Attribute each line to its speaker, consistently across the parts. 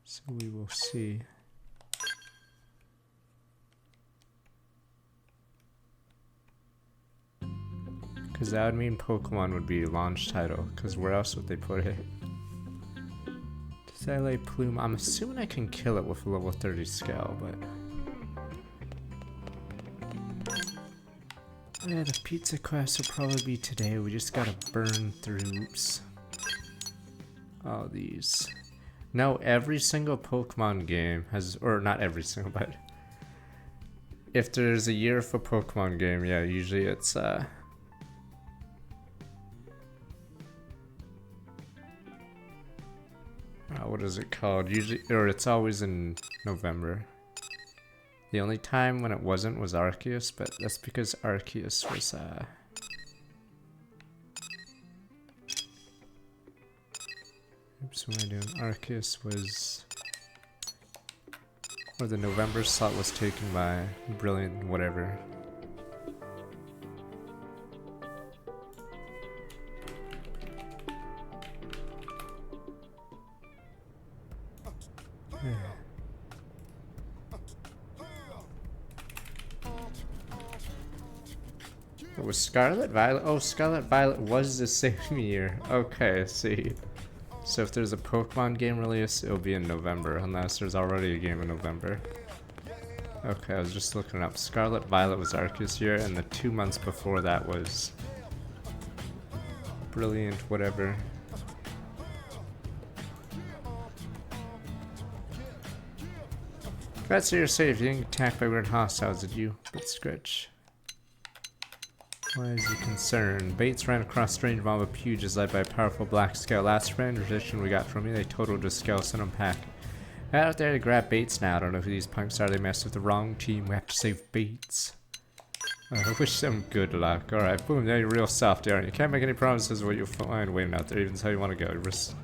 Speaker 1: So we will see. Because that would mean Pokemon would be launch title, because where else would they put it? Xenoblade Plume, I'm assuming I can kill it with a level 30 scale, but... Yeah, the pizza quest will probably be today, we just gotta burn through all these. No, every single Pokemon game has, or not every single, but... If there's a year for Pokemon game, yeah, usually it's, what is it called? Usually, or it's always in November. The only time when it wasn't was Arceus, but that's because Arceus was, Oops, what am I doing? Arceus was... Or the November slot was taken by Brilliant whatever. It was Scarlet Violet? Oh, Scarlet Violet was the same year. Okay, I see. So if there's a Pokemon game release, it'll be in November, unless there's already a game in November. Okay, I was just looking up. Scarlet Violet was Arceus year, and the 2 months before that was Brilliant whatever. That's your save. You didn't get attacked by weird hostiles, did you? But Scritch. Why is he concerned? Bates ran across strange mob of Puges led by a powerful black scale. Last rendition we got from you, they totaled a scale, sent them pack. Out there to grab Bates now. I don't know who these punks are. They messed with the wrong team. We have to save Bates. I wish them good luck. Alright, boom, now you're real soft, aren't you? Can't make any promises of what you'll find waiting out there. Even how you want to go. Risk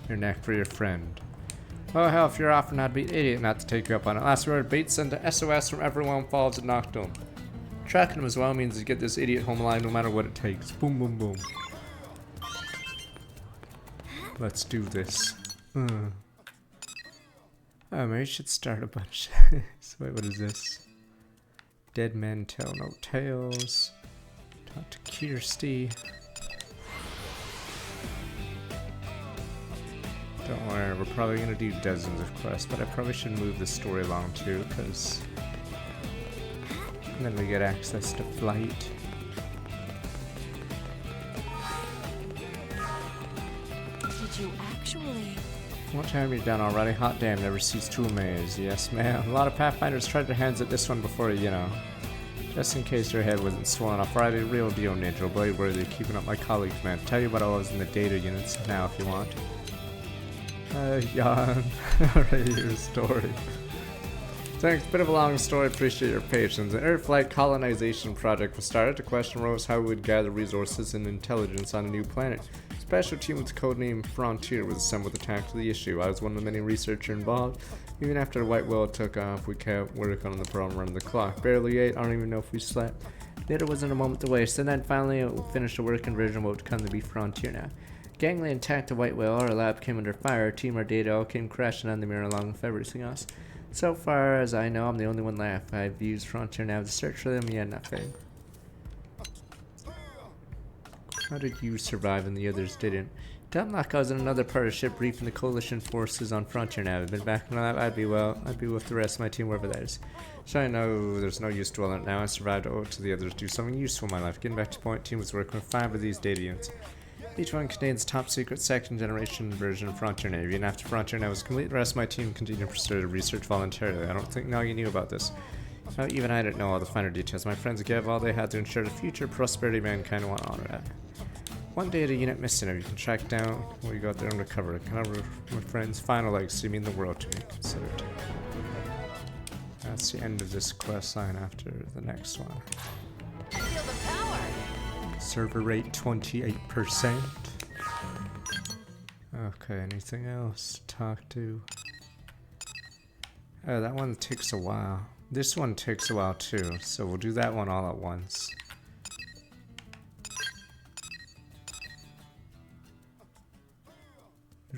Speaker 1: your neck for your friend. Oh hell, if you're offering, I'd be an idiot not to take you up on it. Last word, Bates sent a SOS from everyone involved and knocked him. Tracking him as well means to get this idiot home alive no matter what it takes. Boom, boom, boom. Let's do this. Oh, maybe I should start a bunch. So wait, what is this? Dead men tell no tales. Talk to Kirsty. Don't worry, we're probably gonna do dozens of quests, but I probably should move the story along too, because then we get access to flight.
Speaker 2: Did you actually?
Speaker 1: What time are you done already? Hot damn, never cease to amaze. Yes, ma'am. A lot of Pathfinders tried their hands at this one before, you know. Just in case your head wasn't swollen off already, real deal ninja, blade worthy, keeping up my colleagues, man. Tell you what I was in the data units now if you want. Yawn. Alright, your story. Thanks, bit of a long story, appreciate your patience. An Earth flight colonization project was started. The question arose how we would gather resources and intelligence on a new planet. A special team with the codename Frontier was assembled to tackle the issue. I was one of the many researchers involved. Even after the White Whale took off, we kept working on the problem running the clock. Barely ate, I don't even know if we slept. There wasn't a moment to waste, and then finally we finished the working version of what would come to be Frontier now. Gangly attacked the White Whale, our lab came under fire, our team, our data all came crashing on the mirror along with everything else. So far as I know, I'm the only one left. I've used Frontier now to search for them, yet nothing. How did you survive and the others didn't? Dumb luck, I was in another part of the ship briefing the coalition forces on Frontier now. I've been back in the lab, I'd be with the rest of my team wherever that is. So I know there's no use dwelling it now. I survived to owe it to the others, do something useful in my life. Getting back to point, team was working with 5 of these data units. Each one contains top secret second generation version of Frontier Navy, and after Frontier Navy was complete, the rest of my team continued to pursue research voluntarily. I don't think now you knew about this. No, even I didn't know all the finer details. My friends gave all they had to ensure the future prosperity of mankind and want to honor that. One data unit missing. If you can track down what you got there and recover it. However, my friend's final legacy mean the world to me. Considered. That's the end of this quest line after the next one.
Speaker 2: Feel the power.
Speaker 1: Server rate 28%. Okay, anything else to talk to? Oh, that one takes a while. This one takes a while too, so we'll do that one all at once.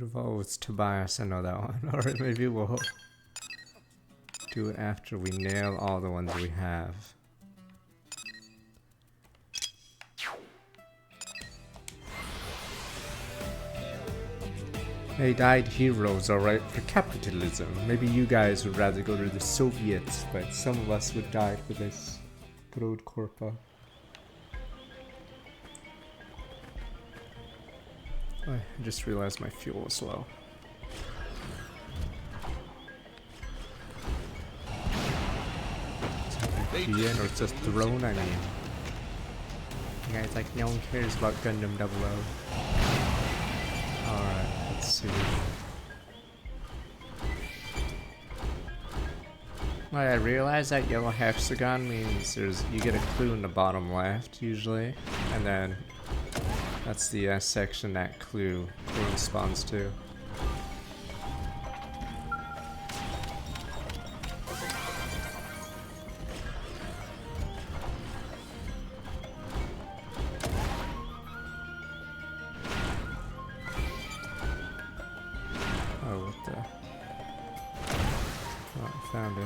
Speaker 1: Revolves Tobias, I know that one. Alright, maybe we'll do it after we nail all the ones we have. They died heroes, alright, for capitalism. Maybe you guys would rather go to the Soviets, but some of us would die for this. Good old Corpa. I just realized my fuel was low. Or it's just thrown, I mean. You guys like, no one cares about Gundam 00. Alright, let's see. Well, I realized that yellow hexagon means you get a clue in the bottom left, usually. And then that's the section that clue corresponds to. Found it.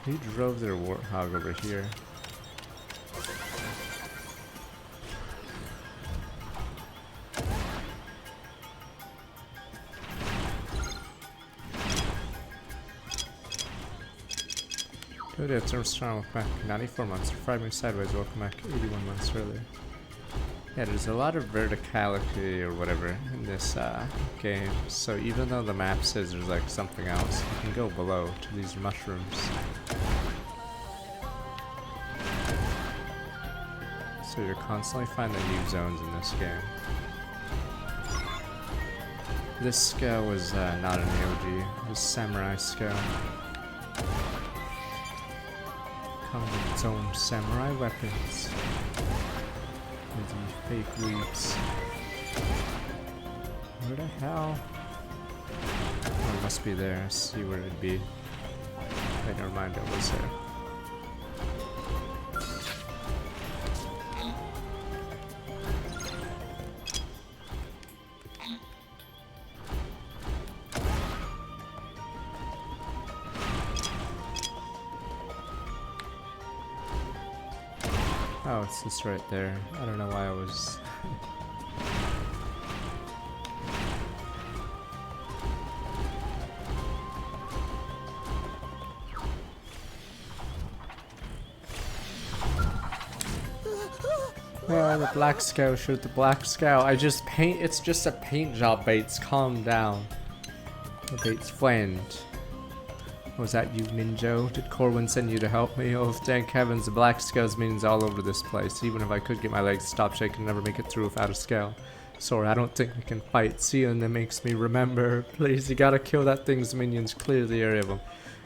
Speaker 1: Who drove their warthog over here? Today it's strong back 94 months, 5 minutes sideways, welcome back 81 months earlier. Yeah, there's a lot of verticality or whatever in this game, so even though the map says there's like something else, you can go below to these mushrooms. So you're constantly finding new zones in this game. This scale was not an AOG, it was Samurai scale. Comes with its own samurai weapons. With the fake weeds. Where the hell? Oh, it must be there. See where it'd be. Wait, never mind, it was there. Oh, it's just right there. I don't know why I was... Oh, the black scow, shoot the black scow. It's just a paint job, Bates. Calm down. The Bates friend. Was that you, Ninjo? Did Corwin send you to help me? Oh, thank heavens, the black scales means all over this place. Even if I could get my legs to stop shaking, I'd never make it through without a scale. Sorry, I don't think we can fight. See, and that makes me remember. Please, you gotta kill that thing's minions. Clear the area of them.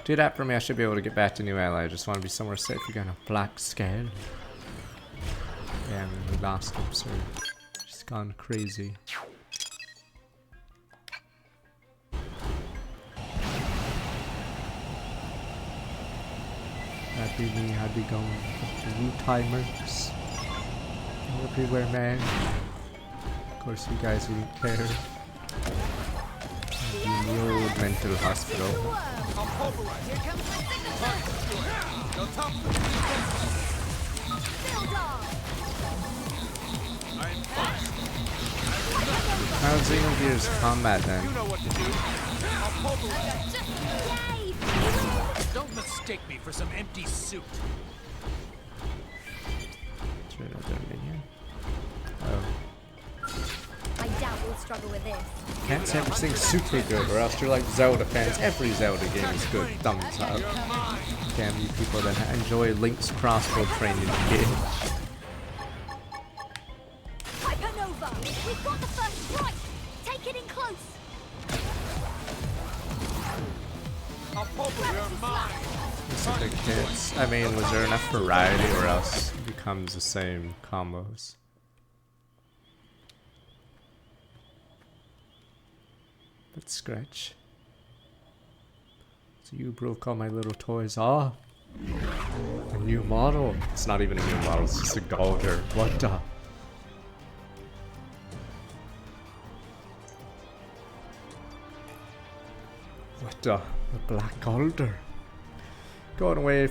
Speaker 1: Do that for me, I should be able to get back to New Ally. I just want to be somewhere safe. You got a black scale. Yeah, I mean, we lost him, sir. Just gone crazy. That'd be me, I'd be going with the new timers everywhere, man. Of course, you guys wouldn't care. I'd be in the old mental hospital. How's Xenogears combat then?
Speaker 3: Don't mistake me for some empty suit.
Speaker 1: Is there another minion? Oh.
Speaker 2: I doubt we'll struggle with this.
Speaker 1: Can't say everything's super good, or else you're like Zelda fans. Every Zelda game is good. Thumbs up. Damn you people that enjoy Link's crossbow training game.
Speaker 2: Hypernova! We've got the first strike! Take it in close!
Speaker 1: It's like the kids. I mean, was there enough variety, or else it becomes the same combos? But scratch. So you broke all my little toys off. A new model. It's not even a new model. It's just a Galder. What the? What the Black Alder? Going away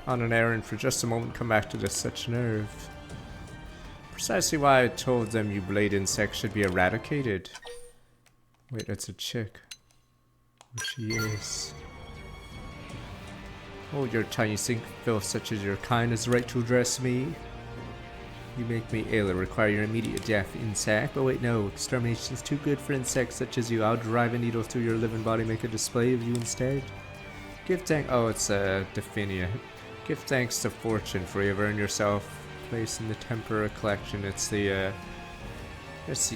Speaker 1: on an errand for just a moment, come back to this, such nerve. Precisely why I told them you blade insects should be eradicated. Wait, that's a chick. Oh, she is. Oh, your tiny sink filth such as your kind has the right to address me. You make me ill and require your immediate death, insect. But wait, no. Extermination's too good for insects such as you. I'll drive a needle through your living body, make a display of you instead. Give thanks. Oh, it's Definia. Give thanks to Fortune for you have earned yourself place in the Tempera collection. It's the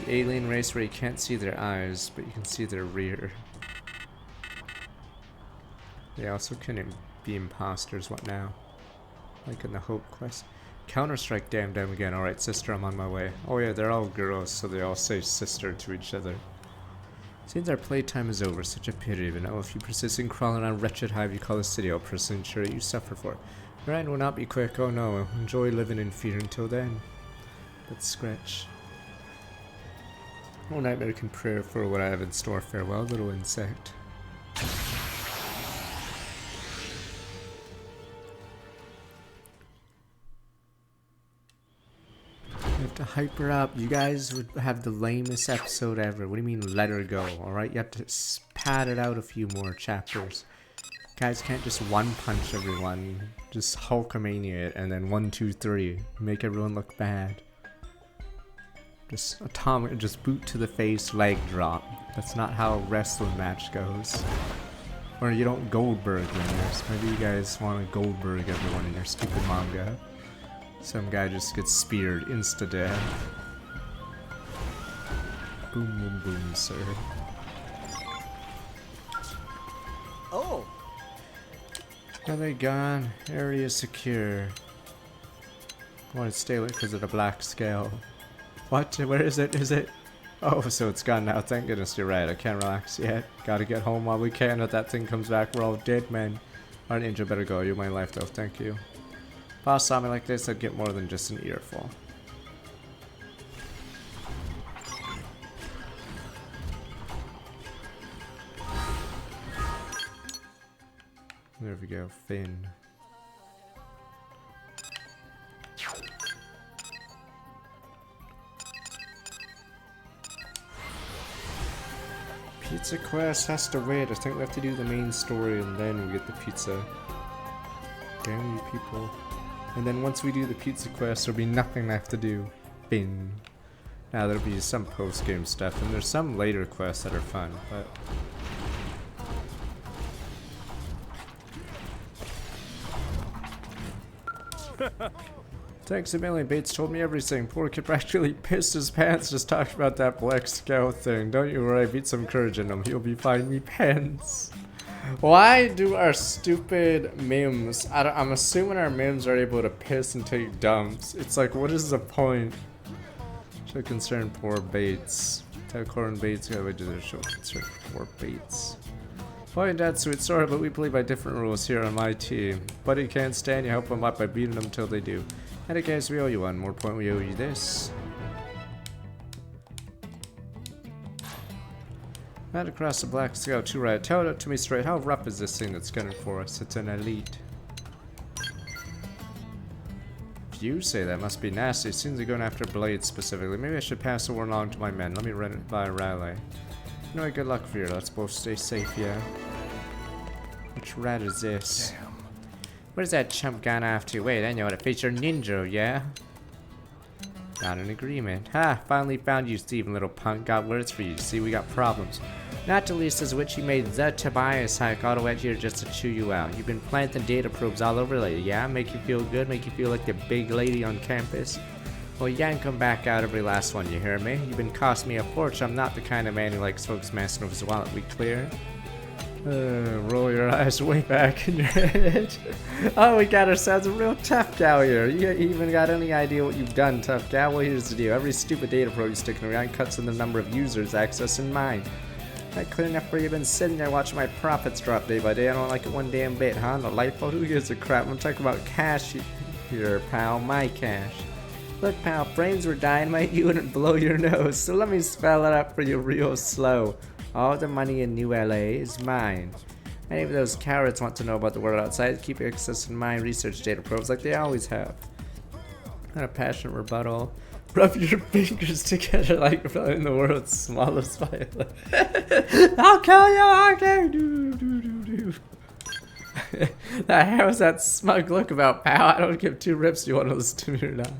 Speaker 1: alien race where you can't see their eyes, but you can see their rear. They also can be imposters. What now? Like in the Hope quest. Counter-Strike, damn them again. Alright, sister, I'm on my way. Oh yeah, they're all girls, so they all say sister to each other. Seems our playtime is over, such a pity, but now if you persist in crawling on wretched hive you call a city, I'll personally ensure you suffer for it. Your end will not be quick, oh no. Enjoy living in fear until then. Let's scratch. Oh, nightmare can pray for what I have in store. Farewell, little insect. You have to hype her up. You guys would have the lamest episode ever. What do you mean let her go? Alright, you have to pad it out a few more chapters. Guys can't just one punch everyone. Just Hulkamania it and then 1, 2, 3. Make everyone look bad. Just atomic, just boot to the face, leg drop. That's not how a wrestling match goes. Or you don't Goldberg winners. Maybe you guys want to Goldberg everyone in your stupid manga. Some guy just gets speared, insta-death. Boom, boom, boom, sir.
Speaker 3: Oh!
Speaker 1: Are they gone? Area secure. I want to stay lit because of the black scale. What? Where is it? Is it? Oh, so it's gone now. Thank goodness you're right. I can't relax yet. Gotta get home while we can. If that thing comes back, we're all dead, man. Alright, Angel, better go. You're my life, though. Thank you. If boss saw me like this, I'd get more than just an earful. There we go. Finn. Pizza quest has to wait. I think we have to do the main story and then we get the pizza. Damn you people. And then once we do the pizza quest, there'll be nothing left to do. Bing. Now there'll be some post-game stuff and there's some later quests that are fun, but... Thanks a million. Bates told me everything. Poor kid practically pissed his pants just talking about that Black Scout thing. Don't you worry, beat some courage in him. He'll be fine me pants. Why do our stupid memes... I'm assuming our memes are able to piss and take dumps. It's like, what is the point? Show concern poor Bates. Tell Corin Bates gotta do their show concern poor Bates. Boy and Dad, sweet sorry, but we play by different rules here on my team. Buddy can't stand, you help them up by beating them until they do. And I guess we owe you one more point, we owe you this. Right across the Black Scout, too right. Tell it to me straight, how rough is this thing that's gunning for us? It's an elite. If you say that, must be nasty. It seems they're going after Blade specifically. Maybe I should pass the word along to my men. Let me run it by Raleigh. You know what, good luck for you. Let's both stay safe, yeah? Which rat is this? Damn. What is that chump gone after? Wait, I know how to face your ninja, yeah? Not an agreement. Ha! Finally found you, Steven, little punk. Got words for you. See, we got problems. Not to least as which you made the Tobias hike all the way here just to chew you out. You've been planting data probes all over lately, yeah? Make you feel good? Make you feel like the big lady on campus? Well, yank them back out every last one, you hear me? You've been costing me a fortune. I'm not the kind of man who likes folks messing with his wallet, we clear? Roll your eyes way back in your head. Oh, we got ourselves a real tough gal here. You even got any idea what you've done, tough gal? Well, here's the deal. Every stupid data probe you're sticking around cuts in the number of users accessing mine. That clear enough where you've been sitting there watching my profits drop day by day. I don't like it one damn bit, huh? No lipo? Who gives a crap? I'm talking about cash here, pal. My cash. Look, pal, brains were dynamite. You wouldn't blow your nose. So let me spell it out for you real slow. All the money in New LA is mine. Any of those cowards want to know about the world outside, keep accessing my research data probes like they always have. Not a passionate rebuttal. Rub your fingers together like in the world's smallest violin. I'll kill you, okay. How's that smug look about, pal? I don't give two rips you want to listen to me or not.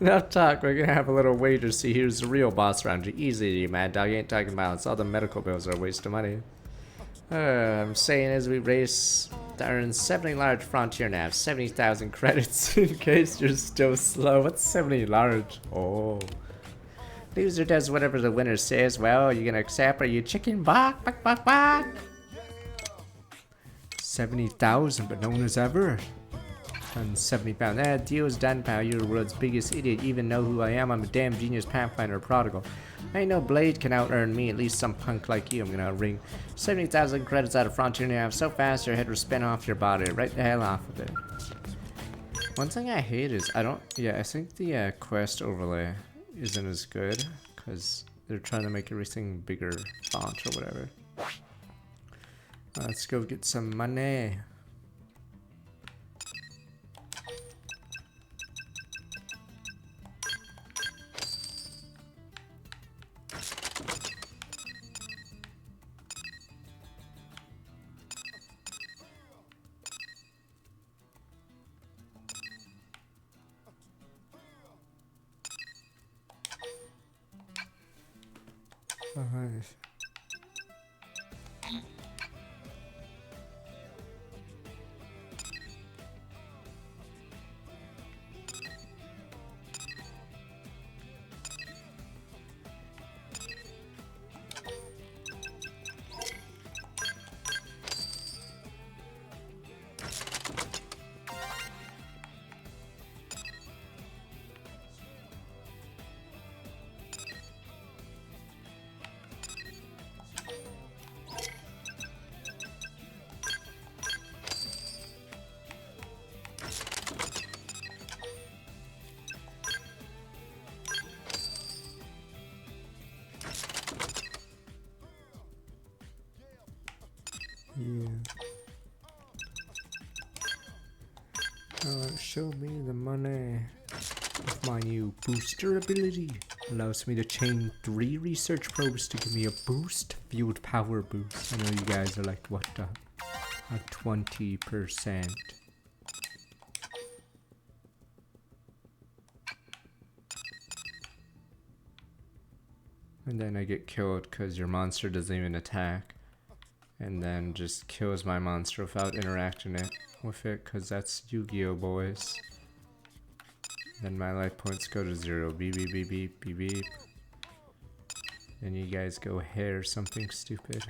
Speaker 1: Enough talk, we're gonna have a little wager, see who's the real boss around you. Easy, you mad dog, you ain't talking violence. All the medical bills are a waste of money. I'm saying as we race, there are 70 large frontier navs, 70,000 credits in case you're still slow. What's 70 large? Oh. Loser does whatever the winner says. Well, are you gonna accept? Are you chicken? Bok, bok, bok, bok. 70,000, but no one has ever done 70 pounds. That deal's done, pal. You're the world's biggest idiot. You even know who I am. I'm a damn genius pathfinder prodigal. Ain't no blade can out-earn me, at least some punk like you. I'm gonna ring 70,000 credits out of Frontier Nav so fast your head will spin off your body. Right the hell off of it. One thing I hate is I think the quest overlay isn't as good because they're trying to make everything bigger font or whatever. Let's go get some money. Yeah. Show me the money. With my new booster ability, allows me to chain 3 research probes to give me a boost, field power boost. I know you guys are like, what the? At 20%. And then I get killed because your monster doesn't even attack. And then just kills my monster without interacting with it, because that's Yu-Gi-Oh, boys. Then my life points go to 0. Beep, beep, beep, beep, beep, beep. Then you guys go hair something stupid.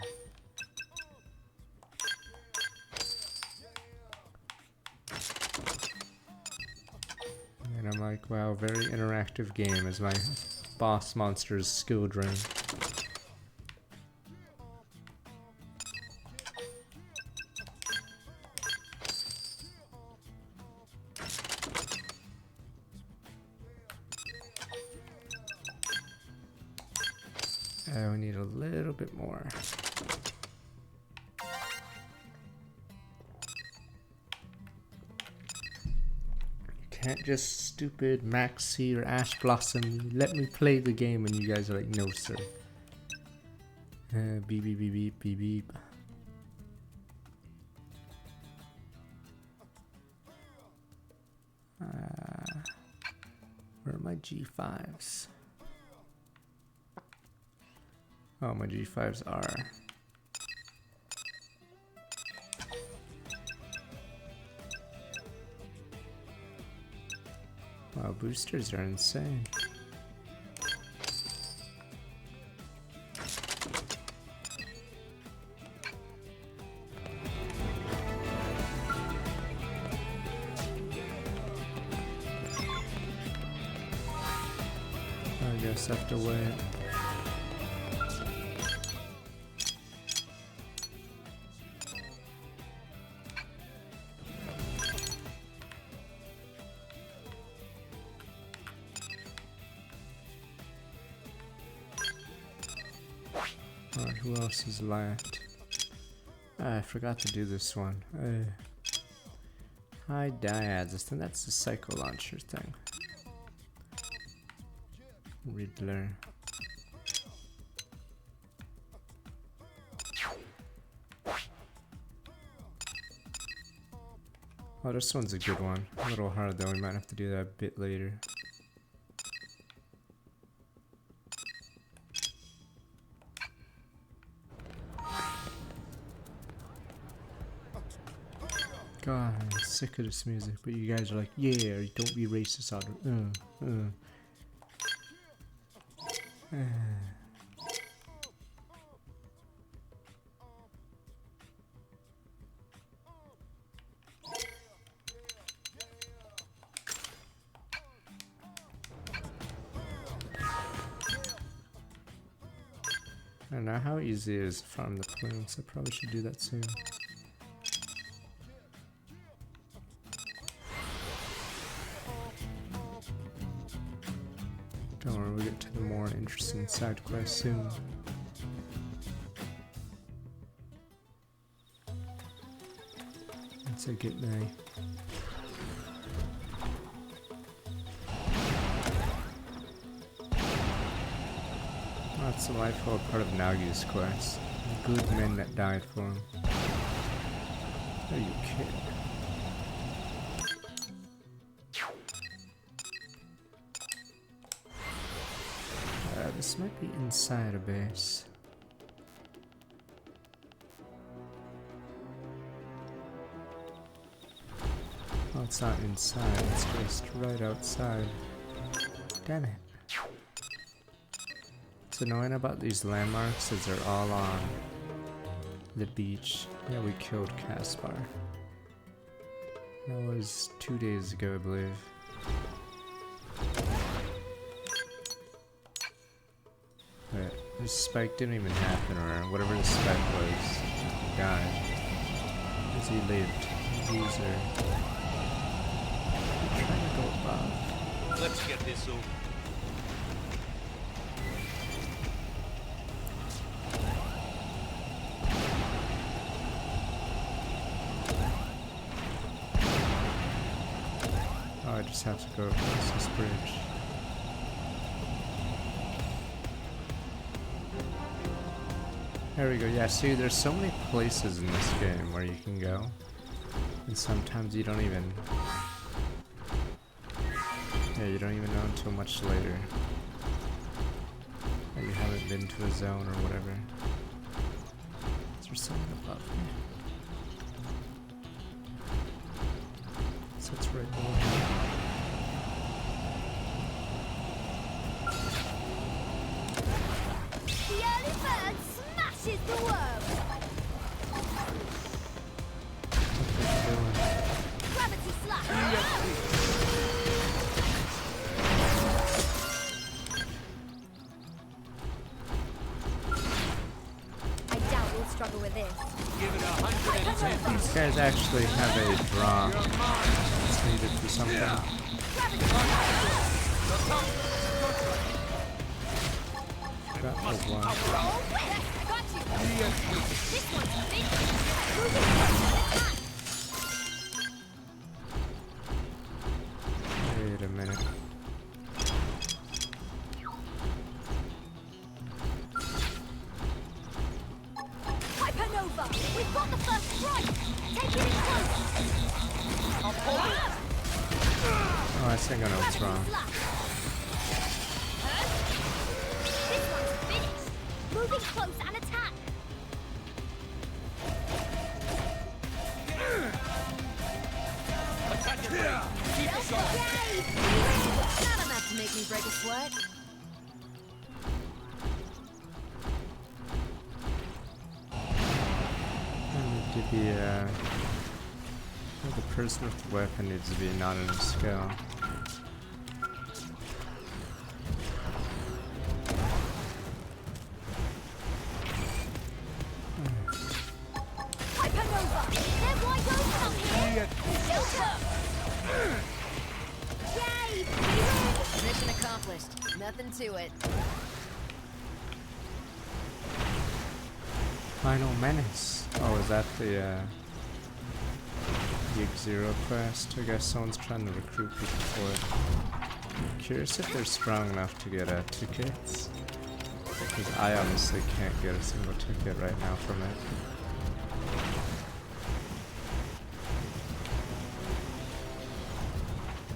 Speaker 1: And I'm like, wow, very interactive game as my boss monster's skill drain. We need a little bit more. You can't just stupid Maxi or Ash Blossom. Let me play the game and you guys are like, no sir. Beep beep beep beep beep beep. Where are my G5s? Oh, my G5s are. Wow, boosters are insane. I guess I have to wait. who else is left? I forgot to do this one. High dyads. I think that's the psycho launcher thing. Riddler. Oh, this one's a good one. A little hard though, we might have to do that a bit later. God, I'm sick of this music, but you guys are like, yeah, don't be racist on it. I don't know how easy it is to farm the plumes. I probably should do that soon. Don't worry, we'll get to the more interesting side quest soon. Once I get my that's the lifehold part of Nagi's quest. The good men that died for him. Are you kidding? This might be inside a base. Oh, it's not inside, it's just right outside. Damn it. What's annoying about these landmarks is they're all on the beach. Yeah, we killed Caspar. That was 2 days ago, I believe. But this spike didn't even happen, or whatever the spike was, he died. Because he lived. Loser. I'm trying to go above.
Speaker 4: Let's get this over.
Speaker 1: Oh, I just have to go across this bridge. There we go. Yeah, see, there's so many places in this game where you can go, and sometimes you don't even. Yeah, you don't even know until much later that you haven't been to a zone or whatever. Is there something above me? So it's right below me.
Speaker 2: The early bird smashes the worm. Gravity slap. I doubt we'll struggle with this.
Speaker 4: Give it 110.
Speaker 1: These guys actually have a draw that's needed for something. Got the one.
Speaker 2: Oh, yes, I got you. This one's big.
Speaker 1: Wait a minute.
Speaker 2: Hypernova, we've got the first strike. Take it in close.
Speaker 1: Oh, I think I know what's wrong.
Speaker 2: This one's finished. Moving close and attack. Yay! Not enough to make me break a sweat.
Speaker 1: I need to be, the person with the weapon needs to be not in a skill.
Speaker 2: Hypernova! They're wide open up here! Filter! Yay! Mission accomplished. Nothing to it.
Speaker 1: Final Menace. Oh, is that the Geek Zero quest? I guess someone's trying to recruit people for it. I'm curious if they're strong enough to get tickets. Because I honestly can't get a single ticket right now from it.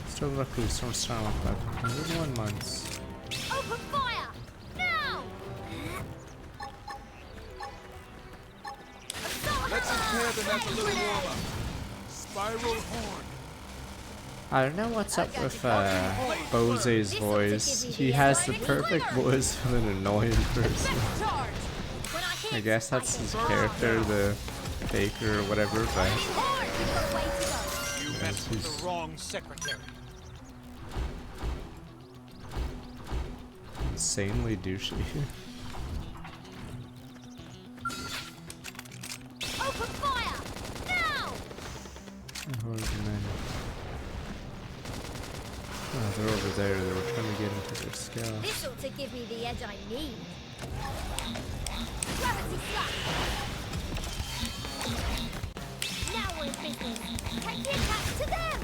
Speaker 1: Still recruit some strong like 101 months.
Speaker 2: Open fire! Now!
Speaker 5: Let's impair the net a little warmer. Spiral horn.
Speaker 1: I don't know what's up with Bose's voice. He has the perfect voice of an annoying person.
Speaker 2: Charge! When I hit,
Speaker 1: I guess that's his character, the Baker or whatever, but
Speaker 2: hard, we've got a way to go.
Speaker 4: You messed with the wrong secretary.
Speaker 1: insanely douchey.
Speaker 2: Open fire! Now!
Speaker 1: Oh, they're over there. They were trying to get into their skill.
Speaker 2: This ought to give me the edge I need. Gravity slap! Now we're in business. Take the attack to them!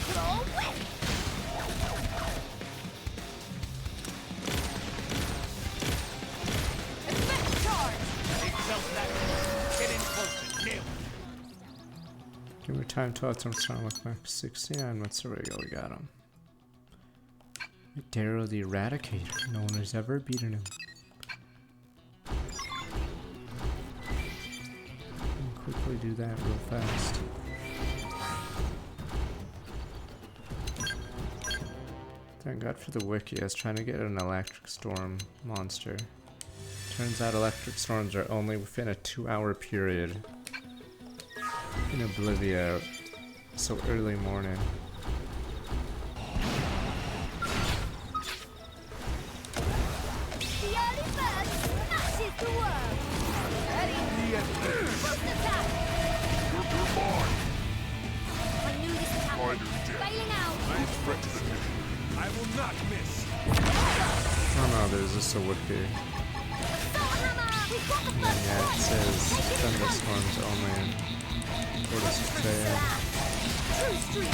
Speaker 2: Claw whip! Effect charge!
Speaker 4: Big felt that. Get in closer. Nail it.
Speaker 1: Give me time to turn sound like max 69. What's the regular? We got him. Darrow the Eradicator. No one has ever beaten him. I'll quickly do that real fast. Thank God for the wiki. I was trying to get an electric storm monster. Turns out electric storms are only within a 2-hour period. In Oblivia, so early morning.
Speaker 2: The early bird smashes the worm! Ready? First attack! I knew this would happen. Bailing out!
Speaker 5: I will not miss.
Speaker 1: Oh no, there's just a would-be.
Speaker 2: Assault hammer! We've got the
Speaker 1: And
Speaker 2: first
Speaker 1: yeah, it
Speaker 2: strike!
Speaker 1: says
Speaker 2: Take it
Speaker 1: thunderstorms only in Tortoise Betrayal.
Speaker 2: True street!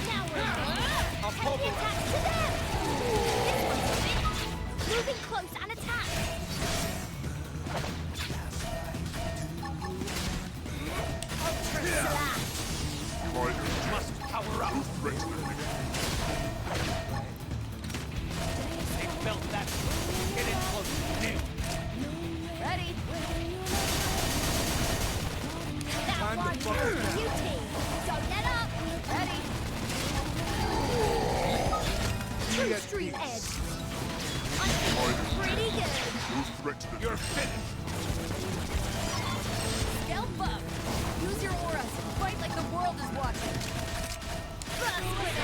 Speaker 2: Now we're in. Take the attack to them! This one's a bit. Moving close and attack! Ultra slash!
Speaker 4: Must power up. They felt that. Get in closer. Nail it.
Speaker 2: Ready? That one, you team! Don't let up! Ready? True street edge! I feel pretty good!
Speaker 4: You're finished.
Speaker 2: Stealth up! Use your auras! Fight like the world is watching! Bust with it!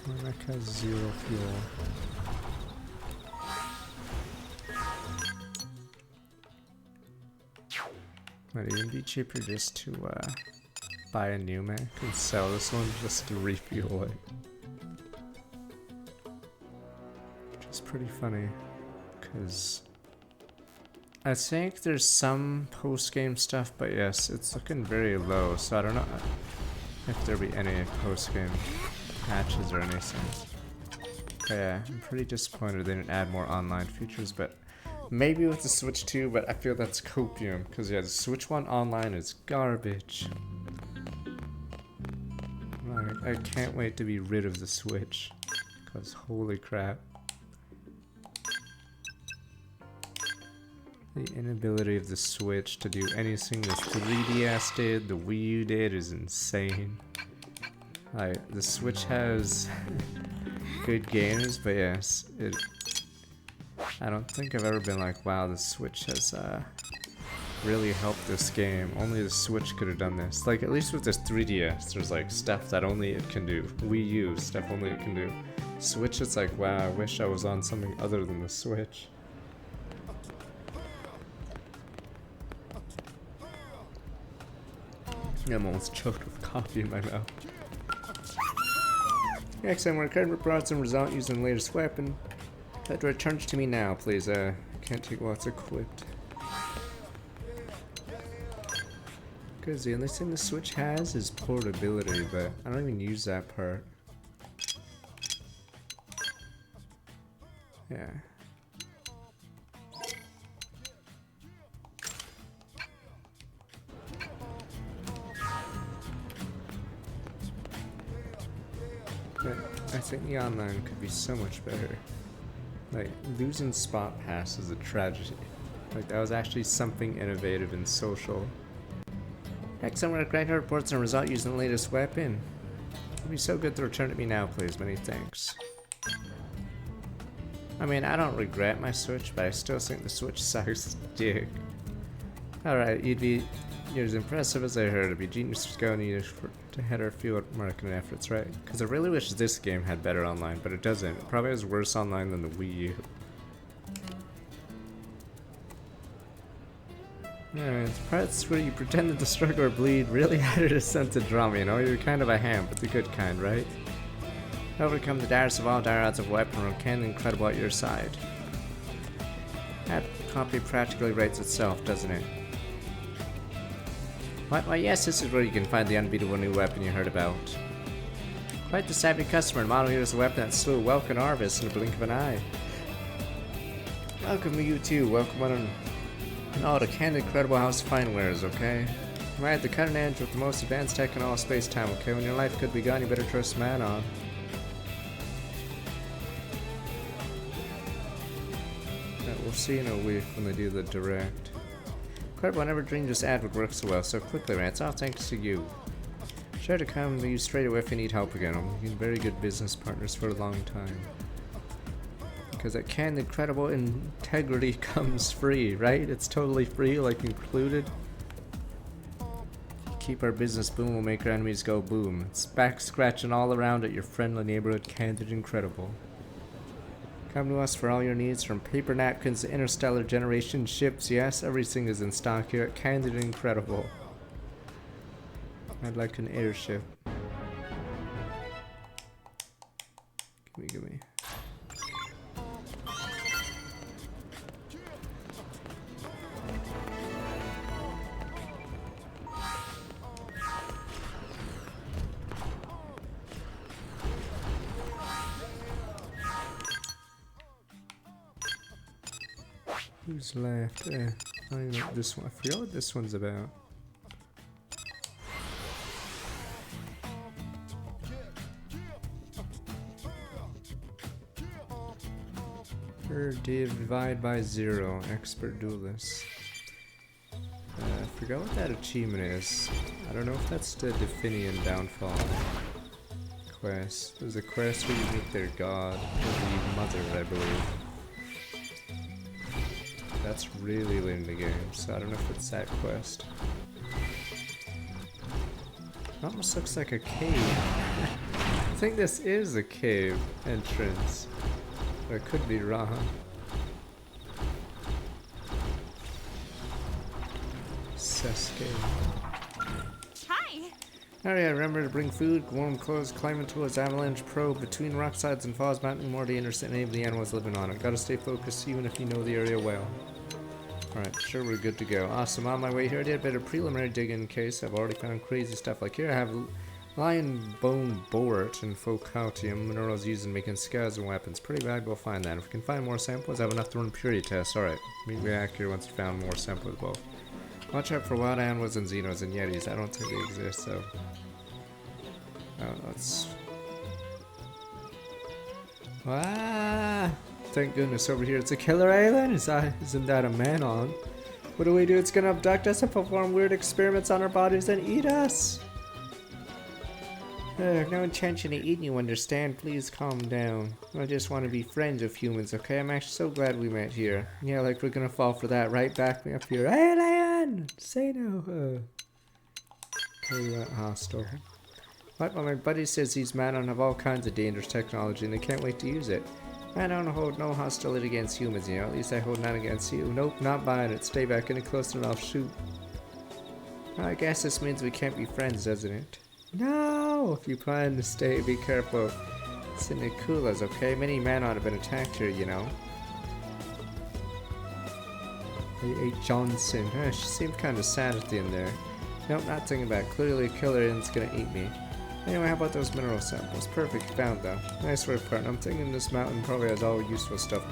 Speaker 1: My mech has 0 fuel. Might even be cheaper just to buy a new mech and sell this one just to refuel it. Which is pretty funny, because I think there's some post-game stuff, but yes, it's looking very low, so I don't know if there'll be any post-game patches or anything. But yeah, I'm pretty disappointed they didn't add more online features, but maybe with the Switch 2, but I feel that's copium, because yeah, the Switch 1 online is garbage. I can't wait to be rid of the Switch, because holy crap. The inability of the Switch to do anything the 3DS did, the Wii U did, is insane. Like, the Switch has good games, but yes, I don't think I've ever been like, wow, the Switch has really helped this game. Only the Switch could have done this. Like, at least with this 3DS, there's like stuff that only it can do. Wii U, stuff only it can do. Switch, it's like, wow, I wish I was on something other than the Switch. I'm almost choked with coffee in my mouth. Next time, we're current reports and result using the latest weapon. That returns to me now, please. Can't take what's equipped. Because the only thing the Switch has is portability, but I don't even use that part. Yeah. But I think the online could be so much better. Like, losing Spot Pass is a tragedy. Like, that was actually something innovative and social. Next, I'm gonna crack our reports and result using the latest weapon. It'd be so good to return it to me now, please. Many thanks. I mean, I don't regret my Switch, but I still think the Switch sucks dick. Alright, you're as impressive as I heard. It'd be genius to go and to head our field marketing efforts, right? Because I really wish this game had better online, but it doesn't. It probably has worse online than the Wii U. Alright, the parts where you pretended to struggle or bleed really added a sense of drama, you know? You're kind of a ham, but the good kind, right? Overcome the direst of all dire odds of weapon or can incredible at your side. That copy practically writes itself, doesn't it? What? Why yes, this is where you can find the unbeatable new weapon you heard about. Quite the savvy customer, and model here is a weapon that slew Welkin Arvis in the blink of an eye. Welcome to you too, welcome on all the candid, incredible house of fine wares, okay? Right at the cutting edge with the most advanced tech in all space-time, okay? When your life could be gone, you better trust a man on. We'll see in a week when they do the direct. Incredible, I never dreamed this ad would work so well, so quickly, man. It's all thanks to you. Sure to come to you straight away if you need help again. We've been very good business partners for a long time. Because that canned incredible integrity comes free, right? It's totally free, like included. Keep our business boom, we'll make our enemies go boom. It's back scratching all around at your friendly neighborhood candid incredible. Come to us for all your needs, from paper napkins to interstellar generation ships. Yes, everything is in stock here at Candid Incredible. I'd like an airship. Gimme. Who's left? I don't even know what this one. I forgot what this one's about. Divide by 0. Expert duelist. I forgot what that achievement is. I don't know if that's the Definian Downfall quest. There's a quest where you meet their god, or the mother, I believe. That's really late in the game, so I don't know if it's that quest. It almost looks like a cave. I think this is a cave entrance. But I could be wrong. Seske.
Speaker 2: Hi.
Speaker 1: Alright, remember to bring food, warm clothes, climb into its avalanche probe between rock sides and falls mountain more dangerous than any of the animals living on it. Gotta stay focused even if you know the area well. Alright, sure, we're good to go. Awesome, on my way here I did a bit of preliminary digging in case I've already found crazy stuff. Like here I have lion bone borate and focaltium minerals used in making scars and weapons. Pretty valuable find that. If we can find more samples, I have enough to run purity tests. Alright, meet me back here once we found more samples of both. Watch out for wild animals and xenos and yetis. I don't think they exist, so... let's... Ah! Thank goodness over here it's a killer alien? Isn't that a man-on? What do we do? It's gonna abduct us and perform weird experiments on our bodies and eat us! No intention of eating you, understand? Please calm down. I just want to be friends with humans, okay? I'm actually so glad we met here. Yeah, like we're gonna fall for that, right? Back me up here. Alien! Say no. Totally that hostile. What? Well, my buddy says these man-on have all kinds of dangerous technology and they can't wait to use it. I don't hold no hostility against humans, you know? At least I hold none against you. Nope, not buying it. Stay back any closer and I'll shoot. I guess this means we can't be friends, doesn't it? No! If you plan to stay, be careful. It's in Nikula's, okay? Many men ought to have been attacked here, you know. A. Johnson. She seemed kind of sad at the end there. Nope, not thinking about it. Clearly a killer is gonna eat me. Anyway, how about those mineral samples? Perfect, found them. Nice work, partner. I'm thinking this mountain probably has all useful stuff.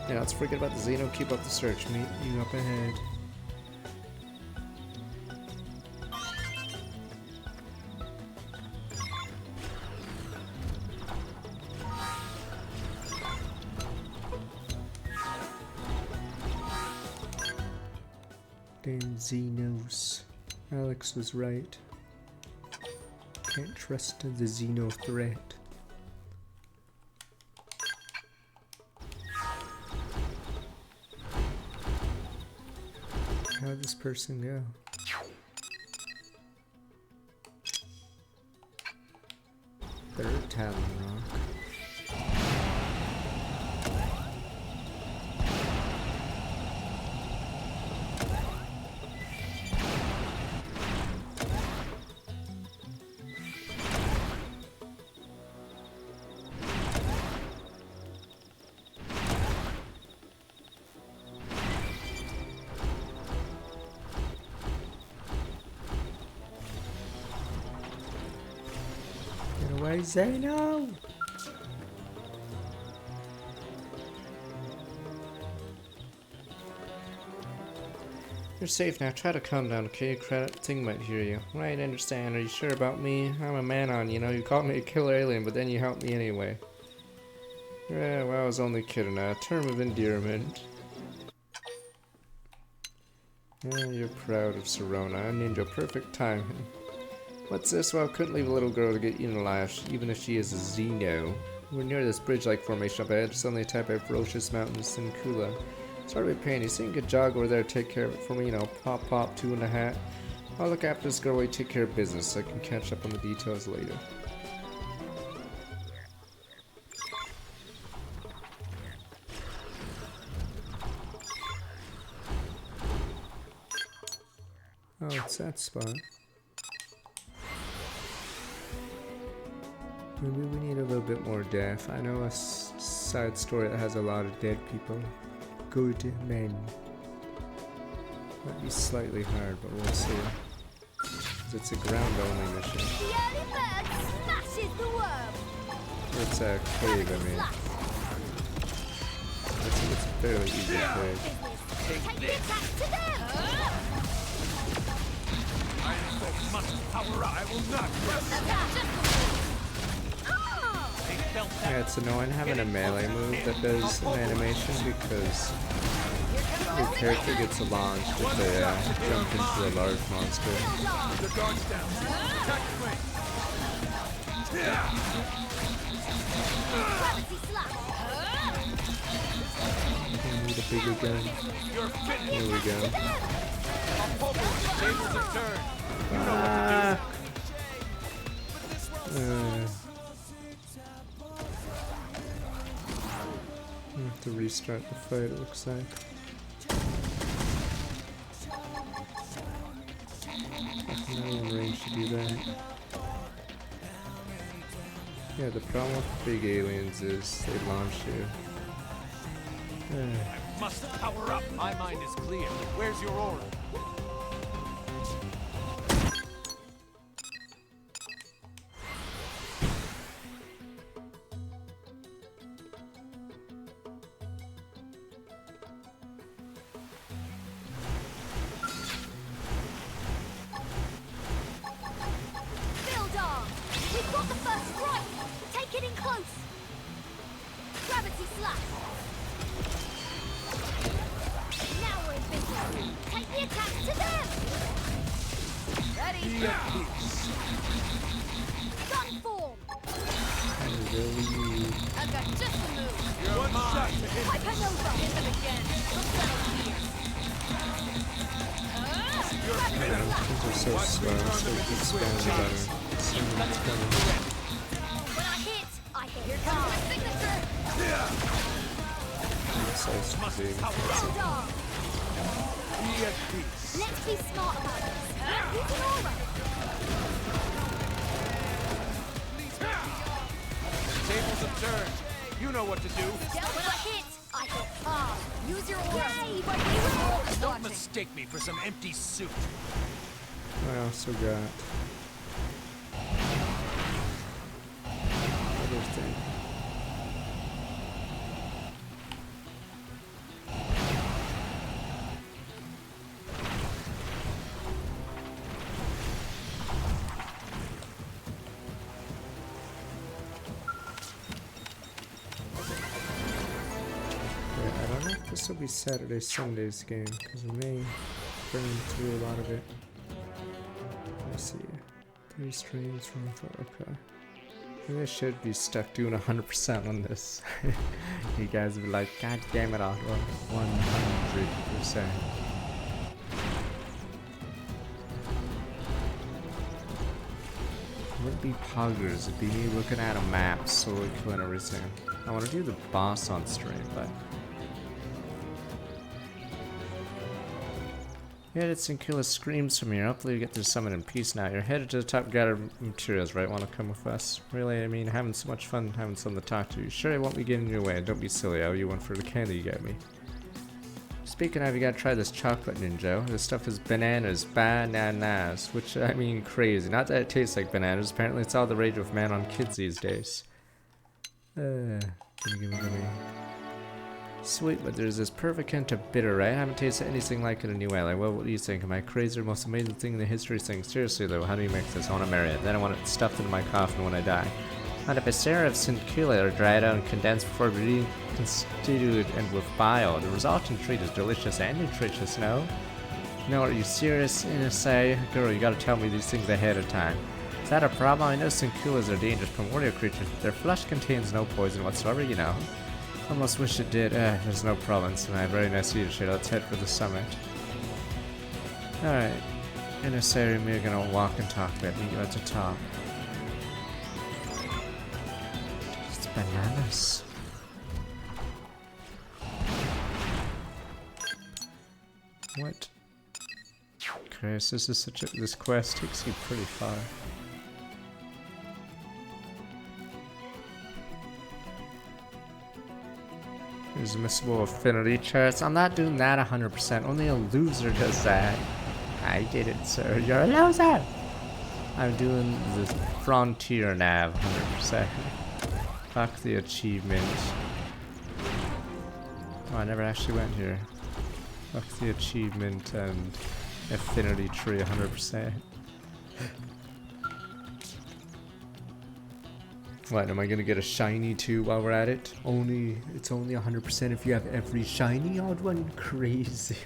Speaker 1: Yeah, let's forget about the Xeno. Keep up the search. Meet you up ahead. Damn Xenos. Alex was right. Can't trust the Xeno threat. How'd this person go? Third Talon Rock. Away, Xeno! You're safe now. Try to calm down, okay? Credit thing might hear you. Right, understand. Are you sure about me? I'm a man-on, you know. You called me a killer alien, but then you helped me anyway. Yeah, well, I was only kidding. A term of endearment. Yeah, you're proud of Serona. I named you perfect timing. What's this? Well, couldn't leave a little girl to get eaten alive, even if she is a Xeno. We're near this bridge-like formation up ahead, suddenly attacked by a ferocious mountain Sinkula. Sorry to be a pain. You think you could jog over there, take care of it for me, you know, pop, pop, two in a hat. I'll look after this girl while you take care of business, so I can catch up on the details later. Oh, it's that spot. Maybe we need a little bit more death. I know a side story that has a lot of dead people. Good men. Might be slightly hard, but we'll see. 'Cause it's a ground-only mission.
Speaker 2: The early bird smashes the worm.
Speaker 1: It's a cave, I mean. It's a fairly easy cave.
Speaker 2: Take the attack to them.
Speaker 4: I am so much power up. I will not rest. They felt that.
Speaker 1: Yeah, it's annoying having a melee move that does an animation because your character gets launched if they jump into a large monster.
Speaker 5: The guard's down. Attack flank.
Speaker 2: Gravity slap.
Speaker 1: I need a bigger gun.
Speaker 4: You're finished.
Speaker 1: Here we go.
Speaker 4: Tables have turned.
Speaker 1: Ah! I have to restart the fight, it looks like. I'm not in range to do that. Yeah, the problem with big aliens is they launch you.
Speaker 4: I must power up. My mind is clear. Where's your order?
Speaker 2: Build on. We've got the first strike. Take it in close. Gravity slap. Now we're in business. Take the attack to them. Ready? Gun form.
Speaker 1: Really?
Speaker 2: I've got just the move.
Speaker 4: You're mine.
Speaker 2: Hypernova. Hit them again. Look settle here.
Speaker 1: Things are so slow, so we can spam better. See what's coming.
Speaker 2: When I hit. Here comes my signature.
Speaker 1: It's so big.
Speaker 2: Build on.
Speaker 5: Be at peace.
Speaker 2: Let's be smart about this. He's an aura.
Speaker 4: Tables have turned. You know what to do.
Speaker 2: Delta hit. I hit hard. Use your aura. Yay, but we will.
Speaker 4: Don't mistake me for some empty suit.
Speaker 1: I also got other thing. I don't know if this will be Saturday, Sunday's game, because we may burn through a lot of it. Let's see. 3 streams from okay. Maybe I should be stuck doing 100% on this. You guys would be like, God damn it, I'll go 100%. It wouldn't be poggers, it'd be me looking at a map, solo killing everything. I want to do the boss on stream, but yeah, it's in killer screams from here. Hopefully you get to summon in peace now. You're headed to the top, gather materials, right? Want to come with us? Really, I mean, having so much fun, having someone to talk to. Sure, I won't be getting in your way. Don't be silly. I owe you one for the candy you got me. Speaking of, you gotta try this chocolate ninja. This stuff is bananas, bananas, which I mean crazy. Not that it tastes like bananas. Apparently, it's all the rage of man on kids these days. Gimme. Sweet, but there's this perfect hint of bitter, right? I haven't tasted anything like it in a way. Like, well, what do you think? Am I crazy or most amazing thing in the history of things? Seriously though, how do you mix this? I want to marry it. Then I want it stuffed into my coffin when I die. And if a syrup of cincula are dried out and condensed before being constituted and with bile, the resultant treat is delicious and nutritious, no? No, are you serious? Say, girl, you gotta tell me these things ahead of time. Is that a problem? I know cinculas are dangerous primordial creatures, but their flesh contains no poison whatsoever, you know. Almost wish it did. There's no problem tonight. Very nice leadership. Let's head for the summit. Alright. In this area, we're gonna walk and talk a bit. Meet you at the top. It's bananas. What? Chris, this is such a. This quest takes you pretty far. There's admissible affinity charts. I'm not doing that 100%. Only a loser does that. I did it, sir. You're a loser! I'm doing the frontier nav 100%. Fuck the achievement. Oh, I never actually went here. Fuck the achievement and affinity tree 100%. What, am I gonna get a shiny too while we're at it? It's only 100% if you have every shiny odd one. Crazy.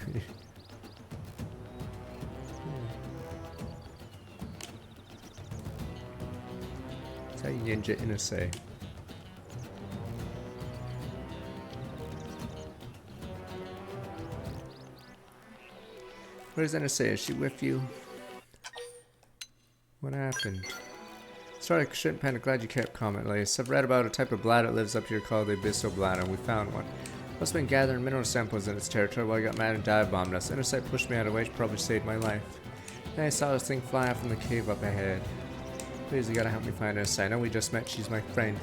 Speaker 1: That's how you ninja Inase. Where's Inase? Is she with you? What happened? Sorry, shouldn't panic. Glad you kept comment, Lace. I've read about a type of bladder that lives up here called the abyssal bladder, and we found one. Must have been gathering mineral samples in its territory while I got mad and dive bombed us. Intersight pushed me out of the way, probably saved my life. Then I saw this thing fly out from the cave up ahead. Please, you gotta help me find Intersight. I know we just met. She's my friend.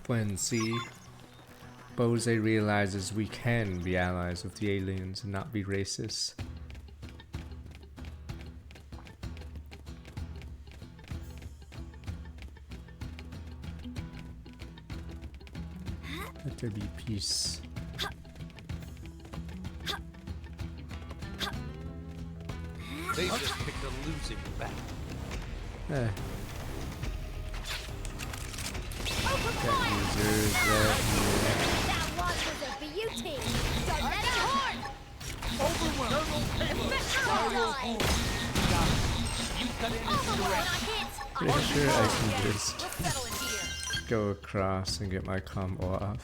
Speaker 1: When see, Bose realizes we can be allies with the aliens and not be racist. Let there be peace.
Speaker 4: They just picked a losing battle.
Speaker 2: That one was a beauty. Don't let it horn.
Speaker 1: Pretty sure I can just go across and get my combo off.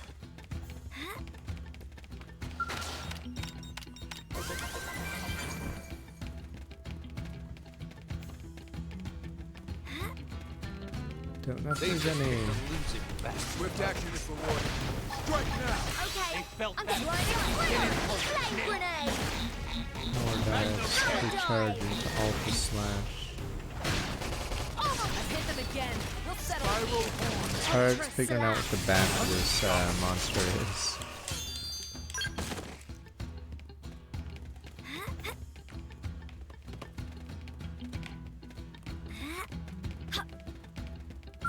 Speaker 1: Don't know if
Speaker 4: They
Speaker 1: there's
Speaker 4: just
Speaker 1: any.
Speaker 4: picked a losing battle.
Speaker 5: Swift action is rewarded. Strike now!
Speaker 2: Okay,
Speaker 4: They felt
Speaker 2: I'm
Speaker 4: that.
Speaker 2: getting right in. Flame grenade!
Speaker 1: Power dives, recharging to Alpha Slash.
Speaker 2: Almost hit them again. We'll settle.
Speaker 5: Spiral horn.
Speaker 1: It's hard figuring out what the back of this monster is.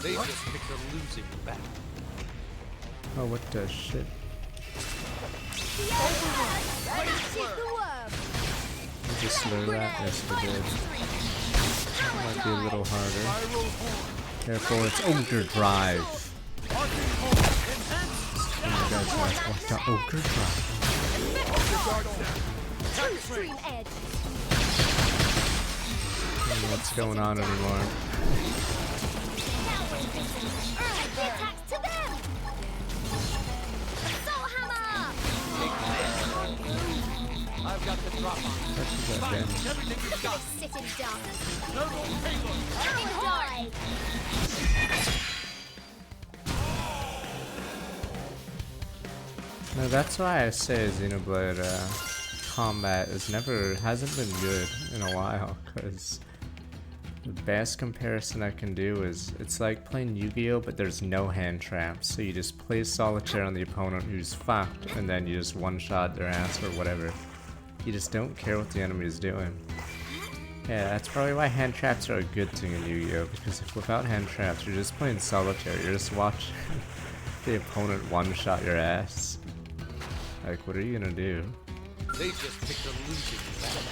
Speaker 4: They just picked a losing battle.
Speaker 1: Oh, what the shit?
Speaker 2: Ready to shoot the worm.
Speaker 1: We just slur that? Yes, we did. Might be a little harder.
Speaker 5: Spiral horn.
Speaker 1: Careful, it's Overdrive.
Speaker 5: Arcing horn.
Speaker 1: You guys like what the Overdrive?
Speaker 5: Guard down.
Speaker 2: Two stream edge.
Speaker 1: I don't know what's going on anymore.
Speaker 2: Attacks to them. Assault hammer.
Speaker 4: I've got the drop on.
Speaker 1: What is that damage?
Speaker 4: Everything you got.
Speaker 2: Sit in darkness.
Speaker 4: Turbo payload.
Speaker 2: Power dive.
Speaker 1: No, that's why I say Xenoblade combat hasn't been good in a while, because the best comparison I can do is it's like playing Yu-Gi-Oh, but there's no hand traps, so you just play solitaire on the opponent who's fucked, and then you just one-shot their ass or whatever. You just don't care what the enemy is doing. Yeah, that's probably why hand traps are a good thing in Yu-Gi-Oh, because if without hand traps you're just playing solitaire, you're just watching the opponent one-shot your ass. Like, what are you gonna do?
Speaker 4: They just picked a losing battle.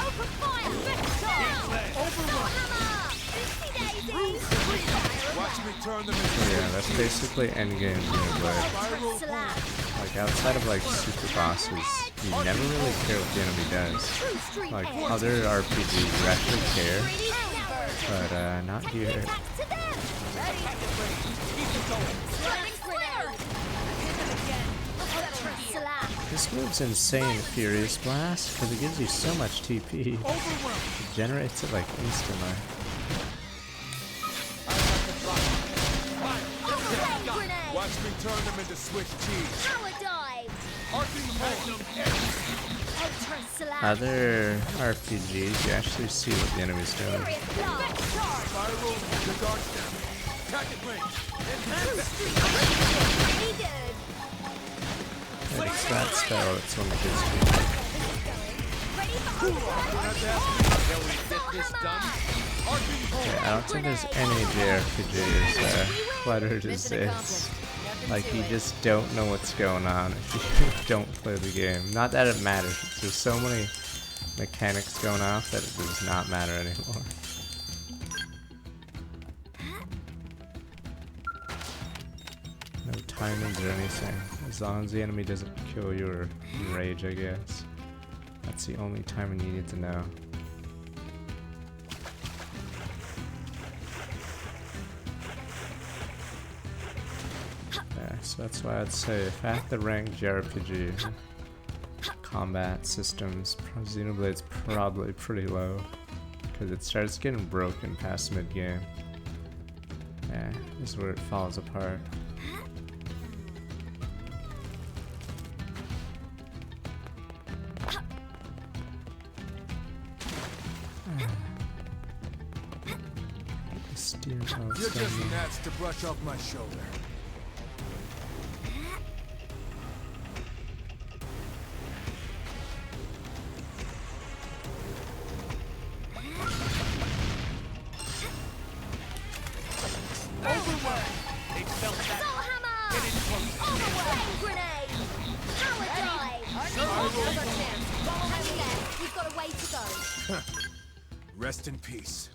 Speaker 2: Open fire. Assault hammer. Oopsie daisy.
Speaker 5: Watch me turn them into
Speaker 1: So yeah, that's basically endgame Xenoblade.
Speaker 5: spiral
Speaker 2: Slash.
Speaker 1: Like, outside of like super bosses, you never really care what the enemy does.
Speaker 2: True stream
Speaker 1: Like
Speaker 2: edge.
Speaker 1: other RPGs, you actually care, but not here.
Speaker 2: Attacks to them. Ready.
Speaker 4: Keep it going.
Speaker 2: Slamming grenade. Hit them again. Ultra slash.
Speaker 1: This move's insane, Furious Blast, because it gives you so much TP. It generates it like instantly.
Speaker 2: Flame grenade.
Speaker 5: Watch me turn them into Swiss cheese.
Speaker 2: Power dive.
Speaker 5: Arcing horn.
Speaker 2: Ultra slash.
Speaker 1: Other RPGs, you actually see what the enemy's doing.
Speaker 2: Furious blast.
Speaker 5: Spiral the dark damage. Target range.
Speaker 2: True stream edge. Pretty good.
Speaker 1: And it's that spell that's one that gives me.
Speaker 2: Ready for overdrive.
Speaker 4: Shall we get this done?
Speaker 1: Yeah, I don't think there's any JRPG as cluttered as this. Like, you just don't know what's going on if you don't play the game. Not that it matters, there's so many mechanics going off that it does not matter anymore. No timings or anything. As long as the enemy doesn't kill you or enrage, I guess. That's the only timing you need to know. Yeah, so that's why I'd say if at the ranked JRPG combat systems, Xenoblade's probably pretty low. Because it starts getting broken past mid-game. Yeah, this is where it falls apart. Steer out,
Speaker 5: You're just gnats to brush off my shoulder.
Speaker 4: They felt that.
Speaker 2: Assault hammer.
Speaker 4: Get in close.
Speaker 2: Flame grenade. Power dive. Hang there. We've got a way to go.
Speaker 5: Rest in peace.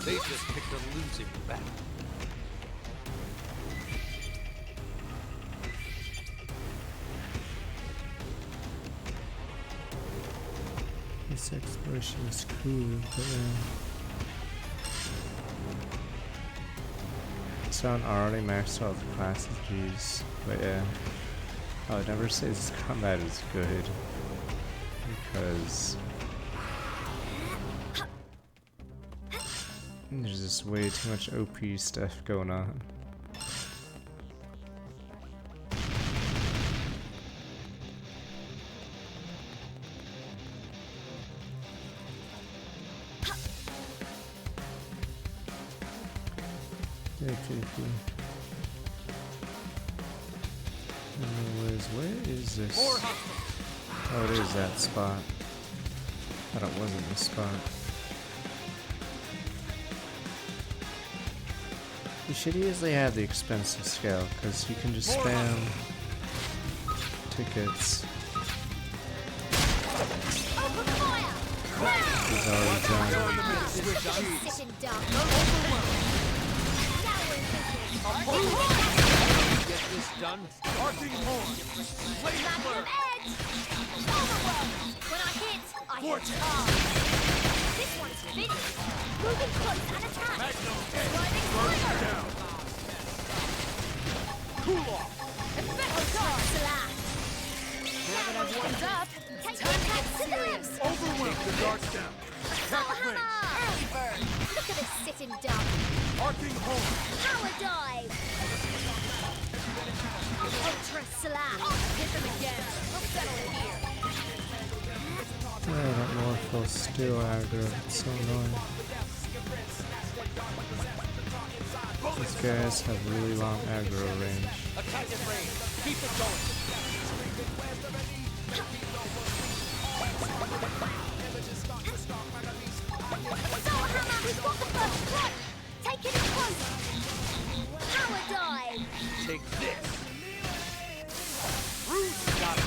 Speaker 4: They just picked a losing battle.
Speaker 1: This exploration is cool, but so I'm already maxed out the classes, jeez. But yeah, Oh, it never says combat is good. Because there's just way too much OP stuff going on. Anyways, where is this? Oh, it is that spot. I thought it wasn't the spot. You should easily have the expensive scale, because you can just spam tickets.
Speaker 2: Open fire!
Speaker 1: He's already done.
Speaker 2: Sit and dump. Now we're thinking.
Speaker 4: Get this done. Arcing horn.
Speaker 2: Magnum edge! Overworld! When I hit hard. This one's finished. Moving close and attack.
Speaker 4: Magnum
Speaker 2: Sliding
Speaker 4: burst
Speaker 2: fire.
Speaker 4: down. Cool off.
Speaker 2: Effective slash. Now that I've warmed up, take impact to them.
Speaker 4: Overwhelm. Take the darts down. Attack range.
Speaker 2: Early bird. Look at this sit and dump.
Speaker 4: Arcing horn.
Speaker 2: Power dive. Ultra slash. Hit them again. We'll settle it here.
Speaker 1: Yeah, that Morphle still aggro. It's so annoying. These guys have really long aggro range.
Speaker 4: Attack at range. Keep it going.
Speaker 2: Solar hammer, we've got the first strike. Take it in close. Power dive.
Speaker 4: Take this. Bruce got it.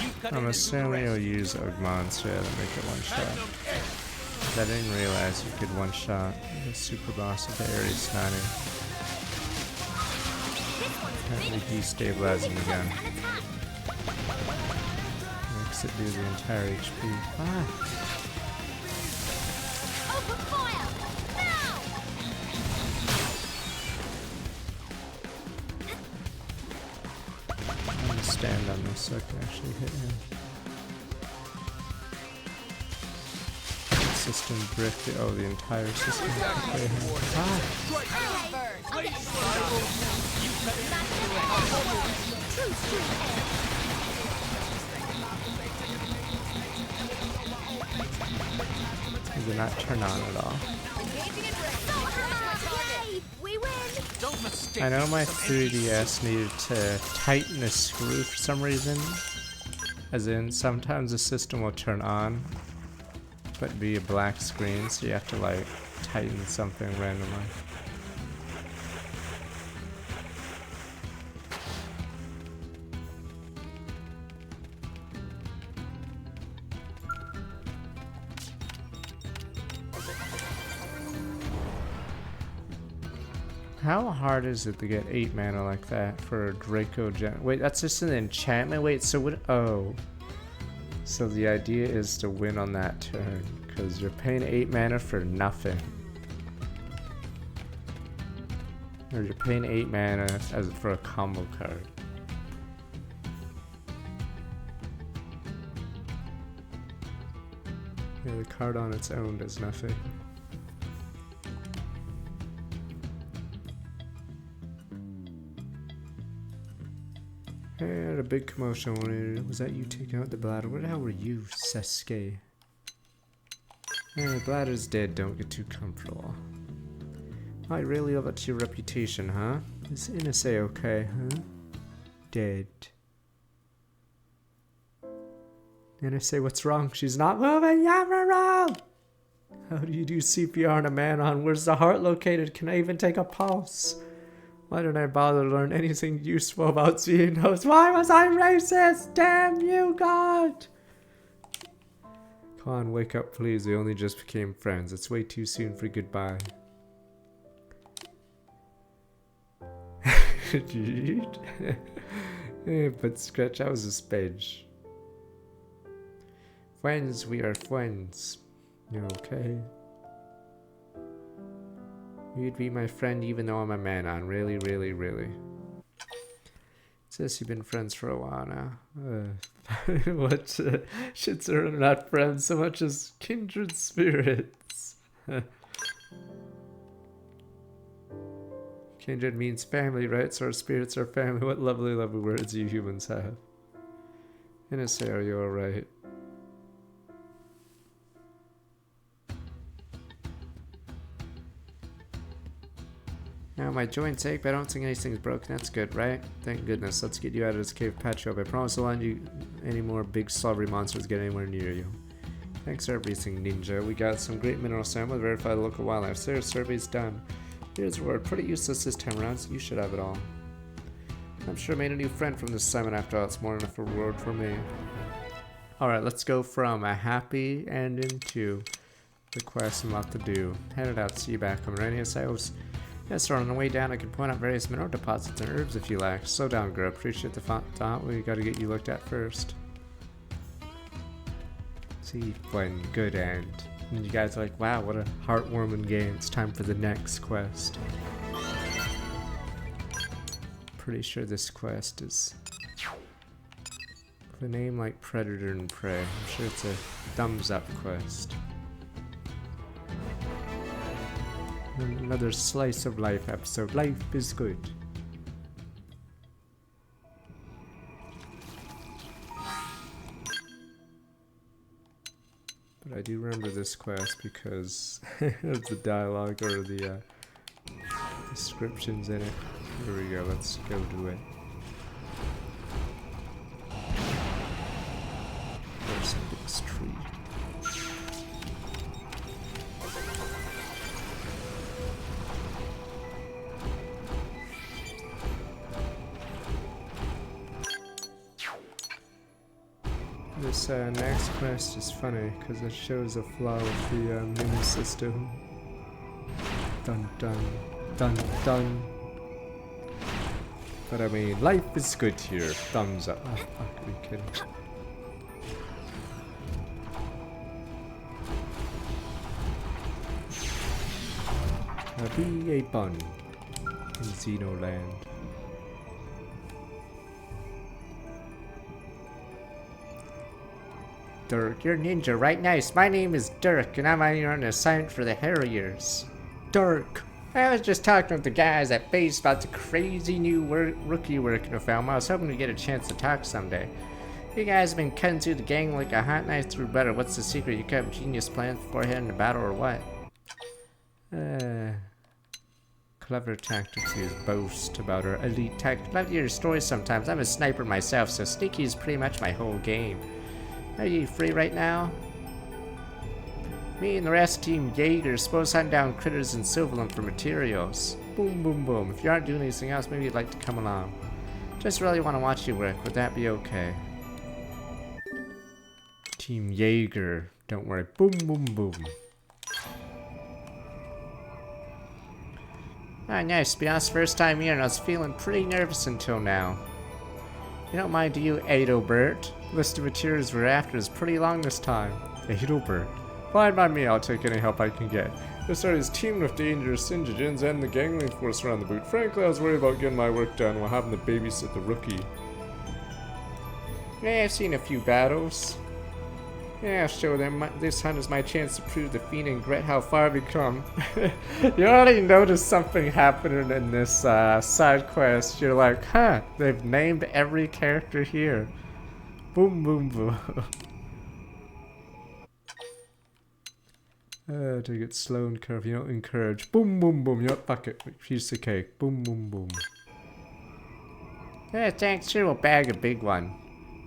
Speaker 4: You cut
Speaker 1: I'm
Speaker 4: it
Speaker 1: assuming
Speaker 4: into
Speaker 1: you'll use Ogmonster to make it one shot.
Speaker 4: Magnum edge.
Speaker 1: I didn't realize you could one shot the super boss with the Ares Stunner.
Speaker 2: This one's
Speaker 1: Apparently
Speaker 2: finished.
Speaker 1: destabilizing
Speaker 2: Moving
Speaker 1: again.
Speaker 2: close and attack.
Speaker 1: Makes it do the entire HP. Ah!
Speaker 2: Open fire. Now.
Speaker 1: I'm gonna stand on this so I can actually hit him. System brick the the entire system. Okay. Ah!
Speaker 2: Early bird. I'll get Magnum edge. True street edge.
Speaker 1: It did not turn on at all.
Speaker 2: Engaging a drift. Solar hammer. Yay! We win.
Speaker 4: Don't mistake
Speaker 1: I know my
Speaker 4: some enemies.
Speaker 1: 3DS needed to tighten a screw for some reason. As in, sometimes the system will turn on, but be a black screen, so you have to like tighten something randomly. How hard is it to get 8 mana like that for a Draco Gen? Wait, that's just an enchantment? Wait, so what? Oh. So the idea is to win on that turn, because you're paying 8 mana for nothing. Or you're paying 8 mana as for a combo card. Yeah, the card on its own does nothing. Hey, I had a big commotion. Was that you taking out the bladder? Where the hell were you, Sasuke? Hey, the bladder's dead. Don't get too comfortable. I really love it, your reputation, huh? Is Inase okay, huh? Dead. Inase, what's wrong? She's not moving. Yamaro! How do you do CPR on a man on? Where's the heart located? Can I even take a pulse? Why didn't I bother to learn anything useful about Xenos? Why was I racist? Damn you, God! Come on, wake up, please. We only just became friends. It's way too soon for goodbye. But Scratch, that was a spage. Friends, we are friends. You okay? You'd be my friend even though I'm a man on. Really, really, really. Says you've been friends for a while now. What? Shits are not friends so much as kindred spirits. Kindred means family, right? So our spirits are family. What lovely, lovely words you humans have. Innocent, are you alright? Now my joints ache, but I don't think anything's broken. That's good, right? Thank goodness. Let's get you out of this cave patch up. I promise I won't let you any more big slobbery monsters get anywhere near you. Thanks for everything, Ninja. We got some great mineral sample to verify the local wildlife. Survey's done. Here's a word. Pretty useless this time around, so you should have it all. I'm sure I made a new friend from this assignment after all. It's more than enough reward for me. Alright, let's go from a happy ending to the quest and lot to do. Headed out, see you back home. Right? Yes, sir, on the way down I can point out various mineral deposits and herbs if you like. Slow down, girl. Appreciate the thought. We gotta get you looked at first. See, fun, good end. And you guys are like, wow, what a heartwarming game. It's time for the next quest. Pretty sure this quest is with a name like Predator and Prey. I'm sure it's a thumbs up quest. Another slice of life episode. Life is good. But I do remember this quest because of the dialogue or the descriptions in it. Here we go, let's go do it. There's this tree. This next quest is funny because it shows a flaw with the menu system. Dun dun dun dun. But I mean, life is good here. Thumbs up. Oh fuck, we kidding. Be a bun in Xenoland. Dirk, you're ninja, right? Nice. My name is Dirk, and I'm here on an assignment for the Harriers. Dirk. I was just talking with the guys at base about the crazy new rookie working with them. I was hoping to get a chance to talk someday. You guys have been cutting through the gang like a hot knife through butter. What's the secret? You kept genius plans before heading to battle or what? Clever tactics use boast about our elite tactics. Love to hear stories sometimes. I'm a sniper myself, so sneaky is pretty much my whole game. Are you free right now? Me and the rest of Team Jaeger suppose hunt down critters and silver them for materials. Boom, boom, boom. If you aren't doing anything else, maybe you'd like to come along. Just really want to watch you work. Would that be okay? Team Jaeger. Don't worry. Boom, boom, boom. Ah, nice. To be honest, first time here, and I was feeling pretty nervous until now. You don't mind, do you, Adalbert? List of materials we're after is pretty long this time. Adalbert. Fine by me, I'll take any help I can get. This area is teamed with dangerous indigents and the gangling force around the boot. Frankly, I was worried about getting my work done while having to babysit the rookie. Yeah, I've seen a few battles. Yeah, show them. This hunt is my chance to prove the Fiend and regret how far we've come. You already noticed something happening in this side quest. You're like, huh, they've named every character here. Boom, boom, boom. Take it slow and curve. You don't encourage. Boom, boom, boom. You know, fuck it. Piece of cake. Boom, boom, boom. Yeah, thanks. Sure, we'll bag a big one.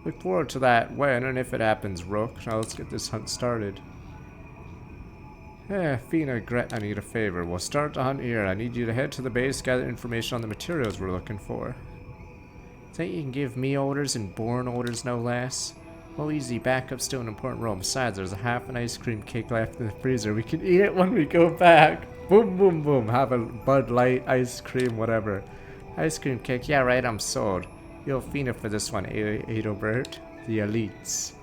Speaker 1: Look forward to that when and if it happens, Rook. Now let's get this hunt started. Fina, Gret, I need a favor. We'll start the hunt here. I need you to head to the base, gather information on the materials we're looking for. Think you can give me orders and Born orders, no less? Well, easy. Backup's still an important role. Besides, there's a half an ice cream cake left in the freezer. We can eat it when we go back. Boom, boom, boom. Have a Bud Light, ice cream, whatever. Ice cream cake. Yeah, right, I'm sold. You'll Fina for this one, Adalbert. The elites.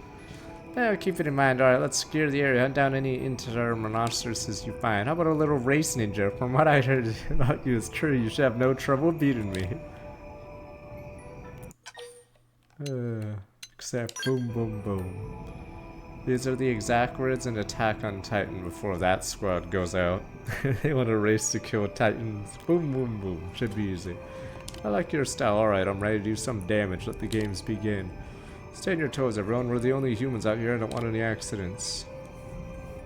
Speaker 1: Keep it in mind. Alright, let's secure the area. Hunt down any inter rhinoceroses you find. How about a little race ninja? From what I heard about you, it's true. You should have no trouble beating me. Except boom, boom, boom. These are the exact words in Attack on Titan before that squad goes out. They want to race to kill Titans. Boom, boom, boom. Should be easy. I like your style. Alright, I'm ready to do some damage. Let the games begin. Stay on your toes, everyone. We're the only humans out here. I don't want any accidents.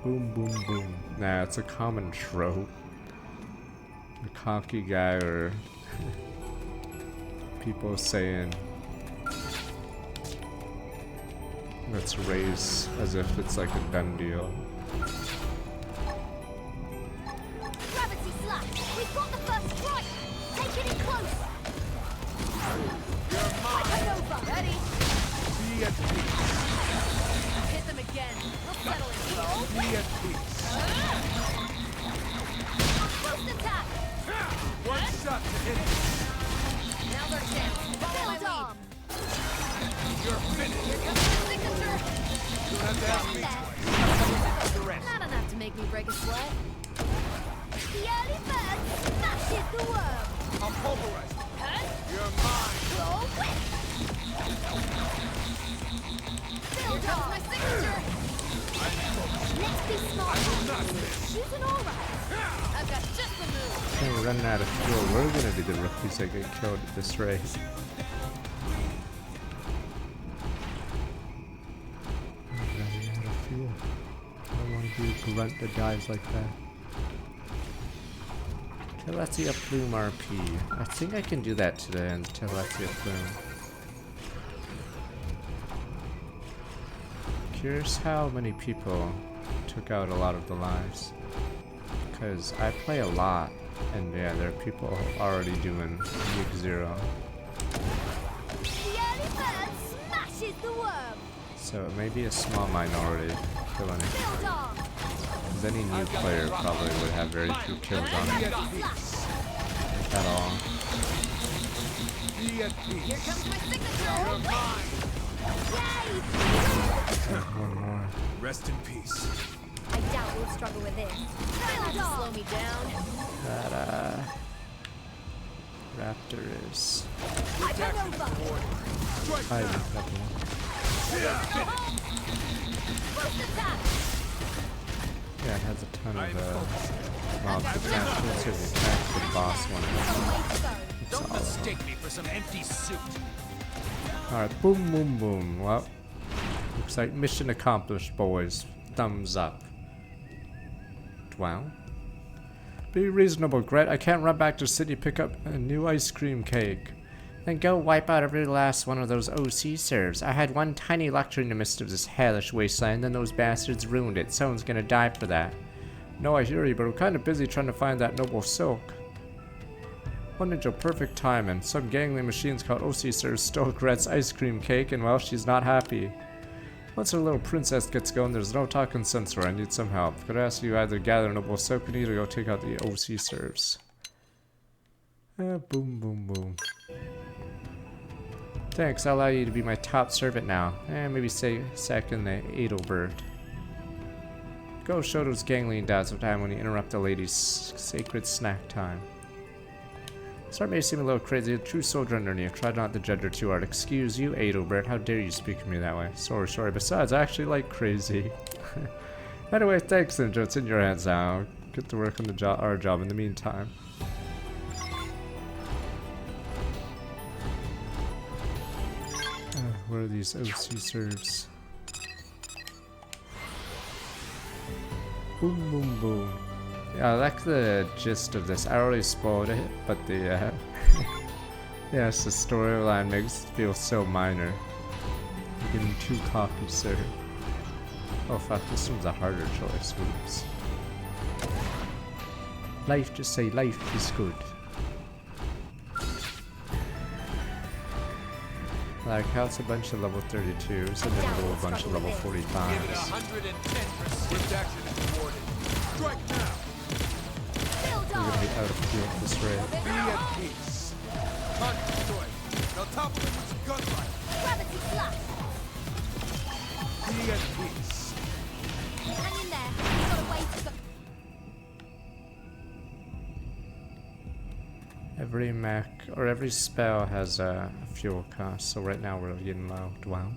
Speaker 1: Boom, boom, boom. Nah, it's a common trope. A cocky guy or people saying, let's race as if it's like a done deal.
Speaker 2: Gravity slap! We've got the first strike! Take it in close! You're over! Ready?
Speaker 5: Be at peace.
Speaker 2: Hit them again! We'll settle it!
Speaker 5: Be at peace.
Speaker 2: First attack!
Speaker 5: One shot to hit it.
Speaker 2: Now they're dead! Follow my lead!
Speaker 5: You're finished.
Speaker 2: Here comes the signature!
Speaker 5: You don't have to ask me twice. The rest.
Speaker 2: Not enough to make me break a sweat. The early bird smashes the worm!
Speaker 5: I'll pulverize it.
Speaker 2: Huh?
Speaker 5: You're mine.
Speaker 2: Roll whip! Here comes my signature! Let's be smart!
Speaker 5: I will not miss.
Speaker 2: Shooting alright! I've got just the move!
Speaker 1: Hey, we're running out of fuel. We're gonna be the rookies that get killed at this race. I'm running out of fuel. I don't want to be a grunt that dies like that. Telesia Plume RP. I think I can do that today on Telesia Plume. Curious how many people took out a lot of the lives. Because I play a lot, and yeah, there are people already doing League 0.
Speaker 2: The early bird smashes the worm!
Speaker 1: So it may be a small minority killing it.
Speaker 2: Build on!
Speaker 1: Because any new player probably would have very few kills on it at all.
Speaker 5: Be at peace.
Speaker 2: Here comes my signature!
Speaker 5: You're mine.
Speaker 2: Yay!
Speaker 1: One more.
Speaker 5: Rest in peace.
Speaker 2: I doubt we'll struggle with this. Try not to slow me down.
Speaker 1: That Raptor is.
Speaker 2: I'm over!
Speaker 5: Strike
Speaker 1: I
Speaker 5: now.
Speaker 1: think that one.
Speaker 2: First attack!
Speaker 1: Yeah, it has a ton of mobs to catch. Let's see the attack for the boss one. It's
Speaker 4: Don't
Speaker 1: all
Speaker 4: mistake me for some empty suit.
Speaker 1: Alright, boom, boom, boom. Well, looks like mission accomplished, boys. Thumbs up. Wow. Be reasonable, Gret. I can't run back to the city pick up a new ice cream cake. Then go wipe out every last one of those OC serves. I had one tiny lecture in the midst of this hellish wasteland, then those bastards ruined it. Someone's gonna die for that. No, I hear you, but I'm kind of busy trying to find that noble silk. One ninja perfect timing. Some gangly machines called OC serves stole Gret's ice cream cake, and well, she's not happy. Once her little princess gets going, there's no talking sense where I need some help. Could ask you either gather noble silk or need to go take out the OC serves. Boom, boom, boom. Thanks, I'll allow you to be my top servant now. Maybe say second the Adelbert. Go show those gangly dads of time when you interrupt the lady's sacred snack time. Start may seem a little crazy, a true soldier underneath. Try not to judge her too hard. Excuse you, Adelbert. How dare you speak to me that way? Sorry. Besides, I actually like crazy. Anyway, thanks, Ninja. It's in your hands now. Get to work on the our job in the meantime. Where are these OC serves? Boom, boom, boom. Yeah, I like the gist of this. I already spoiled it, but the yeah, it's the storyline makes it feel so minor. I'm getting too cocky, sir. Oh fuck, this one's a harder choice. Oops. Life, just say life is good. Like, how it's a bunch of level 32s and then a little bunch of level 45s.
Speaker 5: Give it 110%. Protection is rewarded. Strike now.
Speaker 2: Build
Speaker 1: We're gonna
Speaker 2: on!
Speaker 1: be out of fuel at this rate.
Speaker 5: Be at peace. Hunt destroyed. Now topple them with some gunfire.
Speaker 2: Gravity slap!
Speaker 5: Be at peace.
Speaker 2: Hang in there. We've got a way to go.
Speaker 1: Every mech or every spell has a fuel cost, so right now we're getting low. Wow.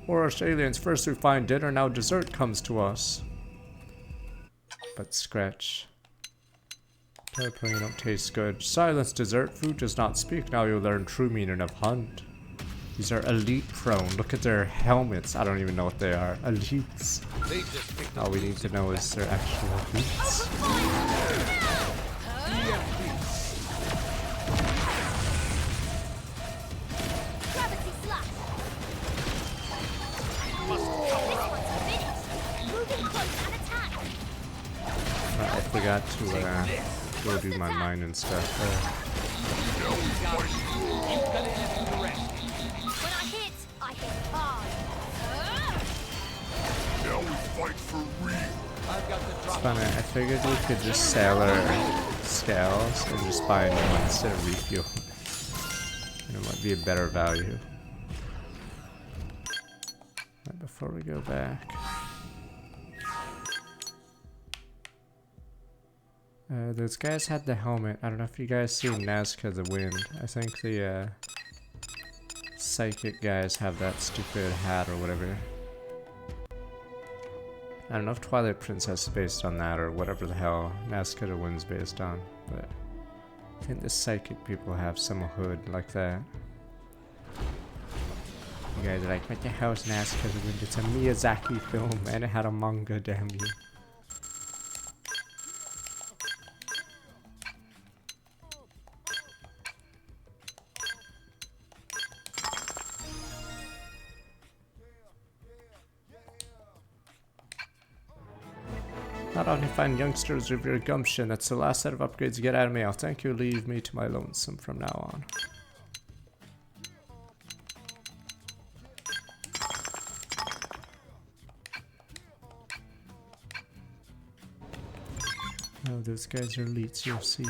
Speaker 1: Or us aliens, first we find dinner, now dessert comes to us. But scratch. Pepperoni don't taste good. Silence, dessert. Food does not speak. Now you'll learn true meaning of hunt. These are elite prone. Look at their helmets. I don't even know what they are. Elites.
Speaker 4: They just picked
Speaker 1: All we need to know is their actual elites.
Speaker 2: Gravity slap. This one's finished. Moving close and attack.
Speaker 1: I forgot to go do my mining stuff.
Speaker 2: When I hit hard.
Speaker 5: Now we fight for real.
Speaker 4: I've got the
Speaker 1: It's
Speaker 4: drop.
Speaker 1: funny, I figured we could just sell our scales and just buy a new one instead of refuel. And it might be a better value. Right before we go back. Those guys had the helmet. I don't know if you guys see Nazca the Wind. I think the psychic guys have that stupid hat or whatever. I don't know if Twilight Princess is based on that or whatever the hell Nazca the Wind's based on, but I think the psychic people have some hood like that. You guys are like, what the hell is Nazca the Wind? It's a Miyazaki film and it had a manga, damn you. Not only find youngsters with your gumption, that's the last set of upgrades you get out of me. I'll thank you, leave me to my lonesome from now on. Oh, those guys are elites, you'll see.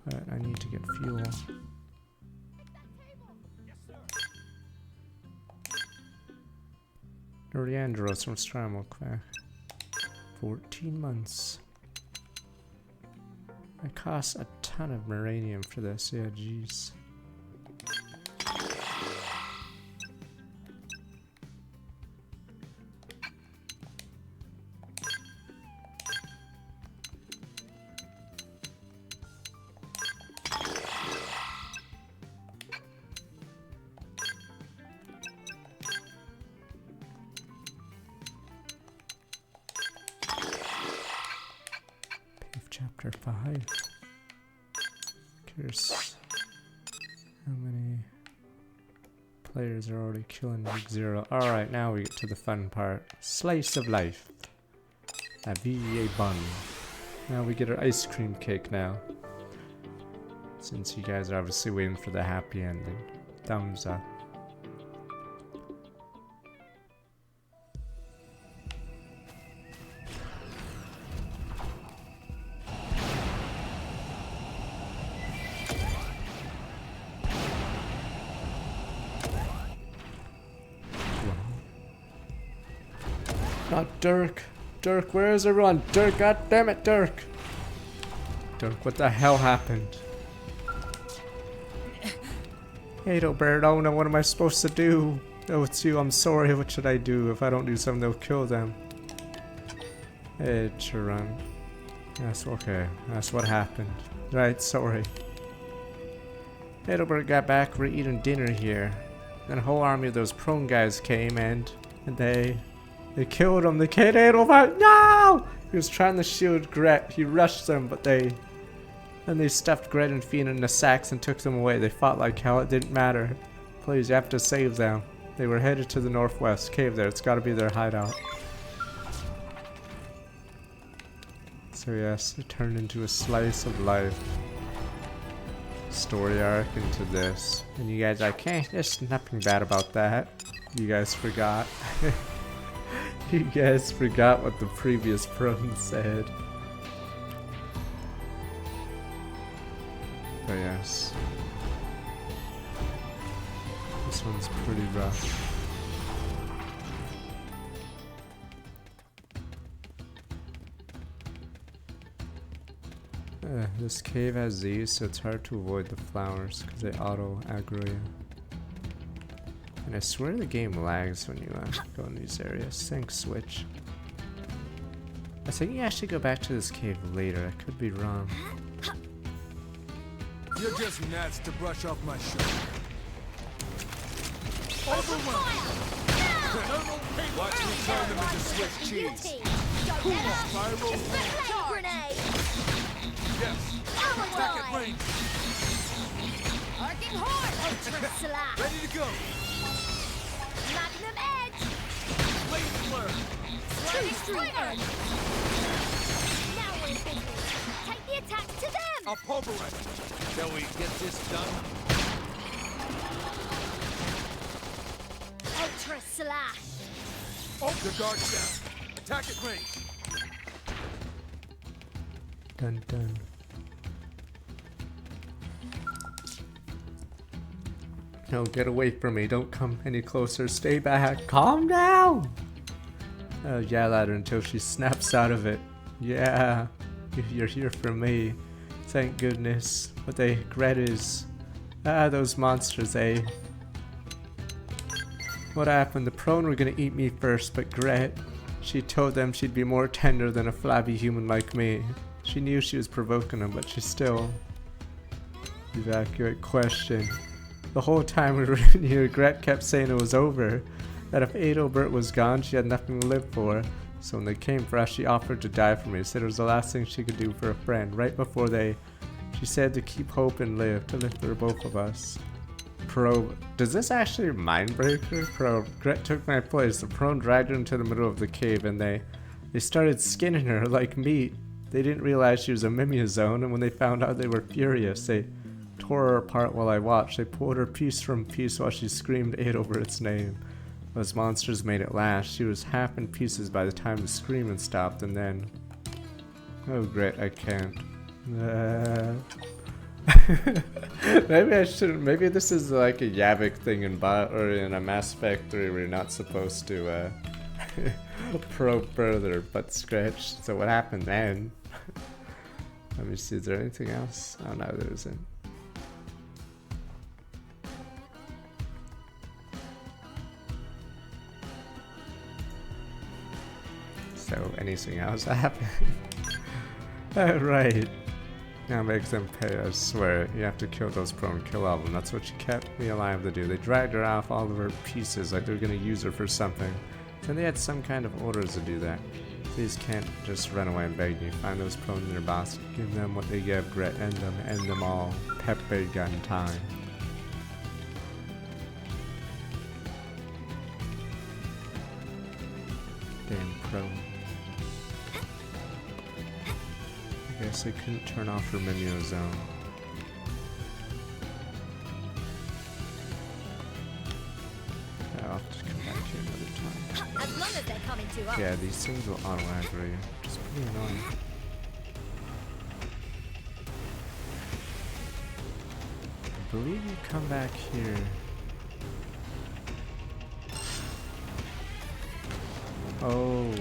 Speaker 1: But I need to get fuel. Noriandros from Strammelquack. 14 months. It costs a ton of Maranium for this, yeah, jeez. Chapter 5. Curious how many players are already killing Big Zero. Alright, now we get to the fun part. Slice of life. A VA bun. Now we get our ice cream cake now. Since you guys are obviously waiting for the happy ending. Thumbs up. Not Dirk. Dirk, where is everyone? Dirk, god damn it, Dirk. Dirk, what the hell happened? Hey, Roberto, what am I supposed to do? Oh, it's you, I'm sorry, what should I do? If I don't do something, they'll kill them. Hey, Chiron. That's okay, that's what happened. Right, sorry. Heidelberg got back, we're eating dinner here. Then a whole army of those prone guys came and they killed him. The kid Heidelberg, no! He was trying to shield Gret. He rushed them, but they stuffed Gret and Fiend in the sacks and took them away. They fought like hell, it didn't matter. Please, you have to save them. They were headed to the northwest cave there. It's gotta be their hideout. So yes, it turned into a slice of life story arc into this. And you guys are like, hey, there's nothing bad about that. You guys forgot. You guys forgot what the previous prone said. But yes. This one's pretty rough. This cave has these, so it's hard to avoid the flowers because they auto aggro you. And I swear the game lags when you go in these areas. Thanks, Switch. I think you actually go back to this cave later. I could be wrong.
Speaker 5: You're just gnats to brush off my shirt. Watch me turn them into Swiss cheese. Spiral.
Speaker 2: Grenade!
Speaker 5: Yes. Attack at range.
Speaker 2: Arcing horn! Ultra slash!
Speaker 5: Ready to go.
Speaker 2: Magnum edge!
Speaker 5: Blade flare.
Speaker 2: Sliding stringer! Now we're in business. Take the attack to them!
Speaker 5: I'll pulverize.
Speaker 4: Shall we get this done?
Speaker 2: Ultra slash!
Speaker 5: Oh, the guard's down. Attack at range.
Speaker 1: Dun dun. No, get away from me. Don't come any closer. Stay back. Calm down! Yell at her until she snaps out of it. Yeah, you're here for me. Thank goodness. What they regret is... those monsters, eh? What happened? The prone were gonna eat me first, but Gret, she told them she'd be more tender than a flabby human like me. She knew she was provoking them, but she still... Evacuate question. The whole time we were in here, Gret kept saying it was over. That if Adalbert was gone, she had nothing to live for. So when they came for us, she offered to die for me. Said it was the last thing she could do for a friend. Right before she said to keep hope and live for both of us. Probe. Does this actually Mindbreaker? Probe. Gret took my place. The prone dragged her into the middle of the cave and they started skinning her like meat. They didn't realize she was a Mimiazone, and when they found out, they were furious. They tore her apart while I watched. They pulled her piece from piece while she screamed Adalbert's name. Those monsters made it last. She was half in pieces by the time the screaming stopped, and then... Oh great, I can't. Maybe I shouldn't. Maybe this is like a Yavik thing in or in a Mass Effect 3 where you're not supposed to probe further, but scratch. So what happened then? Let me see, is there anything else? Oh no, there isn't. So anything else happened? Right. Now make them pay, I swear. You have to kill those prone, kill all of them. That's what she kept me alive to do. They dragged her off all of her pieces like they were gonna use her for something. Then they had some kind of orders to do that. Please can't just run away and beg you. Find those prone in their boss. Give them what they give Gret. End them all. Pepe gun time. Damn prone. I guess I couldn't turn off her menu zone. I'll have to come back here another time.
Speaker 2: As long as they're coming to us.
Speaker 1: Yeah, these things will auto aggro you. It's pretty annoying. I believe you come back here. Oh,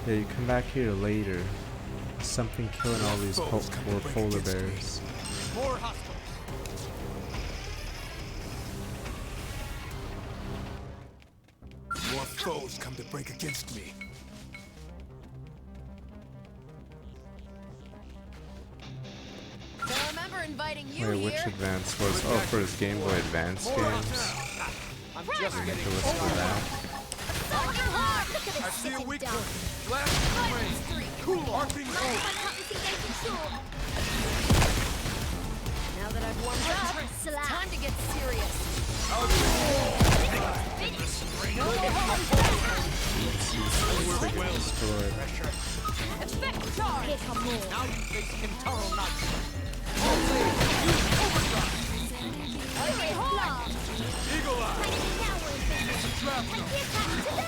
Speaker 1: yeah, you come back here later. Something killing all these poor polar bears.
Speaker 4: More hostiles.
Speaker 5: More foes come to break against me.
Speaker 2: Don't remember inviting you
Speaker 1: Wait, which
Speaker 2: here.
Speaker 1: advance was? Oh, for his Game Boy Advance games.
Speaker 4: I'm just
Speaker 1: I need
Speaker 4: getting
Speaker 1: to listen to that.
Speaker 2: Look at this
Speaker 5: I see a
Speaker 2: sitting
Speaker 5: weak
Speaker 2: duck.
Speaker 5: point. Blast the range. Cool. Arcing
Speaker 2: Now
Speaker 5: hold.
Speaker 2: that I've warmed up, it's time to get serious.
Speaker 1: We're well destroyed.
Speaker 2: Expect charge. Here come more.
Speaker 4: Now you face Kintaro Natsu.
Speaker 2: Okay, hold on.
Speaker 5: Eagle eye.
Speaker 2: Now we're in business.
Speaker 5: Trap
Speaker 2: Take
Speaker 5: them.
Speaker 2: the attack to them.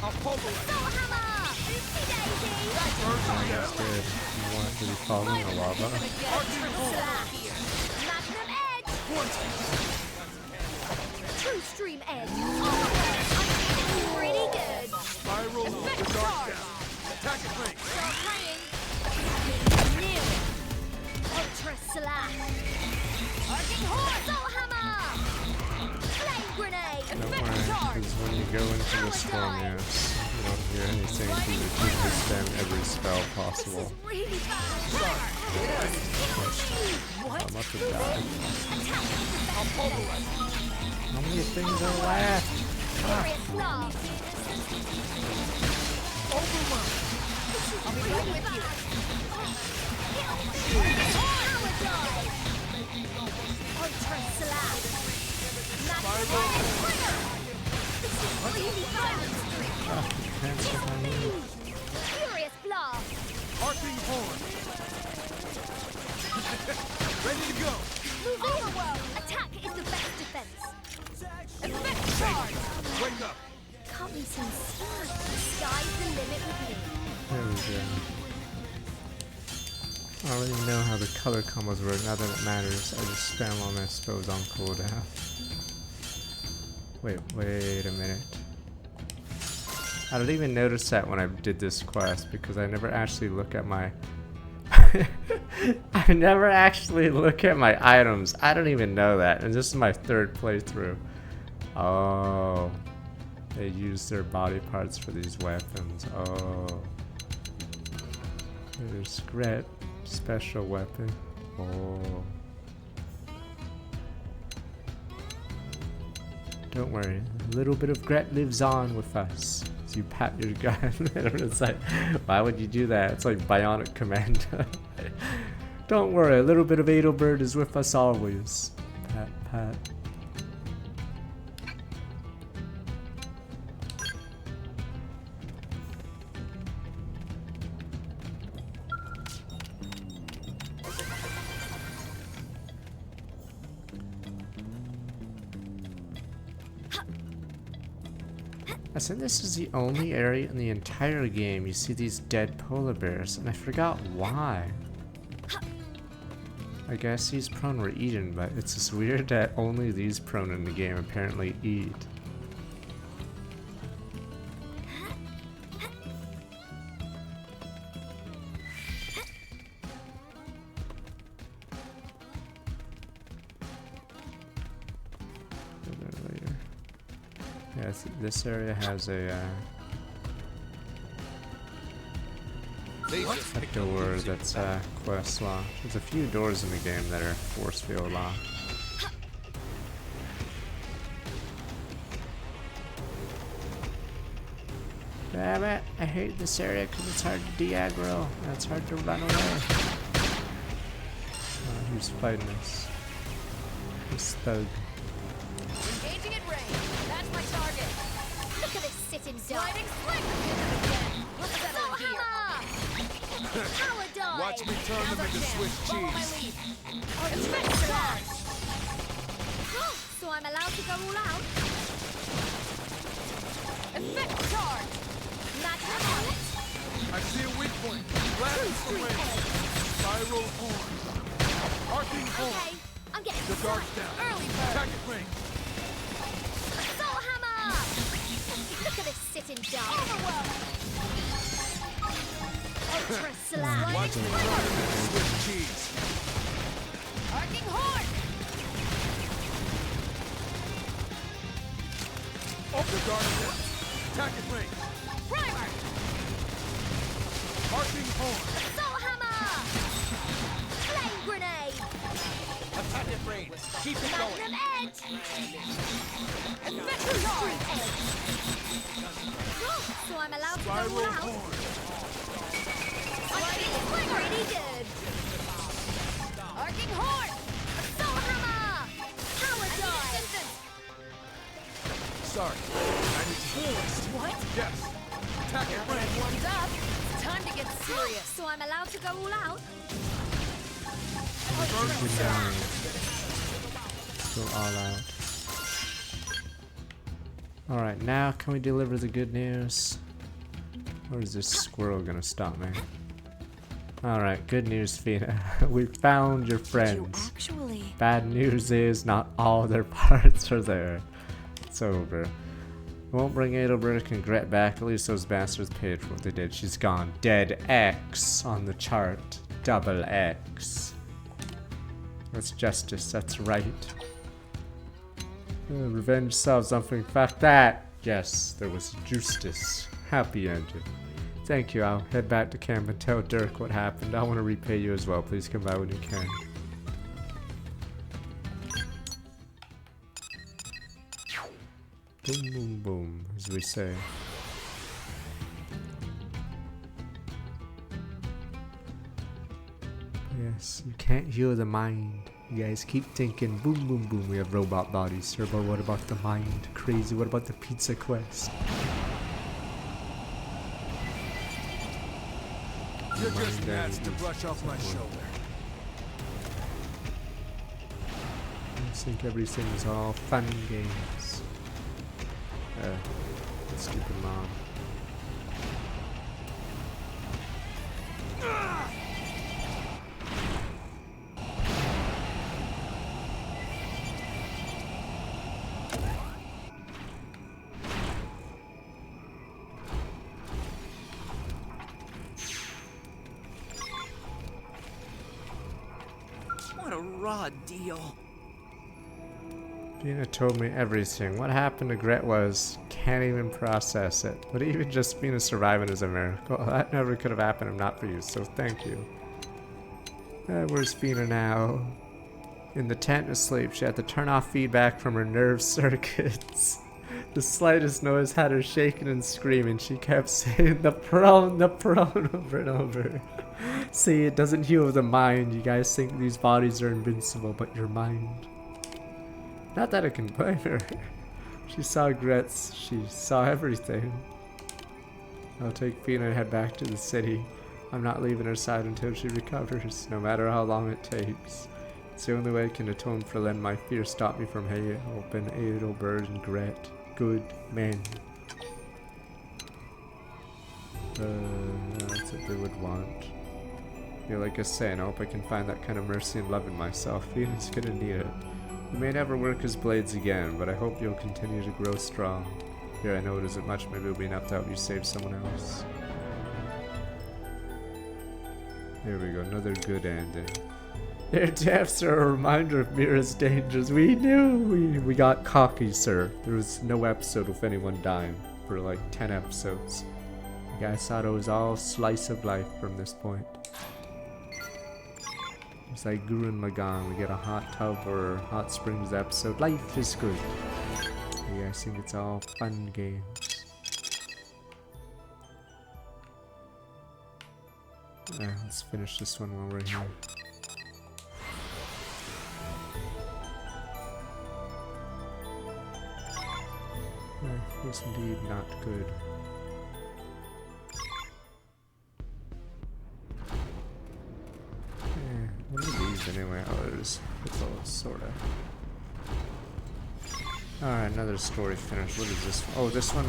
Speaker 5: I'll pulverize.
Speaker 2: Soul hammer. Oopsie daisy.
Speaker 1: That's good. You want it to be falling in the lava?
Speaker 2: Slash. Magnum edge. Extreme edge. Oh, pretty good.
Speaker 5: Spiral of the dark down. Attack it, range.
Speaker 2: Start playing. New. Ultra slash. Arcing horn. Soul hammer. Flame grenade.
Speaker 1: Don't worry, because when you go into the storm, yes, you don't hear anything because you keep to spam every spell possible.
Speaker 2: Really bad. What?
Speaker 1: I'm about to die.
Speaker 2: Attack.
Speaker 1: How many things are left?
Speaker 2: Furious blast.
Speaker 5: Overwhelm.
Speaker 2: I'm really with you. Power dive. Ultra slash. This is really bad.
Speaker 1: That's what I need.
Speaker 2: Furious blast.
Speaker 5: Arcing horn. Ready to go.
Speaker 2: Overwhelm. Attack is the best defense. Effect charge.
Speaker 5: Wake up.
Speaker 2: Can't be seen smart. Sky's the limit with me.
Speaker 1: There we go. I don't even know how the color combos work, not that it matters. I just spam all my spells on cooldown. Wait a minute. I didn't even notice that when I did this quest because I never actually look at my I never actually look at my items. I don't even know that, and this is my third playthrough. Oh, they use their body parts for these weapons. Oh, there's Gret, special weapon. Oh, don't worry, a little bit of Gret lives on with us. So you pat your gun, and it's like, why would you do that? It's like Bionic Commando. Don't worry, a little bit of Adelbert is with us always. Pat, pat. I think this is the only area in the entire game you see these dead polar bears, and I forgot why. I guess these prone were eaten, but it's just weird that only these prone in the game apparently eat. Yes, this area has a door that's quest locked. There's a few doors in the game that are force field locked. Damn it! I hate this area because it's hard to de-aggro and it's hard to run away. Who's fighting us? This thug.
Speaker 2: Engaging at range. That's my target. Look at this sitting duck. Sliding sling. What's that on here? Power dive.
Speaker 5: Watch me turn them into Swiss cheese.
Speaker 2: Effect charge. So I'm allowed to go all out? Effect charge. Magnum helmet.
Speaker 5: I see a weak point. Blast away. Spiral horn. Arcing horn.
Speaker 2: Okay, I'm getting
Speaker 5: The dark down.
Speaker 2: Early bird.
Speaker 5: Attack it, range.
Speaker 2: Soul hammer. Look at this sitting duck. Overwhelm. Ultra slash.
Speaker 5: Watch me turn them into Swiss cheese.
Speaker 2: Arcing horn.
Speaker 5: Up the dark down. Attack it, range.
Speaker 2: Primer.
Speaker 5: Arcing horn.
Speaker 2: Soul hammer. Flame grenade.
Speaker 4: Attack at range. Keep it going.
Speaker 2: Magnum edge. Effect charge. So I'm allowed to go
Speaker 5: Spiral
Speaker 2: all out?
Speaker 5: horn.
Speaker 2: Arcing pretty good. Arcing horn. Soul hammer. Power dive.
Speaker 5: Sorry. I need to
Speaker 2: What?
Speaker 5: Yes. Attack it, range.
Speaker 2: One's up. It's time to get serious. So I'm allowed to go all out?
Speaker 1: Good down. Go all out. Alright, now can we deliver the good news? Or is this squirrel gonna stop me? Alright, good news, Fina. We found your friends.
Speaker 2: Actually.
Speaker 1: Bad news is not all their parts are there. It's over. Won't bring Adelbert and Gret back. At least those bastards paid for what they did. She's gone. Dead X on the chart. Double X. That's justice. That's right. Revenge solves something. Fuck that. Yes, there was justice. Happy ending. Thank you. I'll head back to camp and tell Dirk what happened. I want to repay you as well. Please come by when you can. Boom, boom, boom, as we say. Yes, you can't heal the mind. You guys keep thinking, boom, boom, boom, we have robot bodies. Sir, but what about the mind? Crazy, what about the pizza quest?
Speaker 5: You're just gnats to brush off my shoulder.
Speaker 1: I think everything's all fun games. Stupid mom.
Speaker 3: What a raw deal.
Speaker 1: Dina told me everything. What happened to Gret was, can't even process it. But even just Fina surviving is a miracle. That never could have happened if not for you, so thank you. Where's Fina now? In the tent asleep, she had to turn off feedback from her nerve circuits. The slightest noise had her shaking and screaming. She kept saying, the prone, over and over. See, it doesn't heal the mind. You guys think these bodies are invincible, but your mind. Not that I can blame her. She saw Gret's. She saw everything. I'll take Fina and head back to the city. I'm not leaving her side until she recovers, no matter how long it takes. It's the only way I can atone for letting my fear stop me from helping Adelbert and Gret. Good men. That's what they would want. Yeah, like I say, and I hope I can find that kind of mercy and love in myself. Fina's gonna need it. You may never work as blades again, but I hope you'll continue to grow strong. Here, I know it isn't much, maybe it'll be enough to help you save someone else. There we go, another good ending. Their deaths are a reminder of Mira's dangers. We knew! We got cocky, sir. There was no episode with anyone dying for like 10 episodes. You guys thought it was all slice of life from this point. It's like Gurren Lagann. We get a hot tub or hot springs episode. Life is good. Yeah, I think it's all fun games. Let's finish this one while we're here. It's indeed not good. What are these anyway? Oh, there's sorta. Alright, another story finished. What is this? Oh, this one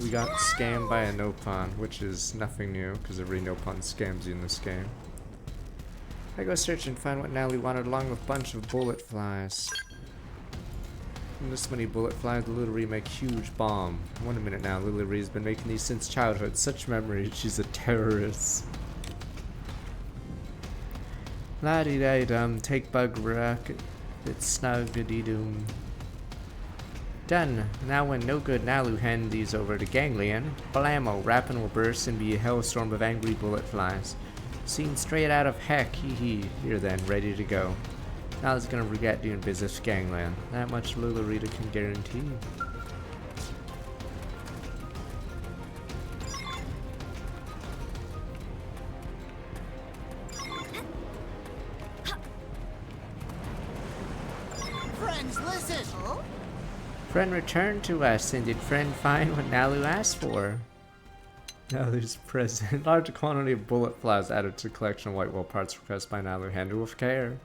Speaker 1: we got scammed by a Nopon, which is nothing new, because every Nopon scams you in this game. I go search and find what Natalie wanted along with a bunch of bullet flies. And this many bullet flies, the Little Ree make huge bomb. Wait a minute now, Little Ree's been making these since childhood. Such memories, she's a terrorist. La-dee-da-dum, take bug rocket, it's snug-a-dee-doom. Done. Now when no good Nalu hand these over to Ganglion, blammo, Rappin will burst and be a hellstorm of angry bullet flies. Seen straight out of heck, hee hee. Here then, ready to go. Nalu's gonna regret doing business with Gangland. That much Lula Rita can guarantee.
Speaker 3: Friends, listen! Huh?
Speaker 1: Friend returned to us, and did friend find what Nalu asked for? Nalu's present. Large quantity of bullet flies added to collection of white wall parts requested by Nalu. Handle with care.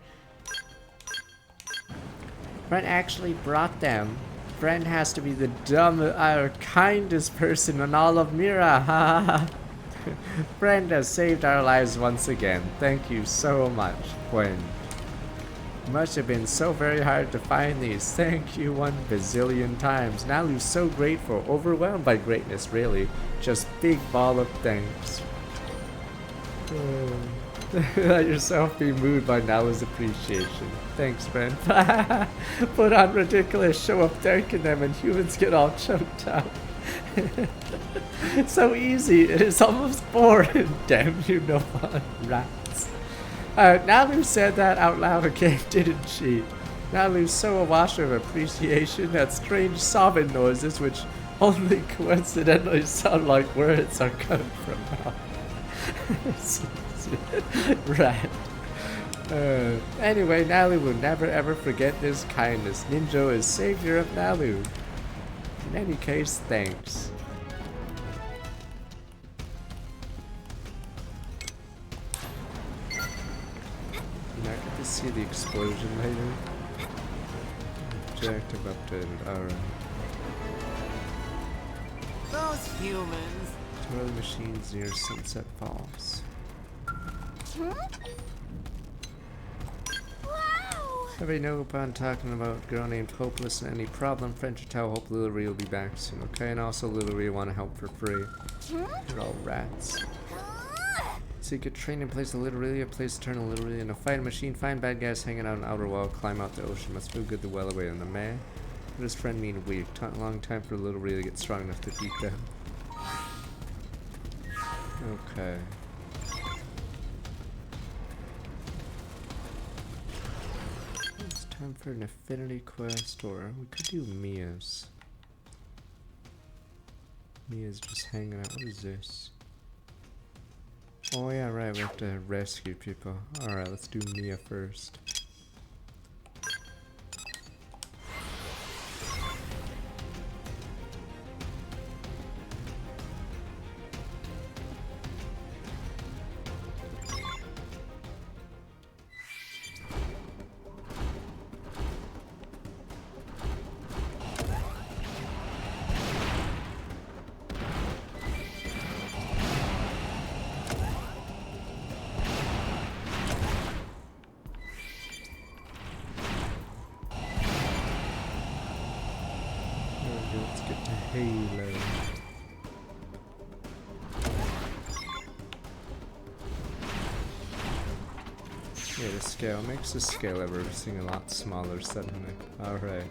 Speaker 1: Friend actually brought them. Friend has to be the kindest person in all of Mira. Ha ha. Friend has saved our lives once again. Thank you so much, friend. Must have been so very hard to find these. Thank you 1 bazillion times. Nalu's so grateful, overwhelmed by greatness, really. Just big ball of thanks. Let yourself be moved by Nalu's appreciation. Thanks, friend. Put on ridiculous show of thanking them and humans get all choked out. It's so easy. It's almost boring. Damn you, no fun. Rats. Nalu said that out loud again, didn't she? Nalu's so awash of appreciation that strange sobbing noises, which only coincidentally sound like words, are coming from now. Right. Anyway, Nalu will never ever forget this kindness. Ninjo is savior of Nalu. In any case, thanks. I get to see the explosion later. Objective updated. Alright.
Speaker 3: Those humans.
Speaker 1: Two other machines near Sunset Falls.
Speaker 2: Wow!
Speaker 1: Everybody know upon talking about a girl named Hopeless and any problem, friend should tell Hope Little Ree will be back soon, okay? And also Little Ree want to help for free. You're all rats. Secret training place, a Little Ree, a place to turn a Little Ree in a fighting machine, find bad guys hanging out in outer wall, climb out the ocean, must feel good the well away on the man. What does friend mean weak? A long time for Little Ree to get strong enough to beat them. Okay. It's time for an affinity quest, or we could do Mia's. Mia's just hanging out. What is this? Oh yeah, right, we have to rescue people. Alright, let's do Mia first. Let's get to Halo. Yeah, the scale makes the scale of everything a lot smaller suddenly. Alright.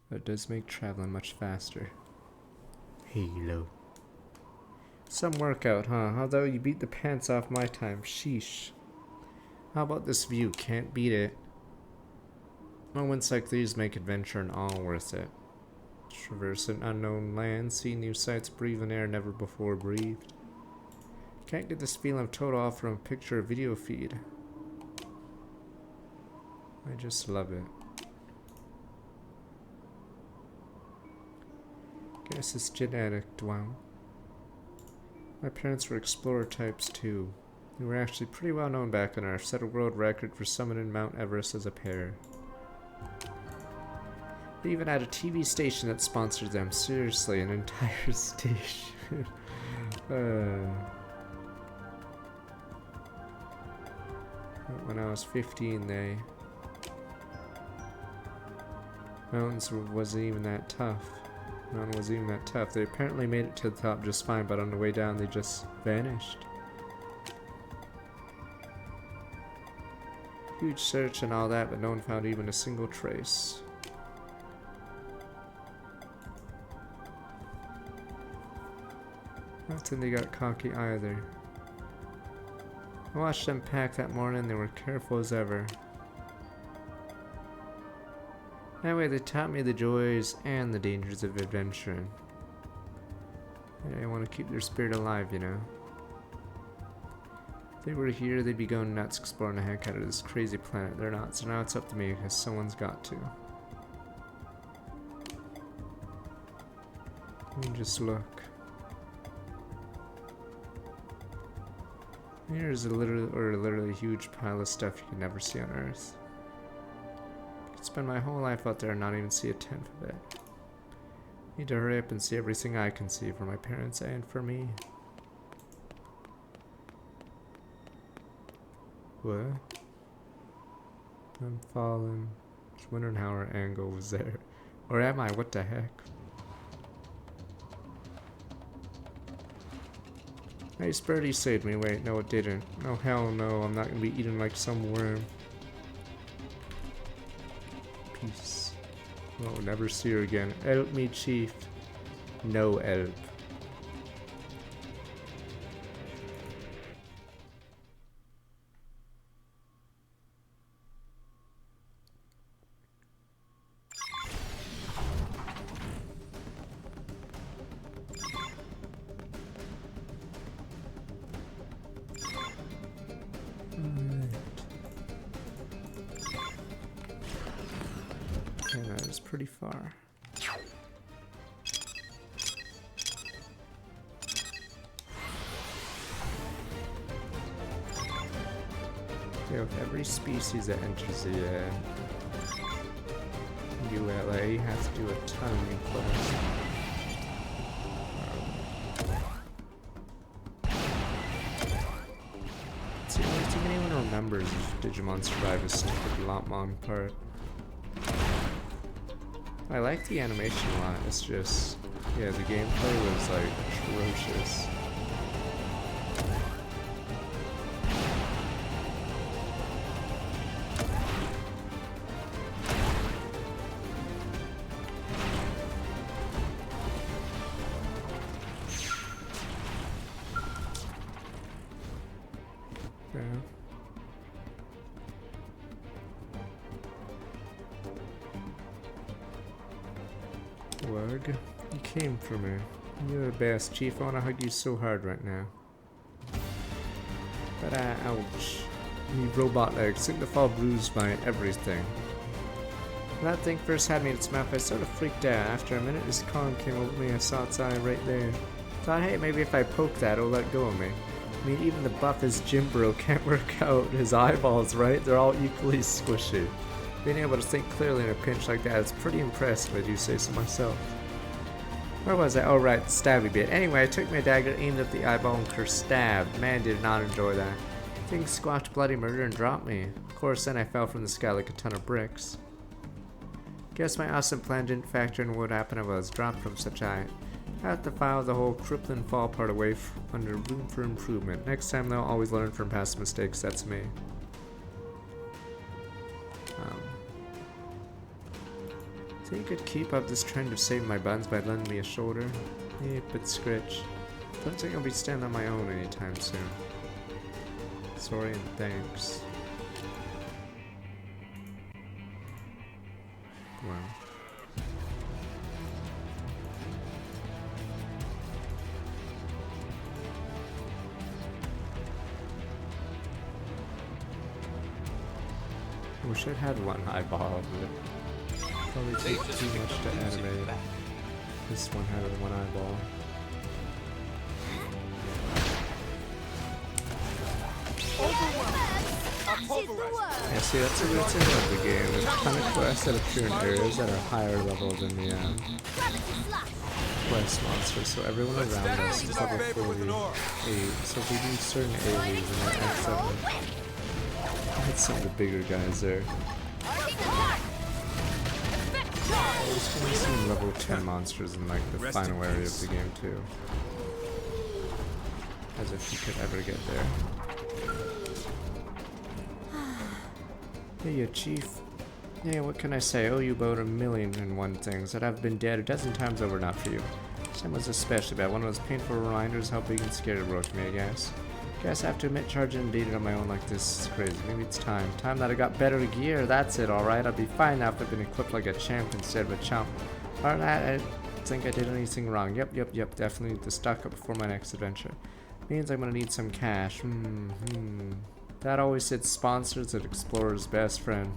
Speaker 1: But it does make traveling much faster. Halo. Some workout, huh? Although you beat the pants off my time. Sheesh. How about this view? Can't beat it. Moments like these make adventure and all worth it. Traverse an unknown land, see new sights, breathe in air never before breathed. Can't get this feeling of total off from a picture or video feed. I just love it. Guess it's genetic, wow. My parents were explorer types too. They were actually pretty well known back in our set a world record for summiting Mount Everest as a pair. They even had a TV station that sponsored them. Seriously, an entire station. When I was 15, they... Mountains wasn't even that tough. Mountain wasn't even that tough. They apparently made it to the top just fine, but on the way down they just vanished. Huge search and all that, but no one found even a single trace. I don't think they got cocky either. I watched them pack that morning, they were careful as ever. That way they taught me the joys and the dangers of adventuring. They want to keep their spirit alive, you know. If they were here, they'd be going nuts exploring the heck out of this crazy planet. They're not, so now it's up to me because someone's got to. I mean, just look. Here's a literally huge pile of stuff you can never see on Earth. I could spend my whole life out there and not even see a tenth of it. Need to hurry up and see everything I can see for my parents and for me. What? I'm falling. Just wondering how our angle was there. Or am I? What the heck? Nice birdie saved me. Wait, no it didn't. Oh hell no, I'm not gonna be eaten like some worm. Peace. Oh, never see her again. Help me, chief. No help. And that is pretty far. Okay, with every species that enters the ULA has to do a ton of new quests. See, I don't think anyone remembers if Digimon Survive is stupid Lopmon part. I like the animation a lot, it's just, yeah, the gameplay was like atrocious. Yeah. Wug, you came for me. You're the best, Chief. I want to hug you so hard right now. But ouch. Me robot legs seem to fall bruised by everything. When that thing first had me in its mouth, I sort of freaked out. After a minute, this Kong came over me. I saw its eye right there. Thought, hey, maybe if I poke that, it'll let go of me. I mean, even the buffest gym bro can't work out his eyeballs, right? They're all equally squishy. Being able to think clearly in a pinch like that is pretty impressive, I do say so myself. Where was I? Oh right, the stabby bit. Anyway, I took my dagger, aimed at the eyeball and stabbed. Man, did not enjoy that. Thing squawked bloody murder and dropped me. Of course, then I fell from the sky like a ton of bricks. Guess my awesome plan didn't factor in what would happen if I was dropped from such height. I have to file the whole crippling fall part away under room for improvement. Next time they'll always learn from past mistakes, that's me. So you could keep up this trend of saving my buns by lending me a shoulder? Yeah, but scritch. Don't think I'll be standing on my own anytime soon. Sorry and thanks. Wow. I wish I'd had one eyeball, but probably took too much to animate. This one had one eyeball. Yeah, see, that's a weird thing about the game. There's a ton of quests that appear in areas that are higher level than the quest monsters, so everyone around us is level 48. So if we do certain areas in that X7, hit some of the bigger guys there. There's gonna be some level 10 monsters in like the final area of the game too. As if you could ever get there. Hey, Chief. Yeah, what can I say? Oh, you about 1,000,001 things that I've been dead a dozen times over, not for you. This time was especially bad. One of those painful reminders how big and scared it broke me, I guess. Guess I have to admit, charging and dating on my own like this is crazy. Maybe it's time. Time that I got better gear. That's it, alright. I'd be fine now if I'd been equipped like a champ instead of a chump. Alright, I think I did anything wrong. Yep. Definitely need to stock up before my next adventure. Means I'm gonna need some cash. That always said sponsors at Explorer's best friend.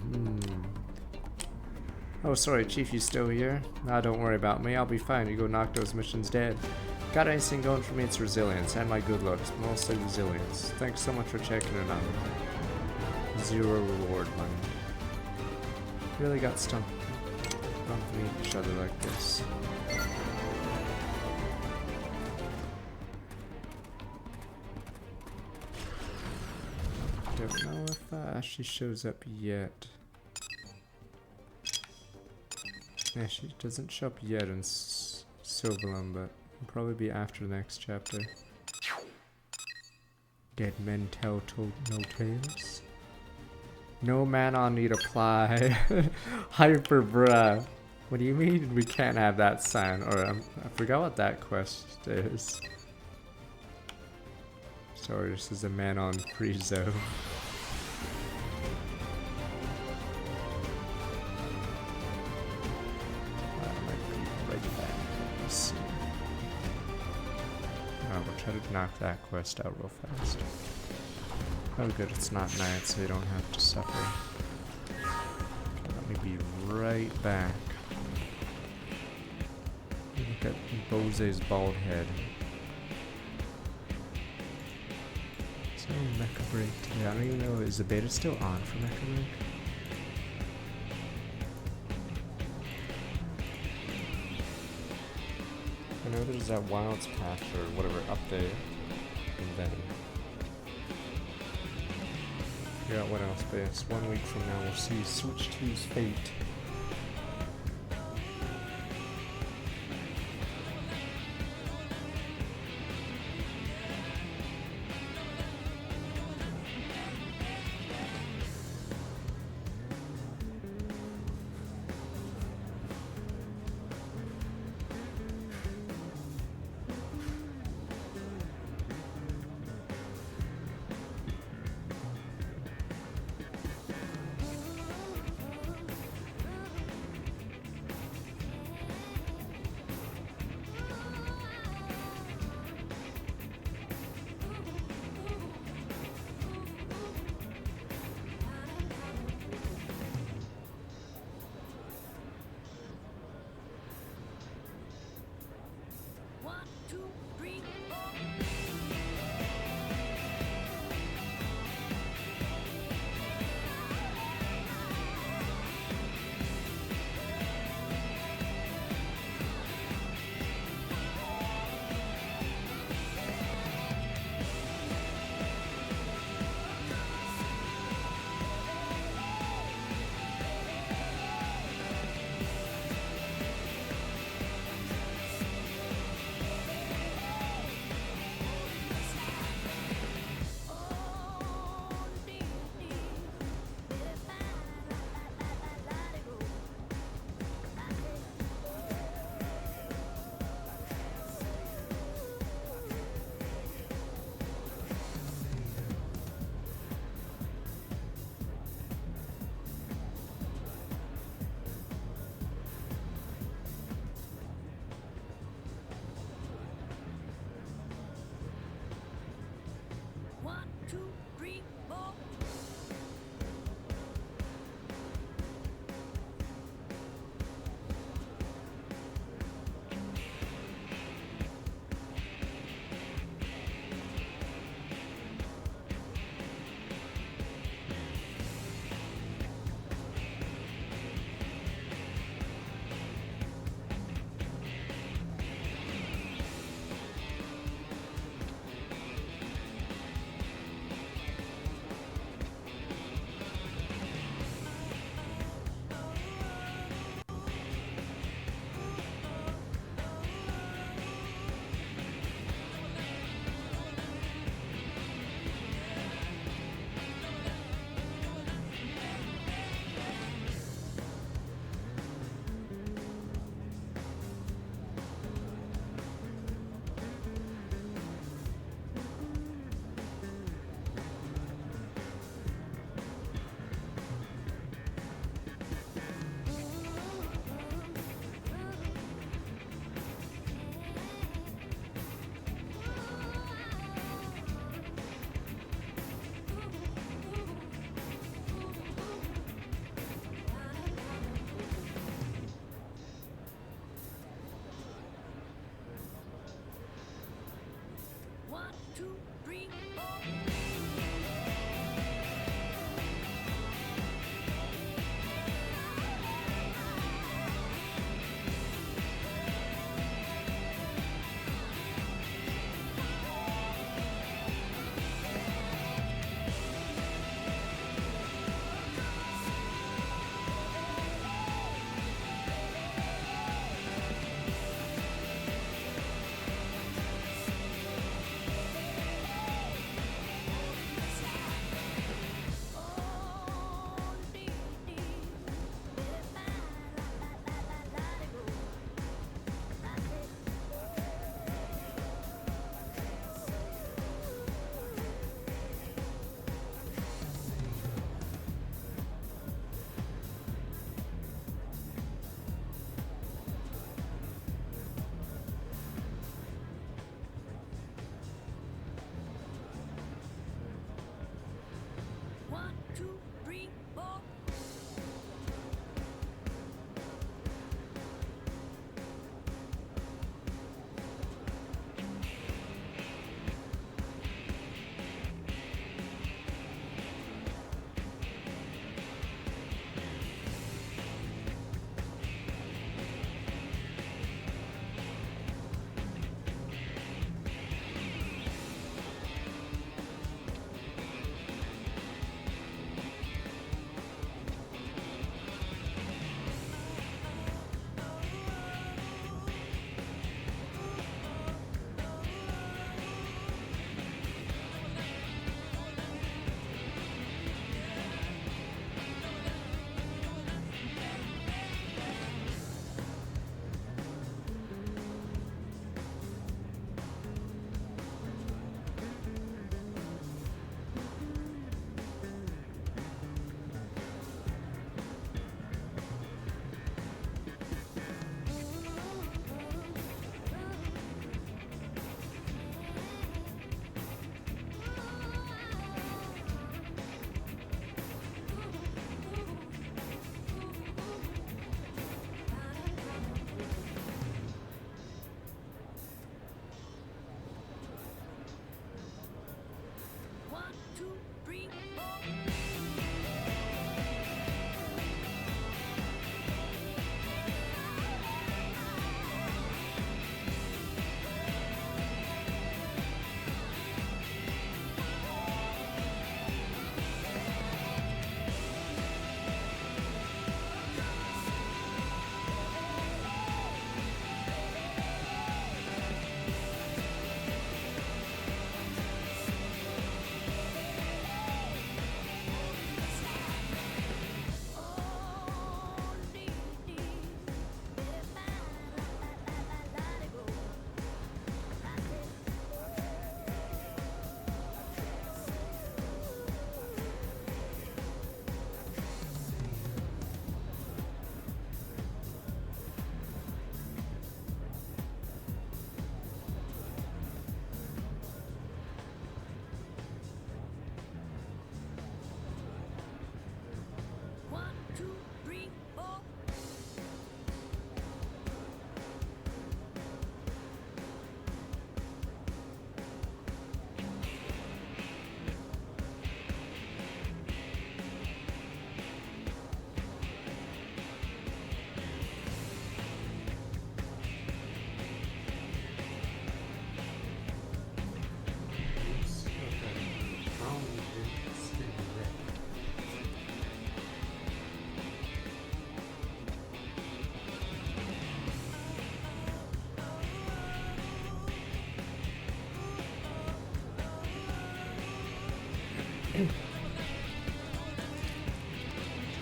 Speaker 1: Oh, sorry, Chief, you still here? Nah, don't worry about me. I'll be fine. You go knock those missions dead. Got anything going for me? It's resilience and my good looks. Mostly resilience. Thanks so much for checking it out. 0 reward money. Really got stumped. Bumping each other like this. Don't know. know if she shows up yet. Yeah, she doesn't show up yet in Silverlum, but it'll probably be after the next chapter. Dead men tell told no tales. No man need apply. Hyper bruh. What do you mean we can't have that sign? Or I forgot what that quest is. Sorry, this is a man on free zone. We'll try to knock that quest out real fast. Oh good, it's not night, so you don't have to suffer. Let me be right back. Look at Bose's bald head. Is there a mecha break today? I don't even know, is the beta still on for mecha break? I know there's that Wilds patch or whatever update, and then figure out what else, but it's 1 week from now we'll see Switch 2's fate.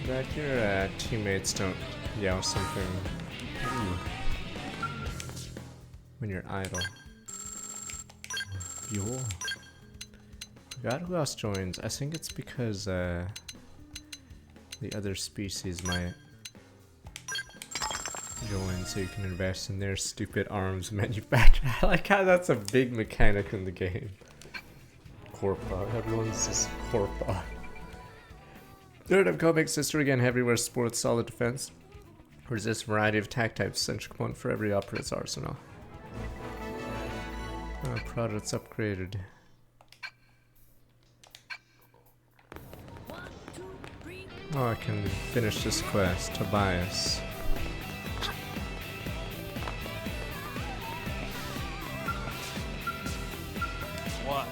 Speaker 1: That your teammates don't yell something when you're idle. Yo. Forgot who else joins. I think it's because the other species might join so you can invest in their stupid arms manufacturer. I like how that's a big mechanic in the game. Corpa. Everyone's just Corpa. Third up comics, sister again, heavyweight sports, solid defense. Resist variety of attack types, central component for every operate's arsenal. Products upgraded. Oh, I can finish this quest. Tobias.
Speaker 4: What?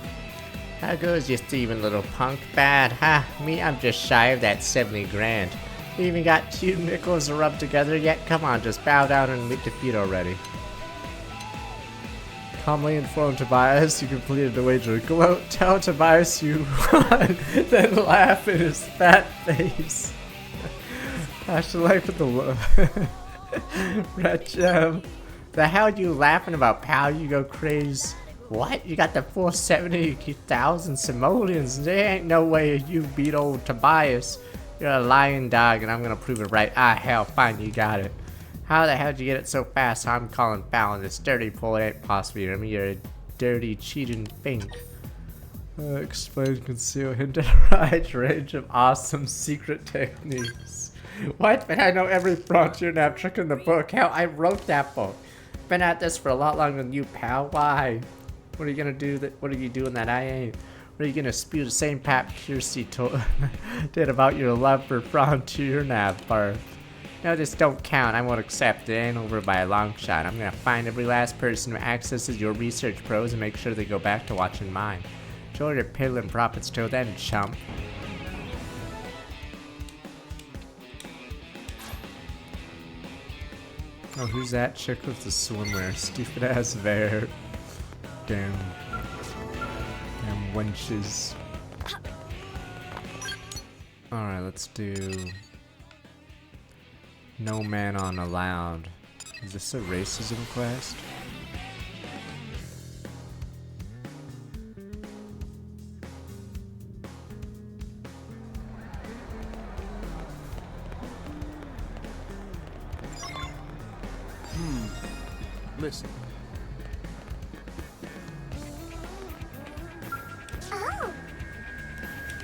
Speaker 1: How goes you thieving little punk? Bad, ha? Me, I'm just shy of that 70 grand. You even got 2 nickels to rub together yet? Come on, just bow down and meet defeat already. Calmly inform Tobias you completed the wager. Gloat, tell Tobias you won, then laugh in his fat face. Hash the life with the love. Retchem. The hell you laughing about, pal? You go crazy. What? You got the full 70,000 simoleons? There ain't no way you beat old Tobias. You're a lying dog and I'm gonna prove it right. Ah, hell, fine, you got it. How the hell did you get it so fast? I'm calling foul on this dirty pull. It ain't possible. I mean, you're a dirty, cheating fink. Explain, conceal, hint at a wide range of awesome secret techniques. What? Man, I know every frontier nav trick in the book. Hell, I wrote that book. Been at this for a lot longer than you, pal. Why? What are you gonna do? What are you doing that I ain't? What are you gonna spew the same Pat Piercy did about your love for frontier nav part? No, this don't count. I won't accept it. It ain't over by a long shot. I'm gonna find every last person who accesses your research pros and make sure they go back to watching mine. Enjoy your piddling profits till then, chump. Oh, who's that chick with the swimwear? Stupid ass bear. Damn wenches. Alright, let's do no man on allowed. Is this a racism quest?
Speaker 5: Listen.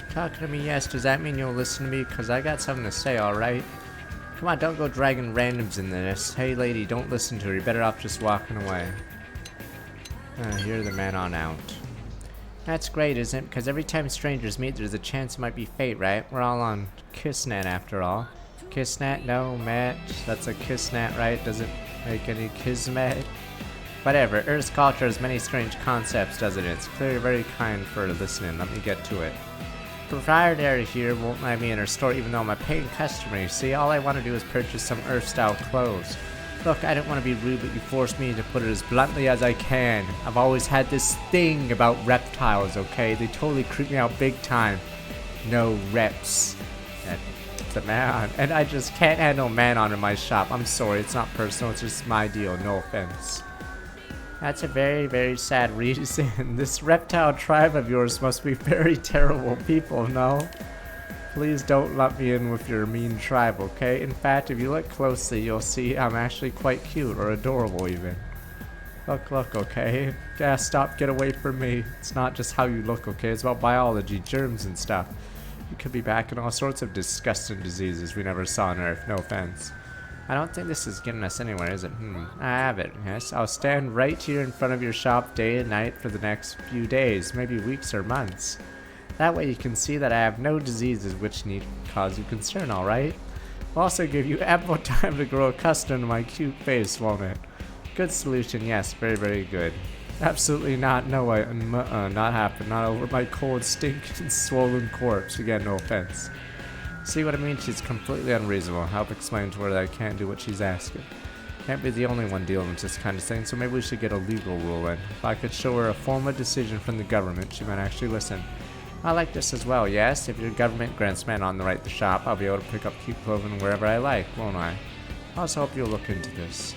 Speaker 1: Talking to me, yes. Does that mean you'll listen to me? Cause I got something to say, alright? Come on, don't go dragging randoms in this. Hey lady, don't listen to her. You're better off just walking away. You're the man on out. That's great, isn't it? Because every time strangers meet, there's a chance it might be fate, right? We're all on Kissnet after all. Kissnet? No, Matt. That's a Kissnet, right? Doesn't make any kismet. Whatever. Earth's culture has many strange concepts, doesn't it? It's clearly very kind for listening. Let me get to it. Proprietary here won't let me in her store even though I'm a paying customer. You see, all I want to do is purchase some Earth-style clothes. Look, I don't want to be rude, but you forced me to put it as bluntly as I can. I've always had this thing about reptiles, okay? They totally creep me out big time. No reps. That's a man. And I just can't handle man on in my shop. I'm sorry, it's not personal, it's just my deal, no offense. That's a very, very sad reason. This reptile tribe of yours must be very terrible people, no? Please don't lump me in with your mean tribe, okay? In fact, if you look closely, you'll see I'm actually quite cute, or adorable even. Look, okay? Yeah, stop, get away from me. It's not just how you look, okay? It's about biology, germs and stuff. You could be back in all sorts of disgusting diseases we never saw on Earth, no offense. I don't think this is getting us anywhere, is it? I have it, yes. I'll stand right here in front of your shop day and night for the next few days, maybe weeks or months. That way you can see that I have no diseases which need cause you concern, alright? I'll also give you ample time to grow accustomed to my cute face, won't it? Good solution, yes, very, very good. Absolutely not, no way, not happen, not over my cold, stinking, swollen corpse. Again, no offense. See what I mean? She's completely unreasonable. Help explain to her that I can't do what she's asking. Can't be the only one dealing with this kind of thing, so maybe we should get a legal rule in. If I could show her a formal decision from the government, she might actually listen. I like this as well, yes. If your government grants Manon the right to shop, I'll be able to pick up cute clothing wherever I like, won't I? I also hope you'll look into this.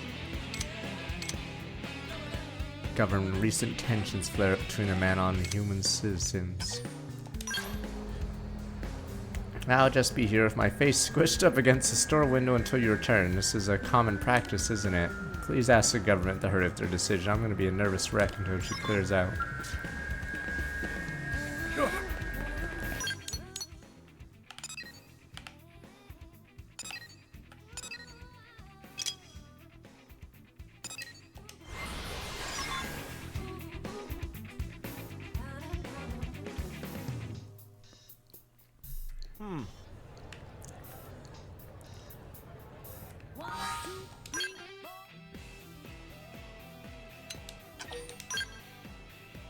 Speaker 1: Government recent tensions flare up between the Manon and human citizens. I'll just be here with my face squished up against the store window until you return. This is a common practice, isn't it? Please ask the government to hurry up their decision. I'm going to be a nervous wreck until she clears out.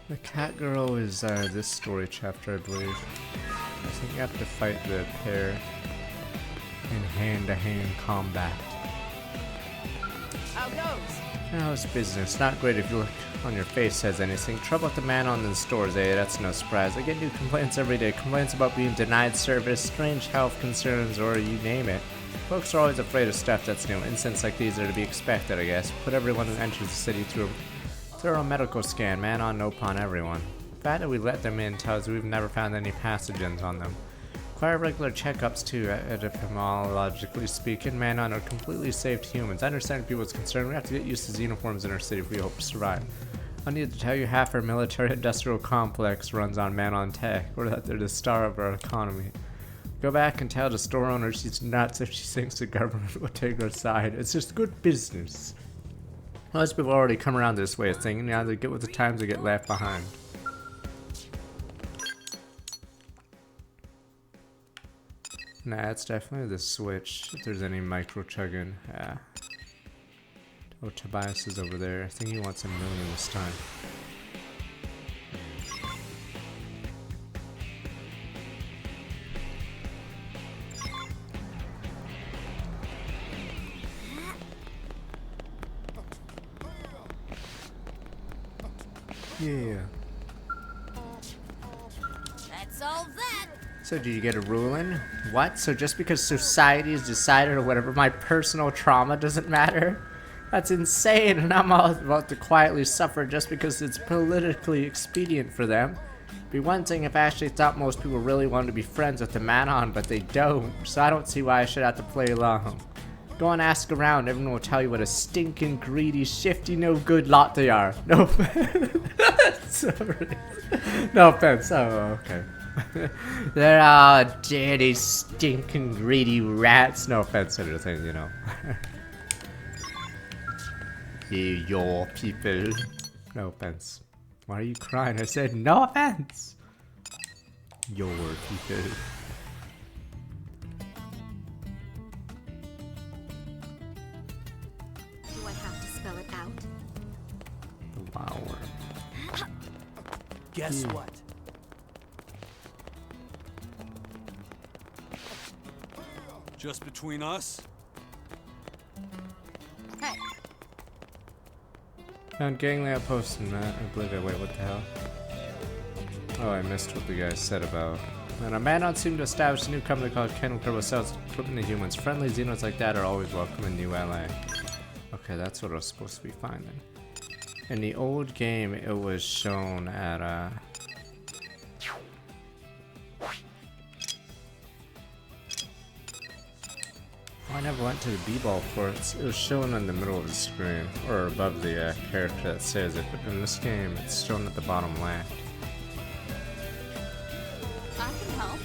Speaker 1: The cat girl is this story chapter, I believe. I think you have to fight the pair in hand-to-hand combat.
Speaker 3: How goes?
Speaker 1: How's business? Not great if you look on your face says anything. Trouble with the Manon in the stores, eh? That's no surprise. I get new complaints every day. Complaints about being denied service, strange health concerns, or you name it. Folks are always afraid of stuff that's new. Incidents like these are to be expected, I guess. Put everyone who enters the city through a thorough medical scan, Manon, nope on everyone. The fact that we let them in tells we've never found any pathogens on them. Require regular checkups too, etymologically speaking. Manon are completely safe to humans. I understand people's concern. We have to get used to xenoforms in our city if we hope to survive. I need to tell you half our military-industrial complex runs on Manon tech, or that they're the star of our economy. Go back and tell the store owner she's nuts if she thinks the government will take her side. It's just good business. Most people already come around to this way of thinking. Now they get with the times or get left behind. Nah, it's definitely the switch. If there's any micro chugging. Yeah. Oh, Tobias is over there. I think he wants $1 million this time. Yeah.
Speaker 2: That's all that.
Speaker 1: So did you get a ruling? What? So just because society has decided or whatever, my personal trauma doesn't matter? That's insane, and I'm all about to quietly suffer just because it's politically expedient for them. It'd be one thing if I actually thought most people really wanted to be friends with the Manon, but they don't, so I don't see why I should have to play along. Go and ask around, everyone will tell you what a stinking, greedy, shifty, no good lot they are. No offense. Sorry. No offense. Oh, okay. They're all dirty, stinking, greedy rats. No offense or anything, you know. Your people. No offense. Why are you crying? I said no offense. Your people.
Speaker 2: Do I have to spell it out?
Speaker 1: Wow.
Speaker 4: Guess what?
Speaker 5: Just between us?
Speaker 2: Hey.
Speaker 1: Found gang outpost in that. Oblivion. Wait, what the hell? Oh, I missed what the guy said about. And a Manon seemed to establish a new company called Kennel Turbo sells equipment to humans. Friendly Xenos like that are always welcome in New LA. Okay, that's what I was supposed to be finding. In the old game, it was shown at I never went to the B-ball ports. It was shown in the middle of the screen, or above the character that says it, but in this game, it's shown at the bottom left.
Speaker 2: I can help.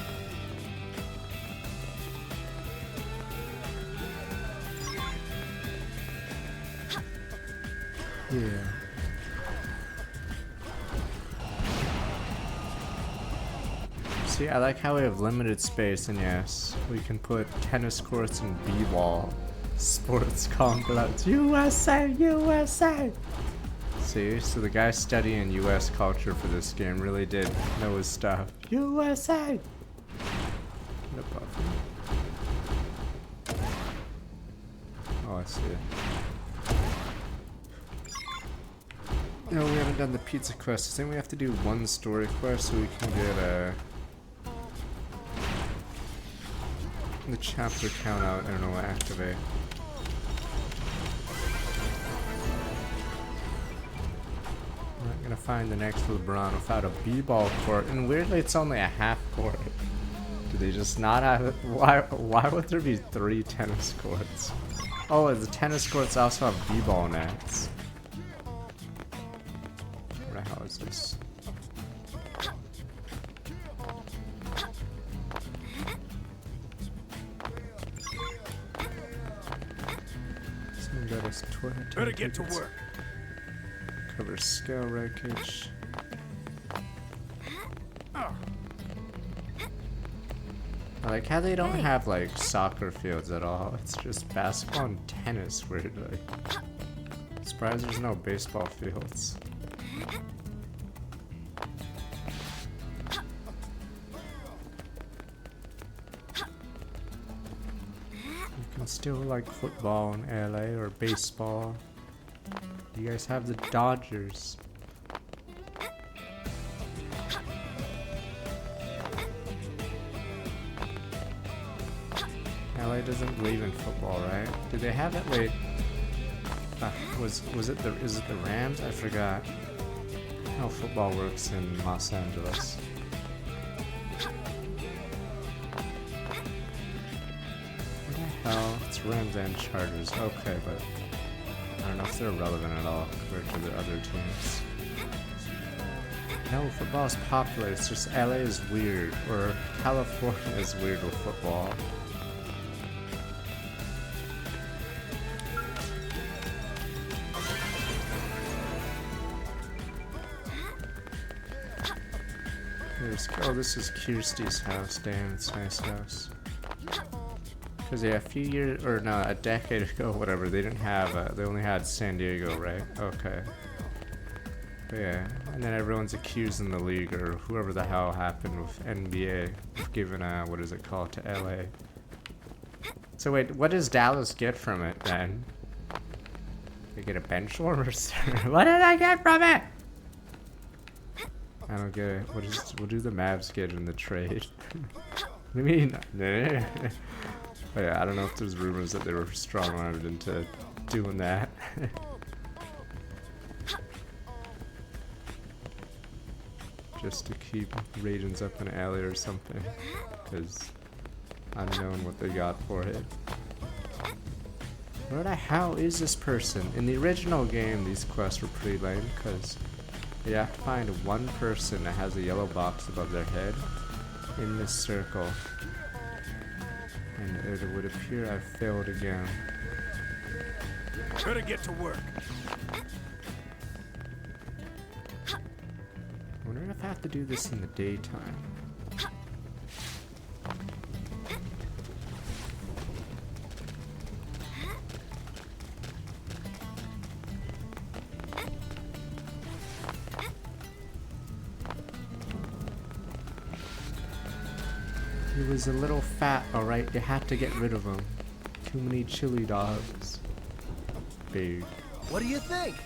Speaker 1: Yeah. See, I like how we have limited space, and yes, we can put tennis courts and b-ball sports complex. USA, USA! See, so the guy studying US culture for this game really did know his stuff. USA! No problem. Oh, I see it. No, we haven't done the pizza quest. I think we have to do one story quest so we can get The chapter count out, I don't know what activate. I'm not gonna find the next LeBron without a b-ball court, and weirdly it's only a half court. Do they just not have it? Why would there be 3 tennis courts? Oh, the tennis courts also have b-ball nets. What the hell is this?
Speaker 4: Better get to work.
Speaker 1: Covers scale wreckage. I like how they don't have like soccer fields at all. It's just basketball and tennis weirdly. Surprised there's no baseball fields. You can still like football in LA or baseball. You guys have the Dodgers. LA doesn't believe in football, right? Do they have it? Wait, is it the Rams? I forgot how football works in Los Angeles. What the hell? It's Rams and Chargers. Okay, but I don't know if they're relevant at all compared to the other teams. No, football is popular. It's just LA is weird, or California is weird with football. Oh, this is Kirsty's house. Damn, it's a nice house. Because yeah, a decade ago, whatever, they didn't have, they only had San Diego, right? Okay. But yeah, and then everyone's accusing the league, or whoever the hell happened with NBA, of giving, what is it called, to LA. So wait, what does Dallas get from it, then? They get a bench warmer, sir? What did I get from it? I don't get it. What do the Mavs get in the trade? I mean, but yeah, I don't know if there's rumors that they were strong-armed into doing that. Just to keep ratings up in alley or something, because unknown what they got for it. Where the hell is this person? In the original game, these quests were pretty lame, because you have to find one person that has a yellow box above their head in this circle. And it would appear I've failed again.
Speaker 4: Better get to work.
Speaker 1: I wonder if I have to do this in the daytime. He was a little fat, alright? You had to get rid of him. Too many chili dogs. Big.
Speaker 3: What do you think?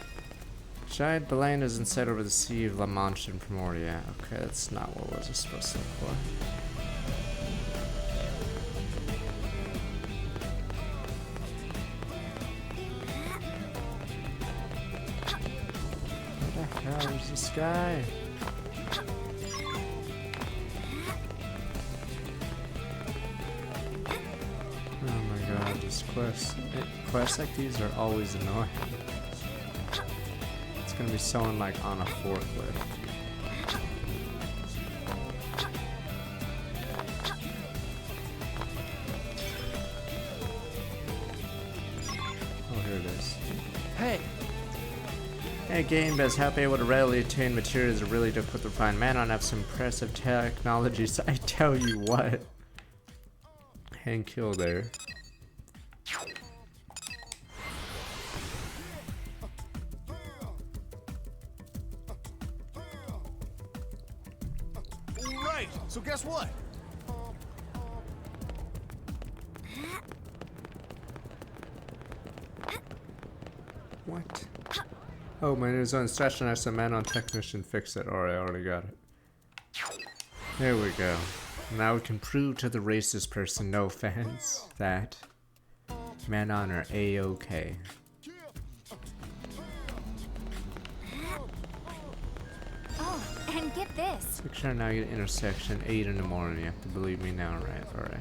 Speaker 1: Giant Belena's instead over the Sea of La Mancha in Primoria. Okay, that's not what was supposed to look for. What the hell is this guy? Quests like these are always annoying. It's gonna be someone like on a forklift. Oh, here it is.
Speaker 3: Hey!
Speaker 1: Hey, Game Bez, how able to readily attain materials are really difficult to find. Man, I have some impressive technologies. I tell you what. Hank Hill there.
Speaker 3: So guess what?
Speaker 1: What? Oh, my news on session. I said man on technician fix it. Alright, I already got it. There we go. Now we can prove to the racist person, no offense, that Manon are A-okay.
Speaker 2: Oh, and get this.
Speaker 1: Picture now you get intersection 8 in the morning. You have to believe me now, right? Alright.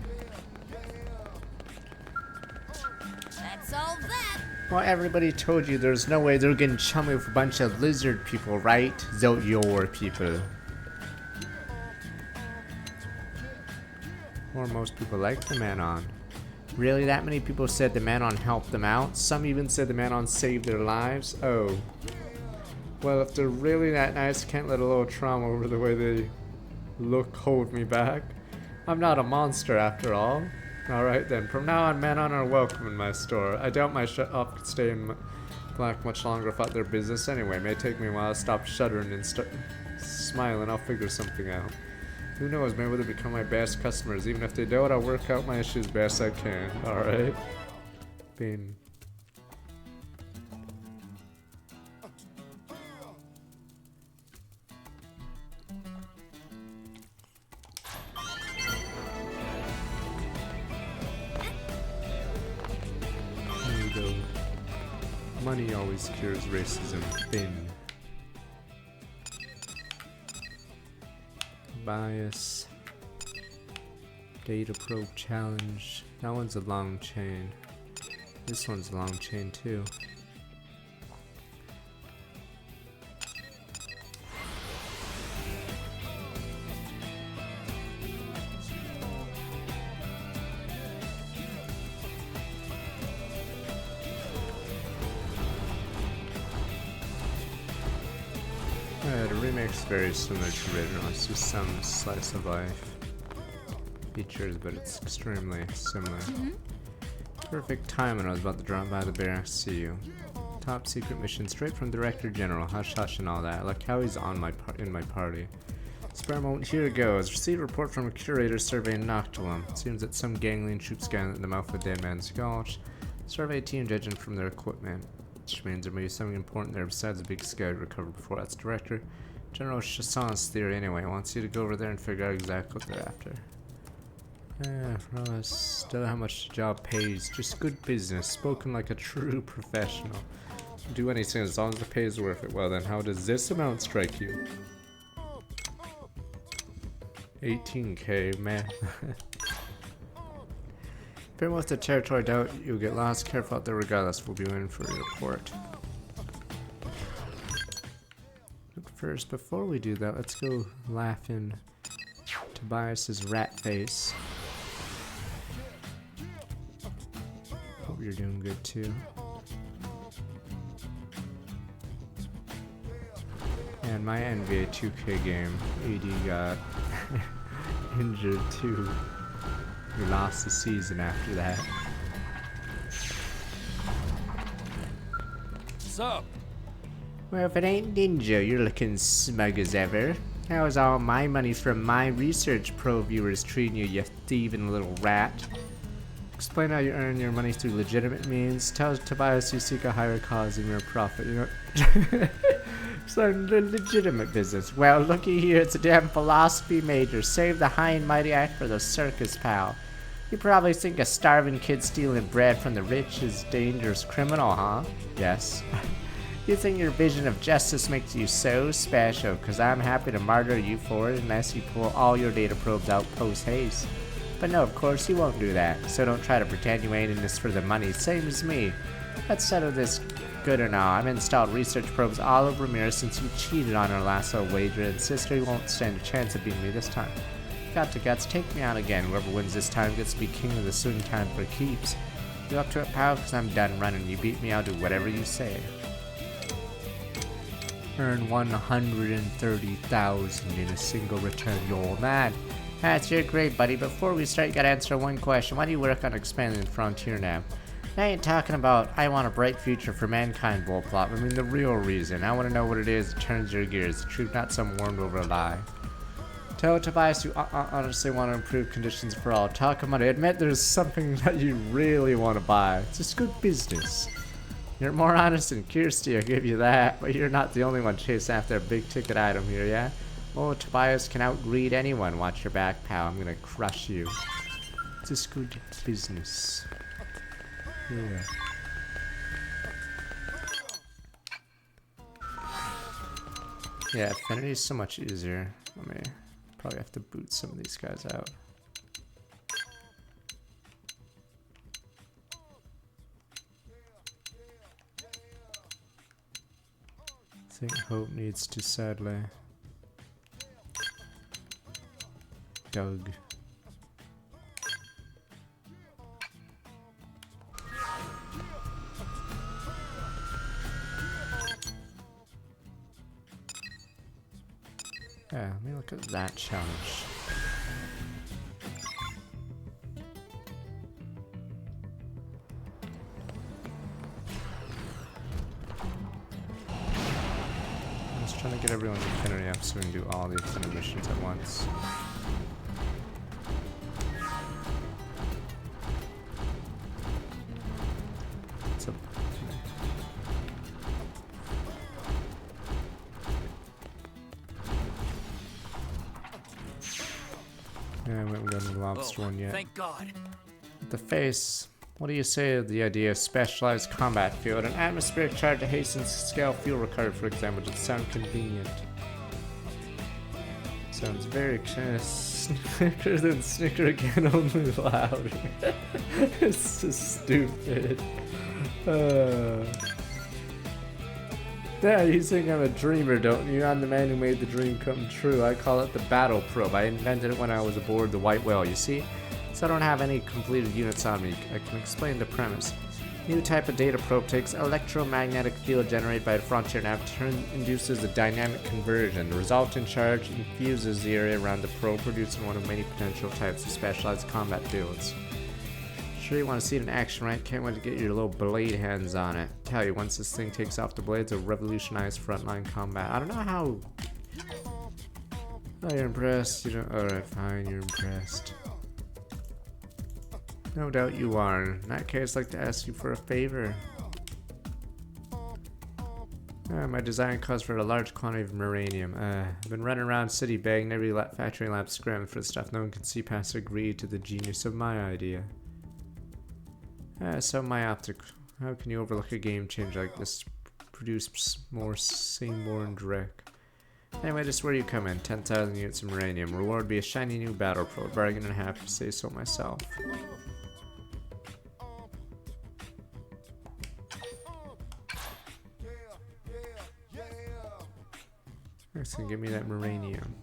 Speaker 2: That solves that.
Speaker 1: Well, everybody told you there's no way they're getting chummy with a bunch of lizard people, right? Those your people. Or most people like the Manon. Really, that many people said the Manon helped them out? Some even said the Manon saved their lives? Oh. Well, if they're really that nice, can't let a little trauma over the way they look hold me back. I'm not a monster after all. Alright then, from now on, Manon are welcome in my store. I doubt my shop could stay in black much longer without their business anyway. It may take me a while to stop shuddering and start smiling. I'll figure something out. Who knows, maybe they'll become my best customers. Even if they don't, I'll work out my issues best I can. Alright? Bin. There we go. Money always cures racism. Bin. Bias. Data probe challenge. That one's a long chain. This one's a long chain too. The remake is very similar to the original. It's just some slice of life features, but it's extremely similar. Perfect time when I was about to drop by the barracks to see you. Top secret mission straight from Director General. Hush hush and all that. Like how he's on in my party. Spare a moment. Here it goes. Received a report from a curator surveying Noctilum. It seems that some gangling troops scanned the mouth of a dead man's gulch. Survey team judging from their equipment. Which means there may be something important there besides a big sky recovered before. That's Director General Chassan's theory anyway. Wants you to go over there and figure out exactly what they're after. Promise. Still how much the job pays. Just good business. Spoken like a true professional. Do anything as long as the pay is worth it. Well then, how does this amount strike you? 18k, man. If most of the territory doubt you'll get lost, careful out there regardless. We'll be waiting for your report. Look first, before we do that, let's go laugh in Tobias's rat face. Hope you're doing good too. And my NBA 2K game, AD got injured too. We lost the season after that.
Speaker 5: Sup?
Speaker 1: Well, if it ain't Ninja, you're looking smug as ever. How's all my money from my research pro viewers treating you, you thieving little rat? Explain how you earn your money through legitimate means. Tell Tobias you seek a higher cause in your profit, you know? So legitimate business. Well, looky here, it's a damn philosophy major. Save the high and mighty act for the circus, pal. You probably think a starving kid stealing bread from the rich is a dangerous criminal, huh? Yes. You think your vision of justice makes you so special, cause I'm happy to martyr you for it unless you pull all your data probes out post-haste. But no, of course you won't do that, so don't try to pretend you ain't in this for the money, same as me. Let's settle this good or not. I've installed research probes all over Ramirez since you cheated on our last little wager, and sister, you won't stand a chance of beating me this time. Got to guts, take me out again. Whoever wins this time gets to be king of the swing time for keeps. You up to it, pal? Cause I'm done running. You beat me, I'll do whatever you say. Earn 130,000 in a single return, yo man. That's your great, buddy. Before we start, you gotta answer one question. Why do you work on expanding the frontier now? I ain't talking about I want a bright future for mankind bullplop. I mean the real reason. I want to know what it is that turns your gears. The truth, not some warmed over lie. Tell Tobias you honestly want to improve conditions for all. Talk money. Admit there's something that you really want to buy. It's just good business. You're more honest than Kirsty, I'll give you that. But you're not the only one chasing after a big ticket item here, yeah? Oh, Tobias can outgreed anyone. Watch your back, pal. I'm gonna crush you. It's just good business. Yeah. Yeah, Affinity is so much easier. Let me probably have to boot some of these guys out. I think Hope needs to sadly. Doug. Yeah, let me look at that challenge. I'm just trying to get everyone's affinity up so we can do all the affinity missions at once. It's a yeah, we haven't done the lobster one yet.
Speaker 4: Thank God.
Speaker 1: The face. What do you say of the idea of specialized combat field? An atmospheric charge to hasten scale fuel recovery, for example. Does it sound convenient? Sounds very kind of snicker than snicker again, only louder. It's just stupid. Yeah, you think I'm a dreamer, don't you? I'm the man who made the dream come true. I call it the battle probe. I invented it when I was aboard the White Whale, you see? So I don't have any completed units on me. I can explain the premise. New type of data probe takes electromagnetic field generated by a frontier nav, induces a dynamic conversion. The resultant charge infuses the area around the probe, producing one of many potential types of specialized combat fields. Sure you want to see it in action, right? Can't wait to get your little blade hands on it. Tell you, once this thing takes off the blades, it'll revolutionize frontline combat. I don't know how... Oh, you're impressed? You don't... Alright, fine, you're impressed. No doubt you are. In that case, I'd like to ask you for a favor. My design calls for a large quantity of uranium. I've been running around city begging every factory lab scram for the stuff. No one can see past agree to the genius of my idea. So myopic. How can you overlook a game changer like this? Produce more sane-born direct. Anyway, just where you come in. 10,000 units of uranium. Reward be a shiny new battle probe. Bargain and a half to say so myself. It's gonna give me that uranium.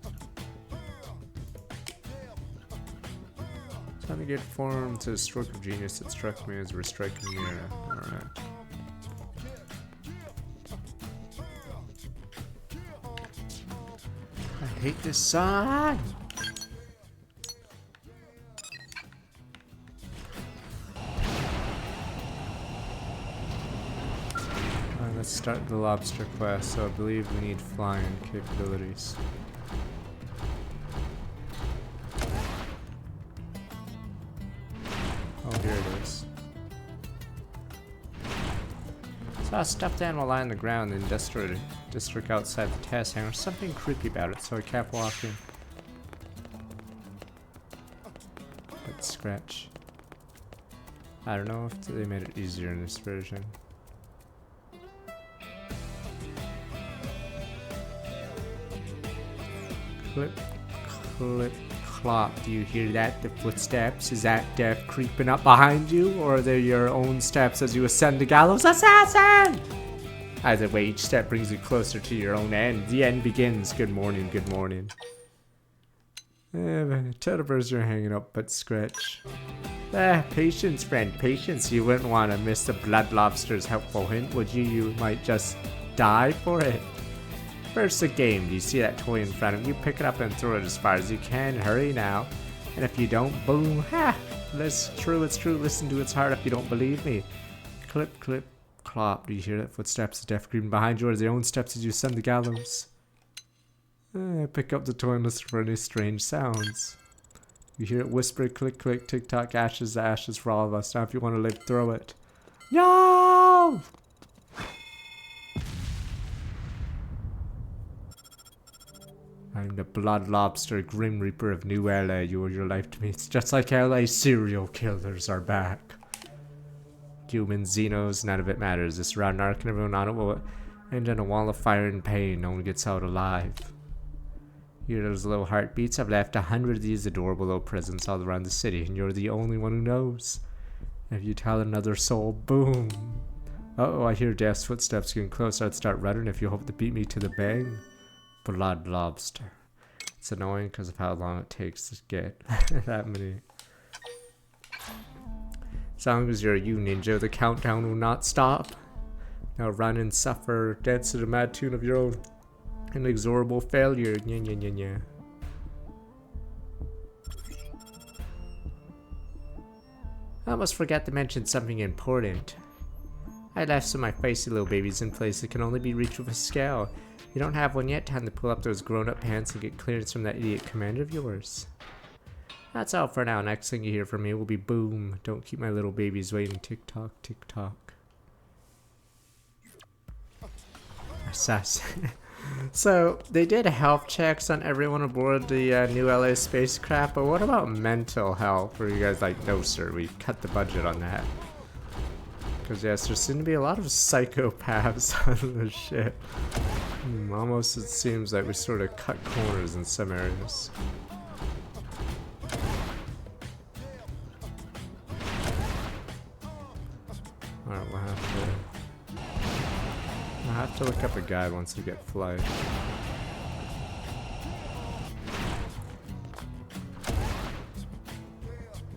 Speaker 1: Trying to get form to a stroke of genius that struck me as we're striking near. Alright. I hate this song! Let's start the lobster quest, so I believe we need flying capabilities. Oh, here it is. Saw a stuffed animal lying on the ground in the industrial district outside the test hangar. Something creepy about it, so I kept walking. Let's scratch. I don't know if they made it easier in this version. Clip, clip, clop. Do you hear that? The footsteps? Is that death creeping up behind you? Or are they your own steps as you ascend the gallows? Assassin! Either way, each step brings you closer to your own end. The end begins. Good morning, good morning. Tettleburs are hanging up, but scratch. Patience, friend, patience. You wouldn't want to miss the blood lobster's helpful hint, would you? You might just die for it. First the game, do you see that toy in front of you? Pick it up and throw it as far as you can. Hurry now. And if you don't, boom. Ha! It's true, listen to its heart if you don't believe me. Clip, clip, clop. Do you hear that? Footsteps of death creeping behind you, or their own steps as you ascend the gallows? Pick up the toy and listen for any strange sounds. You hear it whisper, click, click, tick tock, ashes to ashes for all of us. Now if you want to live, throw it. No! I'm the Blood Lobster, Grim Reaper of New LA. You owe your life to me. It's just like LA, serial killers are back. Humans, Xenos, none of it matters. This round narc and everyone on it will end in a wall of fire and pain. No one gets out alive. Hear those little heartbeats? I've left 100 of these adorable little presents all around the city, and you're the only one who knows. If you tell another soul, boom. Uh-oh, I hear Death's footsteps getting closer. I'd start running if you hope to beat me to the bang. Blood Lobster. It's annoying because of how long it takes to get that many. As long as you're you, ninja, the countdown will not stop. Now run and suffer, dance to the mad tune of your own inexorable failure. Nya nya nya nya. I almost forgot to mention something important. I left some of my feisty little babies in place that can only be reached with a scale. You don't have one yet, time to pull up those grown-up pants and get clearance from that idiot commander of yours. That's all for now. Next thing you hear from me will be boom. Don't keep my little babies waiting. Tick tock, tick tock. Assassin. So, they did health checks on everyone aboard the new LA spacecraft, but what about mental health? Were you guys like, no sir, we cut the budget on that? Because yes, there seem to be a lot of psychopaths on the ship. Almost it seems like we sort of cut corners in some areas. Alright, we'll have to look up a guide once we get flight.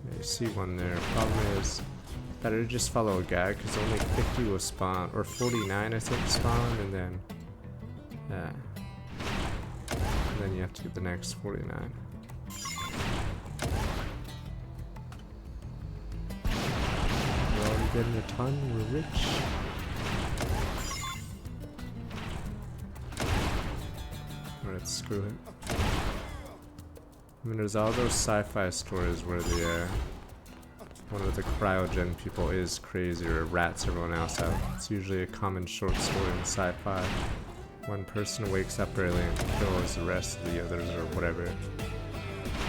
Speaker 1: Yeah, you see one there. Problem is, better to just follow a guide because only 50 will spawn, or 49 I think spawn, and then you have to get the next 49. We're already getting a ton. We're rich. Alright, screw it. I mean, there's all those sci-fi stories where the one of the cryogen people is crazy or rats everyone else out. It's usually a common short story in sci-fi. One person wakes up early and kills the rest of the others or whatever.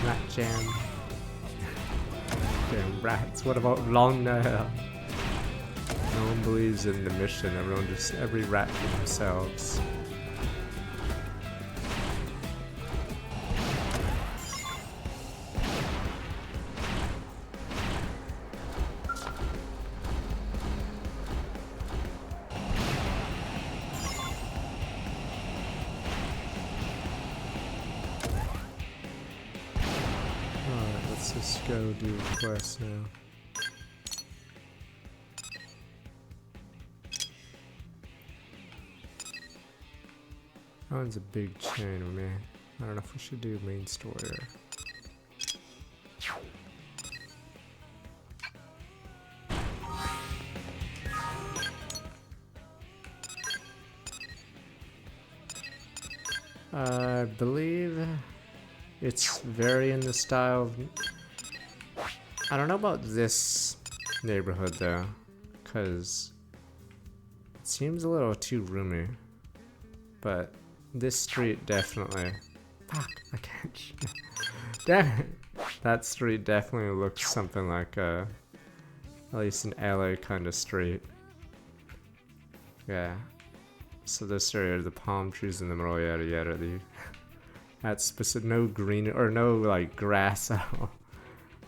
Speaker 1: Rat jam. Damn rats. What about long nail? No one believes in the mission. Everyone just, every rat for themselves. Let's go do a quest now. That one's a big chain of me. I don't know if we should do main story or... I believe it's very in the style of... I don't know about this neighborhood though, because it seems a little too roomy, but this street definitely... Fuck, I can't... Damn it! That street definitely looks something like at least an LA kind of street. Yeah. So this area, the palm trees in the middle, yada yada, that's specific, no green, or no like grass at all.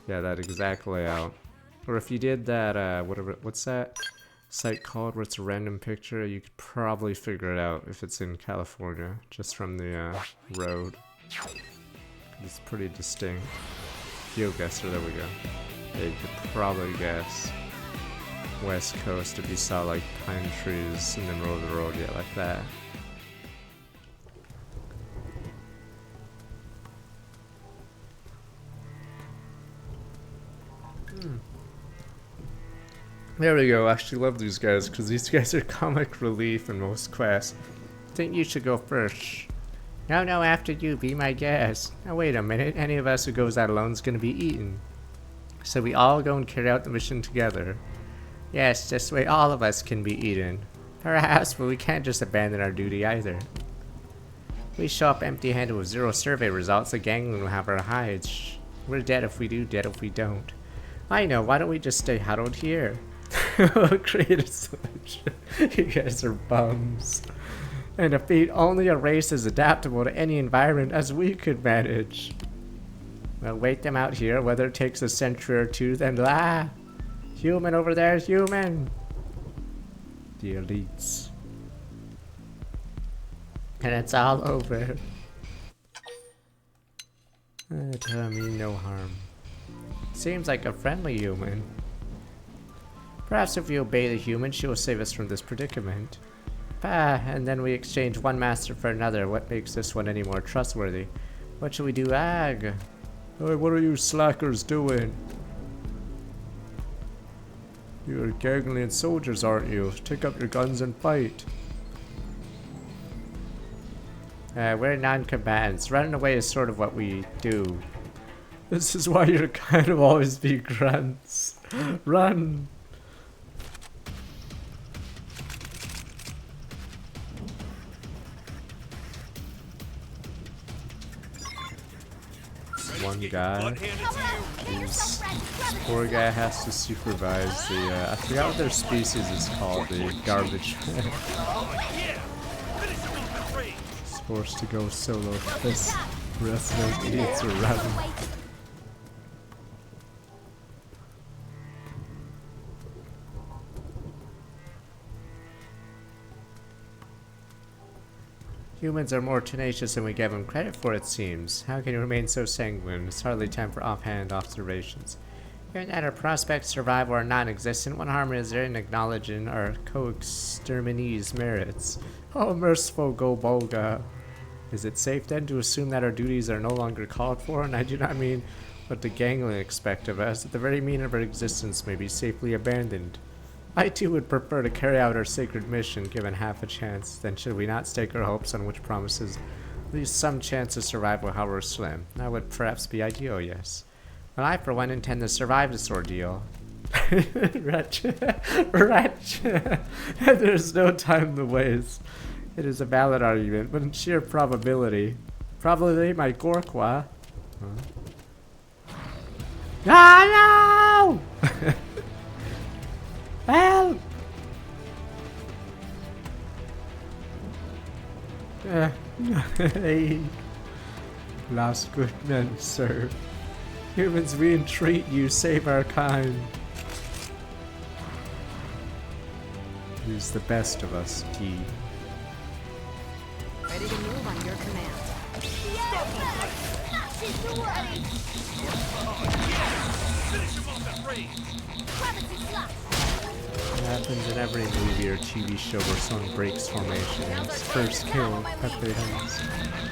Speaker 1: Yeah, that exact layout. Or if you did that, what's that site called where it's a random picture, you could probably figure it out if it's in California, just from the road. It's pretty distinct. Geoguessr, there we go. Yeah, you could probably guess West Coast if you saw like pine trees in the middle of the road, yeah, like that. There we go. I actually love these guys because these guys are comic relief in most quests. I think you should go first. No, after you. Be my guest. Now wait a minute. Any of us who goes out alone is going to be eaten. So we all go and carry out the mission together. Yes, this way all of us can be eaten. Perhaps, but we can't just abandon our duty either. We show up empty-handed with 0 survey results, the gangland will have our hides. We're dead if we do, dead if we don't. I know, why don't we just stay huddled here? Create a solution. You guys are bums. And defeat only a race as adaptable to any environment as we could manage. We'll wait them out here, whether it takes a century or two, then human over there, human! The elites. And it's all over. Tell me no harm. Seems like a friendly human. Perhaps if we obey the human, she will save us from this predicament. And then we exchange one master for another. What makes this one any more trustworthy? What should we do, Ag? Hey, what are you slackers doing? You're gangland soldiers, aren't you? Take up your guns and fight. We're non-combatants. Running away is sort of what we do. This is why you're kind of always be grunts. Run! One guy. This poor guy has to supervise the, I forgot what their species is called, the garbage man. He's forced to go solo because the rest of those idiots are running. Humans are more tenacious than we give them credit for, it seems. How can you remain so sanguine? It's hardly time for offhand observations. Given that our prospects to survival are non-existent, what harm is there in acknowledging our co-exterminee's merits? Oh, merciful Golbolga. Is it safe then to assume that our duties are no longer called for? And I do not mean what the gangland expect of us, that the very meaning of our existence may be safely abandoned. I too would prefer to carry out our sacred mission given half a chance. Then should we not stake our hopes on which promises at least some chance of survival, however slim? That would perhaps be ideal, yes. But I for one intend to survive this ordeal. Wretch. Wretch. There's no time to waste. It is a valid argument, but in sheer probability. Probably my Gorkwa. Huh? Ah, no! Help! Hey. Last good men serve. Humans, we entreat you, save our kind. Use the best of us, T.
Speaker 2: Ready to move on your command.
Speaker 1: It happens in every movie or TV show where someone breaks formation and it's first kill at their hands.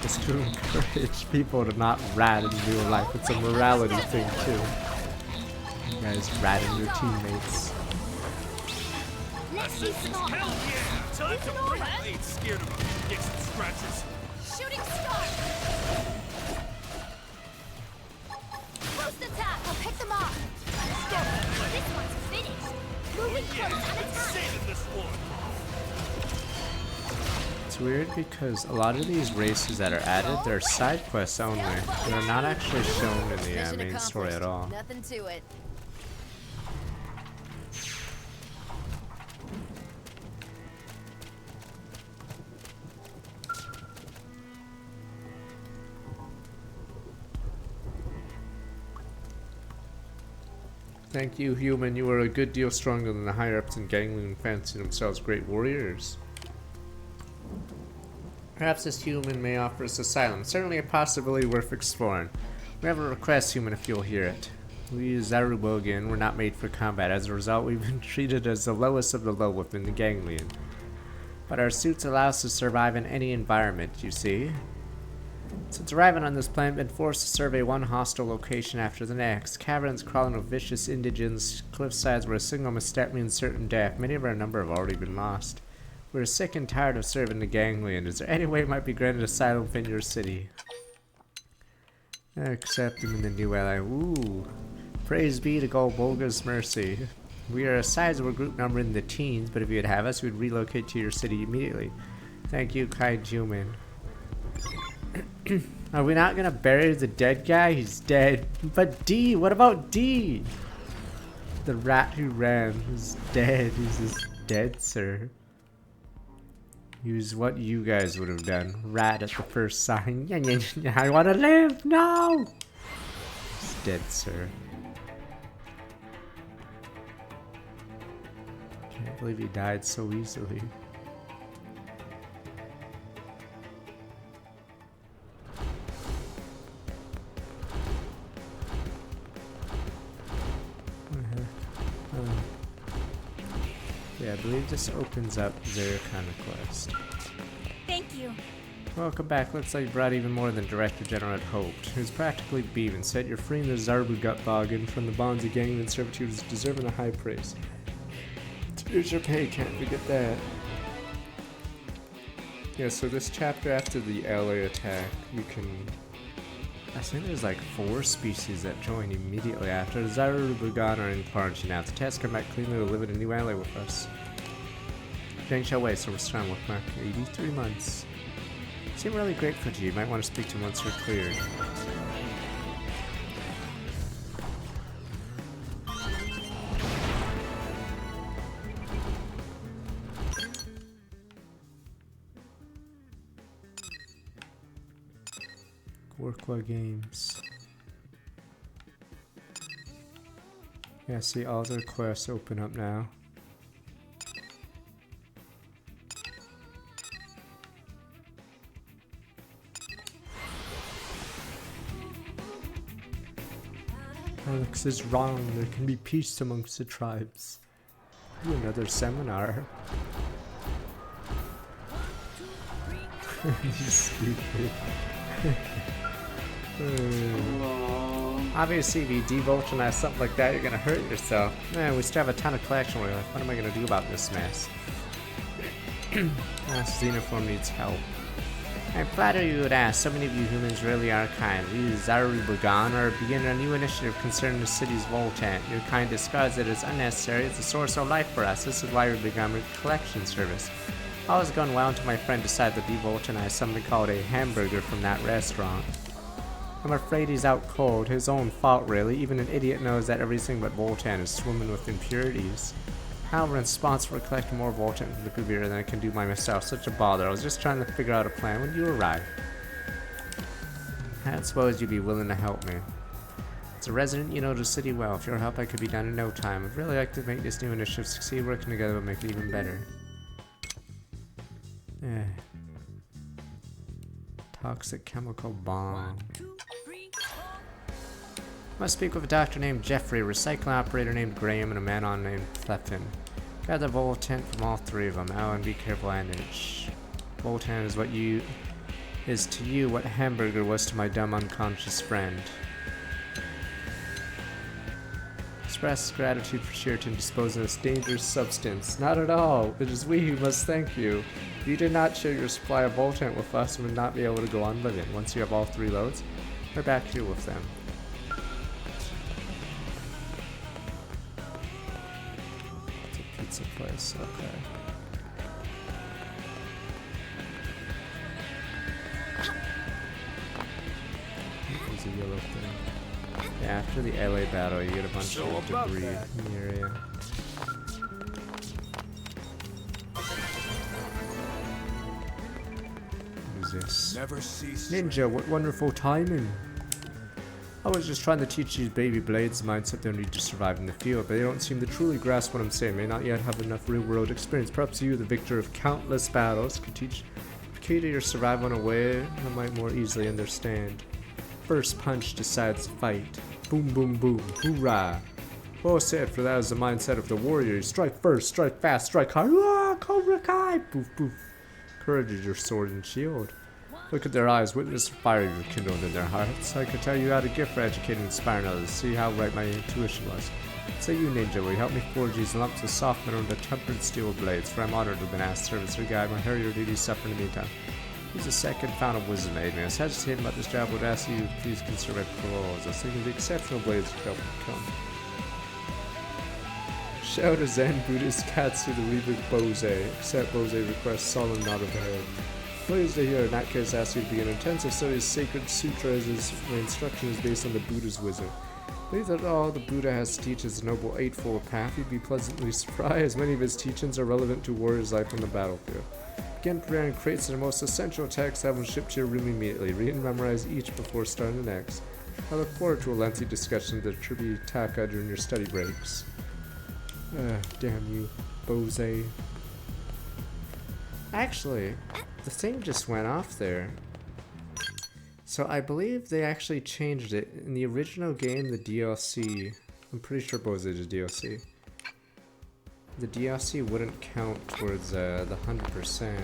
Speaker 1: Just to encourage people to not rat in real life. It's a morality thing too. You guys ratting your teammates.
Speaker 2: Let's see some more.
Speaker 4: Hell yeah! Time to break. I ain't scared of them. Get some scratches.
Speaker 2: Shooting star. Boost attack. We'll pick them off. Let's go. This one's finished. Moving close and attack.
Speaker 4: Saving this one.
Speaker 1: It's weird because a lot of these races that are added, they're side quests only. They're not actually shown in the main story at all.
Speaker 2: Nothing to it.
Speaker 1: Thank you, human. You are a good deal stronger than the higher-ups in gangland fancy themselves great warriors. Perhaps this human may offer us asylum. Certainly a possibility worth exploring. We have a request, human, if you'll hear it. We Zarubogan were not made for combat. As a result, we've been treated as the lowest of the low within the gangland. But our suits allow us to survive in any environment, you see. Since arriving on this planet, we've been forced to survey one hostile location after the next. Caverns crawling with vicious indigents, cliffsides where a single misstep means certain death. Many of our number have already been lost. We're sick and tired of serving the gangland. Is there any way we might be granted asylum within your city? Accept him in the new ally. Ooh. Praise be to Golbolga's mercy. We are a sizable group number in the teens, but if you'd have us, we'd relocate to your city immediately. Thank you, kind human. Are we not gonna bury the dead guy? He's dead. But D, what about D? The rat who ran, who's dead. He's just dead, sir. He was what you guys would have done. Rat at the first sign. I wanna live! No! He's dead, sir. Can't believe he died so easily. Yeah, I believe this opens up their kind of quest.
Speaker 2: Thank you.
Speaker 1: Welcome back. Looks like you brought even more than Director General had hoped. He was practically beaten, said you're freeing the Zarbugut bargain from the bonds of gangland servitude is deserving a high praise. Here's your pay, can't forget that. Yeah, so this chapter after the LA attack, you can... I think there's like 4 species that join immediately after. The Zarubugan are in quarantine now. The tests come back cleanly to live in a new ally with us. Zhang Xiaowei, so we're strong with Mark. 83 months. Seem really grateful to you. You might want to speak to him once you're cleared. Workwa Games. Yeah, see all their quests open up now. Alex is wrong. There can be peace amongst the tribes. Ooh, another seminar. He's stupid. Obviously, if you devolutionize something like that, you're gonna hurt yourself. Man, we still have a ton of collection. We're like, what am I gonna do about this mess? Xenoform needs help. I'm flattered you would ask. So many of you humans really are kind. We, Zarubugan, are beginning a new initiative concerning the city's Voltant. Your kind discards it as unnecessary. It's a source of life for us. This is why we began a collection service. All was going well until my friend decided to devolutionize something called a hamburger from that restaurant. I'm afraid he's out cold. His own fault, really. Even an idiot knows that everything but Voltan is swimming with impurities. However, in response for collecting more Voltan from the Kubira than I can do by myself. Such a bother. I was just trying to figure out a plan when you arrived. I suppose you'd be willing to help me. As a resident, you know the city well. If your help, I could be done in no time. I'd really like to make this new initiative succeed. Working together will make it even better. Toxic chemical bomb. Must speak with a doctor named Jeffrey, a recycling operator named Graham, and a man on named Clefton. Gather Voltant from all 3 of them. Alan, be careful, Anich. Voltant is to you what hamburger was to my dumb unconscious friend. Express gratitude for Sheraton disposing of this dangerous substance. Not at all. It is we who must thank you. If you did not share your supply of Voltant with us, we would not be able to go on living. Once you have all 3 loads, we're back here with them. It's a pizza place, okay. There's a yellow thing. Yeah, after the LA battle, you get a bunch of debris in the area. This.
Speaker 3: Never cease.
Speaker 1: Ninja, what wonderful timing. I was just trying to teach these baby blades the mindset they need to survive in the field, but they don't seem to truly grasp what I'm saying. May not yet have enough real-world experience. Perhaps you, the victor of countless battles, could teach the key to your survival in a way I might more easily understand. First punch decides the fight. Boom, boom, boom. Hoorah! Well said, for that is the mindset of the warrior. Strike first, strike fast, strike hard. Ah, Cobra Kai! Poof, poof. Courage is your sword and shield. Look at their eyes, witness the fire you kindled in their hearts. I could tell you had a gift for educating and inspiring others. See how right my intuition was. Say you, Ninja, will you help me forge these lumps of soft metal into tempered steel blades? For I'm honored to have been asked to serve as your guide. My hurrier duties suffer in the meantime. He's the second fountain of wisdom aid me. I was hesitating about this job, would ask you to please consider my proposals. I was thinking of the exceptional blades you help me become. Shout a Zen Buddhist Katsu the Reaver Bose. Accept Bose request solemn nod of the head. Pleased to hear. In that case, I ask you to begin intensive study of sacred sutras as my instruction is based on the Buddha's wisdom. Believe that all the Buddha has to teach is the Noble Eightfold Path. You'd be pleasantly surprised. Many of his teachings are relevant to warriors' life on the battlefield. Begin preparing crates of the most essential texts. Have them shipped to your room immediately. Read and memorize each before starting the next. I look forward to a lengthy discussion of the Tripitaka during your study breaks. Damn you, Bose. Actually, the thing just went off there. So I believe they actually changed it. In the original game, the DLC, I'm pretty sure Bose is DLC. The DLC wouldn't count towards the 100%,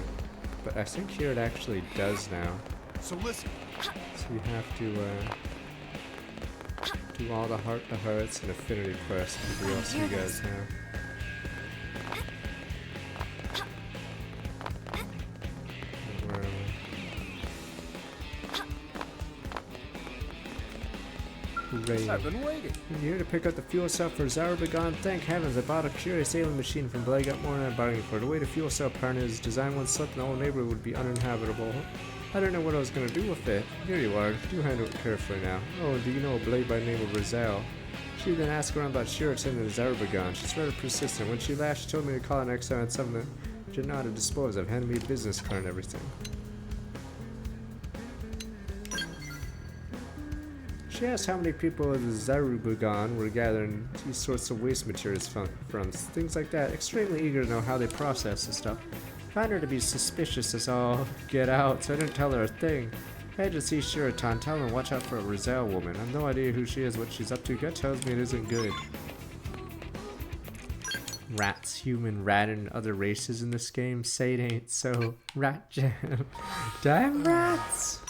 Speaker 1: but I think here it actually does now.
Speaker 3: So listen.
Speaker 1: So you have to do all the heart-to-hearts and affinity quests with the DLC guys now. Hooray.
Speaker 3: I've been waiting.
Speaker 1: I'm here to pick up the fuel cell for Xenoblade. Thank heavens, I bought a curious alien machine from Blake up more than I'm bargaining for. The way the fuel cell part is designed once slipped, the whole neighborhood would be uninhabitable. I don't know what I was going to do with it. Here you are. Do handle it carefully now. Oh, do you know a blade by the name of Rizal? She then asked around about Sheraton and Xenoblade. She's rather persistent. When she left, she told me to call her next time I had something that I didn't know how to dispose of. Handed me a business card and everything. She asked how many people in the Xenoblade were gathering these sorts of waste materials from things like that. Extremely eager to know how they process this stuff. Find her to be suspicious as all get out, so I didn't tell her a thing. I had to see Sheraton. Tell her watch out for a Rizal woman. I have no idea who she is, what she's up to. Gut tells me it isn't good. Rats, human, rat, and other races in this game. Say it ain't so. Rat jam. Damn rats!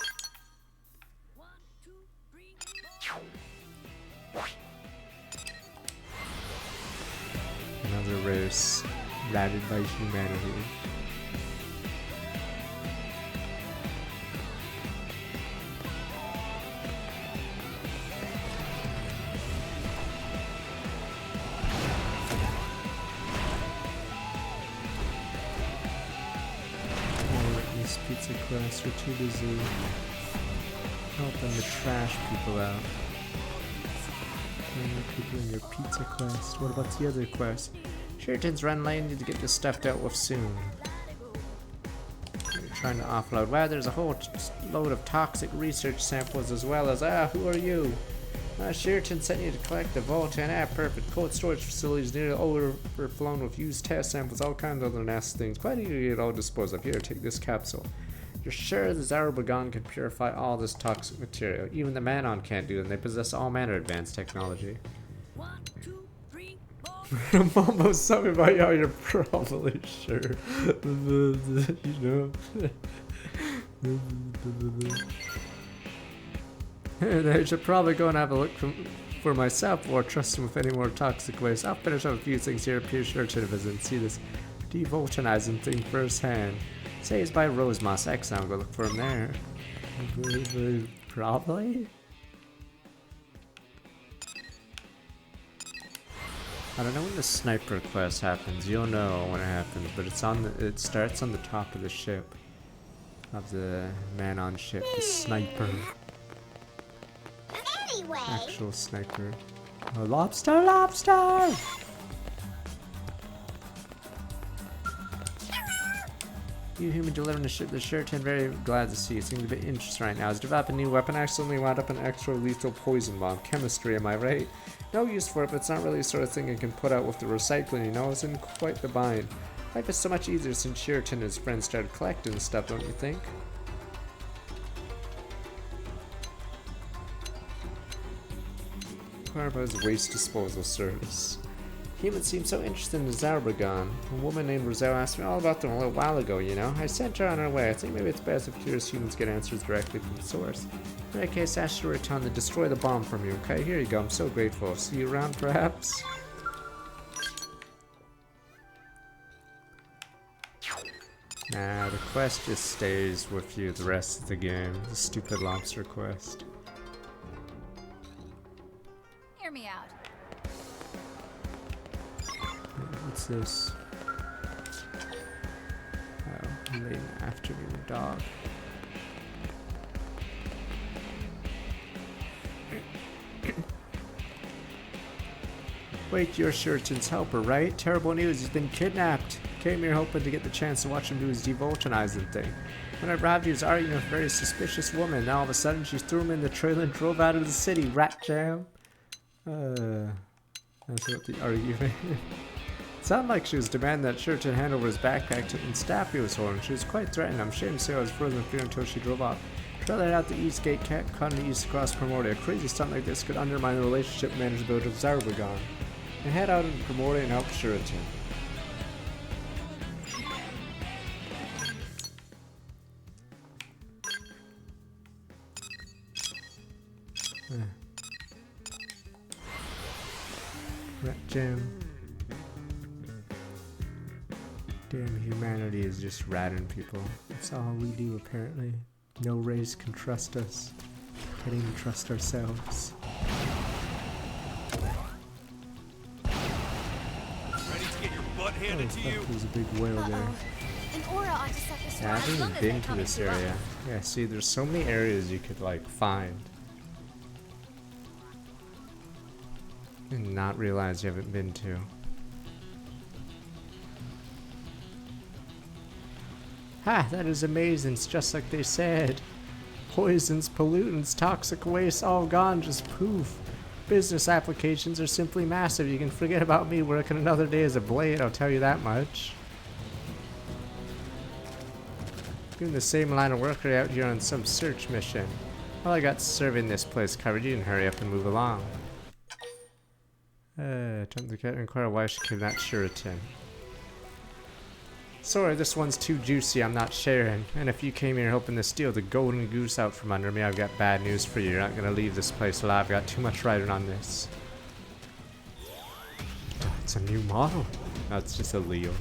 Speaker 1: Another race ratted by humanity. This pizza quest, we're too busy helping the trash people out. People in your pizza quest. What about the other quest? Sheraton's run late, need to get this stuff dealt with soon. You're trying to offload. Wow, there's a whole load of toxic research samples as well as, who are you? Sheraton sent you to collect the Voltan. Perfect. Cold storage facilities near the overflown with used test samples, all kinds of other nasty things. Quite easy to get all disposed of. Here, take this capsule. You're sure the Xenoblade can purify all this toxic material. Even the Manon can't do it, and they possess all manner of advanced technology.
Speaker 2: 1, 2, 3, 4.
Speaker 1: I'm almost something about y'all, you're probably sure. You know. I should probably go and have a look for myself or trust him with any more toxic waste. I'll finish up a few things here. Appear sure to visit and see this devoltanizing thing firsthand. Say it's by Rosemoss X, I'll go look for him there. Probably? I don't know when the sniper quest happens. You'll know when it happens, but it's on the, it starts on the top of the ship. Of the man on ship, the sniper.
Speaker 2: Anyway.
Speaker 1: Actual sniper. Oh, lobster, lobster! You human delivering the ship to Sheraton, very glad to see you. Seems a bit interesting right now. Has developed a new weapon, accidentally wound up an extra lethal poison bomb. Chemistry, am I right? No use for it, but it's not really the sort of thing I can put out with the recycling, you know? It's in quite the bind. Life is so much easier since Sheraton and his friends started collecting stuff, don't you think? Inquire about his waste disposal service. Humans seem so interested in Xenoblade. A woman named Rizal asked me all about them a little while ago, you know? I sent her on her way. I think maybe it's best if curious humans get answers directly from the source. In that case, ask Sheraton to destroy the bomb from you, okay? Here you go, I'm so grateful. See you around, perhaps? Nah, the quest just stays with you the rest of the game. The stupid lobster quest.
Speaker 2: Hear me out.
Speaker 1: What's this? Oh, Late afternoon dog. Wait, you're Shuriken's helper, right? Terrible news, he's been kidnapped. Came here hoping to get the chance to watch him do his devoltionizing thing. When I arrived, he was arguing with a very suspicious woman. Now all of a sudden, she threw him in the trailer and drove out of the city. Rat jam. That's what the argument. It sounded like she was demanding that Shuriken hand over his backpack and staff he was holding. She was quite threatening. I'm ashamed to say I was frozen in fear until she drove off. Trailer out the east gate, caught in the east across Primordia. A crazy stunt like this could undermine the relationship manageability of Zarubagon. I head out into Primordia and help Shuriken. Rat jam. Damn, humanity is just ratting people. That's all we do apparently. No race can trust us. Can't even trust ourselves.
Speaker 4: Ready to get your butt handed to you?
Speaker 1: There's a big whale there.
Speaker 2: An aura ought to set this
Speaker 1: Yeah, I haven't even been to this area. Yeah, see, there's so many areas you could like find. And not realize you haven't been to. Ha! That is amazing. It's just like they said. Poisons, pollutants, toxic waste, all gone. Just poof. Business applications are simply massive. You can forget about me working another day as a blade, I'll tell you that much. Doing the same line of work right out here on some search mission. Well, I got serving this place covered. You can hurry up and move along. Time to inquire why she came that Shuriken. Sorry, this one's too juicy, I'm not sharing. And if you came here hoping to steal the golden goose out from under me, I've got bad news for you. You're not gonna leave this place alive. I've got too much riding on this. Oh, it's a new model. No, it's just a Leo.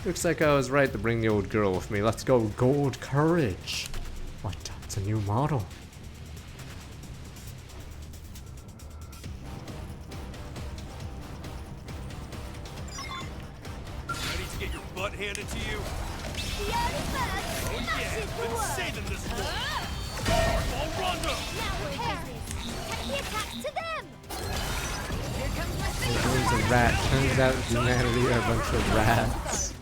Speaker 1: Looks like I was right to bring the old girl with me. Let's go, gold courage. What? It's a new model.
Speaker 4: Handed to you.
Speaker 2: The early bird smashes the
Speaker 4: Been
Speaker 2: world.
Speaker 4: saving this one. Fireball Rondo.
Speaker 2: Now we're in business. Take the attack to them. Here comes my
Speaker 1: There's a rat. Turns out humanity are a bunch of rats.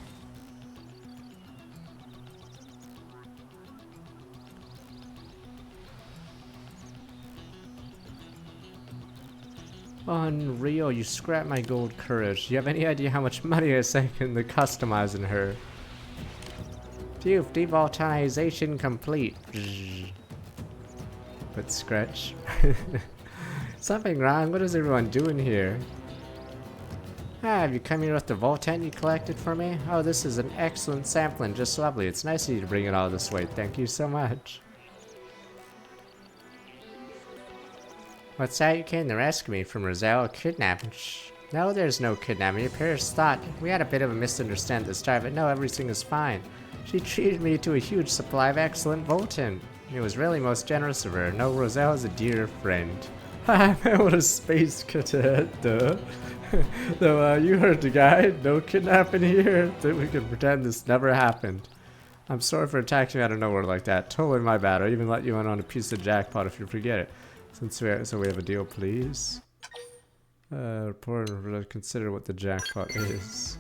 Speaker 1: Unreal, you scrapped my gold courage. Do you have any idea how much money I sank into customizing her? Phew, devoltionization complete. But scratch. Something wrong? What is everyone doing here? Ah, have you come here with the Voltent you collected for me? Oh, this is an excellent sampling, just lovely. It's nice of you to bring it all this way. Thank you so much. What's that? You came to rescue me from Roselle kidnapping? Shh. No, there's no kidnapping. Your parents thought we had a bit of a misunderstanding at the start, but no, everything is fine. She treated me to a huge supply of excellent Voltent. It was really most generous of her. No, Roselle is a dear friend. Haha, what a space cadet, duh. Though, you heard the guy. No kidnapping here. That we can pretend this never happened. I'm sorry for attacking you out of nowhere like that. Totally my bad. I'll even let you in on a piece of jackpot if you forget it. So we have a deal, please. Report and consider what the jackpot is.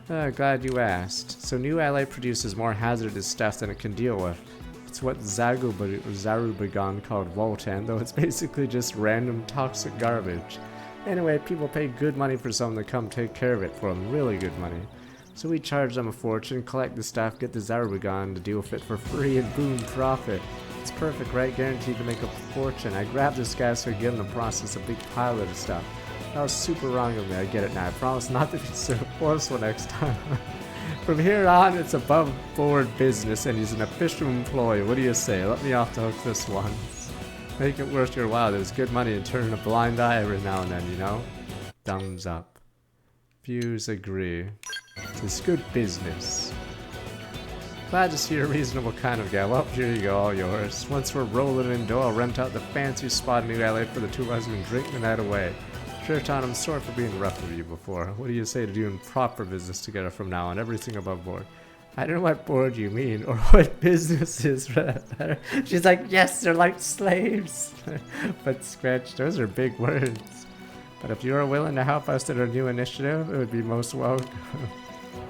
Speaker 1: Glad you asked. So new LA produces more hazardous stuff than it can deal with. It's what Zarubagon called Voltent, though it's basically just random toxic garbage. Anyway, people pay good money for someone to come take care of it for them, really good money. So we charge them a fortune, collect the stuff, get the Zarubagon to deal with it for free, and boom, profit. It's perfect, right? Guaranteed to make a fortune. I grabbed this guy so I could get him to process a big pile of stuff. That was super wrong of me, I get it now. I promise not to be so forceful next time. From here on, it's above board business and he's an official employee. What do you say? Let me off the hook this once. Make it worth your while. There's good money in turning a blind eye every now and then, you know? Thumbs up. Views agree. It's good business. Glad to see you're a reasonable kind of guy. Well, here you go, all yours. Once we're rolling in dough, I'll rent out the fancy spot in New LA for the two of us and drink the night away. Sure, Tom, I'm sorry for being rough with you before. What do you say to doing proper business together from now on, everything above board? I don't know what board you mean, or what business is for that matter. She's like, yes, they're like slaves. But Scratch, those are big words. But if you are willing to help us in our new initiative, it would be most welcome.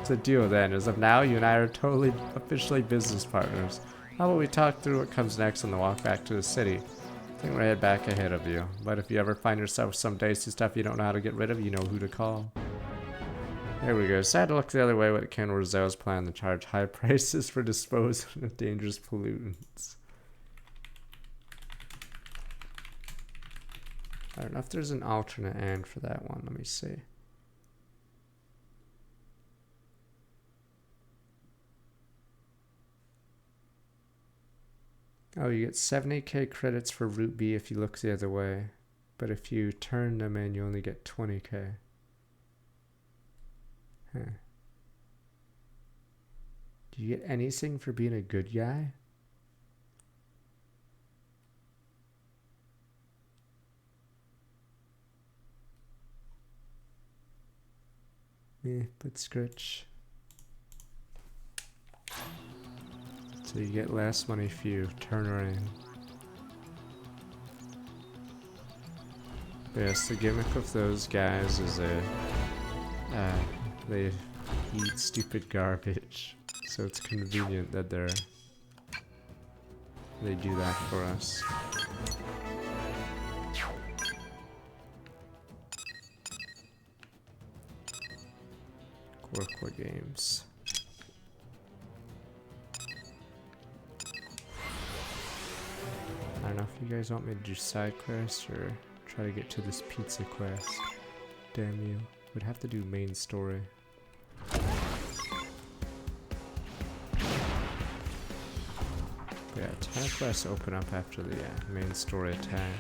Speaker 1: It's a deal then. As of now, you and I are totally officially business partners. How about we talk through what comes next on the walk back to the city? I think we're head back ahead of you. But if you ever find yourself with some dicey stuff you don't know how to get rid of, you know who to call. There we go. Sad to look the other way when Ken Roselle's plan to charge high prices for disposing of dangerous pollutants. I don't know if there's an alternate end for that one. Let me see. Oh, you get 70k credits for Route B if you look the other way. But if you turn them in, you only get 20k. Huh. Do you get anything for being a good guy? Yeah, but Scritch. So you get less money if you turn her in. But yes, the gimmick of those guys is they eat stupid garbage. So it's convenient that they do that for us. Core games. I don't know if you guys want me to do side quests or try to get to this pizza quest. Damn you. Would have to do main story. Yeah, attack quests open up after the main story attack.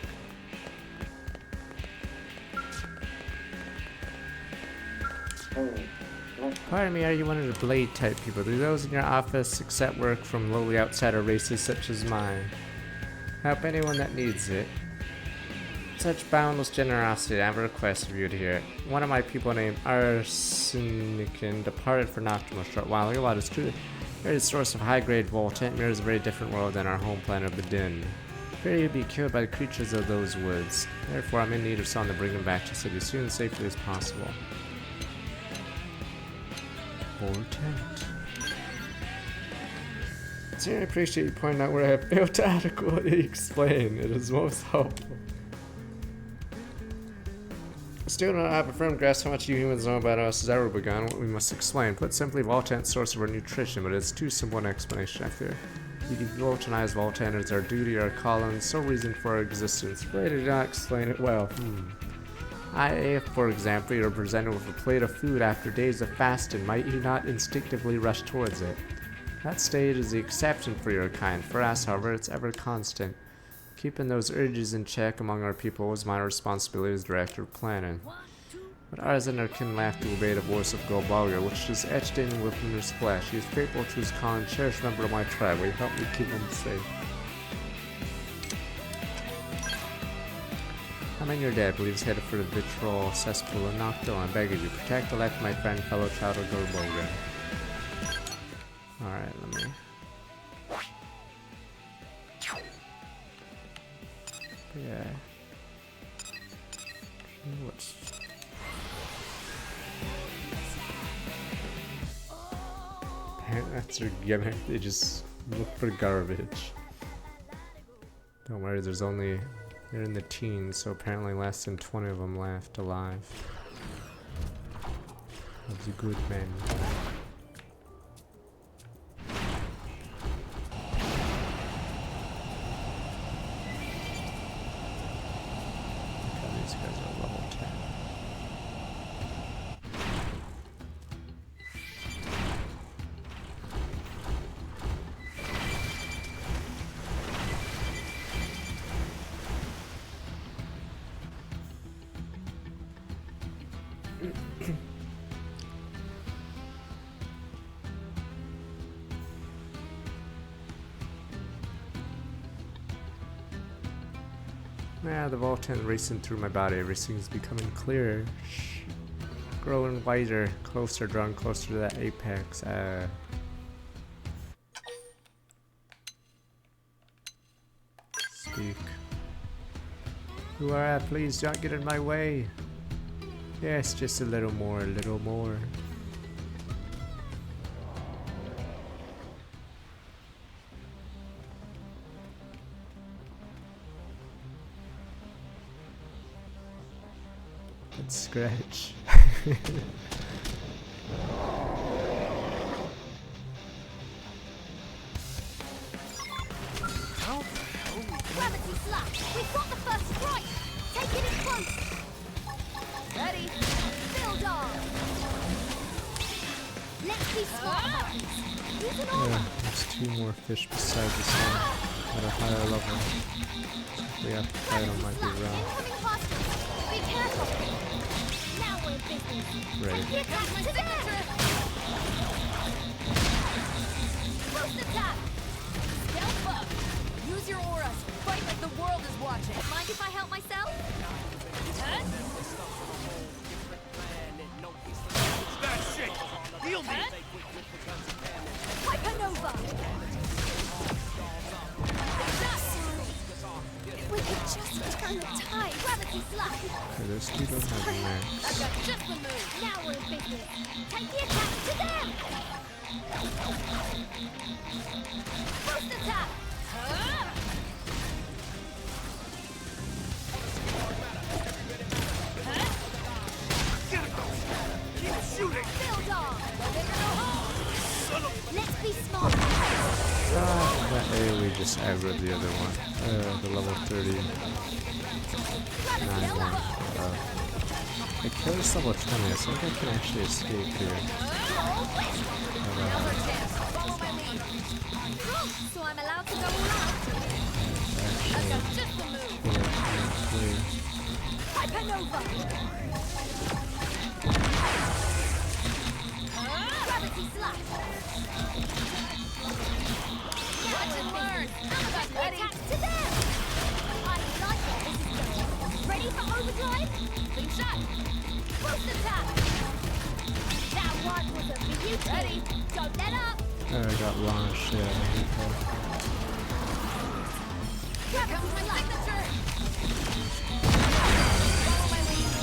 Speaker 1: Pardon me, are you one of the blade type people? Do those in your office accept work from lowly outsider races such as mine? Help anyone that needs it. Such boundless generosity, I have a request of you to hear it. One of my people named Arsenican departed for Noctum a short while ago. While it's true, very source of high-grade voltant mirrors a very different world than our home planet of the Din. Fear you'd be killed by the creatures of those woods. Therefore, I'm in need of someone to bring them back to the city as soon and safely as possible. Voltant. I sincerely appreciate you pointing out where I have failed to adequately explain. It is most helpful. I still don't have a firm grasp how much you humans know about us has ever begun, what we must explain. Put simply, Voltant's source of our nutrition, but it's too simple an explanation, I fear. We devoltanize Voltant as our duty, our calling, sole reason for our existence. Afraid I did not explain it well. If, for example, you're presented with a plate of food after days of fasting, might you not instinctively rush towards it? That state is the exception for your kind. For us, however, it's ever constant. Keeping those urges in check among our people was my responsibility as director of planning. But ours and our kin laughed to obey the voice of Golbalga, which is etched in Wilfender's flesh. He is faithful to his calling, cherished member of my tribe. Will you help me keep him safe? I'm in your dad believes headed for the vitriol cesspool and Nocto. I beg of you, protect the life of my friend, fellow child of Golbalga. Alright, let me... Yeah. What's... That's their gimmick. They just look for garbage. Don't worry, there's only... They're in the teens, so apparently less than 20 of them left alive. Of the good men. These guys are level 10. Yeah, the volcano racing through my body. Everything's becoming clearer. Growing wider, closer, drawn closer to that apex. Speak. Who are at? Please don't get in my way. Yes, just a little more, a little more. Let's scratch.
Speaker 2: Gravity slap! We've got the first strike! Take it in close! Ready? Build on! Let's be smart! Use an armor!
Speaker 1: Yeah, there's 2 more fish beside this one at a higher level. If we have to fight them, might be rough.
Speaker 2: Incoming hostiles! Be careful! Now we're in business!
Speaker 1: Right.
Speaker 2: Take the attack to them! Boost attack! Stealth up! Use your auras! Fight like the world is watching! Mind if I help myself? Huh?
Speaker 4: That shit! Heal me!
Speaker 2: Hypernova! If we could just turn the tide! Gravity slap!
Speaker 1: Okay, those 2 don't have
Speaker 2: I've
Speaker 1: max.
Speaker 2: got just the move! Now we're in business! Take the attack to them! Boost attack! Huh?
Speaker 4: Keep shooting!
Speaker 2: Build on! No bigger, no home! Let's be smart!
Speaker 1: That AoE just aggroed the other one. The level 30.
Speaker 2: Gravity
Speaker 1: One.
Speaker 2: slap!
Speaker 1: It kills level 20. I think I can actually escape here.
Speaker 2: Another chance! Follow my lead! So I'm allowed to go all out? I've got just the move! Hypernova! Gravity slap! Watch and learn! Ready? Attack to them! I like it! This is good. Ready for overdrive? Clean shot! Boost attack! That one was a beauty! Ready? Don't let up!
Speaker 1: I got launched. Yeah,
Speaker 2: Here comes my signature! Follow my lead!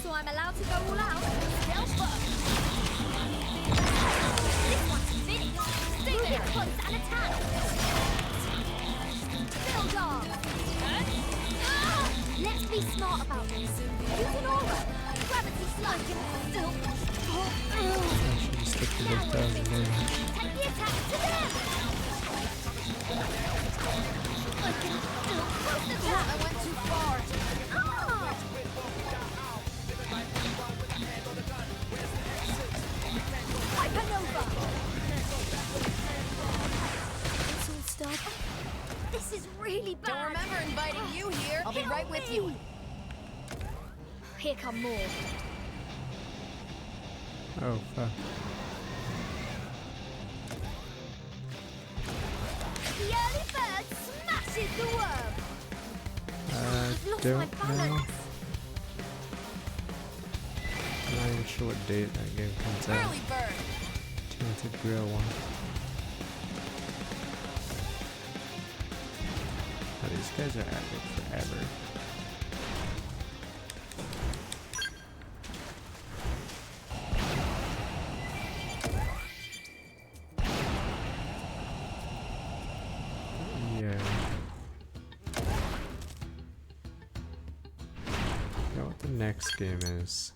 Speaker 2: So I'm allowed to go all out? Stealth up! This one's finished! Stay there! Close and attack! Build on! Let's be smart about this! Use an aura! Gravity slide can still...
Speaker 1: I should have stick to those 1,000 damage.
Speaker 2: Take the attack to them! I can still boost attack! I went too far! Ah! Hypernova! It's all stuff. This is really bad!
Speaker 6: Don't remember inviting you here. I'll be
Speaker 2: Help
Speaker 6: right with
Speaker 2: me.
Speaker 6: you.
Speaker 2: Here come more.
Speaker 1: Oh, fuck.
Speaker 2: The early bird smashes the worm! I've lost my
Speaker 1: Don't know.
Speaker 2: balance!
Speaker 1: I'm not even sure what date that game comes out.
Speaker 6: Early bird.
Speaker 1: Tainted Grail 1. Oh, these guys are at it forever. Yeah. Know what the next game is.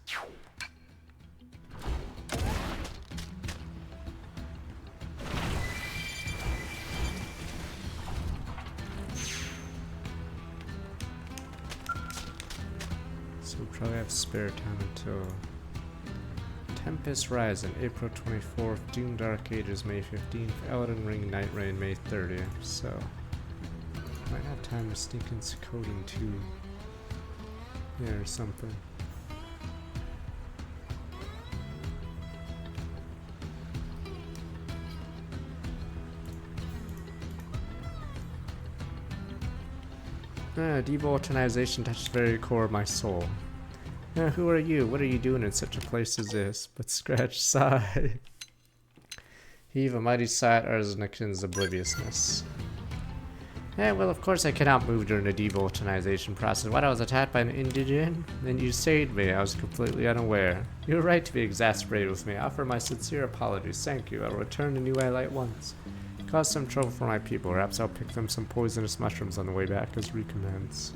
Speaker 1: So we'll probably have spare time until Tempest Rising, April 24th, Doom Dark Ages, May 15th, Elden Ring Night Rain, May 30th, so might have time to sneak in some coding too. Yeah, or something. Devoltonization touched the very core of my soul. Who are you? What are you doing in such a place as this? But Scratch sighed. Heave a mighty sigh at Arsenican's obliviousness. Well, of course I cannot move during the devoltonization process. What, I was attacked by an indigene? Then you saved me. I was completely unaware. You were right to be exasperated with me. I offer my sincere apologies. Thank you. I will return to New Ally at once. Cause some trouble for my people. Perhaps I'll pick them some poisonous mushrooms on the way back as recompense.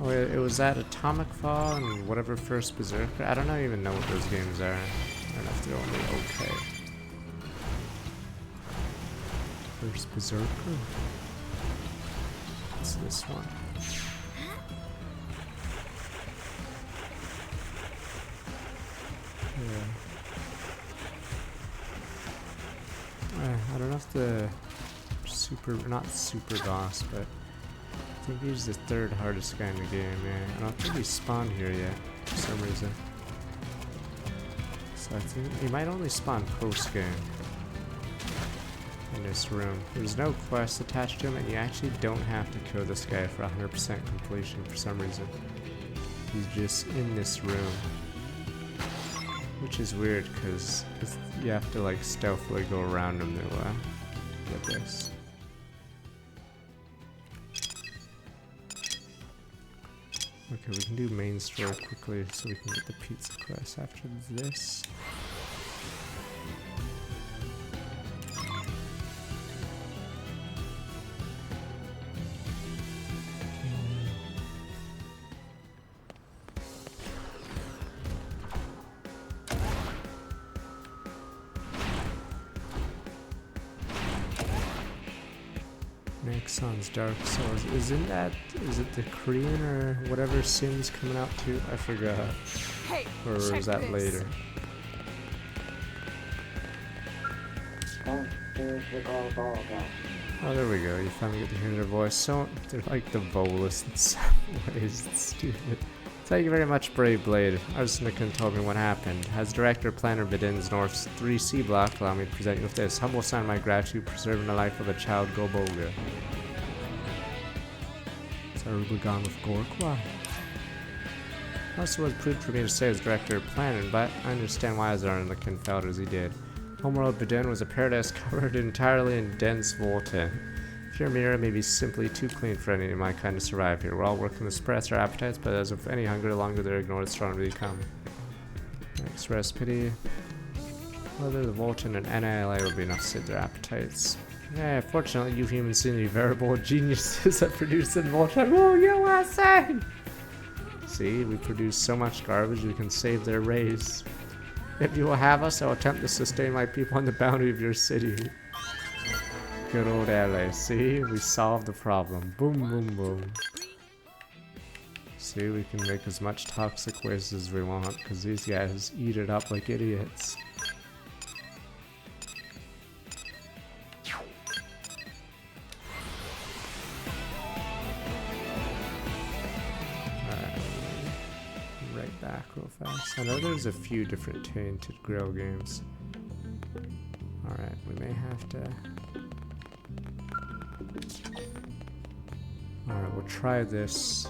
Speaker 1: Oh, it was that Atomic Fall and whatever first Berserker. I don't even know what those games are. I don't know if they're only okay. First Berserker? What's this one? Yeah. I don't know if the not super boss, but I think he's the third hardest guy in the game, man. I don't think he spawned here yet, for some reason. So I think he might only spawn post-game. In this room. There's no quest attached to him, and you actually don't have to kill this guy for 100% completion for some reason. He's just in this room. Which is weird, because you have to like stealthily go around him to get this. Okay, we can do main story quickly so we can get the pizza quest after this. Nexon's Dark Souls. Is it the Korean or whatever Sim's coming out to? I forgot.
Speaker 6: Hey,
Speaker 1: or is that later? Oh, there we go. You finally get to hear their voice. So they're like the Volus in some ways. It's stupid. Thank you very much, Brave Blade. Arsenican told me what happened. As director planner Bidin's North's 3C block, allow me to present you with this humble sign of my gratitude preserving the life of a child Goboga. Terribly gone with Gorkwa. Also was prudent for me to say as director planner, but I understand why Arsenican felt as he did. Homeworld Bidin was a paradise covered entirely in dense Volta. Your mirror may be simply too clean for any of my kind to survive here. We're all working to suppress our appetites, but as with any hunger, the longer they're ignored, the stronger they become. Express pity. Whether the Volton and NILA would be enough to save their appetites. Yeah, fortunately, you humans seem to be veritable geniuses at producing Volton. Oh, USA! See, we produce so much garbage we can save their race. If you will have us, I'll attempt to sustain my people on the boundary of your city. Good old LA. See, we solved the problem. Boom, boom, boom. See, we can make as much toxic waste as we want, because these guys eat it up like idiots. Alright, right back real fast. I know there's a few different Tainted Grail games. Alright, we may have to... Alright, we'll try this.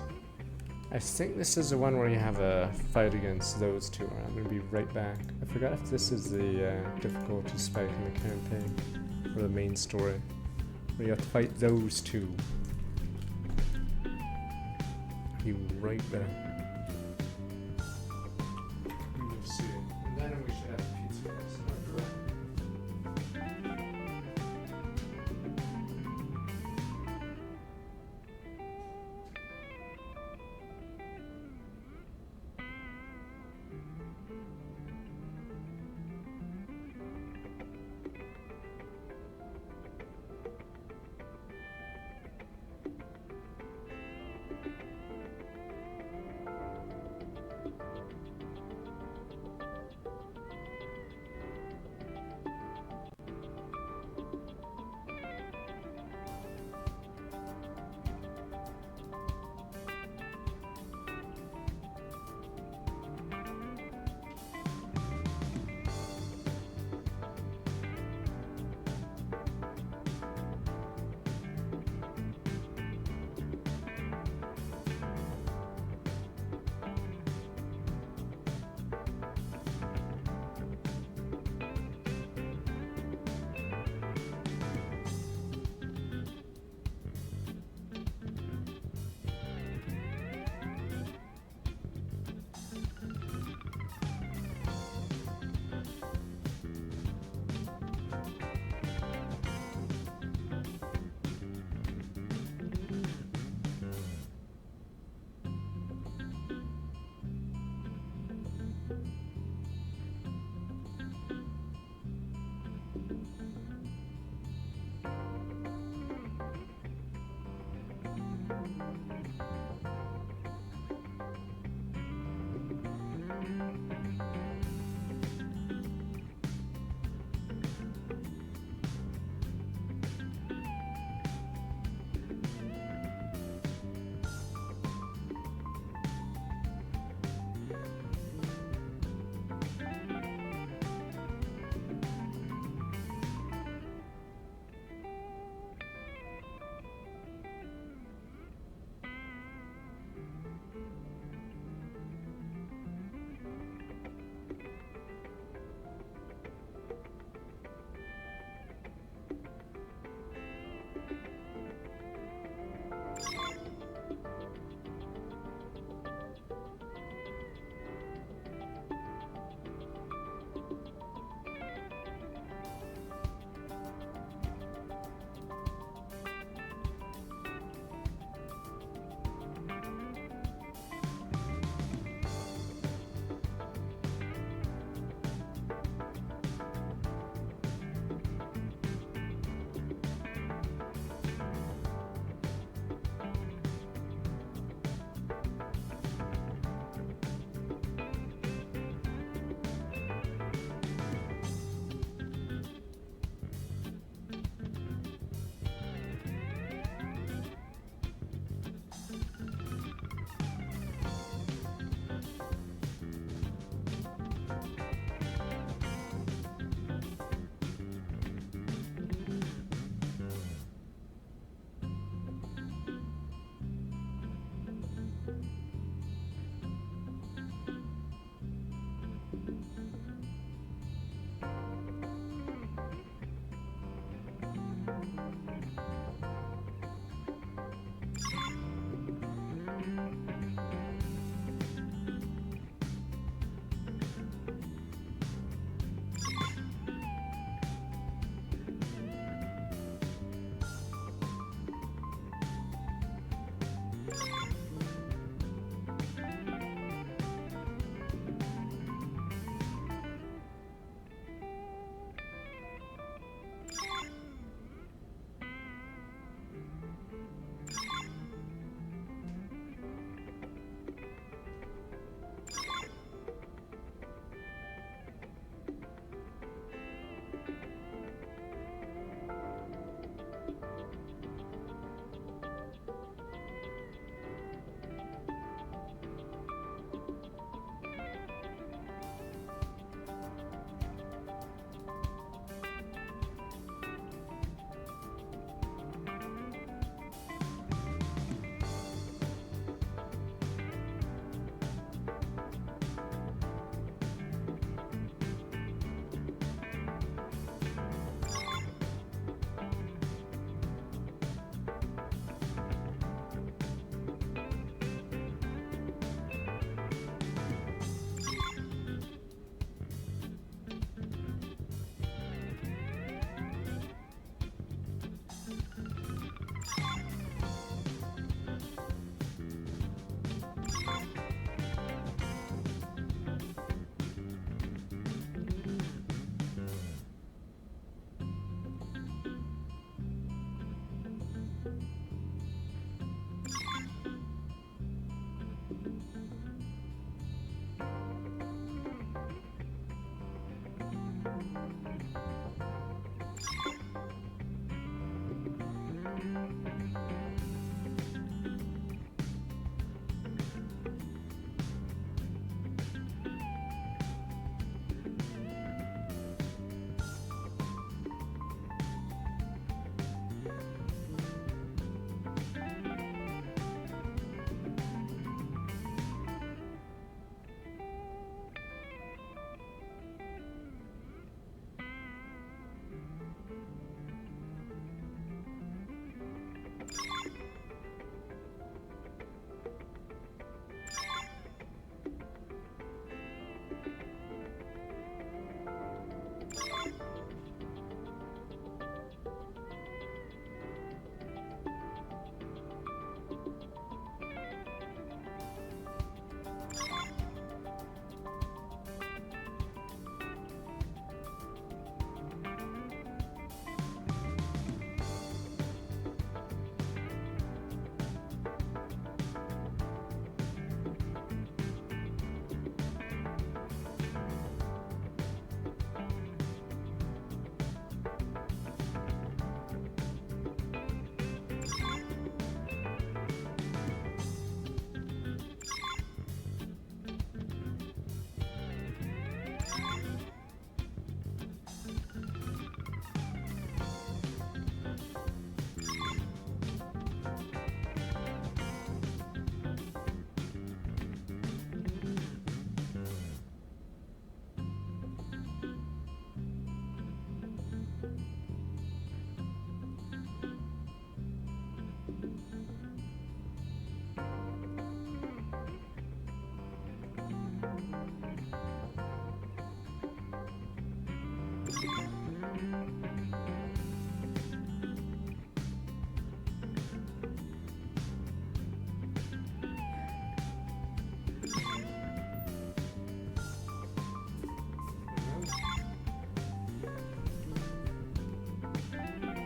Speaker 1: I think this is the one where you have a fight against those two. I'm gonna be right back. I forgot if this is the difficulty spike in the campaign, or the main story, where you have to fight those two. Be right back. We'll see. And then we should have a pizza.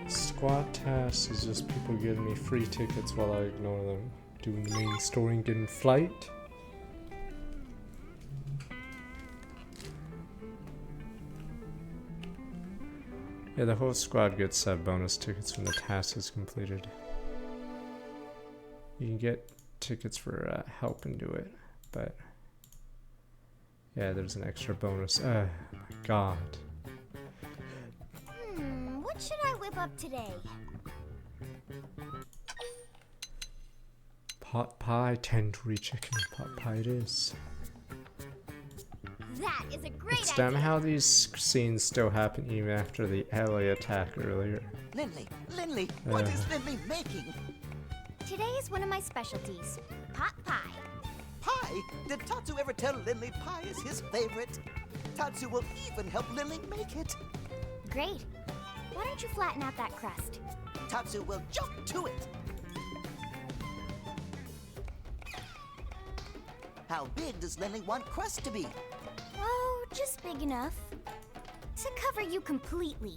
Speaker 1: Squad task is just people giving me free tickets while I ignore them. Doing the main story and getting flight. Yeah, the whole squad gets bonus tickets when the task is completed. You can get tickets for helping do it, but yeah, there's an extra bonus. Oh my god.
Speaker 2: What should I whip up today?
Speaker 1: Pot pie, tandoori chicken, pot pie it is.
Speaker 2: That is a great
Speaker 1: It's
Speaker 2: idea.
Speaker 1: dumb how these scenes still happen even after the LA attack earlier.
Speaker 6: Lindley, what is Lindley making?
Speaker 2: Today is one of my specialties, pot pie.
Speaker 6: Pie? Did Tatsu ever tell Lindley pie is his favorite? Tatsu will even help Lindley make it.
Speaker 2: Great. Why don't you flatten out that crust?
Speaker 6: Tatsu will jump to it. How big does Lindley want crust to be?
Speaker 2: Oh, just big enough to cover you completely.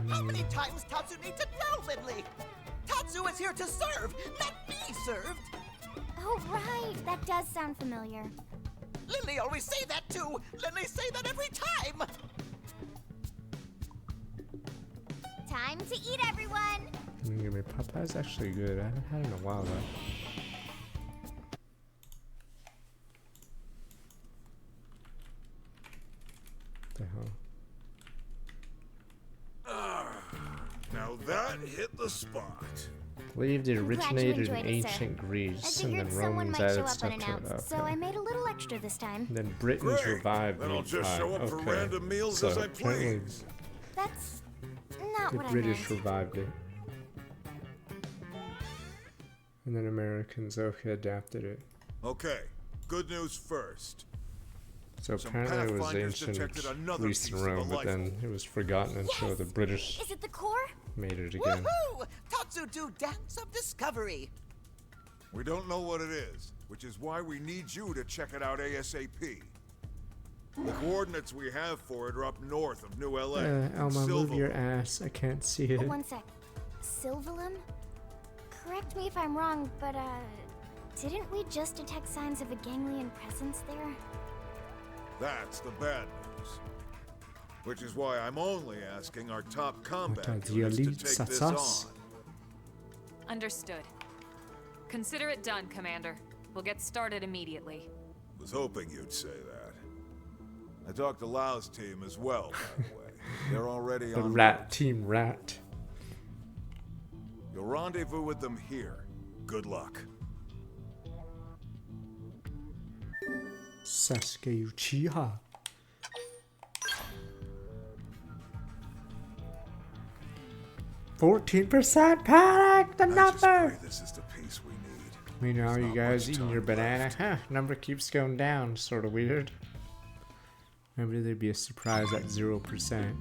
Speaker 6: How many times Tatsu need to know, Lindley? Tatsu is here to serve, not be served.
Speaker 2: Oh, right. That does sound familiar.
Speaker 6: Lindley always say that too. Lindley say that every time.
Speaker 2: Time to eat, everyone.
Speaker 1: Give me pot pie is actually good. I haven't had it in a while though. The hell?
Speaker 5: Now that hit the spot.
Speaker 1: Believed it
Speaker 2: I'm glad you
Speaker 1: originated in
Speaker 2: enjoyed it, sir.
Speaker 1: ancient
Speaker 2: I
Speaker 1: Greece, and
Speaker 2: figured
Speaker 1: then
Speaker 2: someone
Speaker 1: Romans
Speaker 2: might show
Speaker 1: added
Speaker 2: up
Speaker 1: stuff to it.
Speaker 2: unannounced, so I made a little extra this time.
Speaker 1: And then Britons
Speaker 5: Great.
Speaker 1: revived
Speaker 5: Then I'll
Speaker 1: meat
Speaker 5: just
Speaker 1: pie.
Speaker 5: show up for
Speaker 1: Okay.
Speaker 5: random meals
Speaker 1: So
Speaker 5: as I
Speaker 1: apparently
Speaker 5: please.
Speaker 2: That's not
Speaker 1: the
Speaker 2: what
Speaker 1: British
Speaker 2: I meant.
Speaker 1: revived it. And then Americans, okay, adapted it.
Speaker 5: Okay, good news first.
Speaker 1: So
Speaker 5: Some
Speaker 1: apparently it was
Speaker 5: pathfinders
Speaker 1: ancient
Speaker 5: detected another
Speaker 1: Greece and
Speaker 5: piece of
Speaker 1: Rome,
Speaker 5: the
Speaker 1: but then it was forgotten until the British
Speaker 2: Is it the core?
Speaker 1: made it again.
Speaker 6: Woohoo! Tatsu do dance of discovery.
Speaker 5: We don't know what it is, which is why we need you to check it out ASAP. The coordinates we have for it are up north of New LA. in
Speaker 1: Elma, move your
Speaker 5: Silverwood.
Speaker 1: ass. I can't see it.
Speaker 2: One sec. Sylvalum? Correct me if I'm wrong, but didn't we just detect signs of a ganglion presence there?
Speaker 5: That's the bad news. Which is why I'm only asking our top combat
Speaker 1: What are the
Speaker 5: units to
Speaker 1: elite
Speaker 5: take this
Speaker 1: sassas?
Speaker 5: on.
Speaker 7: Understood. Consider it done, Commander. We'll get started immediately.
Speaker 5: Was hoping you'd say that. I talked to Lau's team as well, by the way. They're already
Speaker 1: The
Speaker 5: on
Speaker 1: rat team rat.
Speaker 5: You'll rendezvous with them here. Good luck.
Speaker 1: Sasuke Uchiha. %14% panic, the
Speaker 5: I just pray
Speaker 1: number!
Speaker 5: this is the peace we need.
Speaker 1: Meanwhile, you
Speaker 5: not
Speaker 1: guys
Speaker 5: much
Speaker 1: eating
Speaker 5: time
Speaker 1: your banana.
Speaker 5: left.
Speaker 1: Huh, number keeps going down. Sort of weird. Maybe there'd be a surprise at 0%.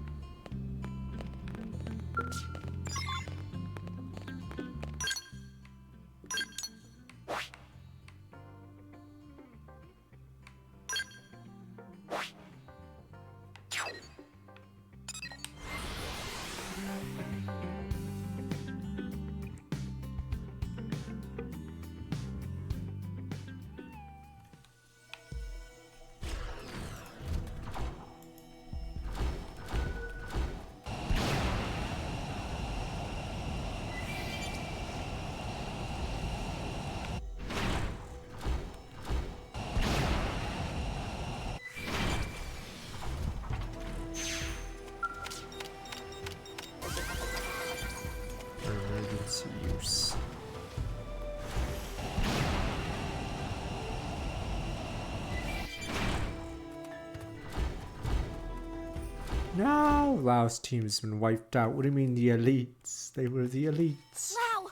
Speaker 1: For emergency use. No! Laos team's been wiped out. What do you mean the elites? They were the elites.
Speaker 2: Wow!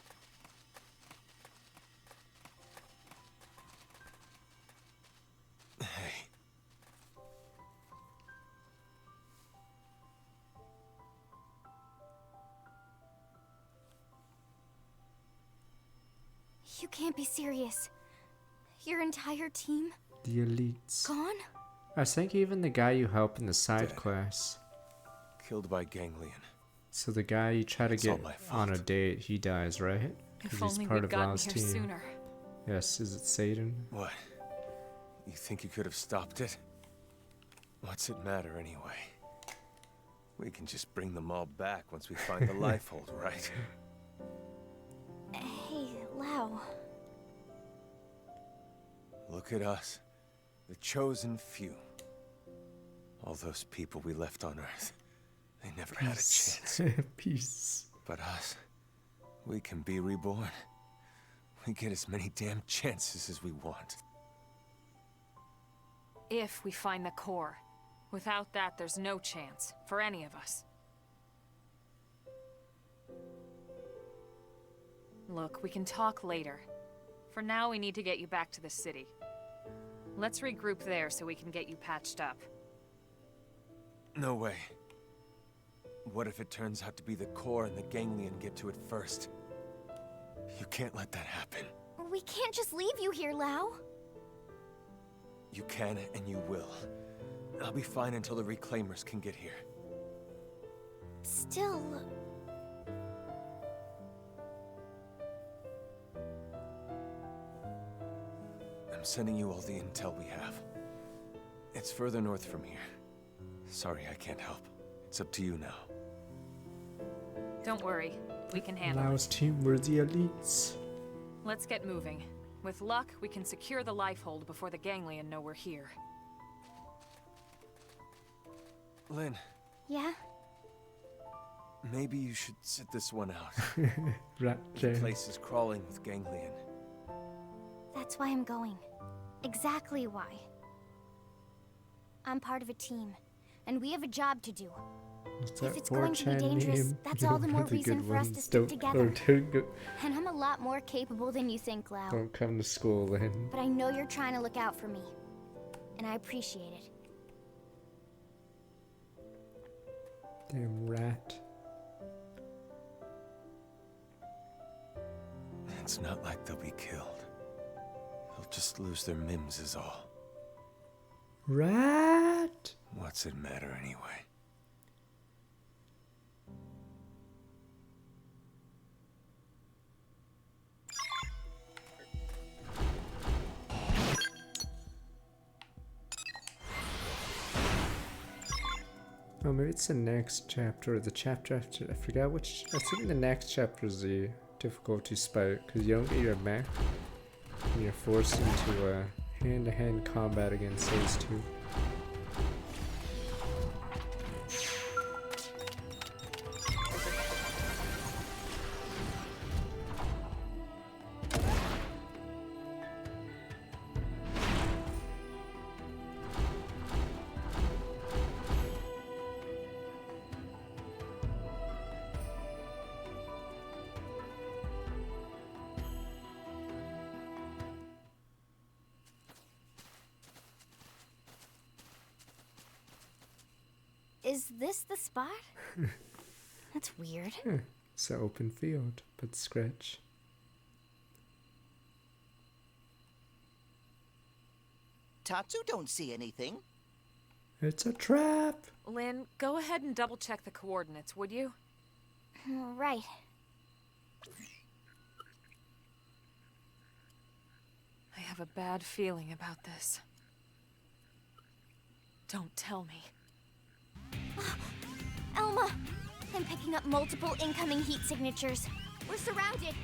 Speaker 2: You can't be serious. Your entire team
Speaker 1: The elites.
Speaker 2: gone?
Speaker 1: I think even the guy you help in the side
Speaker 3: Dead.
Speaker 1: quest.
Speaker 3: Killed by ganglion.
Speaker 1: So the guy you try to
Speaker 3: It's all
Speaker 1: get
Speaker 3: my
Speaker 1: on a
Speaker 3: fault.
Speaker 1: date, he dies, right?
Speaker 7: If
Speaker 1: Because
Speaker 7: only
Speaker 1: he's part
Speaker 7: we'd
Speaker 1: of
Speaker 7: gotten
Speaker 1: Lau's
Speaker 7: here
Speaker 1: team.
Speaker 7: sooner.
Speaker 1: Yes, is it Satan?
Speaker 3: What? You think you could have stopped it? What's it matter anyway? We can just bring them all back once we find the life hold, right?
Speaker 2: Hey, Lau.
Speaker 3: Look at us. The chosen few. All those people we left on Earth. They never had a chance.
Speaker 1: Peace.
Speaker 3: But us, we can be reborn. We get as many damn chances as we want.
Speaker 7: If we find the core. Without that, there's no chance. For any of us. Look, we can talk later. For now, we need to get you back to the city. Let's regroup there so we can get you patched up.
Speaker 3: No way. What if it turns out to be the core and the ganglion get to it first? You can't let that happen.
Speaker 2: We can't just leave you here, Lau.
Speaker 3: You can and you will. I'll be fine until the reclaimers can get here.
Speaker 2: Still...
Speaker 3: I'm sending you all the intel we have. It's further north from here. Sorry, I can't help. It's up to you now.
Speaker 7: Don't worry. We can handle
Speaker 1: Lau's
Speaker 7: it.
Speaker 1: team were the elites.
Speaker 7: Let's get moving. With luck, we can secure the life hold before the ganglion know we're here.
Speaker 3: Lynn,
Speaker 2: Yeah?
Speaker 3: maybe you should sit this one out.
Speaker 1: Rat
Speaker 3: The
Speaker 1: Jane.
Speaker 3: place is crawling with ganglion.
Speaker 2: That's why I'm going. Exactly why. I'm part of a team, and we have a job to do.
Speaker 1: What's
Speaker 2: If
Speaker 1: that
Speaker 2: it's going to be
Speaker 1: 4chan
Speaker 2: dangerous,
Speaker 1: name?
Speaker 2: that's
Speaker 1: You
Speaker 2: all
Speaker 1: don't
Speaker 2: the more
Speaker 1: have the
Speaker 2: reason
Speaker 1: good
Speaker 2: for us to
Speaker 1: ones.
Speaker 2: stick
Speaker 1: Don't-
Speaker 2: together.
Speaker 1: or don't,
Speaker 2: And I'm a lot more capable than you think, Lau.
Speaker 1: don't come to school then.
Speaker 2: But I know you're trying to look out for me. And I appreciate it.
Speaker 1: Damn rat.
Speaker 3: It's not like they'll be killed. They'll just lose their mims is all.
Speaker 1: Rat!
Speaker 3: What's it matter anyway?
Speaker 1: Oh, maybe it's the next chapter or the chapter after. I forgot which. I think the next chapter is the difficulty spike because you don't get your mech and you're forced into hand-to-hand combat against those two.
Speaker 2: Is this the spot? That's weird.
Speaker 1: It's an open field, but scratch.
Speaker 6: Tatsu don't see anything.
Speaker 1: It's a trap!
Speaker 7: Lynn, go ahead and double-check the coordinates, would you?
Speaker 2: Right.
Speaker 7: I have a bad feeling about this. Don't tell me.
Speaker 2: Elma! I'm picking up multiple incoming heat signatures. We're surrounded.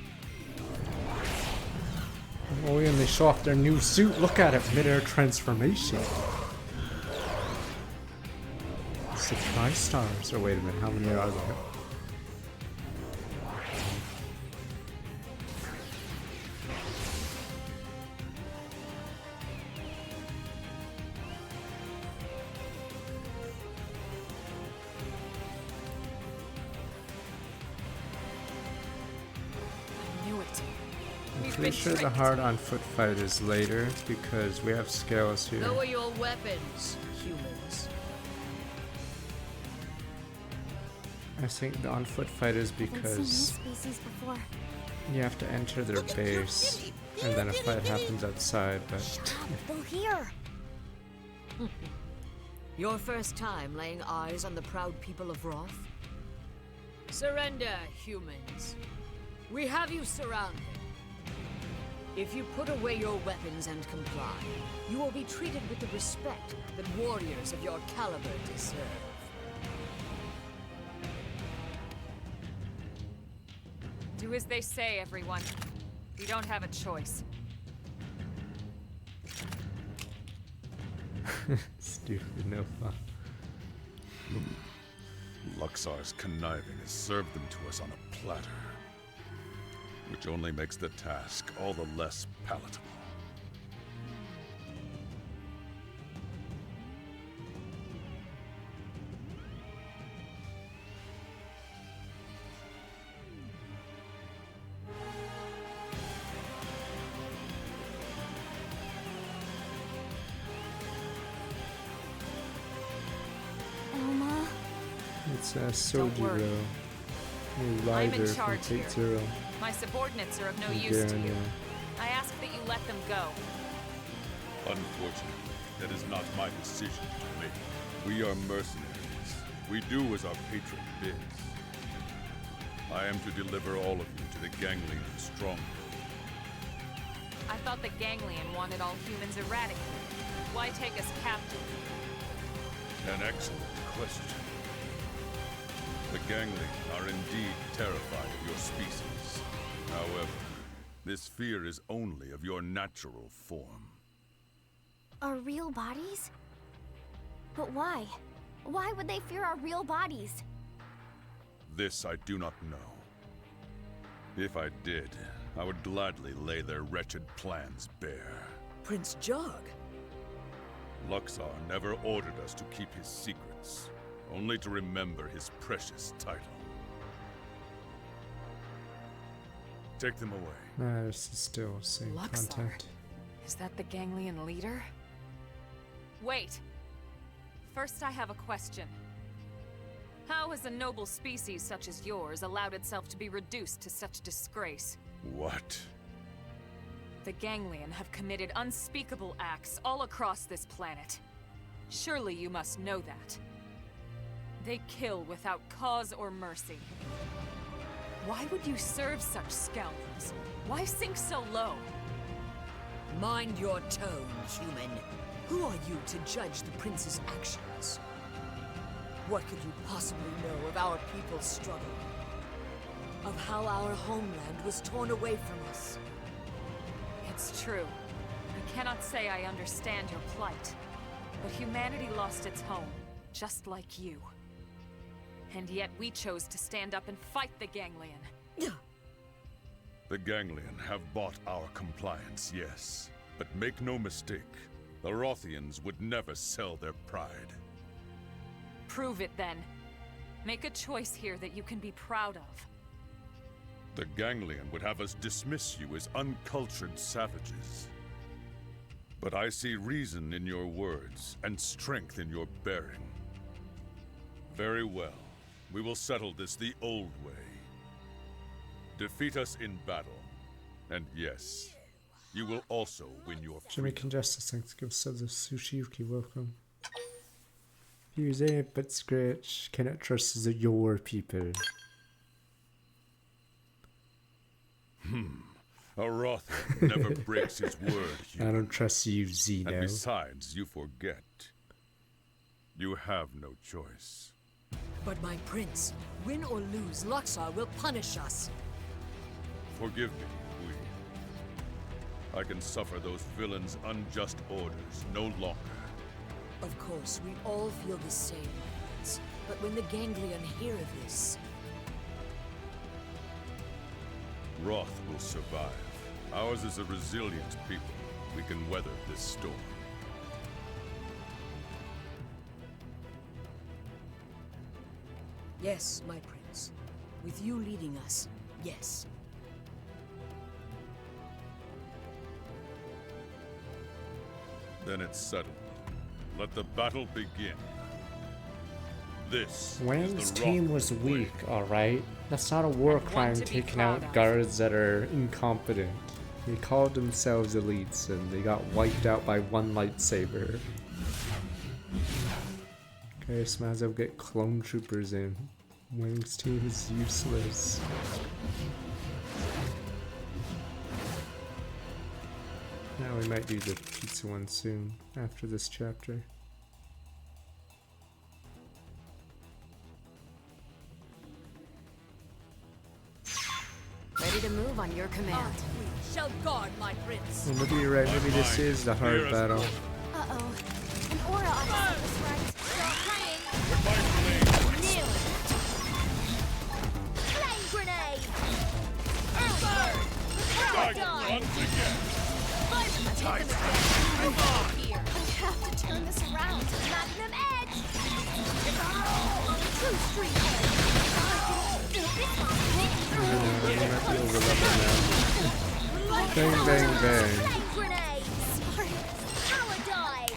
Speaker 1: Oh, and they show off their new suit. Look at it, mid-air transformation. It's the Tri-Stars. Or wait a minute, how many are there?
Speaker 7: I knew it. We've
Speaker 1: Pretty
Speaker 7: been
Speaker 1: sure the
Speaker 7: tricked.
Speaker 1: hard-on foot fight is later because we have scales here.
Speaker 8: Lower your weapons, humans.
Speaker 1: I think the on-foot fight is
Speaker 2: Haven't seen
Speaker 1: because
Speaker 2: this species before.
Speaker 1: You have to enter their base, and then a fight happens outside, but
Speaker 2: They'll hear.
Speaker 8: Your first time laying eyes on the proud people of Roth? Surrender, humans. We have you surrounded. If you put away your weapons and comply, you will be treated with the respect that warriors of your caliber deserve.
Speaker 7: Do as they say, everyone. We don't have a choice.
Speaker 1: stupid, no fun.
Speaker 9: Luxar's conniving has served them to us on a platter, which only makes the task all the less palatable.
Speaker 2: Elma.
Speaker 1: It's a soldier
Speaker 7: worry.
Speaker 1: row. New
Speaker 7: I'm in
Speaker 1: rider from
Speaker 7: charge
Speaker 1: Fate
Speaker 7: here.
Speaker 1: Zero.
Speaker 7: My subordinates are of no
Speaker 1: And
Speaker 7: use to
Speaker 1: Garen,
Speaker 7: you.
Speaker 1: yeah.
Speaker 7: I ask that you let them go.
Speaker 9: Unfortunately, that is not my decision to make. We are mercenaries. We do as our patron bids. I am to deliver all of you to the Ganglion stronghold.
Speaker 7: I thought the Ganglion wanted all humans eradicated. Why take us captive?
Speaker 9: An excellent question. The Ganglion are indeed terrified of your species. However, this fear is only of your natural form.
Speaker 2: Our real bodies? But why? Why would they fear our real bodies?
Speaker 9: This I do not know. If I did, I would gladly lay their wretched plans bare.
Speaker 8: Prince Jog?
Speaker 9: Luxar never ordered us to keep his secrets, only to remember his precious title. Take them away.
Speaker 1: Nah, this is still same
Speaker 7: Luxar.
Speaker 1: content.
Speaker 7: Is that the Ganglion leader? Wait. First, I have a question. How has a noble species such as yours allowed itself to be reduced to such disgrace?
Speaker 9: What?
Speaker 7: The Ganglion have committed unspeakable acts all across this planet. Surely you must know that. They kill without cause or mercy. Why would you serve such scoundrels? Why sink so low?
Speaker 8: Mind your tone, human. Who are you to judge the prince's actions? What could you possibly know of our people's struggle? Of how our homeland was torn away from us?
Speaker 7: It's true. I cannot say I understand your plight. But humanity lost its home, just like you. And yet we chose to stand up and fight the Ganglion.
Speaker 9: The Ganglion have bought our compliance, yes. But make no mistake, the Rothians would never sell their pride.
Speaker 7: Prove it then. Make a choice here that you can be proud of.
Speaker 9: The Ganglion would have us dismiss you as uncultured savages. But I see reason in your words and strength in your bearing. Very well. We will settle this the old way. Defeat us in battle. And yes, you will also win your freedom.
Speaker 1: Jamaican Justice, thanks. Give us the Sushiyuki, welcome. Views ain't but scratch. Cannot trust the your people.
Speaker 9: A Rothian never breaks his word,
Speaker 1: I
Speaker 9: human.
Speaker 1: don't trust you,
Speaker 9: And
Speaker 1: Zeno.
Speaker 9: besides, you forget. You have no choice.
Speaker 8: But my prince, win or lose, Luxar will punish us.
Speaker 9: Forgive me, we. I can suffer those villains' unjust orders no longer.
Speaker 8: Of course, we all feel the same, Prince. But when the Ganglion hear of this,
Speaker 9: Roth will survive. Ours is a resilient people. We can weather this storm.
Speaker 8: yes, my prince. With you leading us, yes.
Speaker 9: Then it's settled. Let the battle begin. This
Speaker 1: Wang's
Speaker 9: is the
Speaker 1: team
Speaker 9: Roth
Speaker 1: was
Speaker 9: way.
Speaker 1: weak, alright? That's not a war
Speaker 7: And one
Speaker 1: crime
Speaker 7: to be
Speaker 1: taking
Speaker 7: proud
Speaker 1: out
Speaker 7: of.
Speaker 1: guards that are incompetent. They called themselves elites and they got wiped out by one lightsaber. Okay, so might as well get clone troopers in. Wang's team is useless. Now we might do the pizza one soon, after this chapter.
Speaker 8: Ready to move on your command.
Speaker 7: We shall guard my prince.
Speaker 1: Well, maybe you're right, maybe this is the hard battle.
Speaker 2: Uh-oh. An aura on us right. Start playing. Kneel. Flame grenade. Power die.
Speaker 9: Once again.
Speaker 2: Take them again. Move on here. I have to turn this around. Magnum edge. True street edge.
Speaker 1: We might be over level now. Bang, bang, bang.
Speaker 2: Flame grenades. Power dive.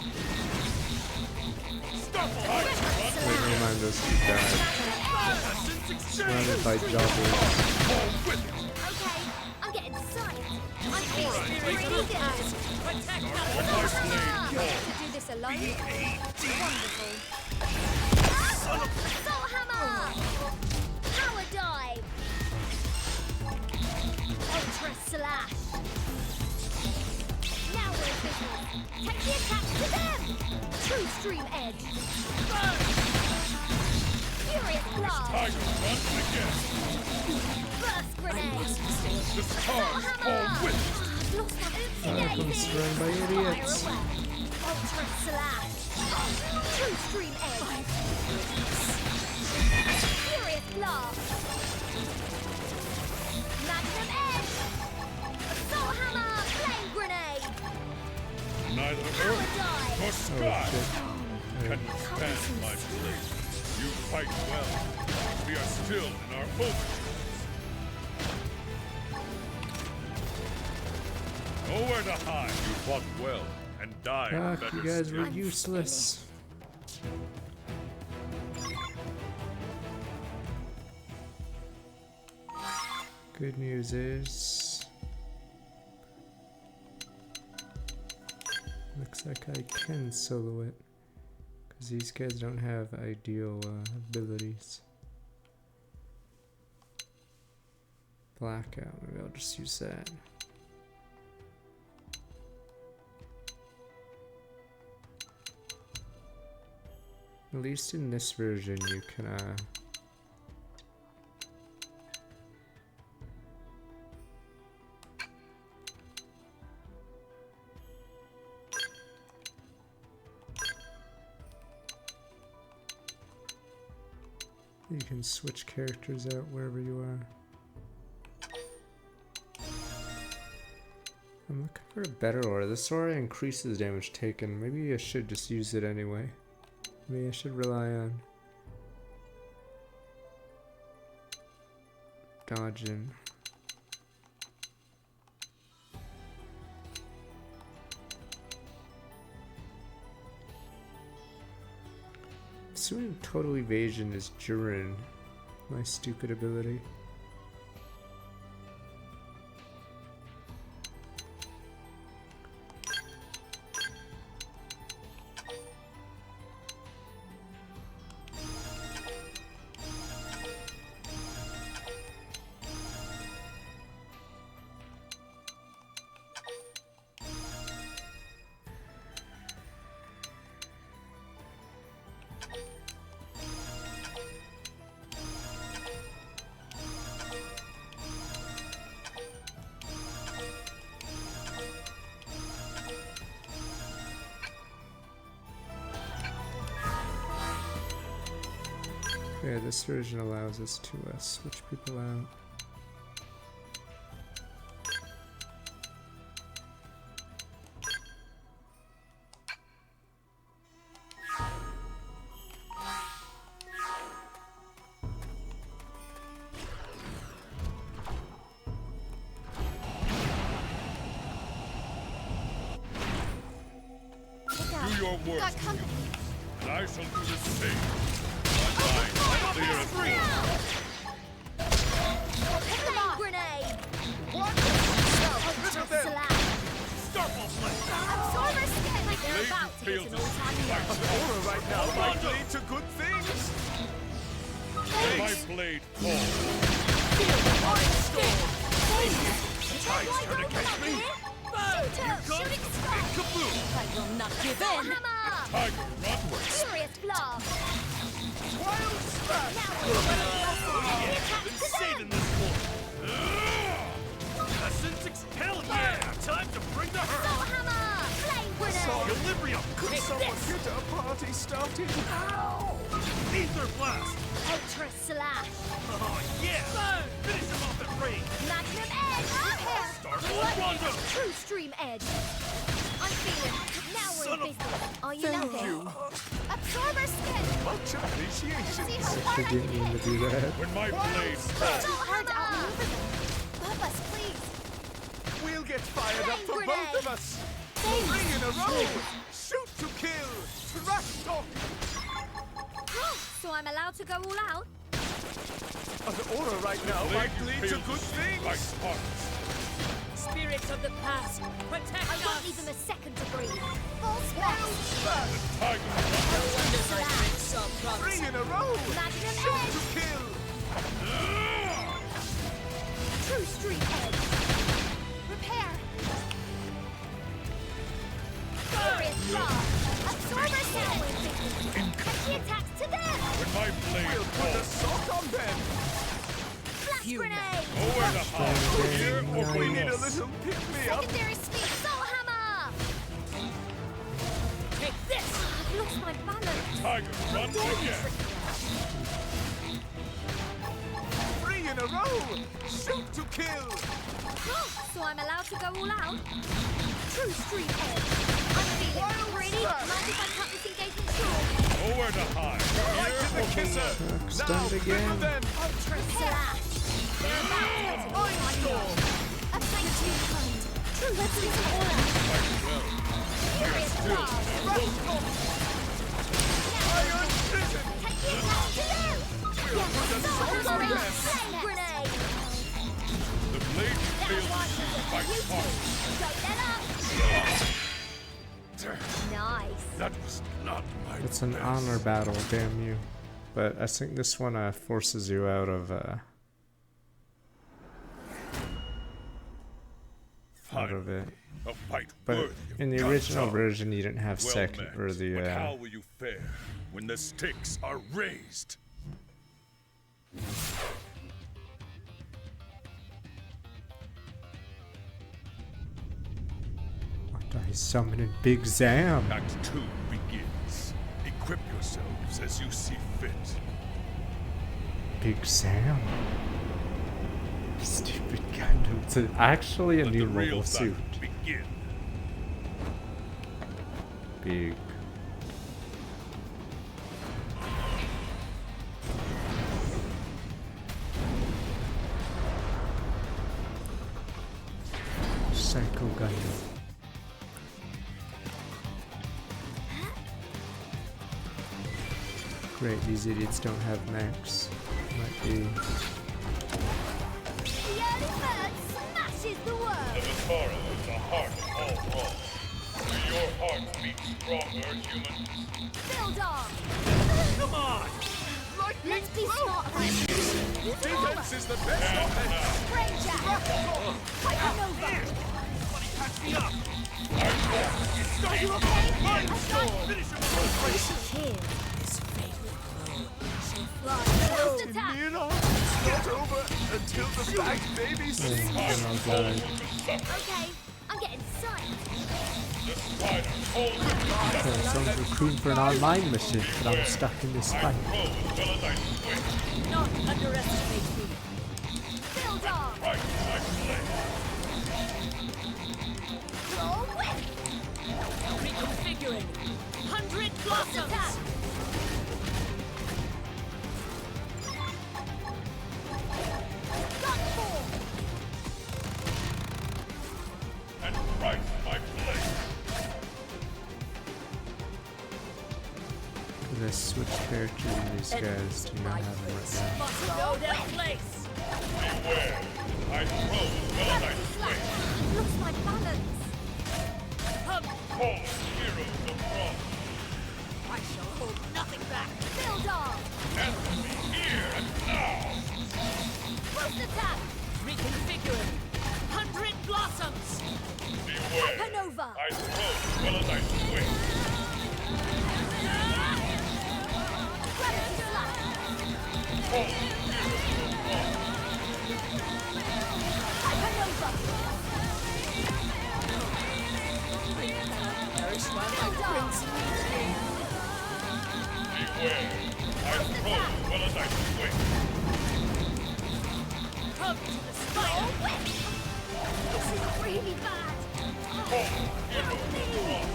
Speaker 1: Wait, never mind, those two died. Surrounded by jobbers.
Speaker 2: Okay, I'm getting psyched. I'm feeling really good. To do this alone? Wonderful. Soul hammer! Power dive! Ultra slash! Now we're in business. Take the attack to them! True stream edge! Furious blast!
Speaker 9: Tiger once again.
Speaker 2: Burst grenade!
Speaker 9: The stars fall with it.
Speaker 2: I've lost my
Speaker 1: Comes surrounded by idiots.
Speaker 2: Ultra slash! True stream edge! Furious blast! Magnum edge! Assault hammer! Flame grenade!
Speaker 9: Neither earth nor sky can withstand my blade. You fight well. We are still in our overtures. Nowhere to hide. You fought well and died
Speaker 1: Fuck,
Speaker 9: better
Speaker 1: you guys
Speaker 9: still.
Speaker 1: were useless. Good news is... looks like I can solo it. Because these guys don't have ideal abilities. Blackout, maybe I'll just use that. At least in this version you can you can switch characters out wherever you are. I'm looking for a better aura. This aura increases damage taken. Maybe I should just use it anyway. Maybe I should rely on dodging. Assuming total evasion is during my stupid ability. Yeah, this version allows us to switch people out.
Speaker 2: Look out.
Speaker 9: Do your
Speaker 2: Got
Speaker 9: worst,
Speaker 2: company.
Speaker 9: and I shall do the same. Clear as free.
Speaker 2: Flame grenade! Ultra slash!
Speaker 4: Starfall flame.
Speaker 2: Absorber skin! Like they're
Speaker 9: Blade
Speaker 2: about to get
Speaker 9: feels
Speaker 2: an
Speaker 9: the
Speaker 2: all-time
Speaker 9: spikes.
Speaker 2: low.
Speaker 3: Aura right now might lead to good things.
Speaker 9: My blade falls.
Speaker 4: Tide's trying to catch me.
Speaker 2: Shooting star!
Speaker 4: Kaboom.
Speaker 2: I will not give in! Hammer!
Speaker 9: Tiger run.
Speaker 2: Furious blast!
Speaker 3: Wild smash!
Speaker 2: Now we're
Speaker 4: Been saving this one. Essence expel. Yeah, time to bring the hurt.
Speaker 2: Soul hammer! Flame grenade!
Speaker 4: Equilibrium.
Speaker 3: Could someone get a party started?
Speaker 4: Ether blast.
Speaker 2: Ultra slash!
Speaker 4: Oh yeah. Finish him off at range.
Speaker 2: Magnum edge!
Speaker 4: Starfall Rondo.
Speaker 2: True stream edge! I'm feeling. Now we're
Speaker 4: Son
Speaker 2: in
Speaker 4: of-
Speaker 2: business. Are you loving? Absorber skin!
Speaker 3: Much
Speaker 2: See
Speaker 3: appreciation.
Speaker 2: how hard
Speaker 1: She
Speaker 2: I
Speaker 1: didn't
Speaker 2: can
Speaker 1: mean to
Speaker 2: hit?
Speaker 1: do that.
Speaker 9: When my blade falls.
Speaker 2: So hard to outmaneuver them. Bubba's, please!
Speaker 3: We'll get fired up for
Speaker 2: Flame
Speaker 3: both
Speaker 2: grenade.
Speaker 3: of us. 3 in a row. Shoot to kill. Trash talk.
Speaker 2: So I'm allowed to go all out?
Speaker 3: An aura right now
Speaker 9: Blade
Speaker 3: might lead to
Speaker 9: feels
Speaker 3: good
Speaker 9: the
Speaker 3: things.
Speaker 9: spikes hearts.
Speaker 8: Spirits of the past, protect
Speaker 2: I won't
Speaker 8: us!
Speaker 2: leave them a second to breathe. Full spell!
Speaker 9: Tiger run.
Speaker 8: No wonder my friends saw
Speaker 3: 3
Speaker 8: promise.
Speaker 3: in a row.
Speaker 2: Magnum
Speaker 3: Shoot
Speaker 2: edge!
Speaker 3: to kill.
Speaker 2: True street edge! Repair! Furious blast! Absorber skin! Catchy attacks to them!
Speaker 9: When my blade
Speaker 3: We'll put a
Speaker 9: falls.
Speaker 3: sock on them.
Speaker 2: Flash grenade!
Speaker 9: Nowhere to hide. Here or
Speaker 3: We need a
Speaker 9: below.
Speaker 3: little pick-me-up.
Speaker 2: Secondary speed! Soul hammer!
Speaker 8: Take this!
Speaker 2: I've lost my balance!
Speaker 9: Tiger run again.
Speaker 3: 3 in a row. Shoot to kill.
Speaker 2: So I'm allowed to go all out? True street edge! I'm feeling pretty! Mind if I cut this engagement short?
Speaker 9: Nowhere to hide.
Speaker 3: Right to the kisser.
Speaker 1: Stunned
Speaker 3: Now,
Speaker 1: again.
Speaker 3: them.
Speaker 2: Ultra slash! They're about to get an all-time low. A thank you, kind. True, let's use an aura. Furious blast!
Speaker 3: Iron prison.
Speaker 2: Take the attack to them! Yes, so flame grenade!
Speaker 9: The blade
Speaker 2: That
Speaker 9: feels
Speaker 2: one
Speaker 9: the
Speaker 2: is a
Speaker 9: spikes
Speaker 2: beauty!
Speaker 9: hearts.
Speaker 2: Go that up! Nice!
Speaker 9: That was not my
Speaker 1: It's an
Speaker 9: best.
Speaker 1: honor battle, damn you. But I think this one forces you out of
Speaker 9: Finally,
Speaker 1: it.
Speaker 9: a fight
Speaker 1: But
Speaker 9: worthy of
Speaker 1: in the original
Speaker 9: Gunzo.
Speaker 1: version, you didn't have
Speaker 9: Well
Speaker 1: second
Speaker 9: met,
Speaker 1: or the
Speaker 9: but how will you fare when the stakes are raised?
Speaker 1: he's summoning Big Zam.
Speaker 9: Act 2 begins. Equip yourselves as you see fit.
Speaker 1: Big Zam. Stupid Gundam. It's actually a
Speaker 9: Let
Speaker 1: new
Speaker 9: the real
Speaker 1: mobile suit.
Speaker 9: battle begin.
Speaker 1: Big. Psycho Gundam. Great, these idiots don't have mechs. Might be.
Speaker 2: The early bird smashes the world!
Speaker 9: The Vitara is the heart of all wrong. Will your heart beat stronger, humans?
Speaker 2: Build on!
Speaker 4: Come on.
Speaker 2: Let's be smart, Use an aura!
Speaker 3: Defense is the best offense.
Speaker 2: Brain jack! Fight Nova!
Speaker 4: Somebody catch me up.
Speaker 2: Are you okay?
Speaker 4: Finish him off.
Speaker 2: This is him. His favorite mode. So fly. First attack!
Speaker 3: Mira, it's not over until the bag baby sings.
Speaker 1: Oh god.
Speaker 2: Okay, I'm getting psyched.
Speaker 1: Someone's recruiting for an online mission, but I'm stuck in this fight.
Speaker 9: Roll as well as I swing.
Speaker 8: Not underestimate me.
Speaker 2: Build on!
Speaker 9: Right, my blade.
Speaker 2: Roll whip!
Speaker 8: Reconfiguring. 100
Speaker 2: First
Speaker 8: blossoms!
Speaker 2: attack! Gun form!
Speaker 9: And right, my blade.
Speaker 1: gonna switch characters in these guys to not have them right now.
Speaker 8: Must know their place.
Speaker 9: Beware! I propose well as I swing.
Speaker 2: Lost my balance.
Speaker 9: Fallen heroes of wrong.
Speaker 8: I shall hold nothing back.
Speaker 2: Build off.
Speaker 9: Answer me here and now!
Speaker 2: Boost attack.
Speaker 8: Reconfiguring. 100 blossoms.
Speaker 9: Beware!
Speaker 2: Hypernova.
Speaker 9: I propose well as I swing.
Speaker 2: Gravity slap.
Speaker 9: Fallen heroes of wrong.
Speaker 2: Hypernova.
Speaker 8: Perish while my
Speaker 2: Build
Speaker 8: prince
Speaker 2: off.
Speaker 9: Beware! I propose well as I swing.
Speaker 8: come to the spire.
Speaker 2: This is really bad.
Speaker 9: Fallen heroes
Speaker 2: Help
Speaker 9: of
Speaker 2: me.
Speaker 9: wrong.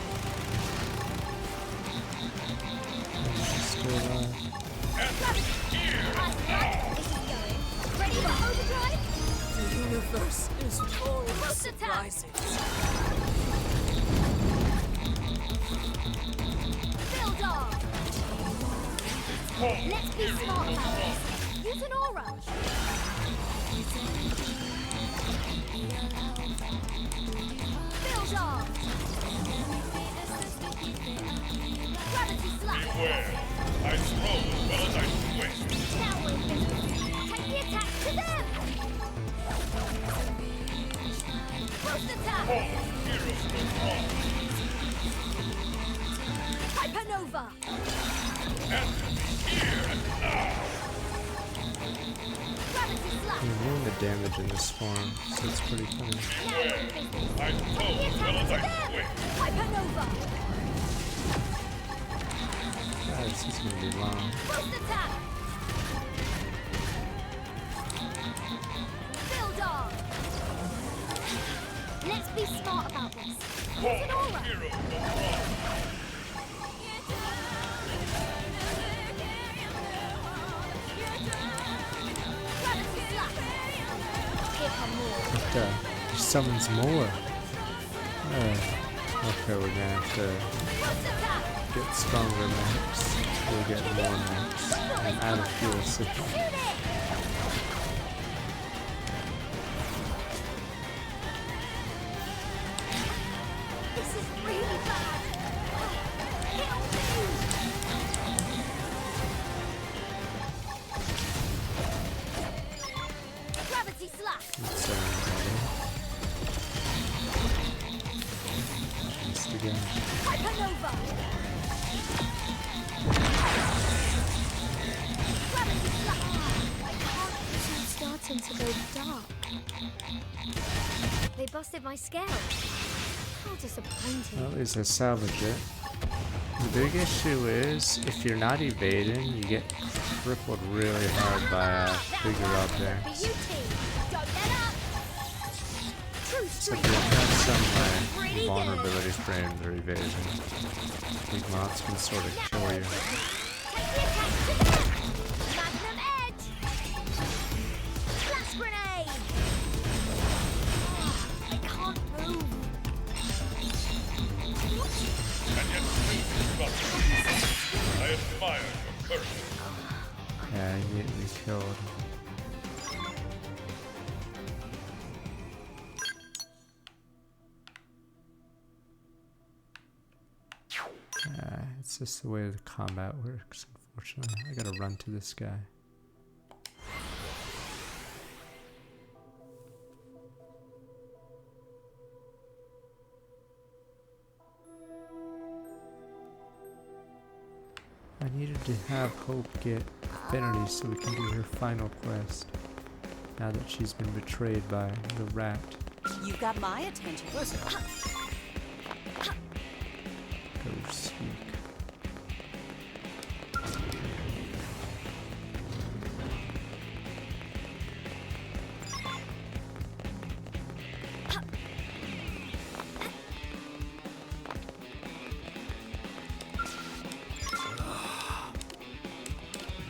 Speaker 1: She's still alive.
Speaker 2: Gravity. This is going. Ready for overdrive?
Speaker 8: The universe is full of
Speaker 2: Boost attack.
Speaker 8: surprises.
Speaker 2: Build off.
Speaker 9: Fallen
Speaker 2: Let's be
Speaker 9: heroes
Speaker 2: smart
Speaker 9: of
Speaker 2: about
Speaker 9: wrong.
Speaker 2: this. Use an aura. Build off. Gravity slap.
Speaker 9: Beware! I propose well as I swing.
Speaker 2: Now we're finished. Take the attack to them. Boost attack.
Speaker 9: Fallen heroes of wrong.
Speaker 2: Hypernova.
Speaker 9: Answer me here and now!
Speaker 2: Gravity slap.
Speaker 1: I'm doing the damage in this form, so it's pretty funny.
Speaker 2: Now we're finished.
Speaker 9: I
Speaker 2: Take the
Speaker 9: propose well as I
Speaker 2: attack to
Speaker 9: swing.
Speaker 2: them. Hypernova.
Speaker 1: Ah, this is gonna be long.
Speaker 2: Boost attack. Build off. Let's be smart about this. Use an
Speaker 9: Fallen
Speaker 2: aura.
Speaker 9: heroes of wrong.
Speaker 2: Gravity slap. Here come more.
Speaker 1: What the? She summons more. Okay, we're gonna have to
Speaker 2: Boost attack.
Speaker 1: get stronger max. We'll get more max. I'm out of fuel, so
Speaker 2: Shoot it. This is really bad. Help me. Gravity slap.
Speaker 1: it's just again.
Speaker 2: Hypernova. Gravity slap. I can't. It's starting to go dark. They busted my scale. How disappointing.
Speaker 1: Well, at least I salvaged it. The big issue is, if you're not evading, you get crippled really hard by bigger objects.
Speaker 2: For you team, don't let up. True
Speaker 1: So
Speaker 2: streak.
Speaker 1: if you have some vulnerabilities for aim or evasion, big mobs can sort of kill you.
Speaker 2: Take the attack to them. Magnum edge. Flash grenade. I can't move.
Speaker 9: And yet still trust. I admire your courage.
Speaker 1: Yeah, he get me killed. It's just the way the combat works, unfortunately. I gotta run to this guy. I needed to have Hope get affinity so we can do her final quest. Now that she's been betrayed by the rat.
Speaker 10: You got my attention.
Speaker 1: Go speak.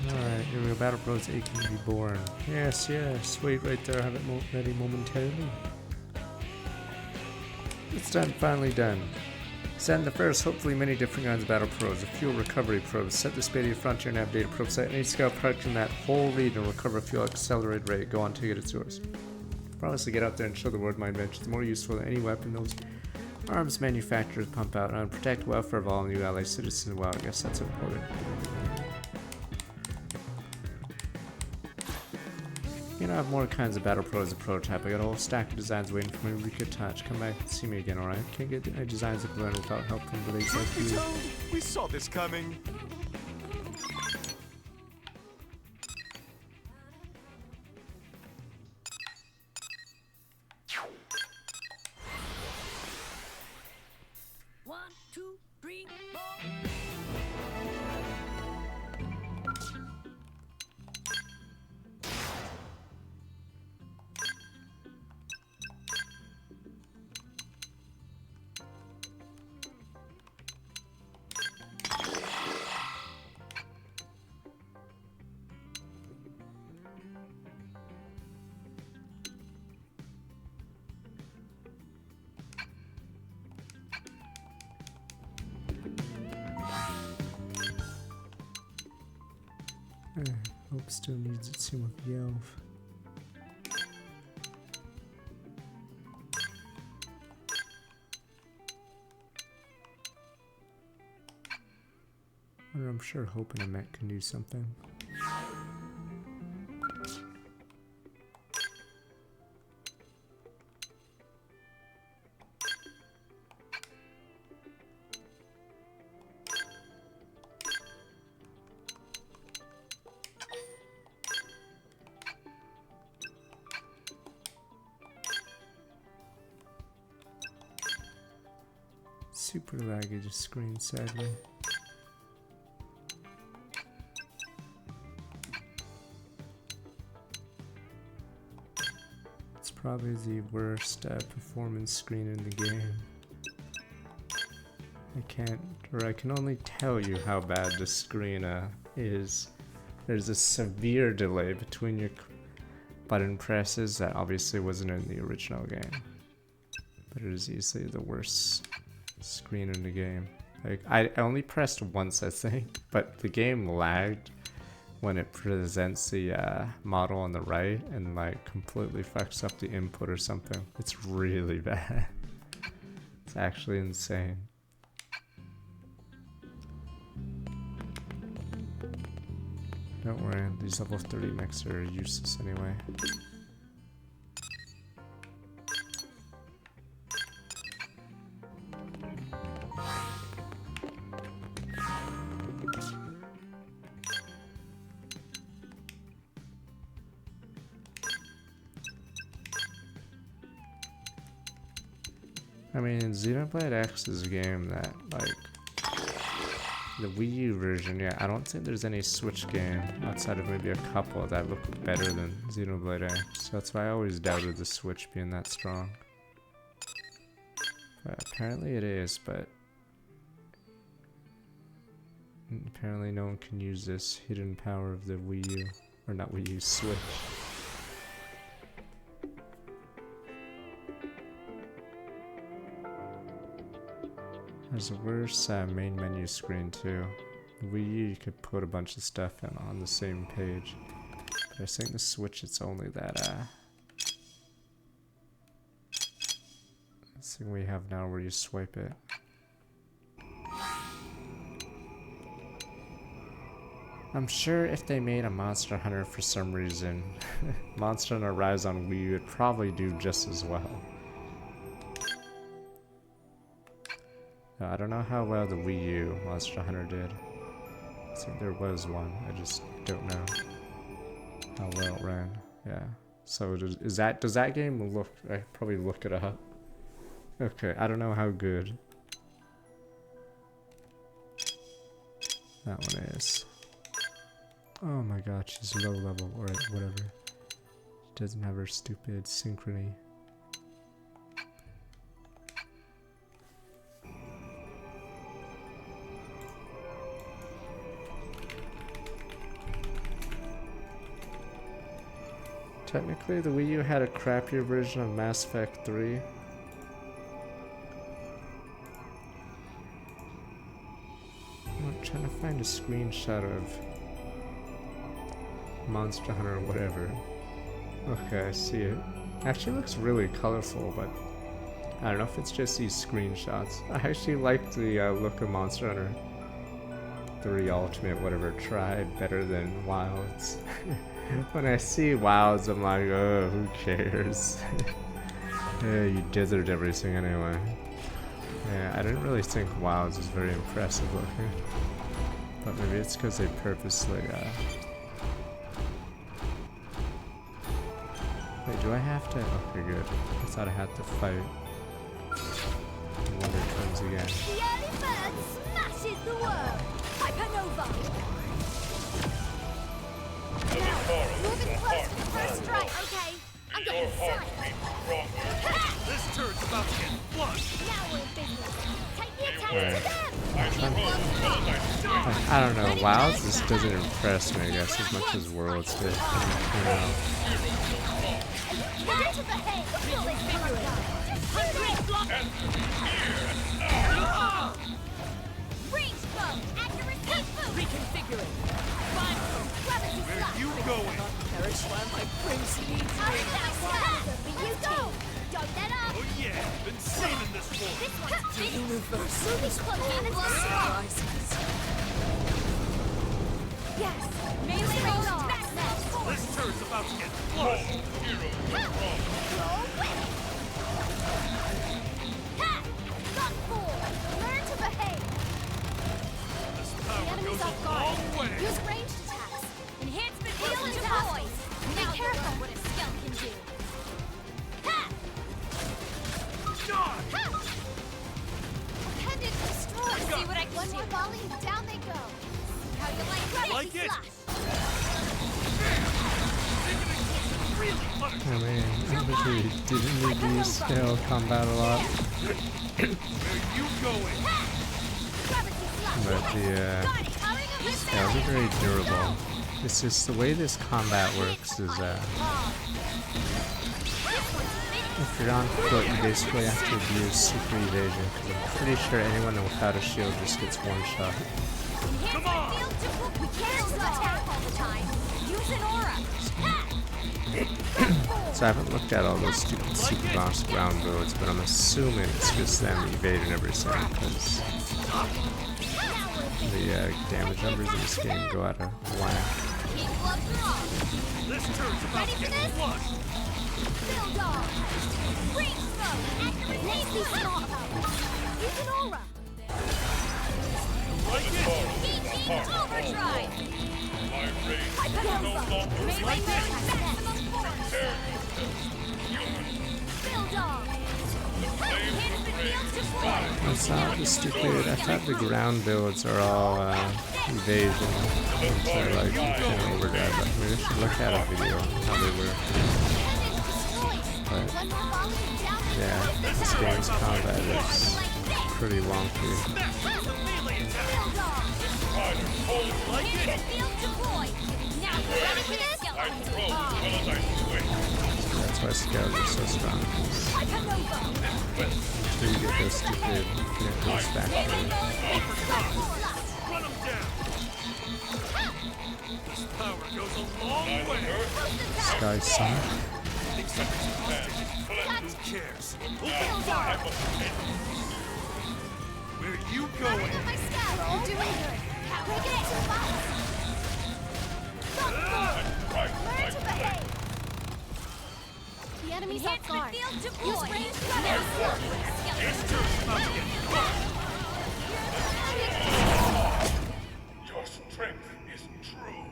Speaker 1: Alright, here we go. Battle Bros 8 can be born. Yes, yes. Wait right there. Have it ready momentarily. It's done. Finally done. Send the first, hopefully many different kinds of battle probes, a fuel recovery probe, set the Spadia Frontier Nav data probe site, any scout parked in that whole region, recover fuel at accelerated rate, go on, take it, it's yours. Promise to get out there and show the world my inventions, more useful than any weapon those arms manufacturers pump out, and protect welfare of all new ally citizens. Well, I guess that's important. You know, I have more kinds of battle pros as a prototype. I got a whole stack of designs waiting for me to touch. Come back and see me again, alright? Can't get any designs that can learn without help from the leagues like you.
Speaker 4: We saw this coming.
Speaker 8: One, two, three, four.
Speaker 1: Hope still needs its team of Yelv. I'm sure Hope and Amet can do something. Super laggy just screen, sadly. It's probably the worst performance screen in the game. I can only tell you how bad this screen is. There's a severe delay between your button presses that obviously wasn't in the original game. But it is easily the worst screen in the game. Like I only pressed once, I think, but the game lagged when it presents the model on the right and like completely fucks up the input or something. It's really bad. It's actually insane. Don't worry, these level 30 mechs are useless anyway. I mean, Xenoblade X is a game that, like, the Wii U version, yeah, I don't think there's any Switch game outside of maybe a couple that look better than Xenoblade X. So that's why I always doubted the Switch being that strong. But apparently it is, but apparently no one can use this hidden power of the Wii U, or not Wii U, Switch. There's a worse main menu screen too. The Wii U, you could put a bunch of stuff in on the same page. But I think the Switch, it's only that this thing we have now where you swipe it. I'm sure if they made a Monster Hunter for some reason, Monster Hunter Rise on Wii U would probably do just as well. I don't know how well the Wii U Monster Hunter did. I think there was one. I just don't know how well it ran. Yeah. So does that game look? I probably look it up. Okay. I don't know how good that one is. Oh my god, she's low level or whatever. She doesn't have her stupid synchrony. Technically, the Wii U had a crappier version of Mass Effect 3. trying to find a screenshot of Monster Hunter or whatever. Okay, I see it. Actually looks really colorful, but I don't know if it's just these screenshots. I actually like the look of Monster Hunter 3 Ultimate, whatever, tried better than Wilds. When I see Wilds, I'm like, oh, who cares? Yeah, you dithered everything anyway. Yeah, I didn't really think Wilds was very impressive looking. But maybe it's because they purposely, Wait, do I have to? Okay, good. I thought I had to fight. Wonder Twins again.
Speaker 2: The early bird smashes the world. Hypernova. Now, moving close to the first strike. Okay, I'm getting sight.
Speaker 4: This turret's about to get flushed.
Speaker 2: Now we're in business. Take the attack
Speaker 1: Right.
Speaker 2: to them.
Speaker 1: I don't know, Wilds just doesn't impress me, I guess, as much as Worlds did. I don't know.
Speaker 2: Get to the head. Feel this power. Range bow. Accuracy boom.
Speaker 8: Reconfiguring.
Speaker 2: Gravity
Speaker 4: Where
Speaker 2: slash.
Speaker 4: you going?
Speaker 8: Perish while my prince needs me.
Speaker 2: That's one. You go. Don't let up.
Speaker 4: Oh yeah, been saving this for.
Speaker 2: This one's big.
Speaker 8: Universal
Speaker 2: Moving close. Cannons are strong.
Speaker 8: surprises.
Speaker 2: Yes. Melee range on.
Speaker 4: This turret's about to get flushed. This power goes a long way.
Speaker 2: Use ranged attacks. Enhancement heal and deploys. Be careful what a skill can do. Ha!
Speaker 4: God!
Speaker 2: Ha! Appendage destroyed. See what I can do. One more volley and down they go. How you like
Speaker 4: Like it?
Speaker 2: slash?
Speaker 1: Oh man, I wish we didn't need to use scale combat a lot.
Speaker 4: Where you going?
Speaker 2: Gravity slash.
Speaker 1: But the scales are very durable. It's just the way this combat works is if you're on foot, you basically have to abuse super evasion. Because I'm pretty sure anyone without a shield just gets one shot.
Speaker 4: Come on!
Speaker 2: We can't attack all the time. Use an aura.
Speaker 1: So I haven't looked at all those stupid super boss ground builds, but I'm assuming it's just them evading everything because the damage numbers in this game go out of whack.
Speaker 2: Keep gloves on.
Speaker 4: This turret's about
Speaker 2: Ready
Speaker 4: to
Speaker 2: for
Speaker 4: get
Speaker 2: this?
Speaker 4: flushed.
Speaker 2: Build on. Range bow. Accuracy smart power. Use an aura.
Speaker 4: Like it?
Speaker 2: Overdrive. Hypernova. Melee maximum force. Build on. Enhancement field deployed.
Speaker 1: That's not the stupid. I thought the ground builds are all evasion. So like you can overdrive, but maybe I should look at a video on how they were. But yeah, this game's combat is pretty wonky. That's why scales are so strong. Until you get those stupid connectors back there.
Speaker 4: Run him down. This power goes a long way.
Speaker 1: Sky Sonic.
Speaker 4: Who cares? Open fire. Where you going?
Speaker 2: You're doing good. Break it to the box. Learn to behave. The enemy's off guard. Use ranged weapons.
Speaker 4: This turret's about to get flushed.
Speaker 9: Your strength is true.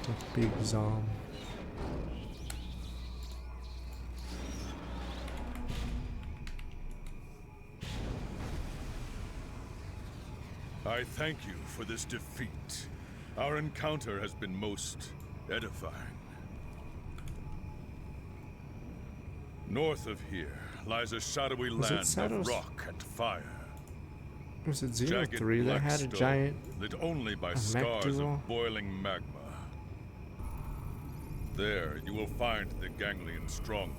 Speaker 1: The big Zom.
Speaker 9: I thank you for this defeat. Our encounter has been most edifying. North of here lies a shadowy
Speaker 1: Was it
Speaker 9: land
Speaker 1: Satos?
Speaker 9: of rock and fire.
Speaker 1: Was it
Speaker 9: Jagged
Speaker 1: 03 that had a
Speaker 9: black
Speaker 1: giant
Speaker 9: stone lit only by
Speaker 1: mech
Speaker 9: scars
Speaker 1: duel?
Speaker 9: of boiling magma. There, you will find the Ganglion stronghold.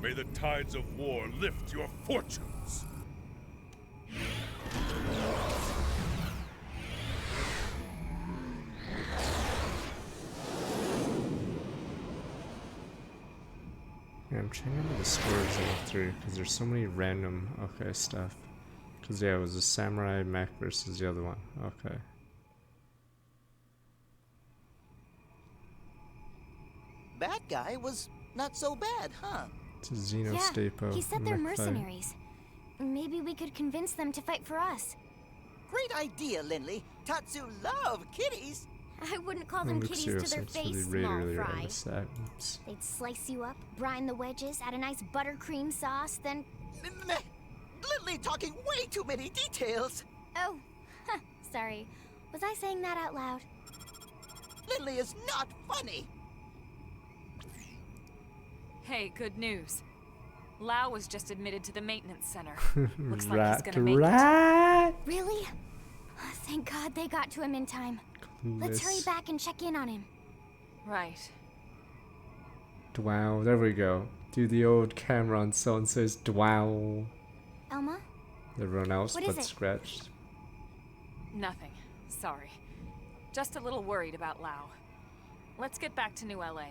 Speaker 9: May the tides of war lift your fortunes!
Speaker 1: Yeah, I'm trying to remember the stories I went through because there's so many random stuff. Because yeah, it was a samurai mech versus the other one. Okay.
Speaker 6: Bad guy was not so bad, huh?
Speaker 1: It's a Xenostapo.
Speaker 2: He said they're
Speaker 1: mech fight.
Speaker 2: mercenaries. Maybe we could convince them to fight for us.
Speaker 6: Great idea, Lindley. Tatsu love kitties.
Speaker 2: I wouldn't call them kitties to their face, small fry.
Speaker 1: Oops.
Speaker 2: They'd slice you up, brine the wedges, add a nice buttercream sauce, then...
Speaker 6: Lindley talking way too many details.
Speaker 2: Oh, sorry. Was I saying that out loud?
Speaker 6: Lindley is not funny.
Speaker 7: Hey, good news. Lau was just admitted to the maintenance center. Looks like he's gonna make it.
Speaker 2: Really? Oh, thank God they got to him in time. Let's hurry back and check in on him.
Speaker 7: Right.
Speaker 1: Wow, there we go. Do the old camera on so and says dwow.
Speaker 2: Elma?
Speaker 1: Everyone else
Speaker 2: What
Speaker 1: but
Speaker 2: is it?
Speaker 1: scratched.
Speaker 7: Nothing. Sorry. Just a little worried about Lau. Let's get back to New LA.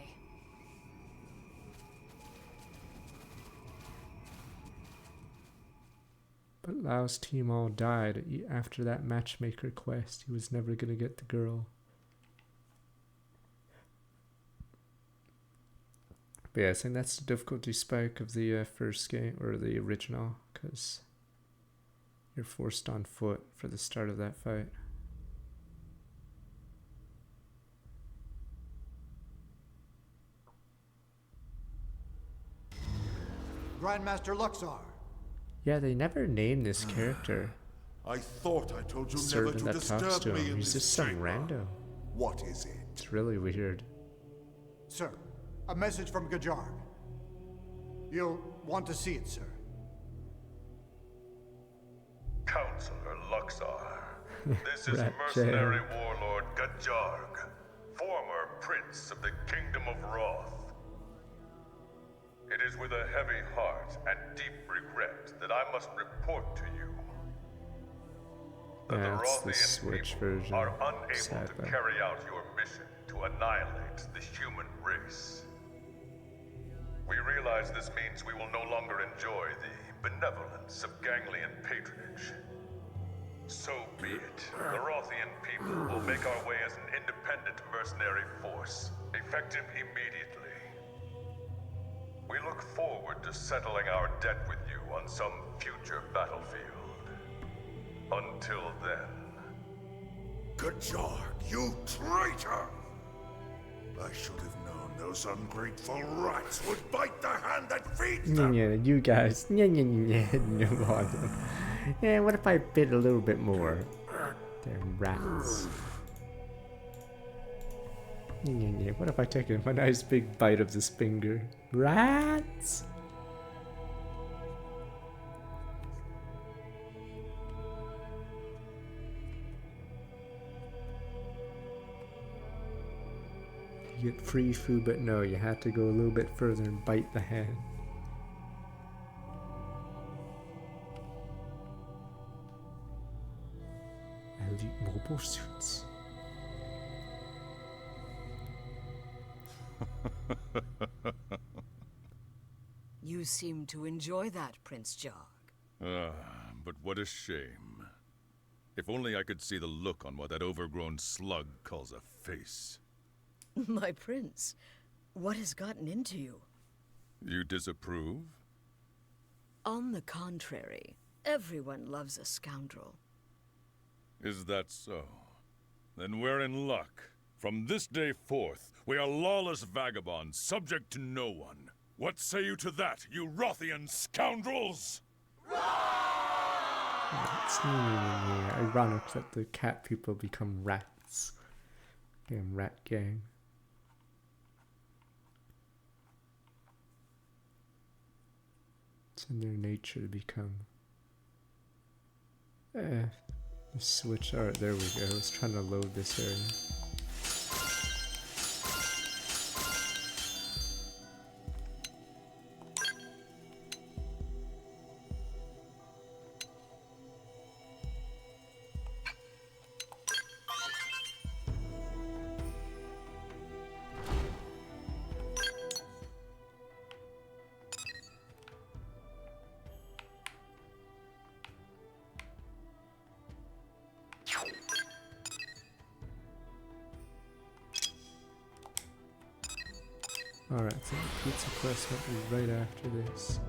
Speaker 1: But Lau's team all died after that matchmaker quest. He was never gonna get the girl. But yeah, I think that's the difficulty spike of the first game, or the original, because you're forced on foot for the start of that fight.
Speaker 11: Grandmaster Luxar.
Speaker 1: Yeah, they never named this character.
Speaker 5: I thought I told you never
Speaker 1: Servant
Speaker 5: to
Speaker 1: that talks
Speaker 5: disturb
Speaker 1: to
Speaker 5: me
Speaker 1: him.
Speaker 5: in
Speaker 1: He's
Speaker 5: this
Speaker 1: just some
Speaker 5: chamber.
Speaker 1: rando.
Speaker 5: What is it?
Speaker 1: It's really weird.
Speaker 11: Sir, a message from Gajarg. You'll want to see it, sir.
Speaker 9: Counselor Luxar, this is
Speaker 1: Rat
Speaker 9: mercenary warlord Gajarg, former prince of the Kingdom of Roth. It is with a heavy heart and deep regret that I must report to you that the
Speaker 1: That's the
Speaker 9: Rothian
Speaker 1: Switch
Speaker 9: people
Speaker 1: version.
Speaker 9: are unable
Speaker 1: Sadly.
Speaker 9: to carry out your mission to annihilate the human race. We realize this means we will no longer enjoy the benevolence of Ganglion patronage. So be it. The Rothian people will make our way as an independent mercenary force, effective immediately. We look forward to settling our debt with you on some future battlefield. Until then...
Speaker 5: Gajarg, you traitor! I should have known those ungrateful rats would bite the hand that feeds them!
Speaker 1: Yeah, you guys. Yeah, no bother. Yeah, what if I bit a little bit more? Damn rats. Yeah, what if I take a nice big bite of this finger? Rats! You get free food, but no, you have to go a little bit further and bite the hand. Elite mobile suits.
Speaker 8: You seem to enjoy that, Prince Jarg.
Speaker 9: But what a shame. If only I could see the look on what that overgrown slug calls a face.
Speaker 8: My prince, what has gotten into you?
Speaker 9: You disapprove?
Speaker 8: On the contrary, everyone loves a scoundrel.
Speaker 9: Is that so? Then we're in luck. From this day forth, we are lawless vagabonds, subject to no one. What say you to that, you Rothian scoundrels?
Speaker 1: It's ironic that the cat people become rats. Damn rat gang. It's in their nature to become Switch. Alright, there we go. I was trying to load this area. Alright, so the pizza quest will be right after this.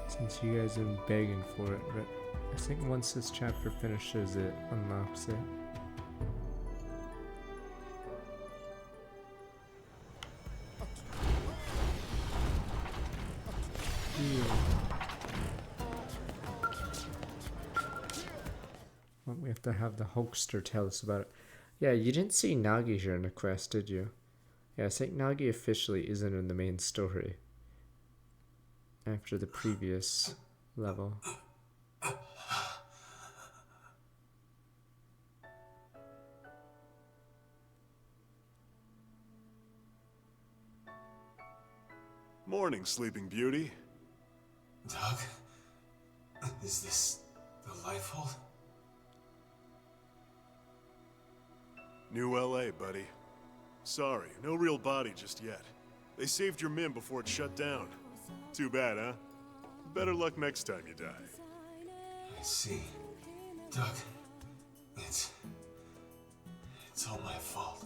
Speaker 1: Since you guys have been begging for it, but I think once this chapter finishes, it unlocks it. Well, we have to have the Hulkster tell us about it. Yeah, you didn't see Nagi here in the quest, did you? Yeah, I think Nagi officially isn't in the main story. After the previous level.
Speaker 12: Morning, Sleeping Beauty.
Speaker 13: Doug? Is this the Lifehold?
Speaker 12: New LA, buddy. Sorry, no real body just yet. They saved your min before it shut down. Too bad, huh? Better luck next time you die.
Speaker 13: I see. Doug, it's all my fault.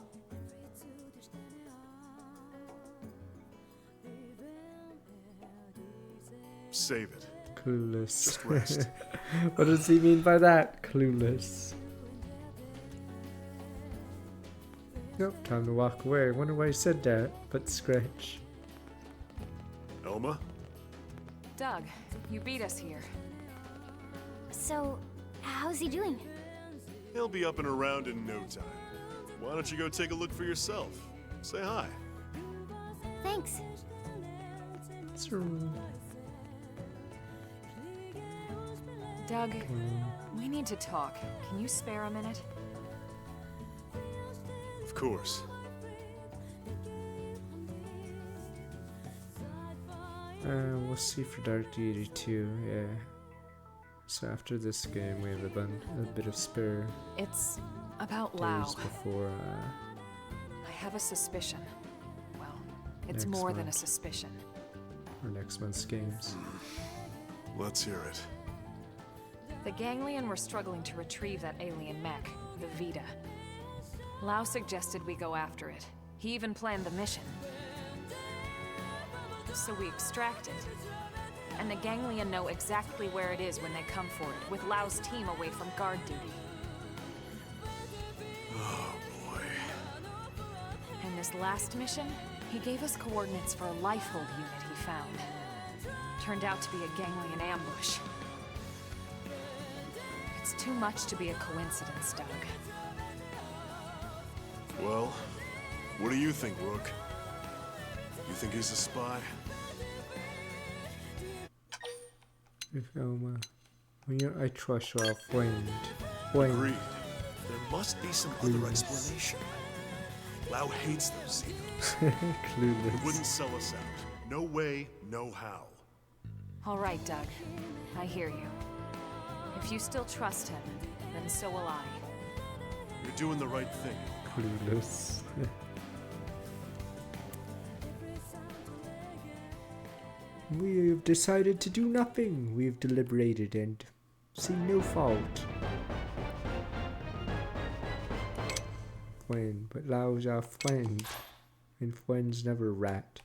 Speaker 12: Save it.
Speaker 1: Clueless.
Speaker 12: Just rest.
Speaker 1: What does he mean by that? Clueless. Nope, time to walk away. Wonder why he said that, but scratch.
Speaker 12: Elma?
Speaker 7: Doug, you beat us here.
Speaker 2: So, how's he doing?
Speaker 12: He'll be up and around in no time. Why don't you go take a look for yourself? Say hi.
Speaker 2: Thanks.
Speaker 7: Doug, we need to talk. Can you spare a minute?
Speaker 12: Of course.
Speaker 1: We'll see for Dark Deity 2, yeah. So after this game, we have a bit of spare
Speaker 7: It's about Lao.
Speaker 1: days before
Speaker 7: I have a suspicion. Well, it's
Speaker 1: Next
Speaker 7: more than a
Speaker 1: month.
Speaker 7: suspicion.
Speaker 1: our next month's games.
Speaker 12: Let's hear it.
Speaker 7: The Ganglion were struggling to retrieve that alien mech, the Vita. Lao suggested we go after it. He even planned the mission. So we extract it. And the Ganglion know exactly where it is when they come for it, with Lao's team away from guard duty.
Speaker 12: Oh boy.
Speaker 7: And this last mission, he gave us coordinates for a Lifehold unit he found. Turned out to be a Ganglion ambush. It's too much to be a coincidence, Doug.
Speaker 12: Well, what do you think, Rook? You think he's a spy?
Speaker 1: With Elma. I trust your friend.
Speaker 12: Agreed. There must be some other explanation. Lao hates those Xenos. He
Speaker 1: Clueless.
Speaker 12: wouldn't sell us out. No way, no how.
Speaker 7: All right, Doug. I hear you. If you still trust him, then so will I.
Speaker 12: You're doing the right thing.
Speaker 1: Clueless. We have decided to do nothing. We have deliberated and see no fault. Friend, but Lao's our friend, and friends never rat.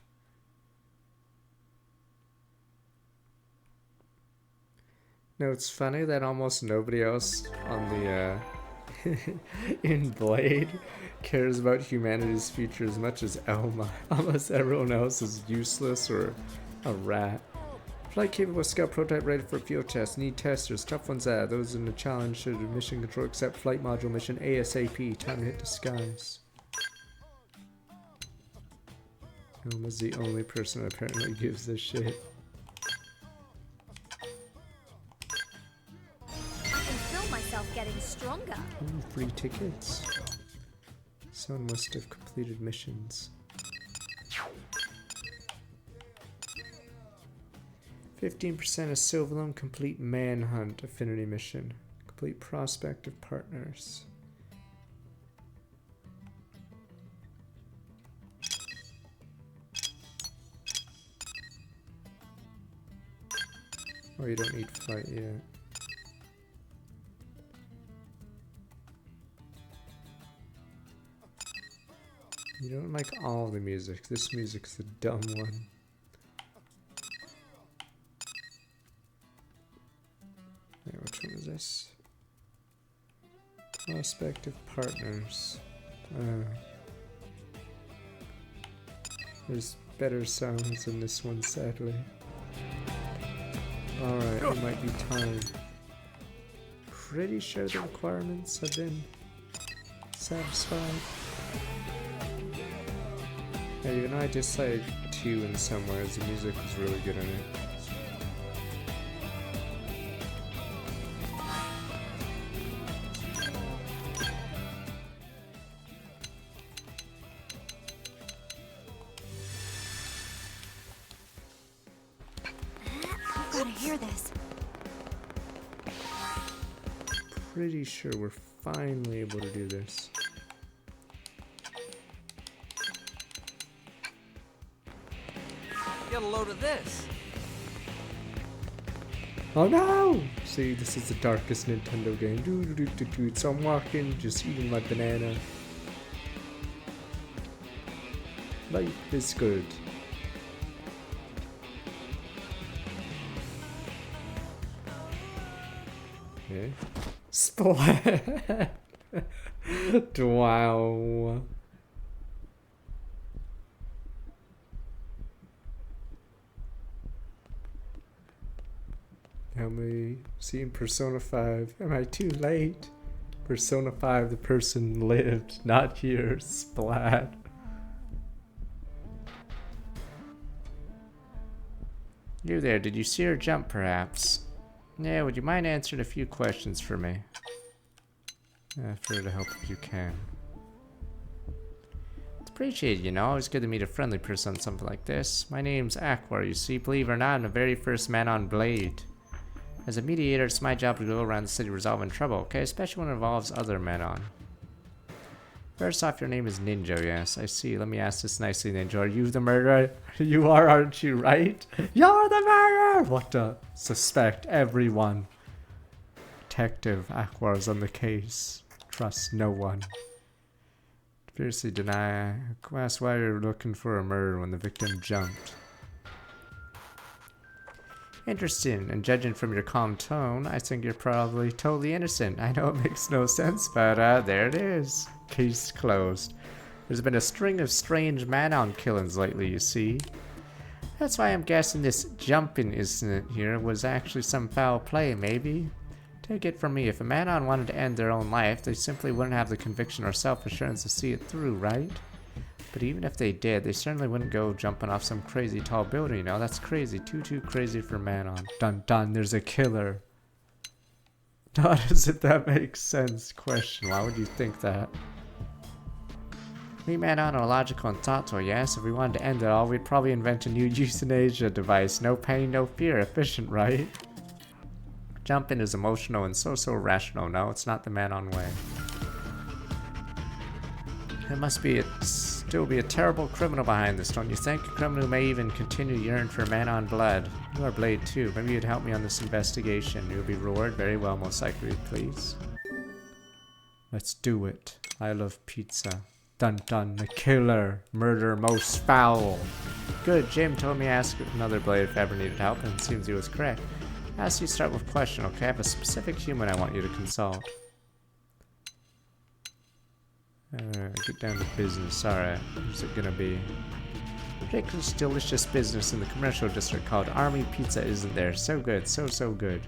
Speaker 1: No, it's funny that almost nobody else on the in Blade cares about humanity's future as much as Elma. Almost everyone else is useless or a rat. Flight capable scout prototype ready for field test. Need testers. Tough ones add. Those in the challenge should mission control accept flight module mission ASAP. Time to hit the skies. Elma's the only person that apparently gives a shit.
Speaker 2: I can feel myself getting even stronger.
Speaker 1: Ooh, free tickets. Someone must have completed missions. 15% of Silverlum complete manhunt affinity mission. Complete prospective partners. Oh, you don't need fight yet. You don't like all the music. This music's the dumb one. Wait, which one is this? Prospective partners. There's better sounds than this one, sadly. Alright, it might be time. Pretty sure the requirements have been satisfied. Yeah, even though I dislike 2 in some ways, the music was really good in it.
Speaker 2: I've gotta hear this.
Speaker 1: Pretty sure we're finally able to do this.
Speaker 6: Get a load of this.
Speaker 1: Oh no! See, this is the darkest Nintendo game. So I'm walking, just eating my banana. Life is good. Okay. Splat! Wow. How many? See in Persona 5. Am I too late? Persona 5, the person lived, not here. Splat. You there, did you see her jump perhaps? Yeah, would you mind answering a few questions for me? For her to help if you can. It's appreciated, you know. Always good to meet a friendly person on something like this. My name's Aquar, you see. Believe it or not, I'm the very first man on Blade. As a mediator, it's my job to go around the city resolving trouble, okay? Especially when it involves other men on. First off, your name is Ninja, yes. I see. Let me ask this nicely, Ninja. Are you the murderer? You are, aren't you, right? You're the murderer! What to suspect everyone. Detective Aquar's on the case. Trust no one. Fiercely deny. Ask why you're looking for a murder when the victim jumped. Interesting, and judging from your calm tone, I think you're probably totally innocent. I know it makes no sense, but there it is. Case closed. There's been a string of strange man-on killings lately, you see. That's why I'm guessing this jumping incident here was actually some foul play, maybe? Take it from me, if a man-on wanted to end their own life, they simply wouldn't have the conviction or self-assurance to see it through, right? But even if they did, they certainly wouldn't go jumping off some crazy tall building, you know? That's crazy. Too crazy for man-on. Dun dun, there's a killer. Not as if that makes sense. Question, why would you think that? We man-on are logical and thoughtful, yes? If we wanted to end it all, we'd probably invent a new euthanasia device. No pain, no fear. Efficient, right? Jumping is emotional and so rational. No, it's not the man-on way. There must be still be a terrible criminal behind this, don't you think? A criminal who may even continue to yearn for man-on blood. You are Blade too. Maybe you'd help me on this investigation. You'll be rewarded very well, most likely, please. Let's do it. I love pizza. Dun dun, the killer. Murder most foul. Good, Jim told me to ask another Blade if I ever needed help, and it seems he was correct. I ask you start with a question, okay? I have a specific human I want you to consult. Get down to business. Alright, who's it gonna be? Ridiculous, delicious business in the commercial district called Army Pizza, isn't there? So good, so good.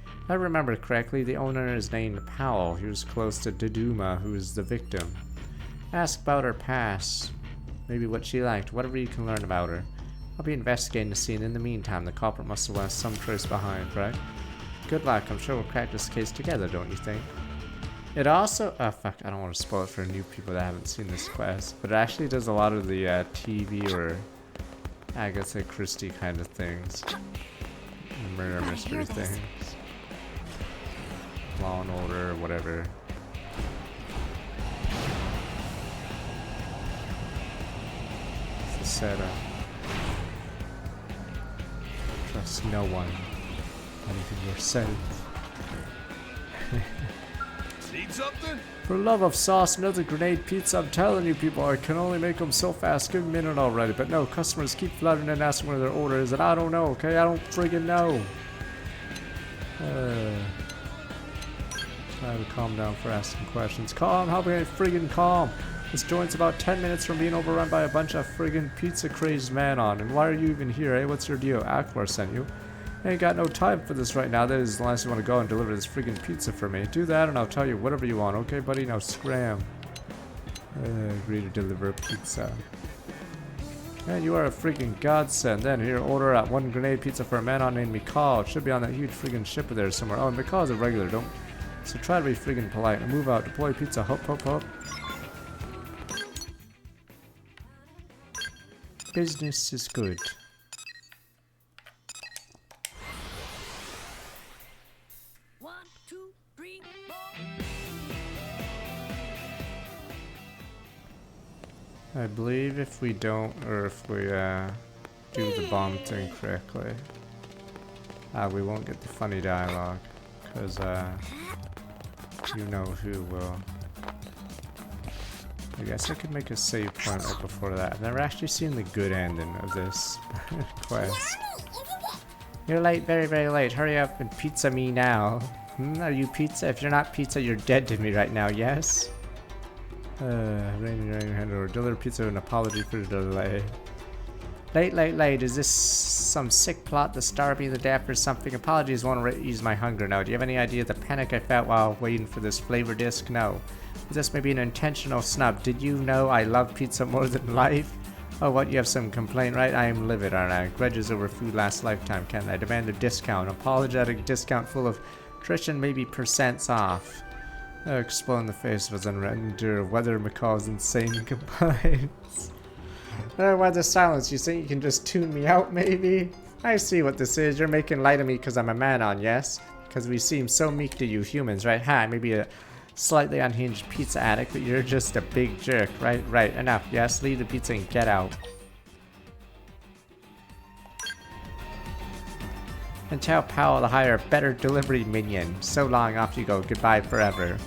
Speaker 1: If I remember correctly, the owner is named Powell. He was close to Doduma, who is the victim. Ask about her past. Maybe what she liked, whatever you can learn about her. I'll be investigating the scene. In the meantime, the culprit must have left some trace behind, right? Good luck. I'm sure we'll crack this case together, don't you think? It also, oh fuck, I don't want to spoil it for new people that haven't seen this quest, but it actually does a lot of the TV or Agatha Christie kind of things. Murder mystery things. Law and Order, whatever. It's the setup. Trust no one. Not even yourself.
Speaker 4: Need something?
Speaker 1: For love of sauce, another grenade pizza. I'm telling you people, I can only make them so fast. Give me a minute already. But no, customers keep flooding and asking where their order is, and I don't know, okay? I don't friggin' know. Try to calm down for asking questions. Calm? How about friggin' calm? This joint's about 10 minutes from being overrun by a bunch of friggin' pizza-crazed man on. And why are you even here, eh? What's your deal? Aquar sent you. I ain't got no time for this right now. That is unless you want to go and deliver this friggin' pizza for me. Do that and I'll tell you whatever you want. Okay, buddy? Now scram. Agree to deliver pizza. Man, you are a freaking godsend. Then here, order out 1 grenade pizza for a man on named Mikal. It should be on that huge friggin' ship there somewhere. Oh, Mikal is a regular, don't... So try to be friggin' polite and move out. Deploy pizza. Hop, hop, hop. Business is good. I believe if we don't, or if we do the bomb thing correctly, we won't get the funny dialogue, because you know who will. I guess I could make a save point right before that. I've never actually seen the good ending of this quest. You're late, very, very late. Hurry up and pizza me now. Are you pizza? If you're not pizza, you're dead to me right now, yes? Rainy hand or deliver pizza with an apology for the delay. Late. Is this some sick plot to starve me to death or something? Apologies won't ease my hunger now. Do you have any idea of the panic I felt while waiting for this flavor disc? No. This may be an intentional snub. Did you know I love pizza more than life? Oh, what? You have some complaint, right? I am livid, aren't I? Grudges over food last lifetime, can't I? Demand a discount. Apologetic discount full of attrition, maybe percents off. Explode in the face of his unrendered weather McCall's insane complaints. Why the silence? You think you can just tune me out, maybe? I see what this is. You're making light of me because I'm a man-on, yes? Because we seem so meek to you humans, right? Ha, maybe a slightly unhinged pizza addict, but you're just a big jerk, right? Right, enough, yes? Leave the pizza and get out. And tell Powell to hire a better delivery minion. So long, off you go. Goodbye forever.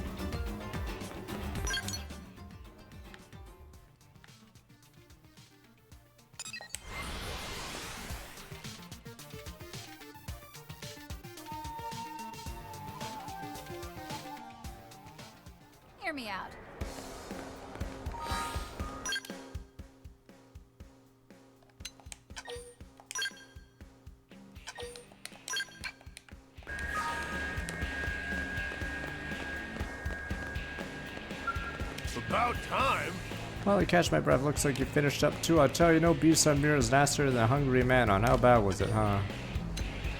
Speaker 2: Hear me out.
Speaker 4: About time.
Speaker 1: Well, I catch my breath. Looks like you finished up too. I'll tell you, no beefs on mirrors nastier than a hungry man on. How bad was it, huh?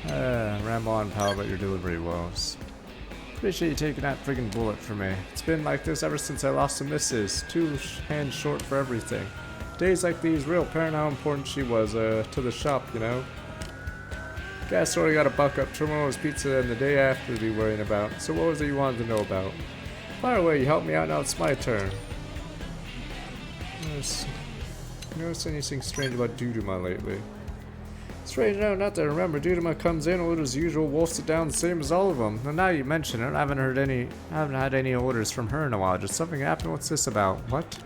Speaker 1: Ramble on, pal, about your delivery woes. Appreciate you taking that friggin' bullet for me. It's been like this ever since I lost the missus. 2 hands short for everything. Days like these, real apparent how important she was to the shop, you know? Guess already got a buck up tomorrow's pizza and the day after to be worrying about. So what was it you wanted to know about? Fire away, you helped me out, now it's my turn. Noticed anything strange about Duduma lately? Strange, no, not that I remember. Duduma comes in, orders usual, wolfs it down the same as all of them. And now you mention it, I haven't had any orders from her in a while. Did something happen? What's this about? What?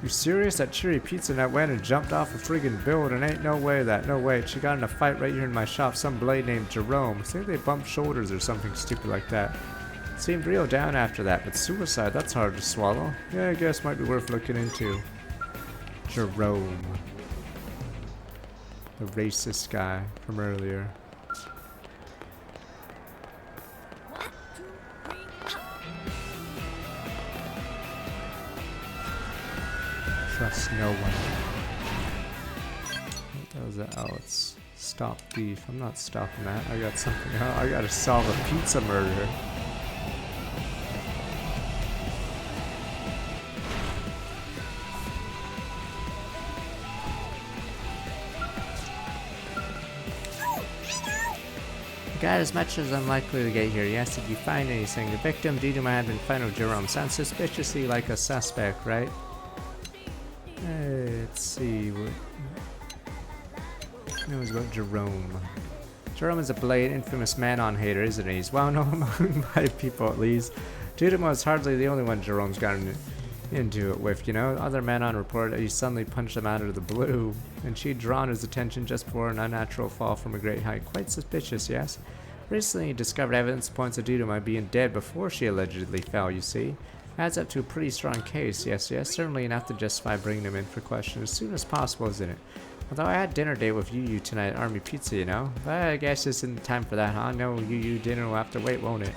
Speaker 1: You serious? That cherry pizza nut went and jumped off a friggin' building. Ain't no way that. No way. She got in a fight right here in my shop. Some blade named Jerome. I think they bumped shoulders or something stupid like that. Seemed real down after that, but suicide, that's hard to swallow. Yeah, I guess might be worth looking into. Jerome. The racist guy from earlier. Trust no one. What was that? Oh, it's stop beef. I'm not stopping that. I got something else. I gotta solve a pizza murder. got as much as I'm likely to get here. Yes, did you find anything? The victim due to my had been found with Jerome. Sounds suspiciously like a suspect, right? Let's see what knows about Jerome. Jerome is a blade, infamous man-on hater, isn't he? He's well known among my people at least. Dudamo is hardly the only one Jerome's gotten into it with, you know. Other men-on report that he suddenly punched them out of the blue, and she'd drawn his attention just before an unnatural fall from a great height. Quite suspicious, yes? Recently he discovered evidence points to Dudamo being dead before she allegedly fell, you see. Adds up to a pretty strong case, yes, certainly enough to justify bringing him in for question as soon as possible, isn't it? Although I had dinner date with Yu tonight at Army Pizza, you know. But I guess this isn't time for that, huh? No, Yu dinner will have to wait, won't it?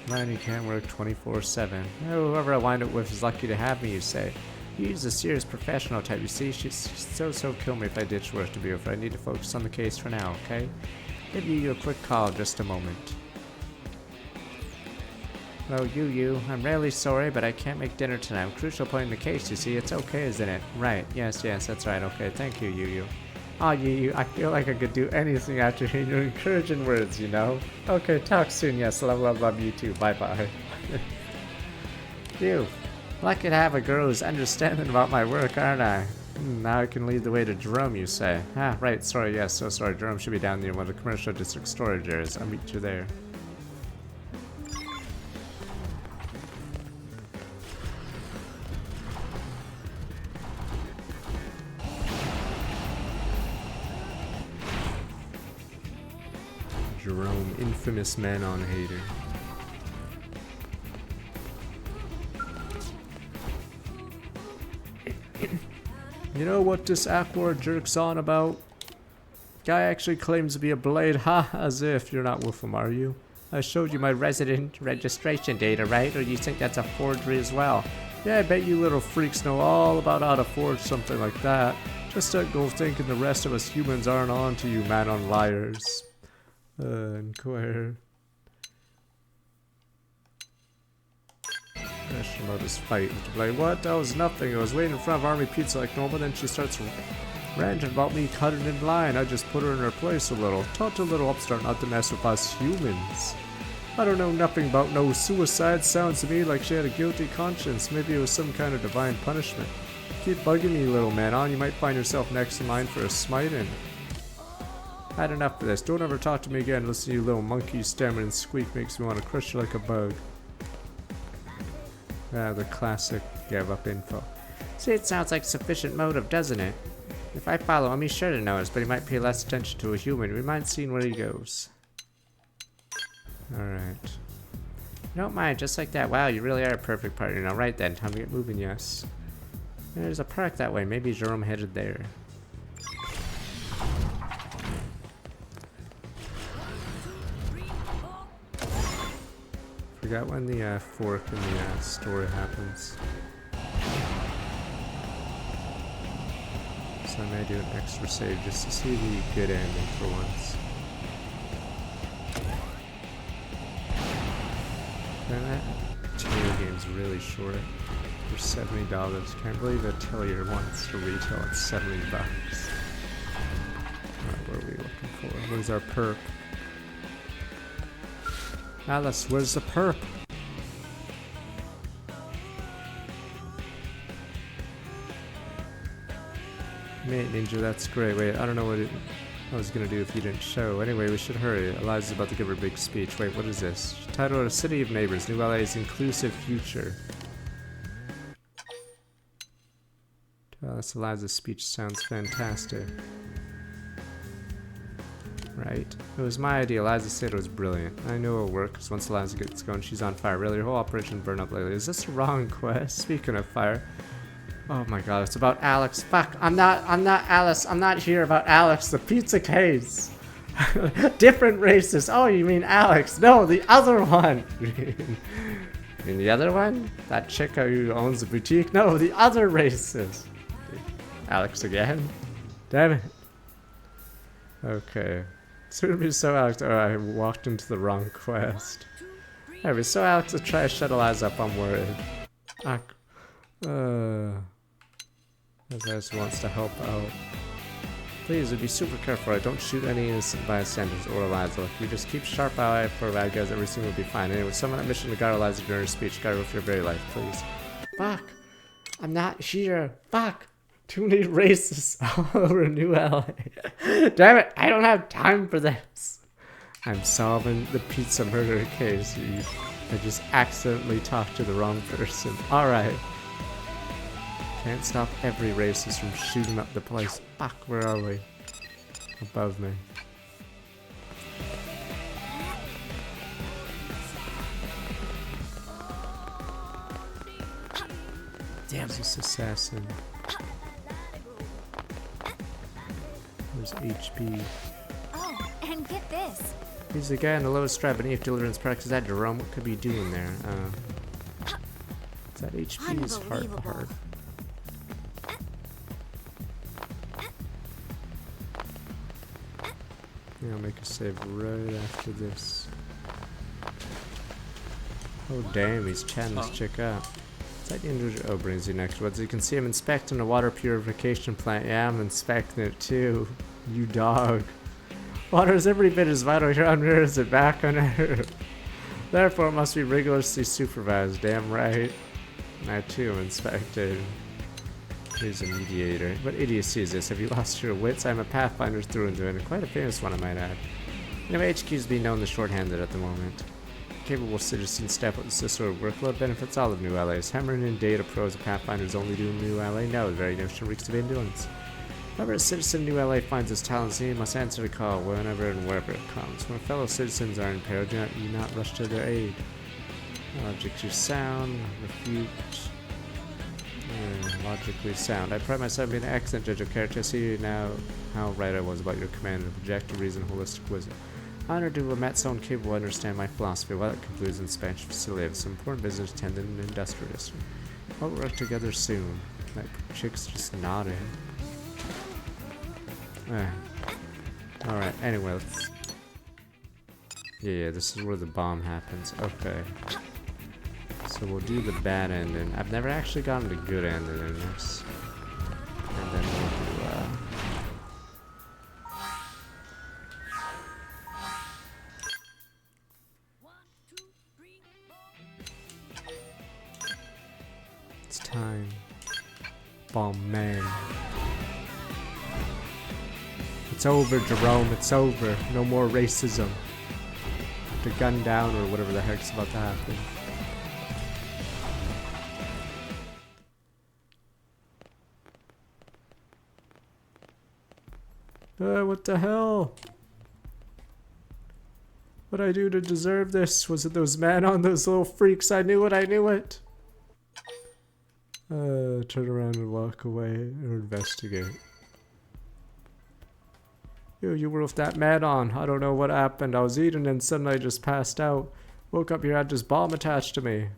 Speaker 1: Mine, you can't work 24/7. Whoever I wind up with is lucky to have me, you say. Yu's a serious professional type, you see. She's so kill me if I ditch work to be with her. I need to focus on the case for now, okay? Give you a quick call in just a moment. Well, Yu, I'm really sorry, but I can't make dinner tonight. Crucial point in the case, you see. It's okay, isn't it? Right. Yes, that's right. Okay, thank you, Yu. Oh, Yu, I feel like I could do anything after hearing your encouraging words, you know? Okay, talk soon. Yes, love you too. Bye-bye. Yu, lucky to have a girl who's understanding about my work, aren't I? Now I can lead the way to Jerome, you say. Ah, right. Sorry, yes, so sorry. Jerome should be down near one of the commercial district storage areas. I'll meet you there. Jerome, infamous man-on hater. You know what this Aquar jerks on about? Guy actually claims to be a blade. Ha, as if. You're not with him, are you? I showed you my resident registration data, right? Or you think that's a forgery as well? Yeah, I bet you little freaks know all about how to forge something like that. Just don't go thinking the rest of us humans aren't on to you, man-on liars. Inquire. Question about his fight with the blade. What? That was nothing. I was waiting in front of Army Pizza like normal, then she starts ranting about me cutting in line. I just put her in her place a little. Taught a little upstart not to mess with us humans. I don't know nothing about no suicide. Sounds to me like she had a guilty conscience. Maybe it was some kind of divine punishment. Keep bugging me, little man-on. You might find yourself next in line for a smiting. Had enough of this. Don't ever talk to me again. Listen to you little monkey stammer and squeak makes me want to crush you like a bug. Ah, the classic give up info. See, it sounds like sufficient motive, doesn't it? If I follow him, he's sure to notice, but he might pay less attention to a human. We might see where he goes. Alright. Don't mind, just like that. Wow, you really are a perfect partner. Now, right then, time to get moving, yes. There's a park that way. Maybe Jerome headed there. Forgot when the fork in the story happens. So I may do an extra save just to see the good ending for once. Man, that Atelier game's really short. For $70. Can't believe Atelier wants to retail at $70. Alright, what are we looking for? Where's our perp? Alice, where's the perp? Mate Ninja, that's great. Wait, I don't know what I was gonna do if you didn't show. Anyway, we should hurry. Eliza's about to give her big speech. Wait, what is this? Titled A City of Neighbors, New LA's Inclusive Future. That's Eliza's speech. Sounds fantastic. Right. It was my idea. Eliza said it was brilliant. I know it'll work, because once Eliza gets going, she's on fire. Really, her whole operation burned up lately. Is this the wrong quest? Speaking of fire. Oh my god, it's about Alex. Fuck, I'm not Alice. I'm not here about Alex, the pizza case. Different races. Oh, you mean Alex? No, the other one. You mean the other one? That chick who owns the boutique? No, the other races. Alex again? Damn it. Okay. Soon to be so Alex. Oh, I walked into the wrong quest. I was so Alex to try to shut Eliza up, I'm worried. As Eliza wants to help out. Please, be super careful. Don't shoot any innocent bystanders or Eliza. If you just keep sharp eye for bad guys, everything will be fine. Anyway, someone on a mission to guard Eliza during her speech. Guard her with your very life, please. Fuck! I'm not here. Fuck! Too many races all over New LA. Damn it! I don't have time for this. I'm solving the pizza murder case. I just accidentally talked to the wrong person. Alright. Can't stop every racist from shooting up the place. Fuck, where are we? Above me. Damn this assassin. Where's HP?
Speaker 2: Oh, and get this.
Speaker 1: He's the guy on the lowest stripe beneath deliverance practice. Is that Jerome? What could he be doing there? Is that HP's heart? Yeah, I'll make a save right after this. Oh damn, he's chatting this chick up. Is that the individual? Oh, brings you next woods. You can see him inspecting a water purification plant. Yeah, I'm inspecting it too. You dog. Water is every bit as vital here on Earth as it back on Earth. Therefore, it must be rigorously supervised. Damn right. I too am inspected. Here's a mediator. What idiocy is this? Have you lost your wits? I'm a pathfinder through and through, and quite a famous one, I might add. Anyway, HQ is being known as short-handed at the moment. Capable citizens step up this sort of workload benefits all of New LA's. Hammering in data pros and pathfinders only do New LA? No, the very notion reeks of indolence. Whenever a citizen in New LA finds his talents, he must answer the call whenever and wherever it comes. When fellow citizens are in peril, do not rush to their aid. Logics are sound, refute. Logically sound. I pride myself on being an excellent judge of character. I see now how right I was about your command and projective reason, holistic wisdom. Honored to have met someone capable of understand my philosophy. While it concludes in Spanish facility, I have some important business attendant and industrialist. We'll work together soon. That chick's just nodding. Alright, anyway, let's... Yeah, this is where the bomb happens. Okay. So we'll do the bad ending. I've never actually gotten the good ending in this. And then we'll do, It's time. Bomb man. It's over, Jerome. It's over. No more racism. Put the gun down or whatever the heck's about to happen. What the hell? What'd I do to deserve this? Was it those men on those little freaks? I knew it, I knew it! Turn around and walk away or investigate. You were with that man on. I don't know what happened. I was eating and suddenly I just passed out. Woke up here, had this bomb attached to me.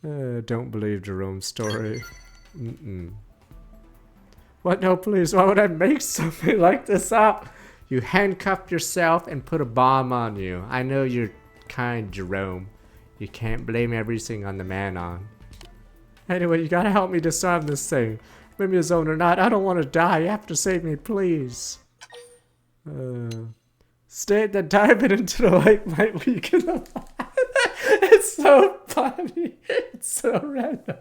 Speaker 1: Don't believe Jerome's story. What? No, please. Why would I make something like this up? You handcuffed yourself and put a bomb on you. I know you're kind, Jerome. You can't blame everything on the man on. Anyway, you gotta help me disarm this thing. Maybe his own or not. I don't want to die. You have to save me, please. State that diving into the lake might weaken the It's so funny. It's so random.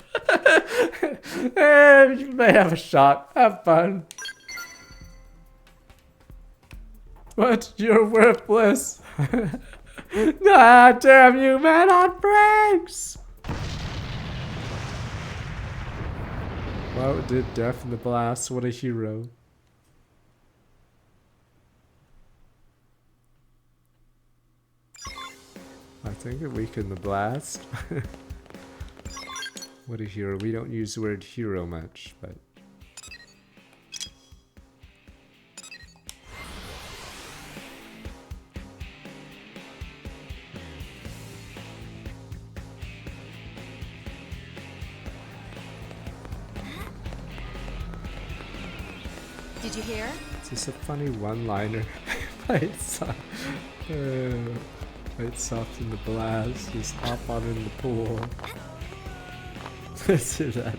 Speaker 1: You may have a shot. Have fun. What? You're worthless. Ah, damn you, man on brakes! Wow, it did death in the blast. What a hero. I think it weakened the blast. What a hero. We don't use the word hero much, but...
Speaker 2: Did you hear?
Speaker 1: Is this a funny one-liner? Light soften the blast, just hop on in the pool. Let's do that.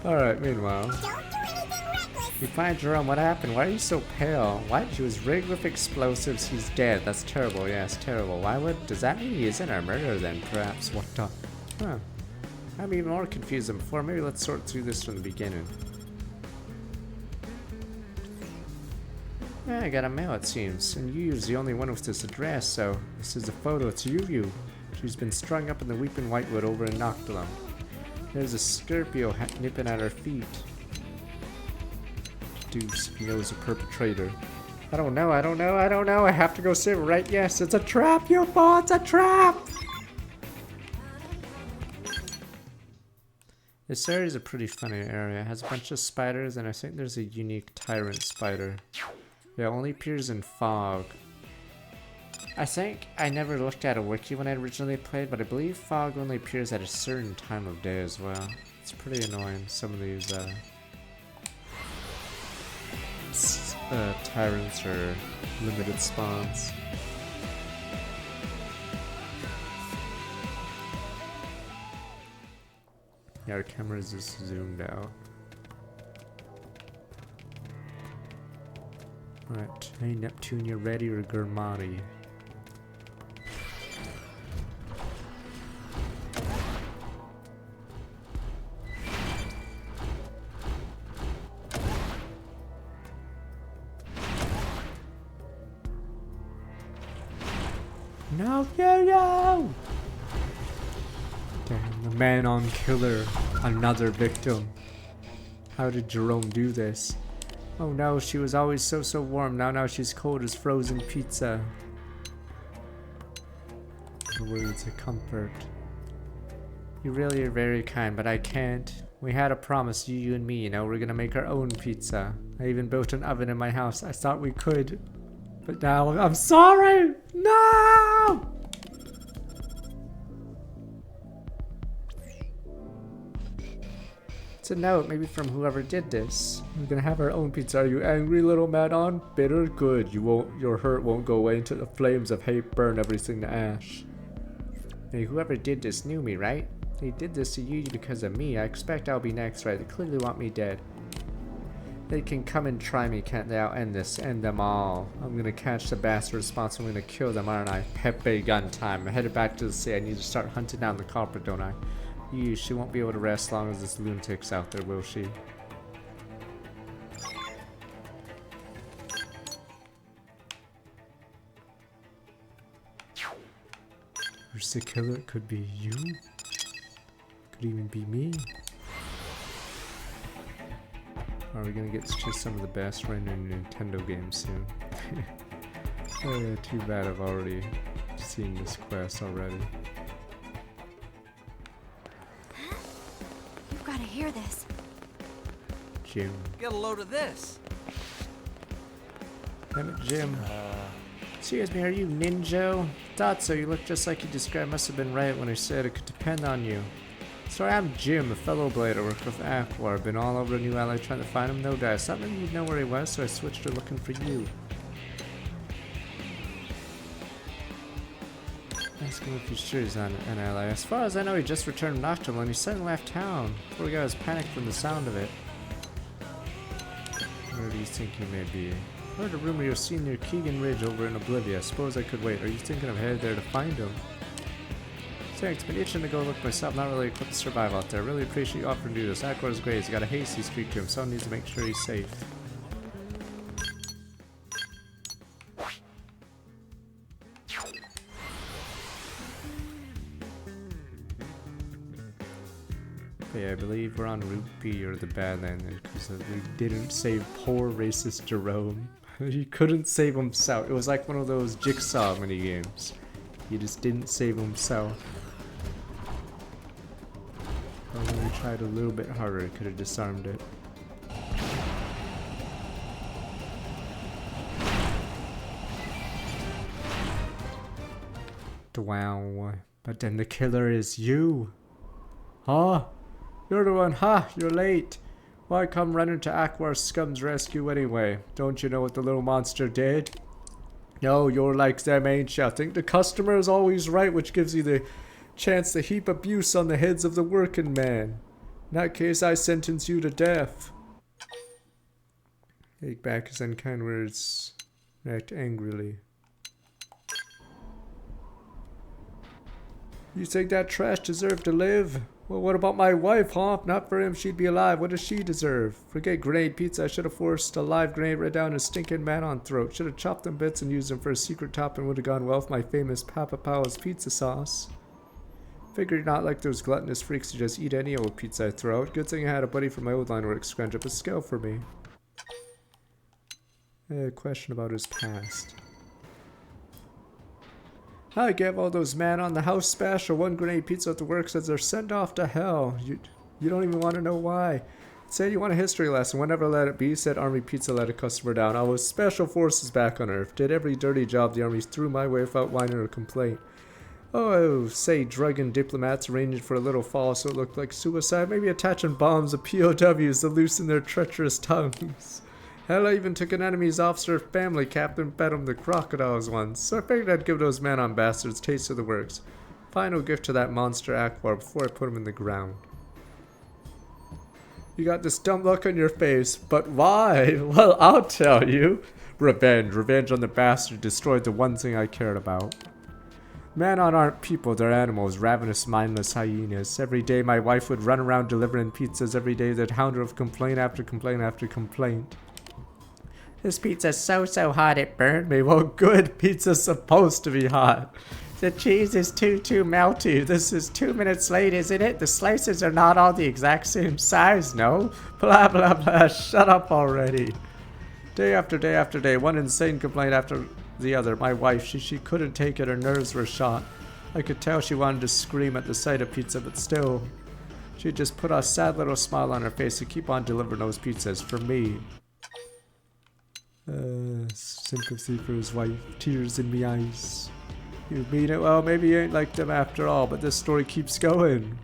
Speaker 1: Alright, meanwhile.
Speaker 2: Don't do anything reckless,
Speaker 1: We find Jerome. What happened? Why are you so pale? What? He was rigged with explosives. He's dead. That's terrible. Yes, terrible. Why would... Does that mean he isn't our murderer then? Perhaps. What the... Huh. I'm even more confused than before. Maybe let's sort through this from the beginning. Yeah, I got a mail, it seems. And Yu's the only one with this address, so... This is a photo. It's Yu. She's been strung up in the Weeping Whitewood over in Noctilum. There's a Scorpio nipping at her feet. Deuce, he knows the perpetrator. I don't know. I have to go save her, right? Yes, it's a trap, you fool! It's a trap! This area is a pretty funny area. It has a bunch of spiders, and I think there's a unique tyrant spider. It only appears in fog. I think I never looked at a wiki when I originally played, but I believe fog only appears at a certain time of day as well. It's pretty annoying, some of these tyrants or limited spawns. Yeah, our camera is just zoomed out. Alright, hey Neptune, you ready or Gurmati? No, no! Damn, the man-on killer. Another victim. How did Jerome do this? Oh no, she was always so warm. Now she's cold as frozen pizza. Words of comfort. You really are very kind, but I can't. We had a promise, you and me, you know, we're gonna make our own pizza. I even built an oven in my house. I thought we could. But now, I'm sorry! No! It's a note, maybe from whoever did this. We're gonna have our own pizza. Are you angry, little Madon? Bitter? Good. Your hurt won't go away until the flames of hate burn everything to ash. Hey, whoever did this knew me, right? They did this to you because of me. I expect I'll be next, right? They clearly want me dead. They can come and try me, can't they? I'll end this. End them all. I'm gonna catch the bastard responsible. I'm gonna kill them, aren't I? Pepe gun time. I'm headed back to the city. I need to start hunting down the culprit, don't I? She won't be able to rest as long as this lunatic's out there, will she? Who's the killer? It could be you. Could even be me. Are we gonna get to some of the best rendered Nintendo games soon? Oh yeah, too bad I've already seen this quest already.
Speaker 2: You've gotta hear this.
Speaker 1: Jim.
Speaker 6: Get a load of this.
Speaker 1: Damn it, Jim. Excuse me, are you Ninja? Thought so, you look just like you described. Must have been right when I said it could depend on you. Sorry, I'm Jim, a fellow blade. I work with Aquar. Been all over New Ally trying to find him. No doubt. I thought maybe you'd know where he was, so I switched to looking for you. Ask him if he's sure he's on an ally. As far as I know, he just returned Nocturne and he suddenly left town. Poor guy was panicked from the sound of it. Where do you think he may be? I heard a rumor you're seen near Keegan Ridge over in Oblivia. I suppose I could wait. Are you thinking of headed there to find him? Thanks, been itching to go look myself. Not really equipped to survive out there. Really appreciate you offering to do this. Aquar is great. He's got a hasty streak to him. Someone needs to make sure he's safe. But yeah, I believe we're on Route B or the Badland because we didn't save poor racist Jerome. He couldn't save himself. It was like one of those Jigsaw minigames. He just didn't save himself. When we tried a little bit harder, it could have disarmed it. Wow. But then the killer is you. Huh? You're the one. Ha! You're late. Why come running to Aquar Scum's rescue anyway? Don't you know what the little monster did? No, you're like them, ain't ya? Think the customer is always right, which gives you the chance to heap abuse on the heads of the working man. In that case, I sentence you to death. Take back his unkind words. React angrily. You think that trash deserved to live? Well, what about my wife, huh? If not for him, she'd be alive. What does she deserve? Forget grenade pizza. I should have forced a live grenade right down his stinking man-on throat. Should have chopped them bits and used them for a secret topping. Would have gone well with my famous Papa Pao's pizza sauce. Figured not like those gluttonous freaks who just eat any old pizza I throw out. Good thing I had a buddy from my old line work scrunch up a scale for me. A question about his past. I gave all those men on the house special one grenade pizza at the work says they're sent off to hell. You don't even want to know why. Said you want a history lesson. Whenever let it be, said Army Pizza let a customer down. I was special forces back on Earth. Did every dirty job the Army threw my way without whining or complaint. Oh, say drugging diplomats arranging for a little fall so it looked like suicide. Maybe attaching bombs to POWs to loosen their treacherous tongues. Hell, I even took an enemy's officer family captain, fed him the crocodiles once. So I figured I'd give those man-on bastards taste of the works. Final gift to that monster Aquar before I put him in the ground. You got this dumb look on your face, but why? Well, I'll tell you. Revenge. Revenge on the bastard destroyed the one thing I cared about. Man-on aren't people, they're animals, ravenous, mindless hyenas. Every day my wife would run around delivering pizzas. Every day they'd hound her with complaint after complaint after complaint. This pizza's so hot it burned me. Well, good, pizza's supposed to be hot. The cheese is too melty. This is 2 minutes late, isn't it? The slices are not all the exact same size, no? Blah, blah, blah. Shut up already. Day after day after day, one insane complaint after the other. My wife, she couldn't take it. Her nerves were shot. I could tell she wanted to scream at the sight of pizza, but still. She'd just put a sad little smile on her face and keep on delivering those pizzas for me. Sympathy for his wife, tears in my eyes. You mean it? Well, maybe you ain't like them after all, but this story keeps going.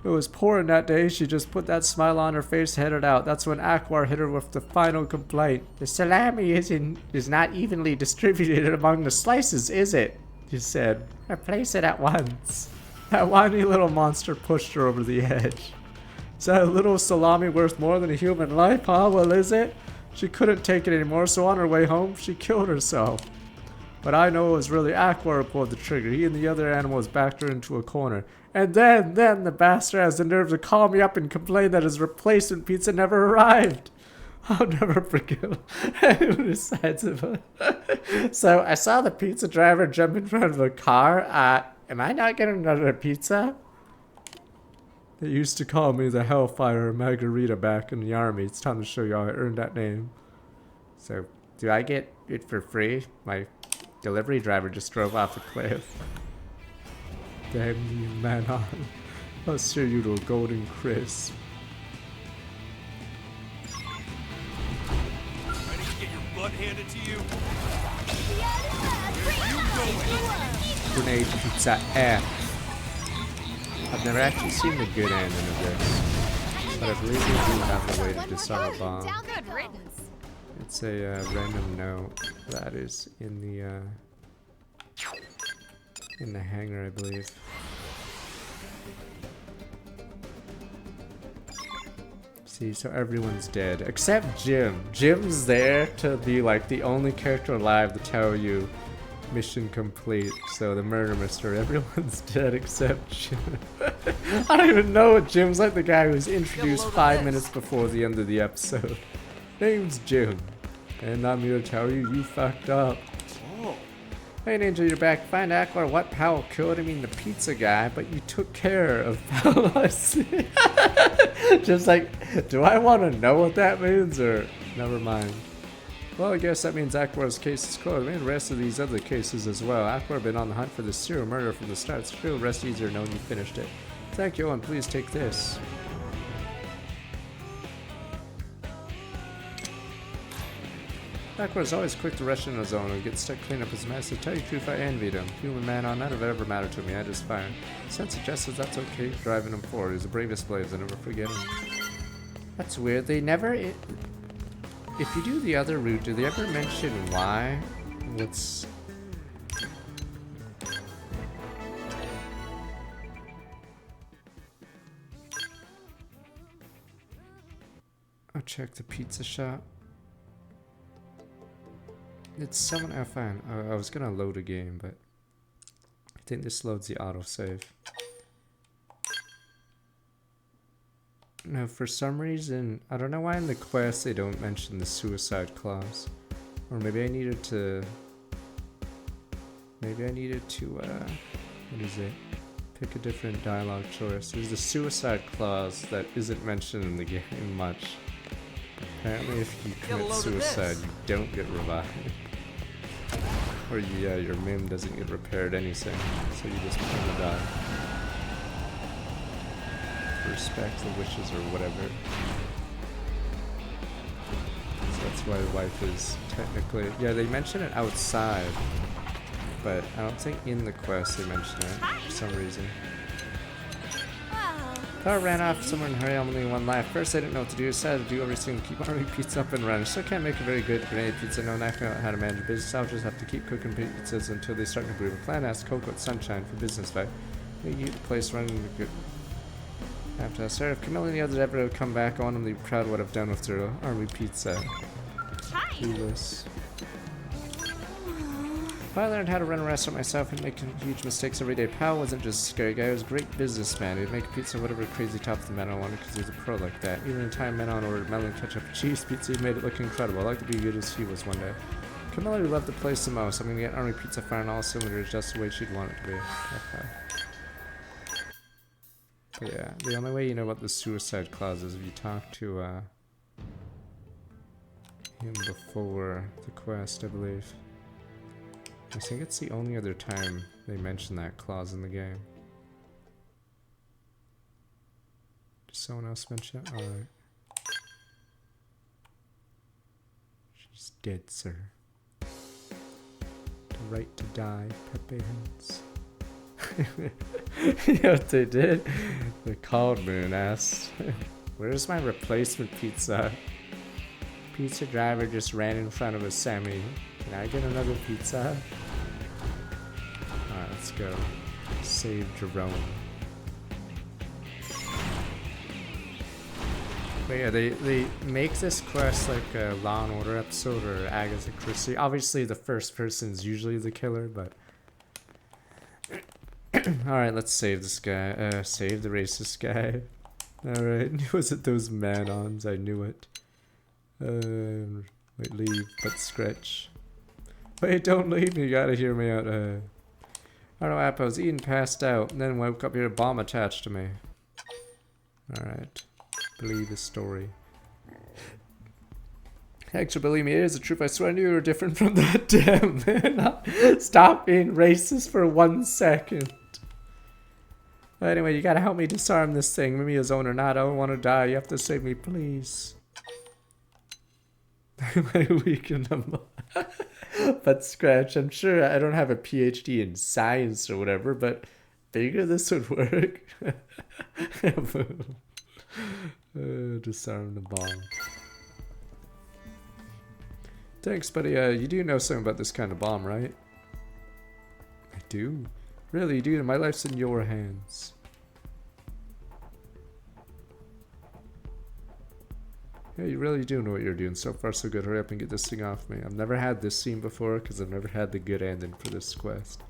Speaker 1: It was pouring that day, she just put that smile on her face, headed out. That's when Aquar hit her with the final complaint. The salami is not evenly distributed among the slices, is it? She said. Replace it at once. That whiny little monster pushed her over the edge. Is that a little salami worth more than a human life, huh? Well, is it? She couldn't take it anymore, so on her way home, she killed herself. But I know it was really Aqua who pulled the trigger. He and the other animals backed her into a corner. And then the bastard has the nerve to call me up and complain that his replacement pizza never arrived. I'll never forgive him. So I saw the pizza driver jump in front of a car. Am I not getting another pizza? They used to call me the Hellfire Margarita back in the army. It's time to show you how I earned that name. So, do I get it for free? My delivery driver just drove off a cliff. Damn you, man-on. I'll steer you to a golden crisp.
Speaker 4: Ready to get your butt handed to you?
Speaker 1: Grenade pizza F. I've never actually seen the good ending of this, but I believe we do have a way to disarm a bomb. It's a random note that is in the hangar, I believe. See, so everyone's dead except Jim. Jim's there to be like the only character alive to tell you mission complete. So the murder mystery, everyone's dead except Jim. I don't even know what Jim's like, the guy who was introduced 5 minutes before the end of the episode. Name's Jim, and I'm here to tell you, you fucked up. Oh. Hey Ninja, you're back. Find Aqua what Powell killed. I mean the pizza guy, but you took care of Powell. Just like, do I want to know what that means, or never mind. Well, I guess that means Aqua's case is closed. Maybe the rest of these other cases as well. Aqua been on the hunt for this serial murder from the start. It's real rest easier knowing you finished it. Thank you, and please take this. Aqua's always quick to rush in the zone and get stuck cleaning up his mess. To tell you the truth, I envied him. Human man on none of it ever mattered to me. I just fired. Sense of justice, that's okay. Driving him forward. He's the bravest blaze. I never forget him. That's weird. They never... If you do the other route, do they ever mention why? What's... check the pizza shop. It's 7FN. I was gonna load a game, but I think this loads the autosave. No, for some reason, I don't know why in the quest they don't mention the suicide clause. Or maybe I needed to... what is it? Pick a different dialogue choice. There's the suicide clause that isn't mentioned in the game much. Apparently if you commit suicide, you don't get revived. Or yeah, your mim doesn't get repaired anything, so you just kind of die. Respect the wishes or whatever. So that's why wife is technically... yeah, they mention it outside, but I don't think in the quest they mention it for some reason. Car ran off somewhere in a hurry, I'm only one life. First I didn't know what to do, I decided to do everything, keep army pizza up and running. Still can't make a very good grenade pizza, no knacking out how to manage business. I'll just have to keep cooking pizzas until they start to brew. A plan asked Coco at Sunshine for business vibe. Maybe the place running good. After I started, if Camilla and the others ever come back, I want them to be proud of what I've done with their army pizza. Clueless. I learned how to run a restaurant myself and making huge mistakes every day. Pal wasn't just a scary guy, he was a great businessman. He'd make pizza whatever crazy top the man I wanted because he was a pro like that. Even in time men on ordered melon ketchup and cheese pizza, he made it look incredible. I'd like to be good as he was one day. Camilla loved the place the most. I'm gonna get army pizza firing all cylinders just the way she'd want it to be. Okay. But yeah, the only way you know what the suicide clause is if you talk to him before the quest, I believe. I think it's the only other time they mention that clause in the game. Did someone else mention it? Alright. She's dead, sir. The right to die, Pepe Hands. You know what they did? They called me and asked, where's my replacement pizza? Pizza driver just ran in front of a semi. Can I get another pizza? Alright, let's go. Save Jerome. But yeah, they make this quest like a Law and Order episode or Agatha Christie. Obviously the first person's usually the killer, but... Alright, let's save this guy. Save the racist guy. Alright, was it those man-ons? I knew it. Wait, leave, but scratch. Wait, don't leave me, you gotta hear me out. I don't know, I was eating, passed out, and then woke up here, a bomb attached to me. Alright, believe the story. Actually, believe me, it is the truth. I swear I knew you were different from that damn man. Stop being racist for 1 second. But anyway, you gotta help me disarm this thing. Maybe his owner not. I don't want to die. You have to save me, please. My weekend, but scratch. I'm sure I don't have a PhD in science or whatever, but figure this would work. Disarm the bomb. Thanks, buddy. You do know something about this kind of bomb, right? I do. Really, dude, my life's in your hands. Yeah, you really do know what you're doing. So far, so good. Hurry up and get this thing off me. I've never had this scene before because I've never had the good ending for this quest.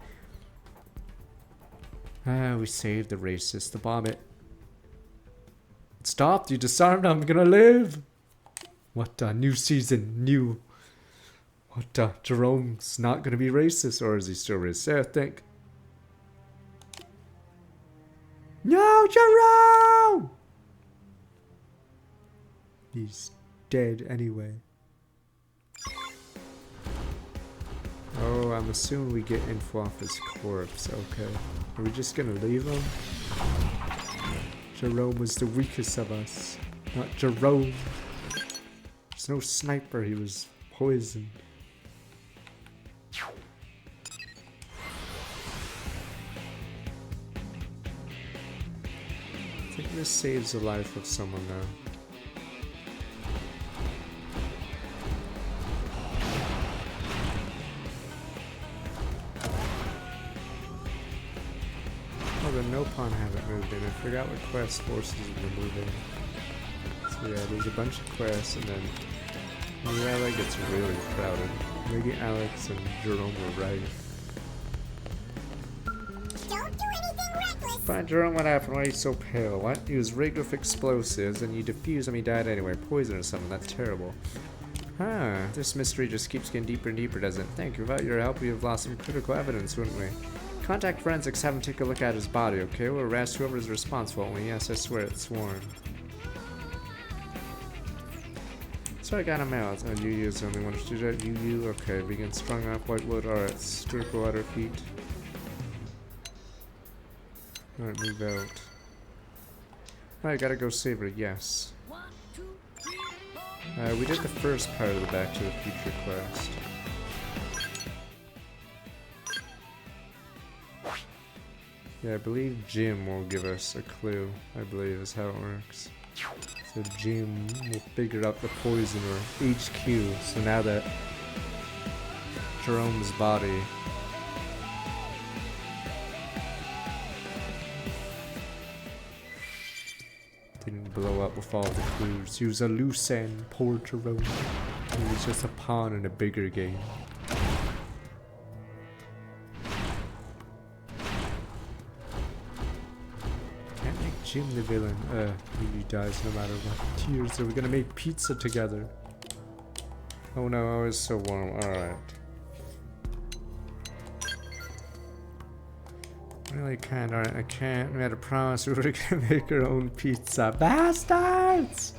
Speaker 1: We saved the racist. The bomb it. It stopped. You disarmed. I'm gonna live. What a new season. New. What Jerome's not gonna be racist, or is he still racist? I think. No, Jerome! He's dead anyway. Oh, I'm assuming we get info off his corpse. Okay. Are we just gonna leave him? Jerome was the weakest of us. Not Jerome. There's no sniper, he was poisoned. I think this saves the life of someone now. Oh, the no pawn haven't moved in. I forgot what quest forces were moving. So So yeah, there's a bunch of quests, and then New LA gets really crowded. Maybe Alex and Jerome were right.
Speaker 2: Don't do anything reckless.
Speaker 1: But Jerome, what happened? Why are you so pale? What? He was rigged with explosives, and you defused him, he died anyway. Poison or something, that's terrible. Huh, this mystery just keeps getting deeper and deeper, doesn't it? Thank you. Without your help, we have lost some critical evidence, wouldn't we? Contact forensics, have him take a look at his body, okay? We'll arrest whoever is responsible, won't we? Yes, I swear it's sworn. So I got him out. Oh, Yu is the only one to do that. Yu, okay. Begin strung up white wood. Alright, circle at her feet. Alright, move out. Alright, gotta go save her, yes. We did the first part of the Back to the Future quest. Yeah, I believe Jim will give us a clue, I believe is how it works. So Jim will figure out the poison or HQ, so now that Jerome's body didn't blow up with all the clues. He was a loose end, poor Jerome. He was just a pawn in a bigger game. Can't make Jim the villain. He dies no matter what. Tears, are we gonna make pizza together? Oh no, it's so warm. Alright. Really can't, alright, I can't. We had a promise we were gonna make our own pizza. Bastards!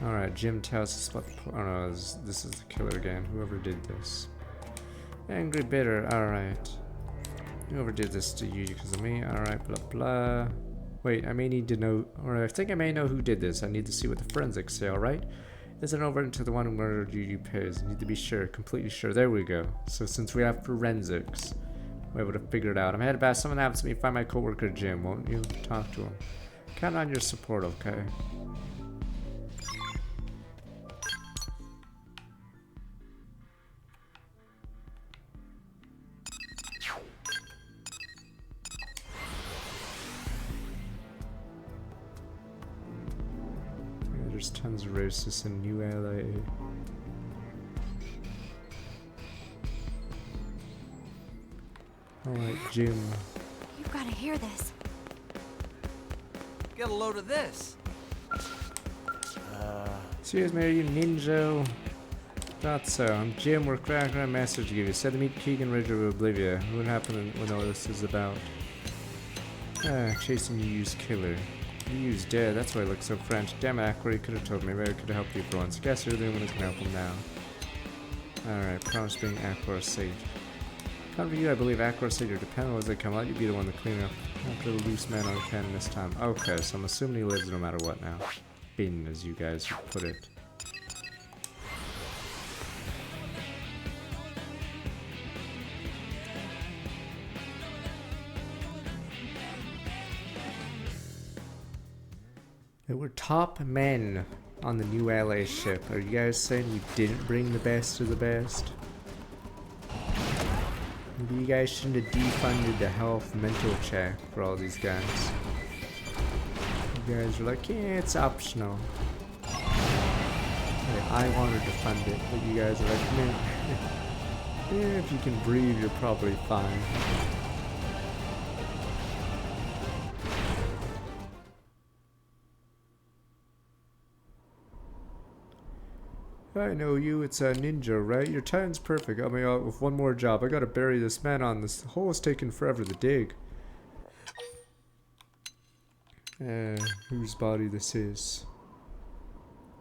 Speaker 1: Alright, Jim tells us about the oh no, this is the killer again. Whoever did this. Angry bitter, alright. Whoever did this to you because of me, alright, blah blah. Wait, I may need to know, or I think I may know who did this. I need to see what the forensics say, alright? Isn't over into the one who murdered you, pays. Need to be sure, completely sure. There we go. So since we have forensics, we're able to figure it out. I'm headed back. Someone happens to me. Find my coworker Jim, won't you? Talk to him. Count on your support, okay? There's tons of racists in New LA. Alright, Jim.
Speaker 2: You've got to hear this.
Speaker 6: Get a load of this.
Speaker 1: Excuse me, are you ninja? Thought so. I'm Jim. We're cracking a message to give you. Said to meet Keegan Ridger of Oblivia. What happened when all this is about? Chasing Yu's killer. Yu's dead, that's why I look so French. Damn it, Aqua, you could have told me. Maybe I could have helped you for once. Guess you're the only one who can help him now. Alright, promise being Aqua safe. Come for you, I believe Aqua said you're dependable as they come out. You'd be the one to clean up after the loose man on the cannon this time. Okay, so I'm assuming he lives no matter what now. Bin, as you guys put it. There were top men on the New LA ship. Are you guys saying we didn't bring the best of the best? Maybe you guys shouldn't have defunded the health mental check for all these guys. You guys were like, yeah, it's optional. Okay, I wanted to fund it, but you guys are like, man, yeah, if you can breathe, you're probably fine. I know you, it's a ninja, right? Your time's perfect. Got me out with one more job. I gotta bury this man on this hole is taking forever to dig. Whose body this is?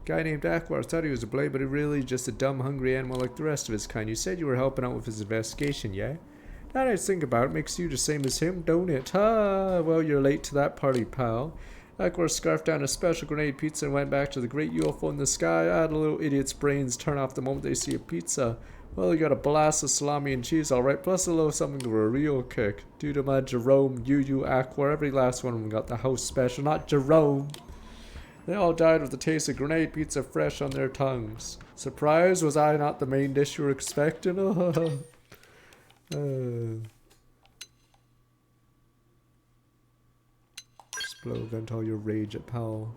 Speaker 1: Guy named Aquar. Thought he was a blade, but he really just a dumb, hungry animal like the rest of his kind. You said you were helping out with his investigation, yeah? Now that I think about it, makes you the same as him, don't it? Ah, well, you're late to that party, pal. Aquar scarfed down a special grenade pizza and went back to the great UFO in the sky. I had a little idiot's brains turn off the moment they see a pizza. Well, you got a blast of salami and cheese, alright, plus a little something for a real kick. Due to my Jerome, Yu, Aqua, every last one of them got the house special, not Jerome. They all died with the taste of grenade pizza fresh on their tongues. Surprise, was I not the main dish you were expecting? overflow. Vent all your rage at Powell.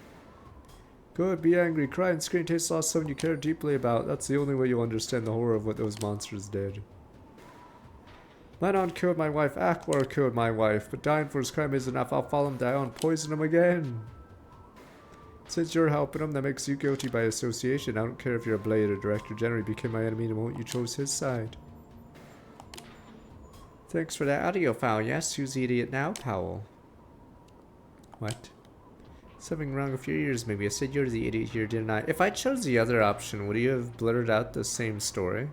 Speaker 1: Good, be angry, cry and scream, taste lost someone you care deeply about. That's the only way you'll understand the horror of what those monsters did. Manon killed my wife, Aquar killed my wife, but dying for his crime isn't enough. I'll follow him down, poison him again. Since you're helping him, that makes you guilty by association. I don't care if you're a Blade or Director General. He became my enemy the moment you chose his side. Thanks for that audio file. Yes, who's the idiot now, Powell? What? Something wrong with your ears, maybe. I said you're the idiot here, didn't I? If I chose the other option, would you have blurted out the same story?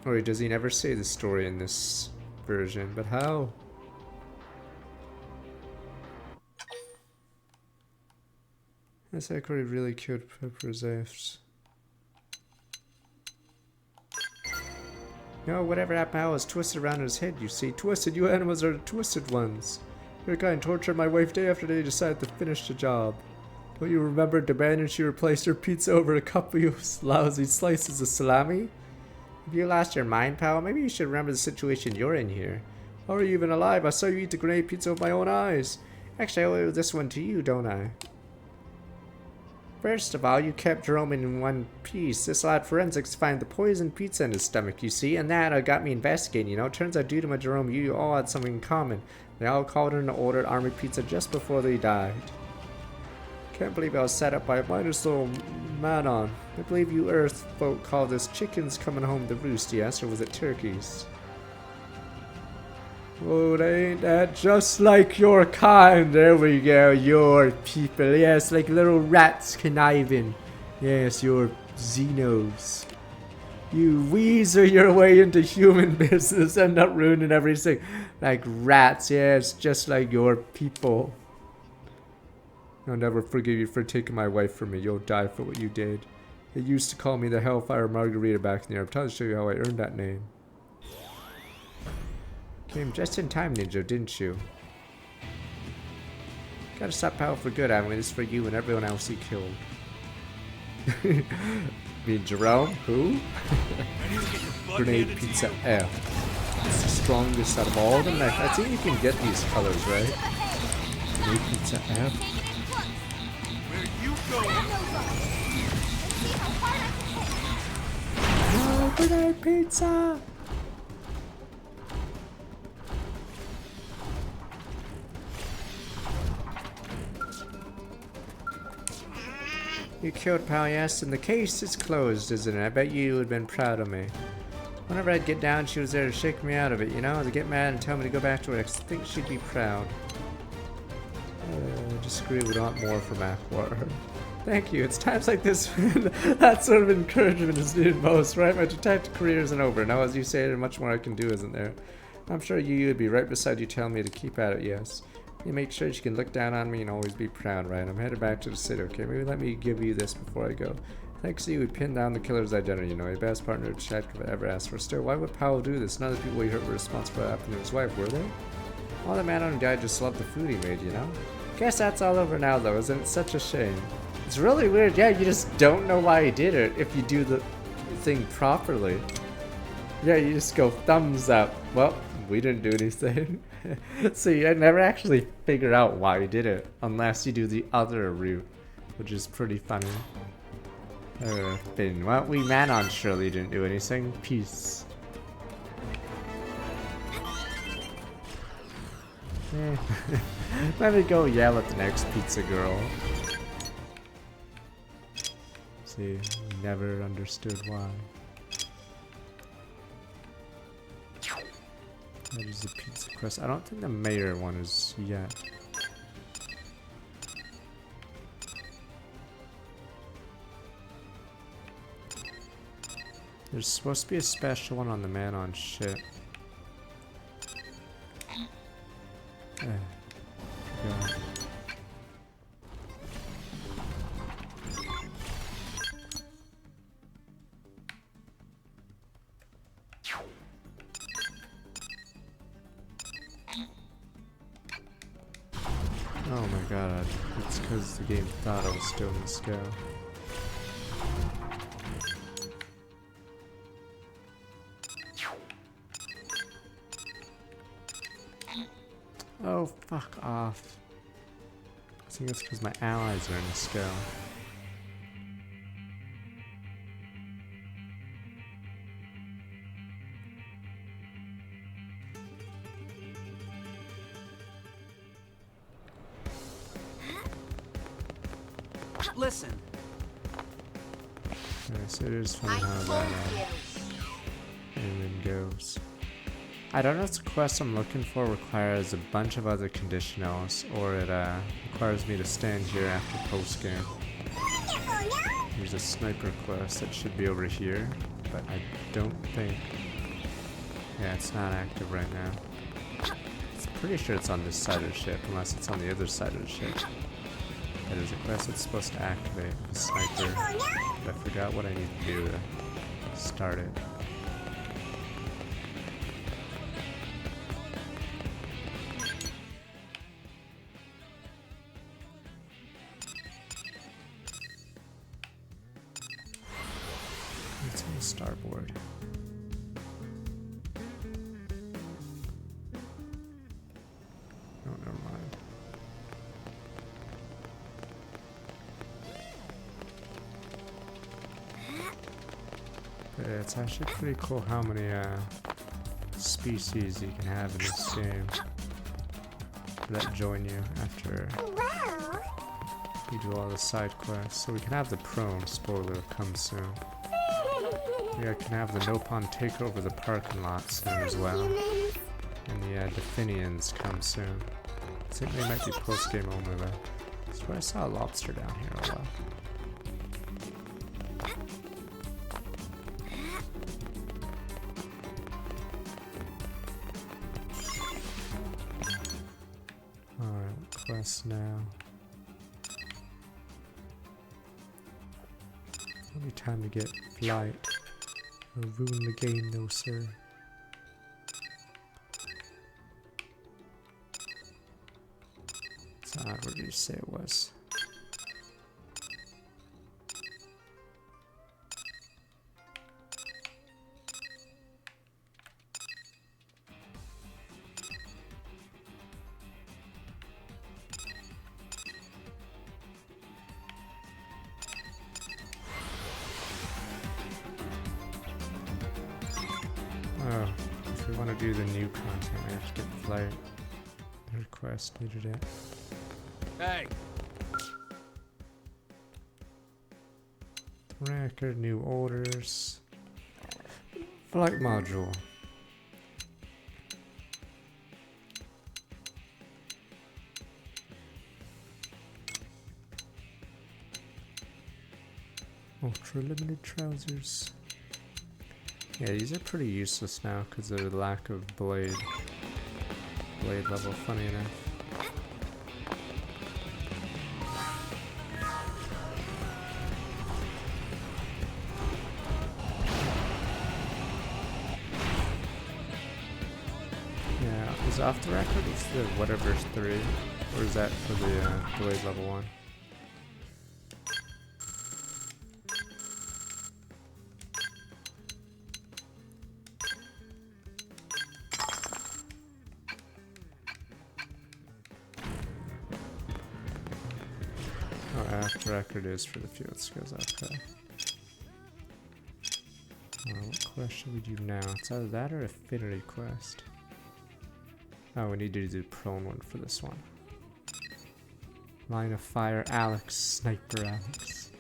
Speaker 1: Or does he never say the story in this version? But how? That's actually really cute peppers afts. No, whatever happened, I was twisted around his head, you see. Twisted, you animals are the twisted ones. Your kind tortured my wife day after day, decided to finish the job. Don't you remember the minute she replaced her pizza over a couple of lousy slices of salami? Have you lost your mind, pal? Maybe you should remember the situation you're in here. How are you even alive? I saw you eat the grenade pizza with my own eyes. Actually, I owe this one to you, don't I? First of all, you kept Jerome in one piece. This allowed forensics to find the poisoned pizza in his stomach, you see, and that got me investigating, you know. Turns out due to my Jerome, you all had something in common. They all called in and ordered army pizza just before they died. Can't believe I was set up by a mindless little Manon. I believe you Earth folk call this chickens coming home to roost, yes, or was it turkeys? Oh, ain't that just like your kind? There we go, your people. Yes, like little rats conniving. Yes, your Xenos. You weasel your way into human business, end up ruining everything. Like rats, yes, just like your people. I'll never forgive you for taking my wife from me. You'll die for what you did. They used to call me the Hellfire Margarita back in the year. I'm trying to show you how I earned that name. Came just in time, Ninja, didn't you? Gotta stop Powell for good. I'm this for you and everyone else he killed. Me, Jerome? Who? Grenade Pizza F. It's the strongest out of all of them. I think you can get these colors, right? Grenade Pizza F.
Speaker 4: Where you going?
Speaker 1: Oh, Grenade Pizza! You killed Pal, yes, and the case is closed, isn't it? I bet you would have been proud of me. Whenever I'd get down, she was there to shake me out of it, you know? To get mad and tell me to go back to work. I think she'd be proud. I disagree, we want more from Aquar. Thank you. It's times like this when that sort of encouragement is needed most, right? My detective career isn't over. Now, as you say, there's much more I can do, isn't there? I'm sure you would be right beside you telling me to keep at it, yes. You make sure she can look down on me and always be proud, right? I'm headed back to the city, okay? Maybe let me give you this before I go. Thanks to you, we pinned down the killer's identity, you know, your best partner detective I ever asked for. Still, why would Powell do this? None of the people he hurt were responsible for what happened to his wife, were they? All the man on the guy just loved the food he made, you know? Guess that's all over now, though, isn't it? Such a shame. It's really weird, yeah, you just don't know why he did it if you do the thing properly. Yeah, you just go thumbs up. Well, we didn't do anything. See, I never actually figure out why he did it unless you do the other route, which is pretty funny. Finn, well, we Manon surely didn't do anything. Peace. Let me go yell at the next pizza girl. See, never understood why. That is the pizza quest. I don't think the mayor one is yet. There's supposed to be a special one on the man on ship. God. Oh my god, it's because the game thought I was still in the sky. Oh, fuck off. I think it's because my allies are in the skill.
Speaker 6: Listen.
Speaker 1: Yes, it is funny how that aiming goes. I don't know if the quest I'm looking for requires a bunch of other conditionals, or it requires me to stand here after post-game. There's a sniper quest that should be over here, but I don't think... Yeah, it's not active right now. I'm pretty sure it's on this side of the ship, unless it's on the other side of the ship. That is a quest that's supposed to activate the sniper, but I forgot what I need to do to start it. It's on the starboard. Oh, never mind. But yeah, it's actually pretty cool how many species you can have in this game that join you after you do all the side quests. So we can have the prone, spoiler, come soon. We can have the Nopon take over the parking lot soon as well. And the Definians come soon. I think they might be post-game only though. I swear I saw a lobster down here a while. Alright, quest now. Only time to get flight. Or ruin the game, no sir. So what did you say it was? Oh, if we want to do the new content, we have to get flight. The request needed it.
Speaker 4: Hey!
Speaker 1: Record, new orders. Flight module. Ultra limited trousers. Yeah, these are pretty useless now because of the lack of blade level, funny enough. Yeah, is off the record it's the whatever 3, or is that for the blade level 1? After record is for the field skills, okay. What quest should we do now? It's either that or affinity quest. Oh, we need to do the prone one for this one. Line of fire, Alex, sniper Alex.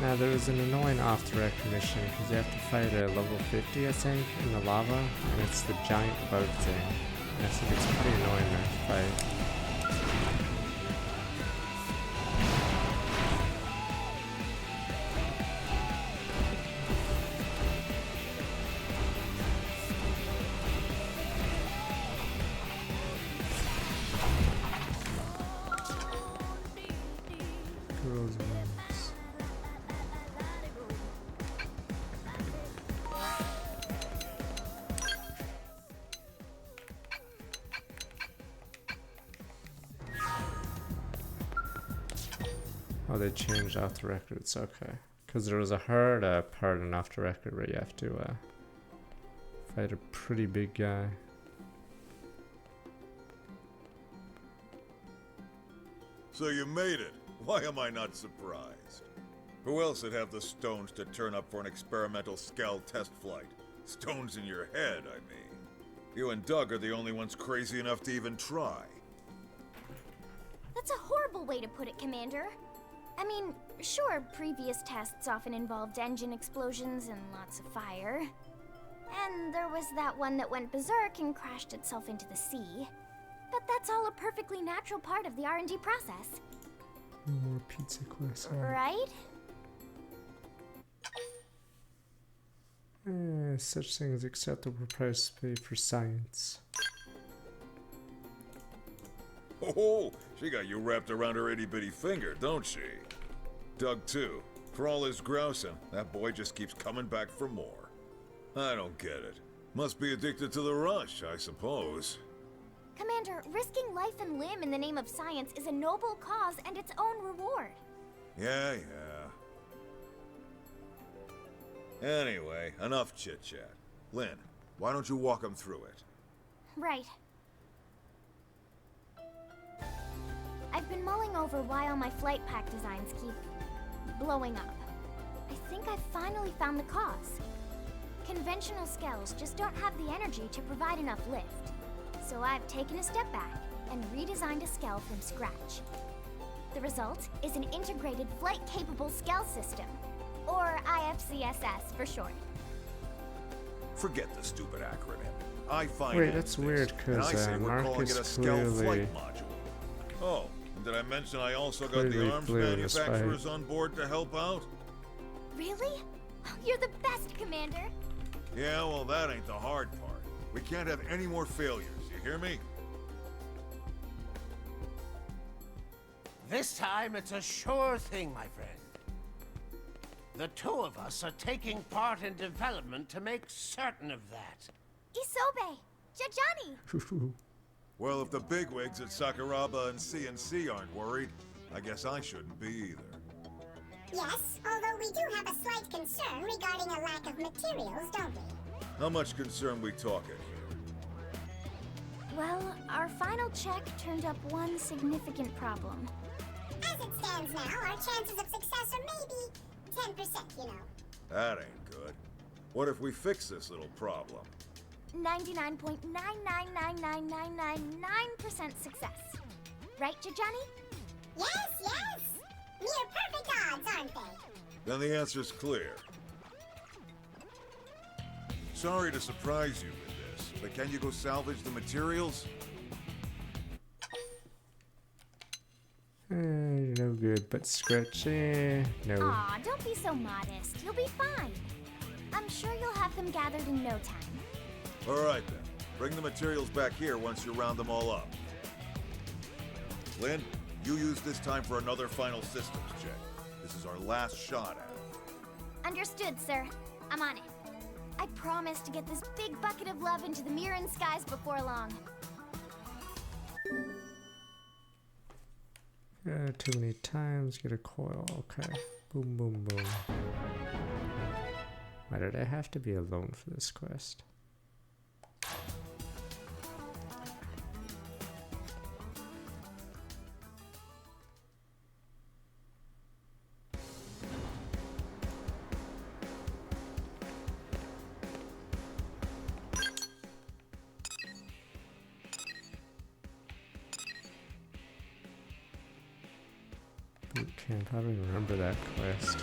Speaker 1: Now there is an annoying off-the-record mission because you have to fight at level 50, I think, in the lava, and it's the giant bug thing. And I think it's pretty annoying to fight. Girls and women's. Oh, they changed off the records. Okay. Because there was a hard part in off the record where you have to fight a pretty big guy.
Speaker 5: So you made it. Why am I not surprised? Who else would have the stones to turn up for an experimental Skell test flight? Stones in your head, I mean. You and Doug are the only ones crazy enough to even try.
Speaker 2: That's a horrible way to put it, Commander. I mean, sure, previous tests often involved engine explosions and lots of fire. And there was that one that went berserk and crashed itself into the sea. But that's all a perfectly natural part of the R&D process.
Speaker 1: No more pizza quests.
Speaker 2: Right?
Speaker 1: Such things acceptable price to pay for science.
Speaker 5: Oh, she got you wrapped around her itty-bitty finger, don't she? Doug, too. For all his grousing, that boy just keeps coming back for more. I don't get it. Must be addicted to the rush, I suppose.
Speaker 2: Commander, risking life and limb in the name of science is a noble cause and its own reward.
Speaker 5: Yeah. Anyway, enough chit-chat. Lynn, why don't you walk him through it?
Speaker 2: Right. I've been mulling over why all my flight pack designs keep blowing up. I think I've finally found the cause. Conventional skells just don't have the energy to provide enough lift. So I've taken a step back and redesigned a skell from scratch. The result is an integrated flight-capable skell system, or IFCSS for short.
Speaker 5: Forget the stupid acronym. I find
Speaker 1: Wait, that's weird because Marcus clearly
Speaker 5: Oh, and did I mention I also got the arms manufacturers on board to help out?
Speaker 2: Really? You're the best, Commander.
Speaker 5: Yeah, well, that ain't the hard part. We can't have any more failures, you hear me?
Speaker 14: This time it's a sure thing, my friend. The two of us are taking part in development to make certain of that.
Speaker 2: Isobe! Jajani!
Speaker 5: Well, if the bigwigs at Sakuraba and CNC aren't worried, I guess I shouldn't be either.
Speaker 15: Yes, although we do have a slight concern regarding a lack of materials, don't we?
Speaker 5: How much concern we talking?
Speaker 2: Well, our final check turned up one significant problem.
Speaker 15: As it stands now, our chances of success are maybe 10%, you know.
Speaker 5: That ain't good. What if we fix this little problem?
Speaker 2: 99.999999% success. Right, Jajani?
Speaker 15: Yes! Near perfect odds, aren't they?
Speaker 5: Then the answer's clear. Sorry to surprise you with this, but can you go salvage the materials?
Speaker 1: No good, but scratchy. No.
Speaker 2: Aw, don't be so modest. You'll be fine. I'm sure you'll have them gathered in no time.
Speaker 5: All right, then. Bring the materials back here once you round them all up. Lynn, you use this time for another final systems check. This is our last shot at it.
Speaker 2: Understood, sir. I'm on it. I promise to get this big bucket of love into the Mirren skies before long.
Speaker 1: Too many times, get a coil. Okay. Boom, boom, boom. Why did I have to be alone for this quest? Boot camp, I don't even remember that quest.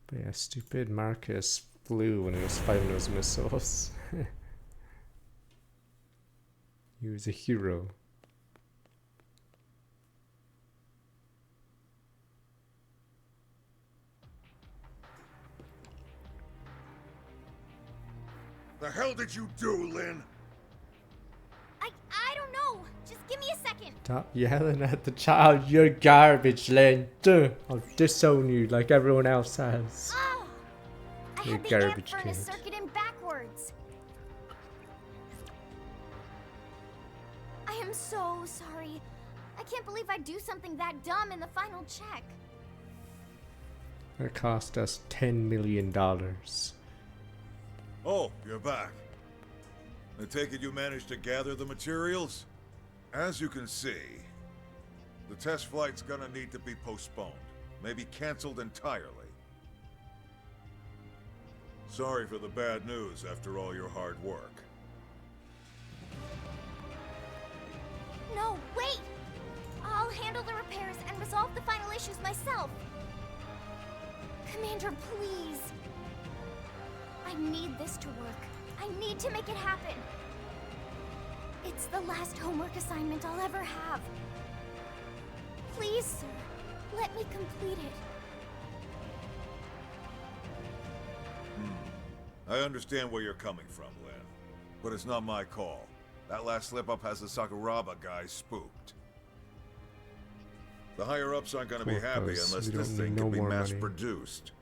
Speaker 1: But yeah, stupid Marcus flew when he was fighting those missiles. He was a hero.
Speaker 5: The hell did you do, Lynn?
Speaker 2: I don't know. Just give me a second.
Speaker 1: Stop yelling at the child. You're garbage, Lynn. Duh. I'll disown you like everyone else has.
Speaker 2: Oh, I
Speaker 1: You
Speaker 2: had the
Speaker 1: garbage
Speaker 2: amp furnace
Speaker 1: kid.
Speaker 2: circuit in backwards. I am so sorry. I can't believe I'd do something that dumb in the final check.
Speaker 1: That cost us $10 million.
Speaker 5: Oh, you're back. I take it you managed to gather the materials? As you can see, the test flight's gonna need to be postponed. Maybe canceled entirely. Sorry for the bad news after all your hard work.
Speaker 2: No, wait! I'll handle the repairs and resolve the final issues myself. Commander, please. I need this to work. I need to make it happen. It's the last homework assignment I'll ever have. Please, sir, let me complete it.
Speaker 5: I understand where you're coming from, Lynn. But it's not my call. That last slip-up has the Sakuraba guys spooked. The higher-ups aren't gonna be
Speaker 1: Poor
Speaker 5: happy
Speaker 1: Ghost.
Speaker 5: unless
Speaker 1: We
Speaker 5: this
Speaker 1: don't
Speaker 5: thing
Speaker 1: need
Speaker 5: can
Speaker 1: no
Speaker 5: be
Speaker 1: more money.
Speaker 5: mass-produced.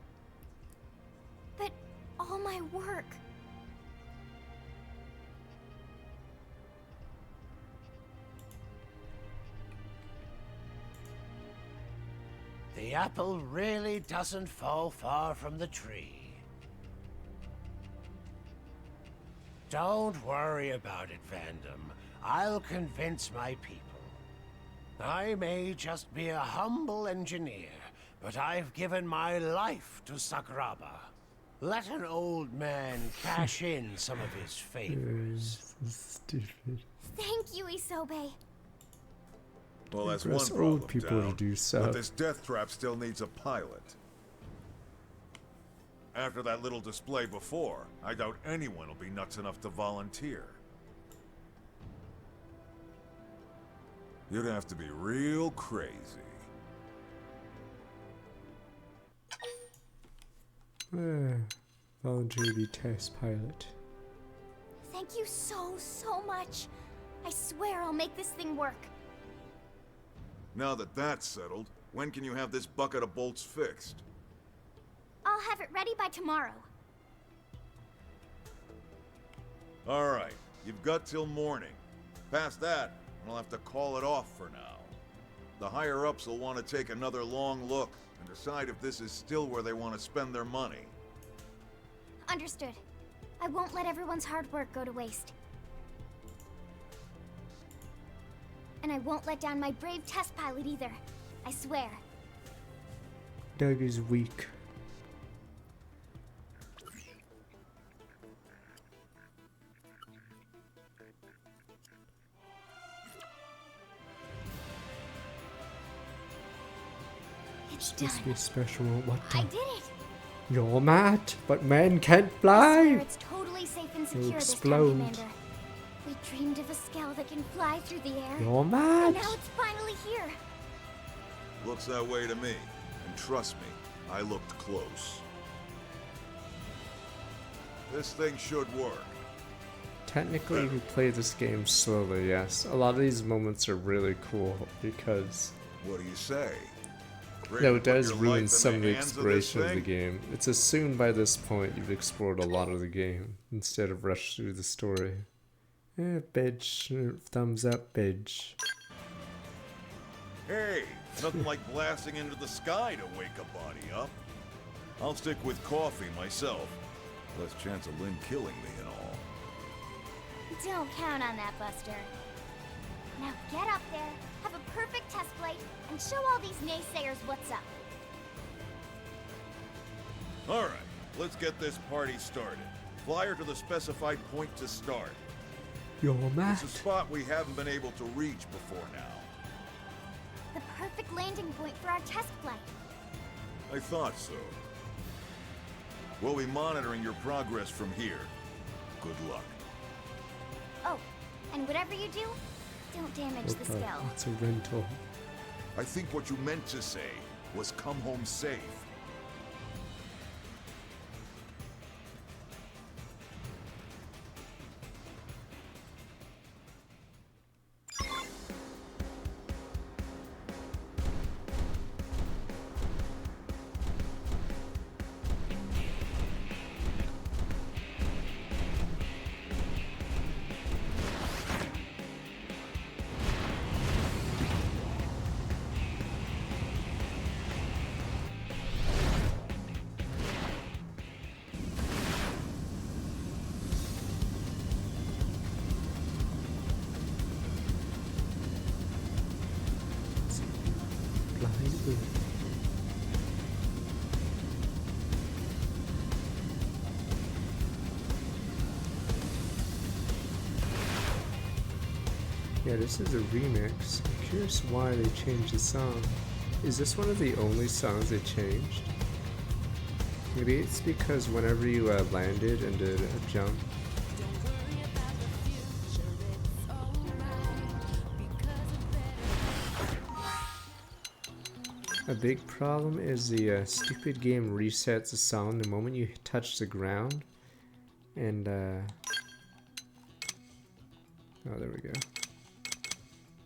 Speaker 2: But all my work.
Speaker 14: The apple really doesn't fall far from the tree. Don't worry about it, Vandom. I'll convince my people. I may just be a humble engineer, but I've given my life to Sakuraba. Let an old man cash in some of his favors.
Speaker 1: Stupid.
Speaker 2: Thank you, Isobe.
Speaker 5: Well, that's one
Speaker 1: Impress
Speaker 5: problem
Speaker 1: old people
Speaker 5: down,
Speaker 1: to do
Speaker 5: but
Speaker 1: so.
Speaker 5: this death trap still needs a pilot. After that little display before, I doubt anyone will be nuts enough to volunteer. You'd have to be real crazy.
Speaker 1: Volunteer to be test pilot.
Speaker 2: Thank you so much. I swear I'll make this thing work.
Speaker 5: Now that that's settled, when can you have this bucket of bolts fixed?
Speaker 2: I'll have it ready by tomorrow.
Speaker 5: All right, you've got till morning. Past that, I'll have to call it off for now. The higher-ups will want to take another long look and decide if this is still where they want to spend their money.
Speaker 2: Understood. I won't let everyone's hard work go to waste. And I won't let down my brave test pilot either. I swear.
Speaker 1: Doug is weak.
Speaker 2: It's
Speaker 1: This
Speaker 2: done.
Speaker 1: be special. What
Speaker 2: I
Speaker 1: the?
Speaker 2: did it.
Speaker 1: You're mad, but men can't
Speaker 2: I swear
Speaker 1: fly.
Speaker 2: it's totally safe and
Speaker 1: You'll
Speaker 2: secure this time,
Speaker 1: explode.
Speaker 2: Commander. We dreamed of a Skell that can fly through the air.
Speaker 1: You're
Speaker 2: And
Speaker 1: mad.
Speaker 2: now it's finally here.
Speaker 5: Looks that way to me. And trust me, I looked close. This thing should work.
Speaker 1: Technically, we play this game slowly, yes. A lot of these moments are really cool because
Speaker 5: What do you say? Ready
Speaker 1: no,
Speaker 5: to
Speaker 1: it
Speaker 5: put
Speaker 1: does
Speaker 5: your
Speaker 1: ruin
Speaker 5: life in
Speaker 1: some of the
Speaker 5: hands this
Speaker 1: exploration of the
Speaker 5: thing?
Speaker 1: game. It's assumed by this point you've explored a lot of the game instead of rushed through the story. Bitch. Thumbs up, bitch.
Speaker 5: Hey, nothing like blasting into the sky to wake a body up. I'll stick with coffee myself. Less chance of Lynn killing me and all.
Speaker 2: Don't count on that, Buster. Now get up there, have a perfect test flight, and show all these naysayers what's up.
Speaker 5: All right, let's get this party started. Fly her to the specified point to start.
Speaker 1: You're mad.
Speaker 5: It's a spot we haven't been able to reach before now.
Speaker 2: The perfect landing point for our test flight.
Speaker 5: I thought so. We'll be monitoring your progress from here. Good luck.
Speaker 2: Oh, and whatever you do, don't damage the
Speaker 1: Okay,
Speaker 2: Skell.
Speaker 1: it's a rental.
Speaker 5: I think what you meant to say was come home safe.
Speaker 1: Yeah, this is a remix. I'm curious why they changed the song. Is this one of the only songs they changed? Maybe it's because whenever you landed and did a jump. A big problem is the stupid game resets the song the moment you touch the ground. And, oh, there we go.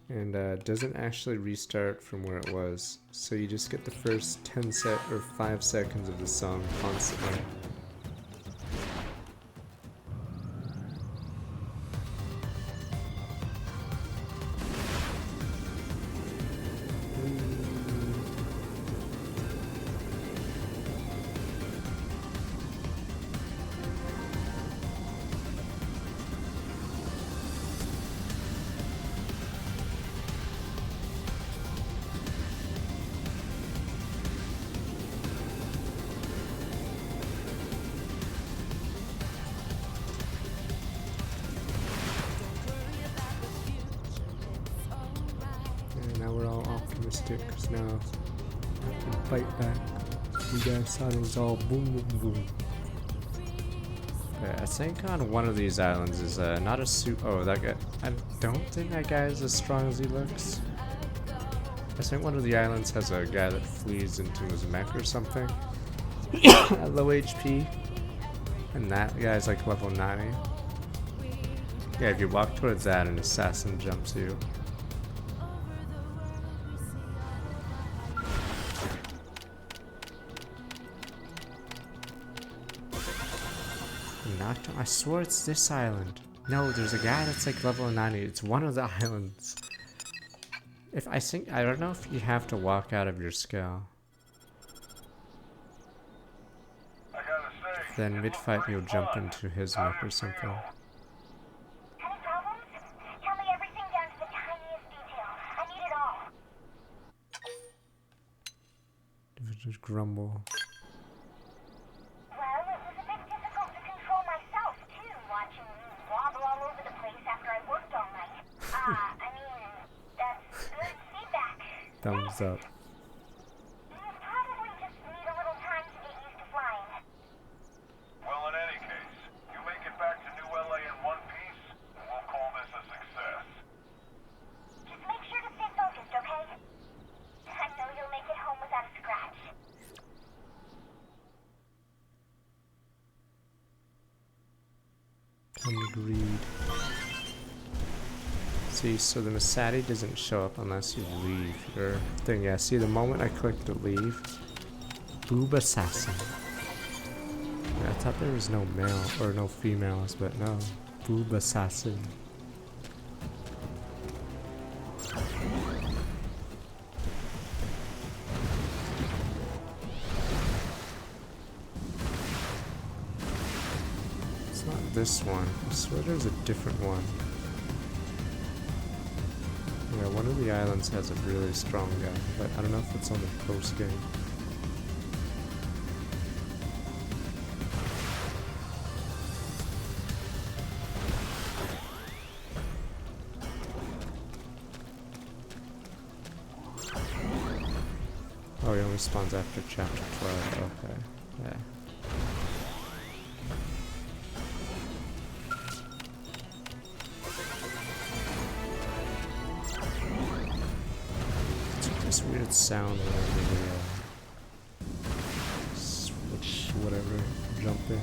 Speaker 1: And doesn't actually restart from where it was, so you just get the first 5 seconds of the song constantly. Because now I can fight back. You guys thought it was all boom boom boom. I think on one of these islands is not a suit. Oh, that guy. I don't think that guy is as strong as he looks. I think one of the islands has a guy that flees into his mech or something at low HP, and that guy's like level 90. Yeah, if you walk towards that, an assassin jumps you. I swear it's this island. No, there's a guy that's like level 90. It's one of the islands. I don't know if you have to walk out of your skull. Then mid-fight you'll jump into his mech or something.
Speaker 15: Any problems? Tell me everything down to the tiniest detail. I need it all.
Speaker 1: Just grumble.
Speaker 15: Well, it was a bit difficult to control myself, too, watching you wobble all over the place after I worked all night. I mean, that's good feedback.
Speaker 1: Thumbs up.
Speaker 15: You probably just need a little time to get used to flying.
Speaker 16: Well, in any case, you make it back to New LA in one piece, and we'll call this a success.
Speaker 15: Just make sure to stay focused, okay? I know you'll make it home without a scratch.
Speaker 1: Agreed. See, so the Masati doesn't show up unless you leave your thing. Yeah, see, the moment I click to leave, Boob Assassin. Yeah, I thought there was no male or no females, but no. Boob Assassin. It's not this one. I swear there's a different one. Yeah, one of the islands has a really strong guy, but I don't know if it's on the post game. Oh, he only spawns after chapter 12. Okay, yeah. This weird sound whenever we switch whatever, jump in.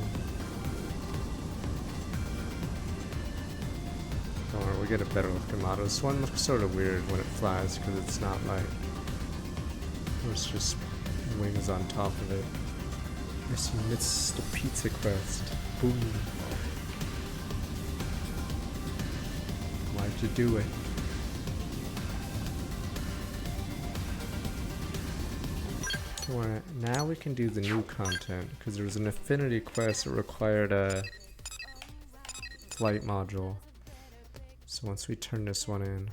Speaker 1: Don't worry, we get it better with Kamado. This one looks sort of weird when it flies because it's not like it's just wings on top of it. Yes, you missed the pizza quest. Boom. Why'd you do it? Alright, now we can do the new content, because there was an affinity quest that required a flight module. So once we turn this one in,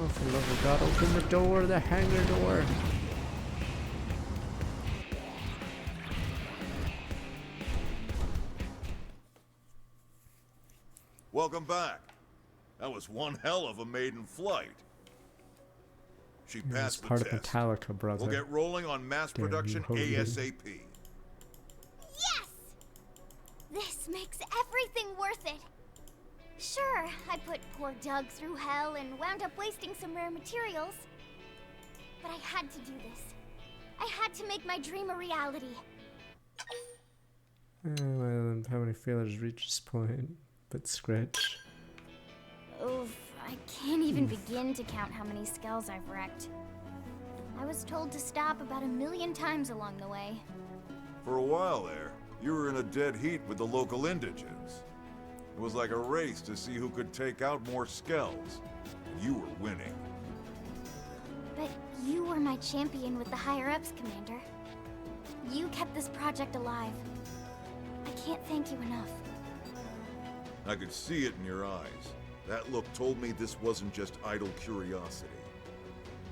Speaker 1: Oh, for the love of God, open the door, the hangar door.
Speaker 5: Welcome back. That was one hell of a maiden flight. She
Speaker 1: It's
Speaker 5: passed the
Speaker 1: part of
Speaker 5: test.
Speaker 1: Metallica, brother.
Speaker 5: We'll get rolling on mass
Speaker 1: Damn you,
Speaker 5: production
Speaker 1: Hogan.
Speaker 5: ASAP.
Speaker 2: Yes! This makes everything worth it. Sure, I put poor Doug through hell and wound up wasting some rare materials. But I had to do this. I had to make my dream a reality.
Speaker 1: Well, how many failures reach this point? But scratch.
Speaker 2: Oof, I can't even begin to count how many skulls I've wrecked. I was told to stop about 1,000,000 times along the way.
Speaker 5: For a while there, you were in a dead heat with the local indigents. It was like a race to see who could take out more skells. And you were winning.
Speaker 2: But you were my champion with the higher-ups, Commander. You kept this project alive. I can't thank you enough.
Speaker 5: I could see it in your eyes. That look told me this wasn't just idle curiosity.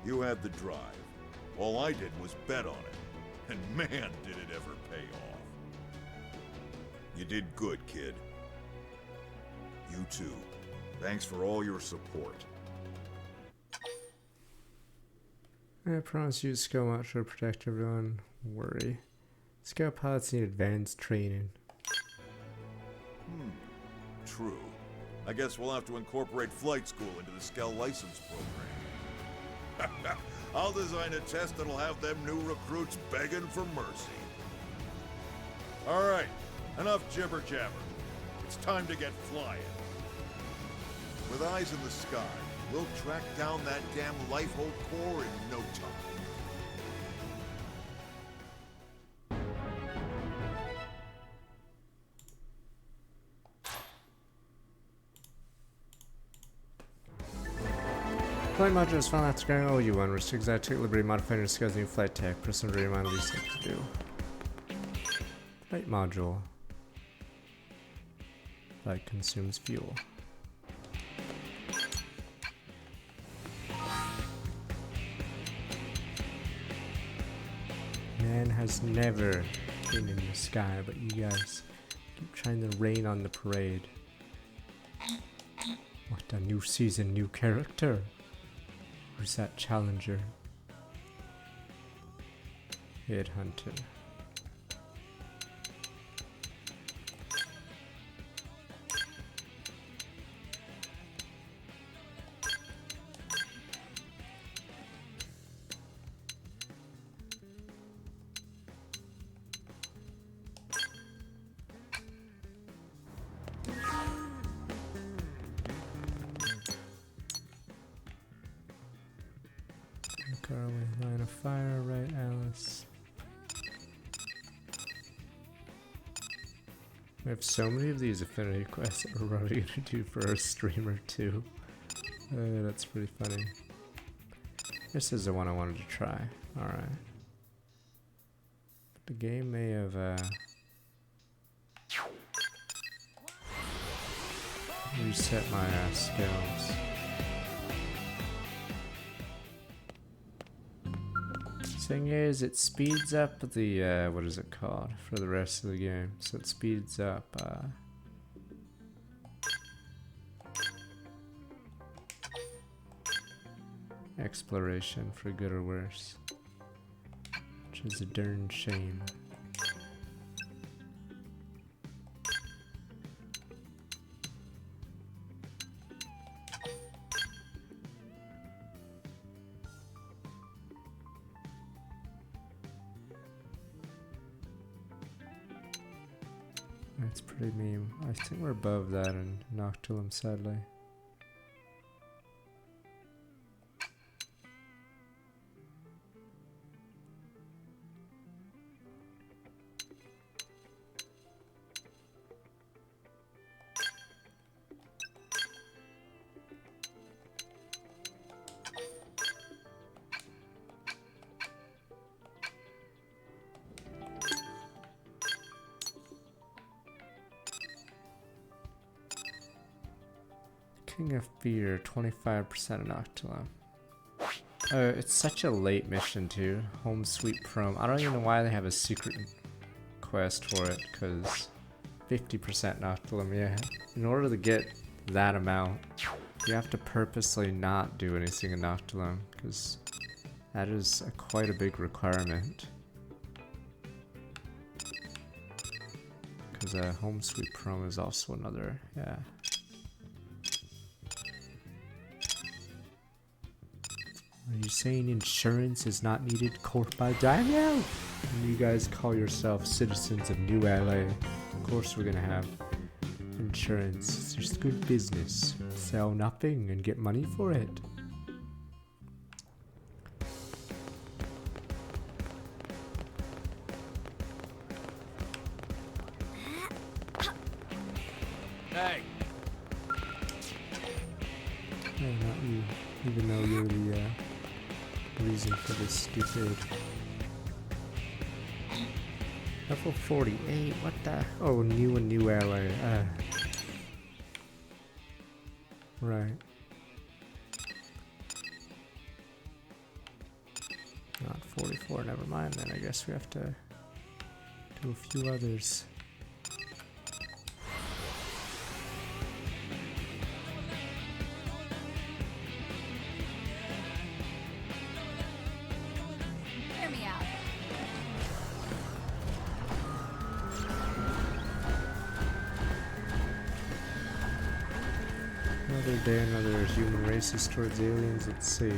Speaker 5: You had the drive. All I did was bet on it. And man, did it ever pay off. You did good, kid. You too. Thanks for all your support.
Speaker 1: I promise you, Scout Watch will protect everyone. Worry. Scout pilots need advanced training.
Speaker 5: True. I guess we'll have to incorporate flight school into the Skell license program. I'll design a test that'll have them new recruits begging for mercy. All right, enough jibber-jabber. It's time to get flying. With eyes in the sky, we'll track down that damn Lifehold core in no time.
Speaker 1: Flight modules found after going OU1. Restricts that take liberty modifying your skills new flight tech. Press and remind reset to do. Flight module. Flight consumes fuel. Man has never been in the sky, but you guys keep trying to rain on the parade. What a new season, new character. Who's that challenger? Headhunter. Carly, line of fire, right, Alice? We have so many of these affinity quests that we're probably gonna do for our streamer too. That's pretty funny. This is the one I wanted to try. Alright. The game may have reset my skills. Thing is, it speeds up the what is it called for the rest of the game? So it speeds up exploration for good or worse, which is a darn shame. That's pretty meme. I think we're above that in Noctilum, sadly. King of Fear, 25% of Noctilum. It's such a late mission too. Home Sweet Prom. I don't even know why they have a secret quest for it, because 50% Noctilum, yeah. In order to get that amount, you have to purposely not do anything in Noctilum, because that is quite a big requirement. Because Home Sweet Prom is also another, yeah. Are you saying insurance is not needed, Court by Daniel? And you guys call yourself citizens of New LA. Of course we're gonna have insurance. It's just good business. Sell nothing and get money for it.
Speaker 4: Hey.
Speaker 1: No, not you. Even though you're the reason for this stupid. Level 48, what the? Oh, new LA. Right. Not 44, never mind then. I guess we have to do a few others.
Speaker 2: Hear me out.
Speaker 1: Another day, another human races towards aliens. Let's see.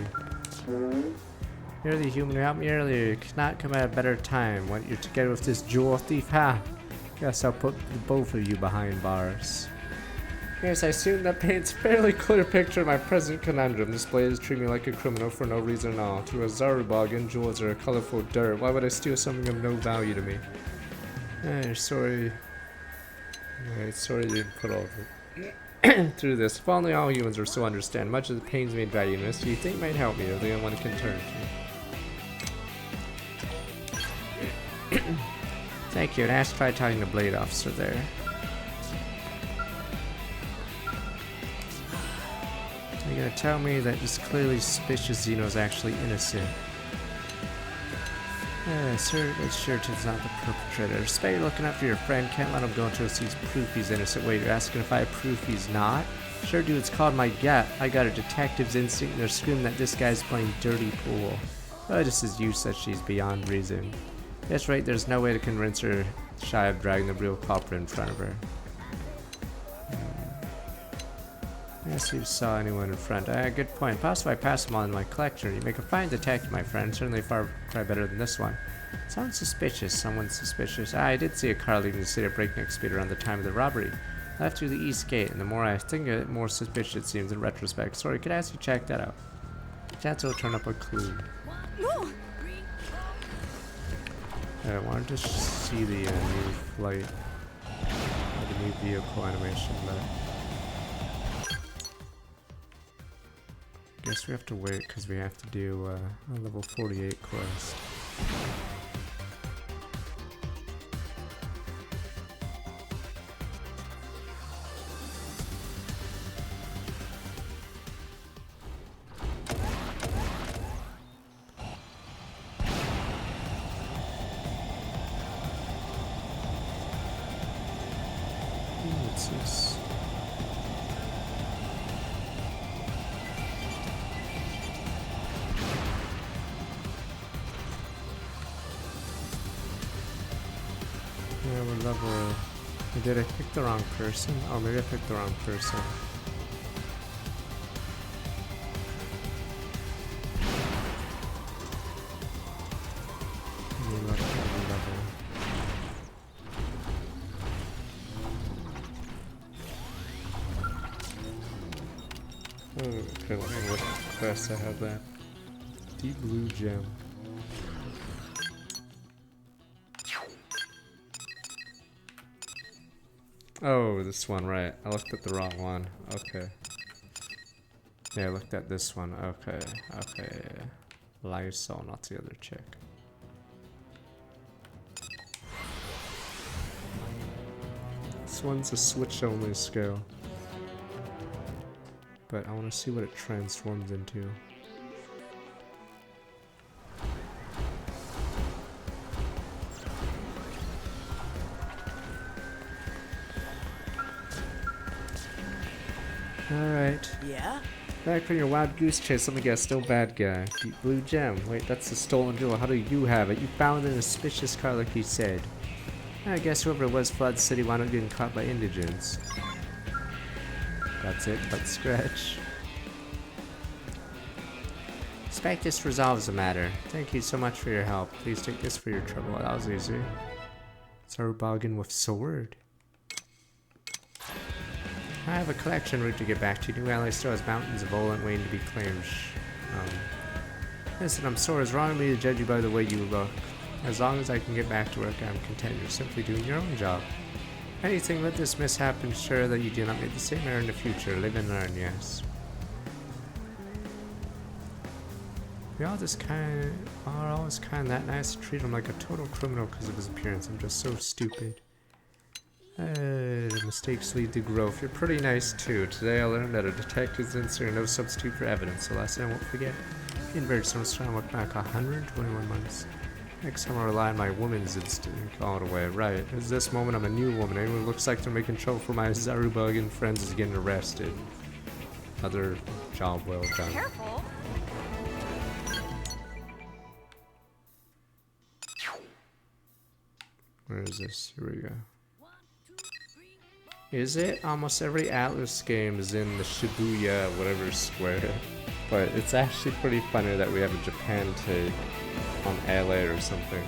Speaker 1: You're the human who helped me earlier. You could not come at a better time. Want you together with this jewel thief, huh? Guess I'll put the both of you behind bars. Yes, I assume that paints a fairly clear picture of my present conundrum. This blade is treating me like a criminal for no reason at all. To a Zarubagan, jewels are a colorful dirt. Why would I steal something of no value to me? Sorry. Alright, sorry you didn't put all of it through this. If only all humans were so understand. Much of the pains made by humans, do you think might help me, or the only one can turn to? Thank you, and ask try talking to Blade Officer there. Are you gonna tell me that this clearly suspicious Xeno is actually innocent? Sir, it's sure it's not the perpetrator. Despite you looking after your friend, can't let him go until he sees proof he's innocent. Wait, you're asking if I have proof he's not? Sure, dude, it's called my gut. I got a detective's instinct, and they're screaming that this guy's playing dirty pool. Oh, this is you such she's beyond reason. That's right, there's no way to convince her shy of dragging the real culprit in front of her. Yes, you saw anyone in front. Good point. Possibly I pass them on in my collection. You make a fine detective, my friend. Certainly far better than this one. Sounds suspicious. Someone's suspicious. I did see a car leaving the city at breakneck speed around the time of the robbery. Left through the east gate, and the more I think of it, the more suspicious it seems in retrospect. Sorry, could I ask you to check that out? Chance will turn up a clue. I wanted to see the new flight, the new vehicle animation, but guess we have to wait because we have to do a level 48 quest. What's this? Yeah, we're level... Did I pick the wrong person? Oh, maybe I picked the wrong person. Okay, let me look how fast I have that. Deep blue gem. Oh, this one, right. I looked at the wrong one. Okay. Yeah, I looked at this one. Okay. Okay. Lysol, not the other chick. This one's a switch-only skill. But I want to see what it transforms into. Alright.
Speaker 8: Yeah?
Speaker 1: Back from your wild goose chase, let me guess, still bad guy. Deep blue gem. Wait, that's the stolen jewel. How do you have it? You found it in a suspicious car like you said. I guess whoever it was fled the city wound up getting caught by indigents. That's it, but scratch. Expect this resolves the matter. Thank you so much for your help. Please take this for your trouble. That was easy. It's our bargain with sword. I have a collection route to get back to. New Alley still has mountains of Olent waiting to be claimed. Listen, I'm sorry. It's wrong of me to judge you by the way you look. As long as I can get back to work, I'm content. You're simply doing your own job. Anything let this mishap ensure that you do not make the same error in the future. Live and learn, yes. We all just are always kind of that nice to treat him like a total criminal because of his appearance. I'm just so stupid. Mistakes lead to growth. You're pretty nice too. Today I learned that a detective's instinct are no substitute for evidence. The lesson I won't forget. Inverse, I'm trying to look back 121 months. Next time I rely on my woman's instinct all the way. Right. At this moment I'm a new woman. Anyone who looks like they're making trouble for my Zarubug and friends is getting arrested. Another job well done.
Speaker 2: Careful.
Speaker 1: Where is this? Here we go. Is it? Almost every Atlas game is in the Shibuya whatever square. But it's actually pretty funny that we have a Japan take on LA or something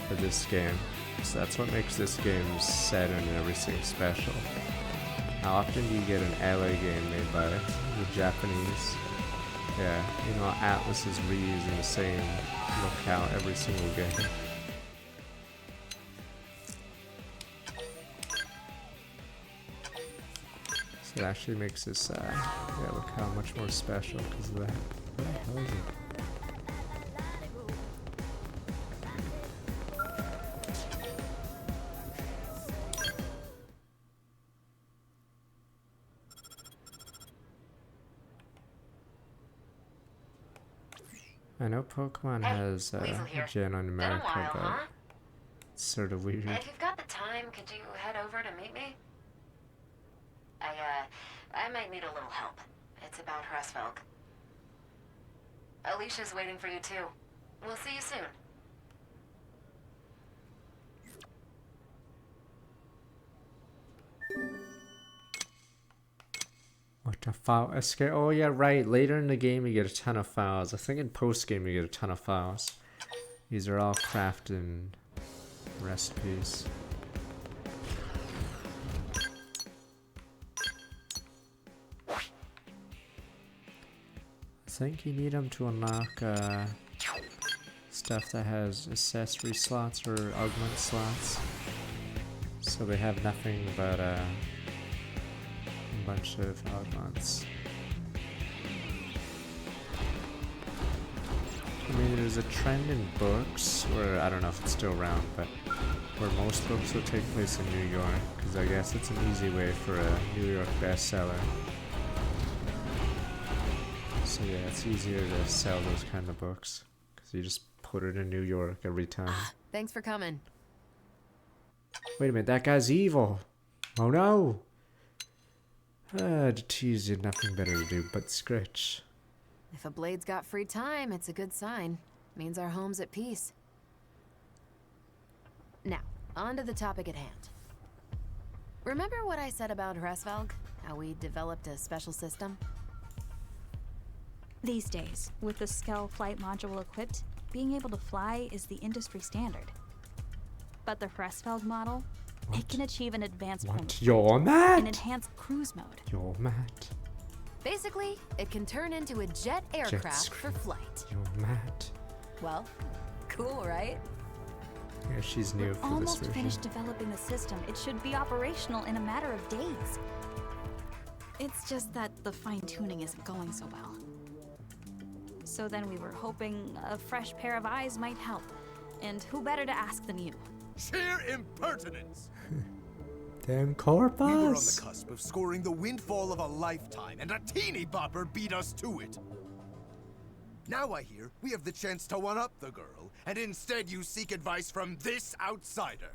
Speaker 1: for this game. So that's what makes this game sad and everything special. How often do you get an LA game made by the Japanese? Yeah, you know, Atlas is reusing the same locale every single game. So it actually makes this locale much more special because of that. What the hell is it? I know Pokemon has a gen on America, but it's sort of weird.
Speaker 17: If you've got the time, could you head over to meet me? I might need a little help. It's about Hresvelg. Alicia's waiting for you too. We'll see you soon.
Speaker 1: What a file escape? Oh yeah, right. Later in the game you get a ton of files. I think in post game you get a ton of files. These are all crafting recipes. I think you need them to unlock stuff that has accessory slots or augment slots. So they have nothing but a bunch of augments. I mean, there's a trend in books where, I don't know if it's still around, but where most books will take place in New York, because I guess it's an easy way for a New York bestseller. So yeah, it's easier to sell those kind of books because you just put it in New York every time.
Speaker 18: Thanks for coming.
Speaker 1: Wait a minute, that guy's evil. Oh no! To tease you, nothing better to do but scratch.
Speaker 18: If a blade's got free time, it's a good sign. Means our home's at peace. Now, on to the topic at hand. Remember what I said about Hresvelg? How we developed a special system?
Speaker 19: These days, with the Skell flight module equipped, being able to fly is the industry standard. But the Hresvelg model, it can achieve an advanced form of
Speaker 1: You're mad?
Speaker 19: an enhanced cruise mode.
Speaker 1: You're mad.
Speaker 18: Basically, it can turn into a jet aircraft for flight.
Speaker 1: You're mad.
Speaker 18: Well, cool, right?
Speaker 1: Yeah, she's new for this
Speaker 19: Almost
Speaker 1: version.
Speaker 19: finished developing the system. It should be operational in a matter of days. It's just that the fine-tuning isn't going so well. So then we were hoping a fresh pair of eyes might help. And who better to ask than you?
Speaker 20: Sheer impertinence!
Speaker 1: Damn corpus!
Speaker 20: We were on the cusp of scoring the windfall of a lifetime, and a teeny bopper beat us to it. Now I hear we have the chance to one-up the girl, and instead you seek advice from this outsider.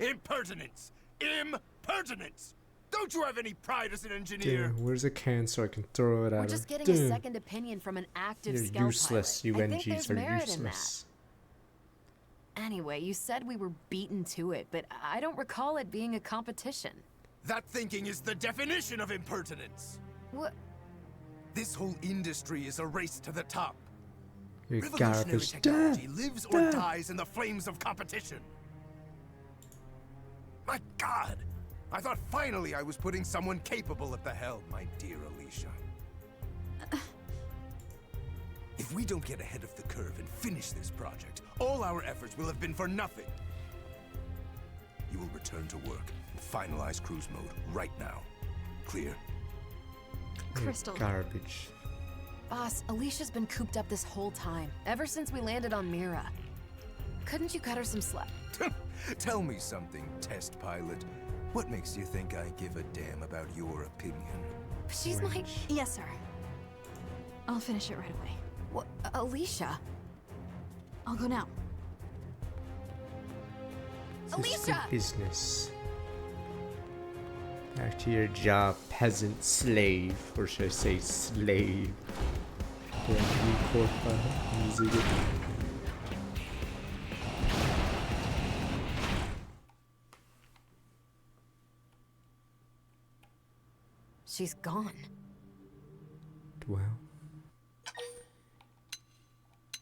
Speaker 20: Impertinence! Impertinence! Don't you have any pride as an engineer?
Speaker 1: Damn, where's a can so I can throw it at
Speaker 18: We're
Speaker 1: her?
Speaker 18: just getting
Speaker 1: Damn.
Speaker 18: a second opinion from an active
Speaker 1: You're
Speaker 18: scout
Speaker 1: useless.
Speaker 18: pilot.
Speaker 1: You
Speaker 18: I think
Speaker 1: NGs
Speaker 18: there's
Speaker 1: are
Speaker 18: merit in that.
Speaker 1: useless.
Speaker 18: Anyway, you said we were beaten to it, but I don't recall it being a competition.
Speaker 20: That thinking is the definition of impertinence.
Speaker 18: What?
Speaker 20: This whole industry is a race to the top.
Speaker 1: You're
Speaker 20: Revolutionary
Speaker 1: garbage.
Speaker 20: technology lives or dies in the flames of competition. My God! I thought finally I was putting someone capable at the helm, my dear Alicia. If we don't get ahead of the curve and finish this project, all our efforts will have been for nothing. You will return to work and finalize cruise mode right now. Clear?
Speaker 19: Crystal.
Speaker 1: Garbage.
Speaker 18: Boss, Alicia's been cooped up this whole time, ever since we landed on Mira. Couldn't you cut her some slack?
Speaker 20: Tell me something, test pilot. What makes you think I give a damn about your opinion?
Speaker 18: She's my...
Speaker 19: Yes, sir. I'll finish it right away.
Speaker 18: What? Alicia?
Speaker 19: I'll go now.
Speaker 1: This is
Speaker 18: Alicia!
Speaker 1: business. Back to your job, peasant slave. Or should I say slave? Damn, you poor music.
Speaker 18: She's gone.
Speaker 1: Well.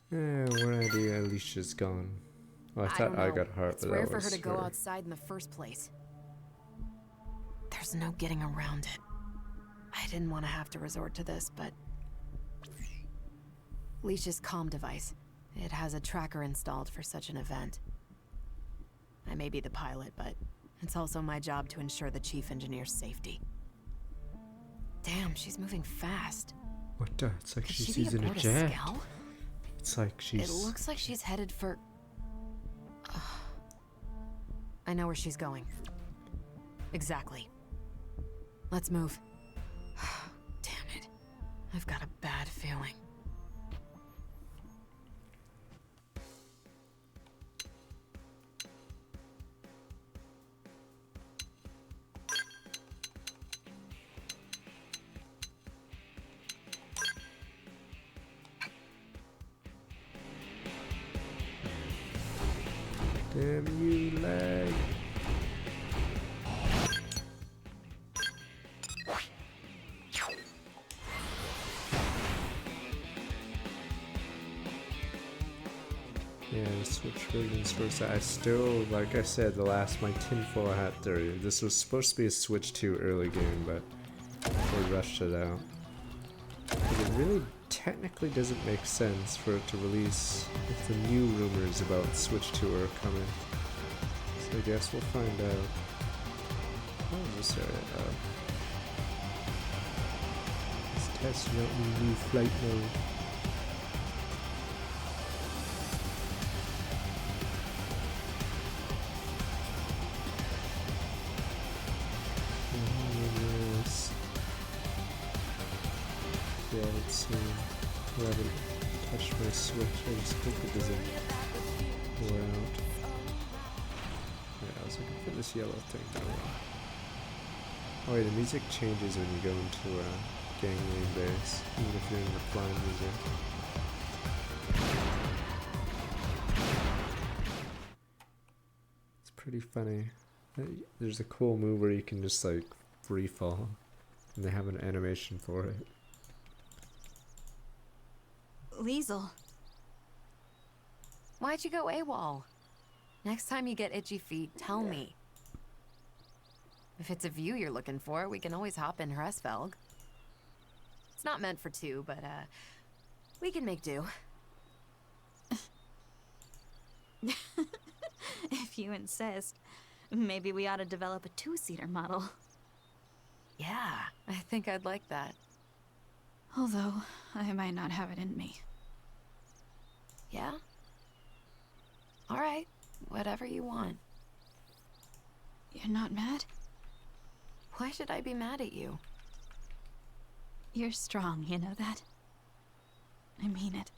Speaker 1: What idea? Alicia's gone. Oh, I thought I got hurt,
Speaker 18: It's
Speaker 1: but
Speaker 18: rare
Speaker 1: that
Speaker 18: for
Speaker 1: was
Speaker 18: her to go outside in the first place. There's no getting around it. I didn't want to have to resort to this, but... Leash's comm device. It has a tracker installed for such an event. I may be the pilot, but it's also my job to ensure the chief engineer's safety. Damn, she's moving fast.
Speaker 1: What the? It's like
Speaker 18: Could
Speaker 1: she's
Speaker 18: she be
Speaker 1: using a
Speaker 18: aboard
Speaker 1: jet.
Speaker 18: Scout?
Speaker 1: It's like she's...
Speaker 18: It looks like she's headed for... I know where she's going. Exactly. Let's move. Damn it. I've got a bad feeling.
Speaker 1: Damn you, lag. Yeah, the Switch version's first. I still, like I said, the last my tinfoil hat theory. This was supposed to be a Switch 2 early game, but they rushed it out. But it really technically doesn't make sense for it to release if the new rumors about Switch 2 are coming. So I guess we'll find out. Oh, this area. It's testing out the new flight mode. Yeah, let's see. I haven't touched my Switch. I just hope it doesn't go out. Yeah, I was looking for this yellow thing. Oh wait, the music changes when you go into gangway base, even if you're in the flying music. It's pretty funny. There's a cool move where you can just like free fall, and they have an animation for it.
Speaker 19: Liesel.
Speaker 18: Why'd you go AWOL? Next time you get itchy feet, tell me. If it's a view you're looking for, we can always hop in Hresvelg. It's not meant for two, but we can make do.
Speaker 19: If you insist. Maybe we ought to develop a two-seater model.
Speaker 18: Yeah, I think I'd like that.
Speaker 19: Although, I might not have it in me.
Speaker 18: Yeah? Alright, whatever you want.
Speaker 19: You're not mad?
Speaker 18: Why should I be mad at you?
Speaker 19: You're strong, you know that? I mean it.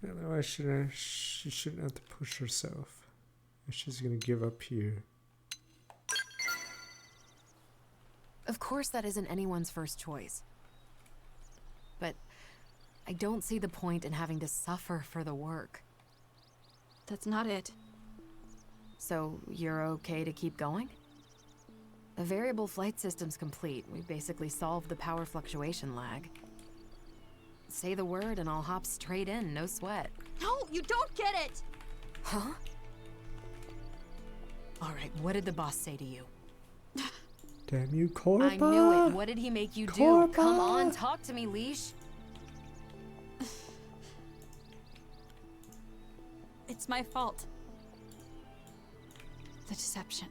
Speaker 1: Otherwise, she shouldn't have to push herself. She's gonna give up here.
Speaker 18: Of course that isn't anyone's first choice. But I don't see the point in having to suffer for the work.
Speaker 19: That's not it.
Speaker 18: So you're okay to keep going? The variable flight system's complete. We basically solved the power fluctuation lag. Say the word and I'll hop straight in, no sweat.
Speaker 19: No, you don't get it!
Speaker 18: Huh? Alright, what did the boss say to you?
Speaker 1: Damn you, Corba!
Speaker 18: I knew it. What did he make you do? Come on, talk to me, Leash.
Speaker 19: It's my fault. The deception.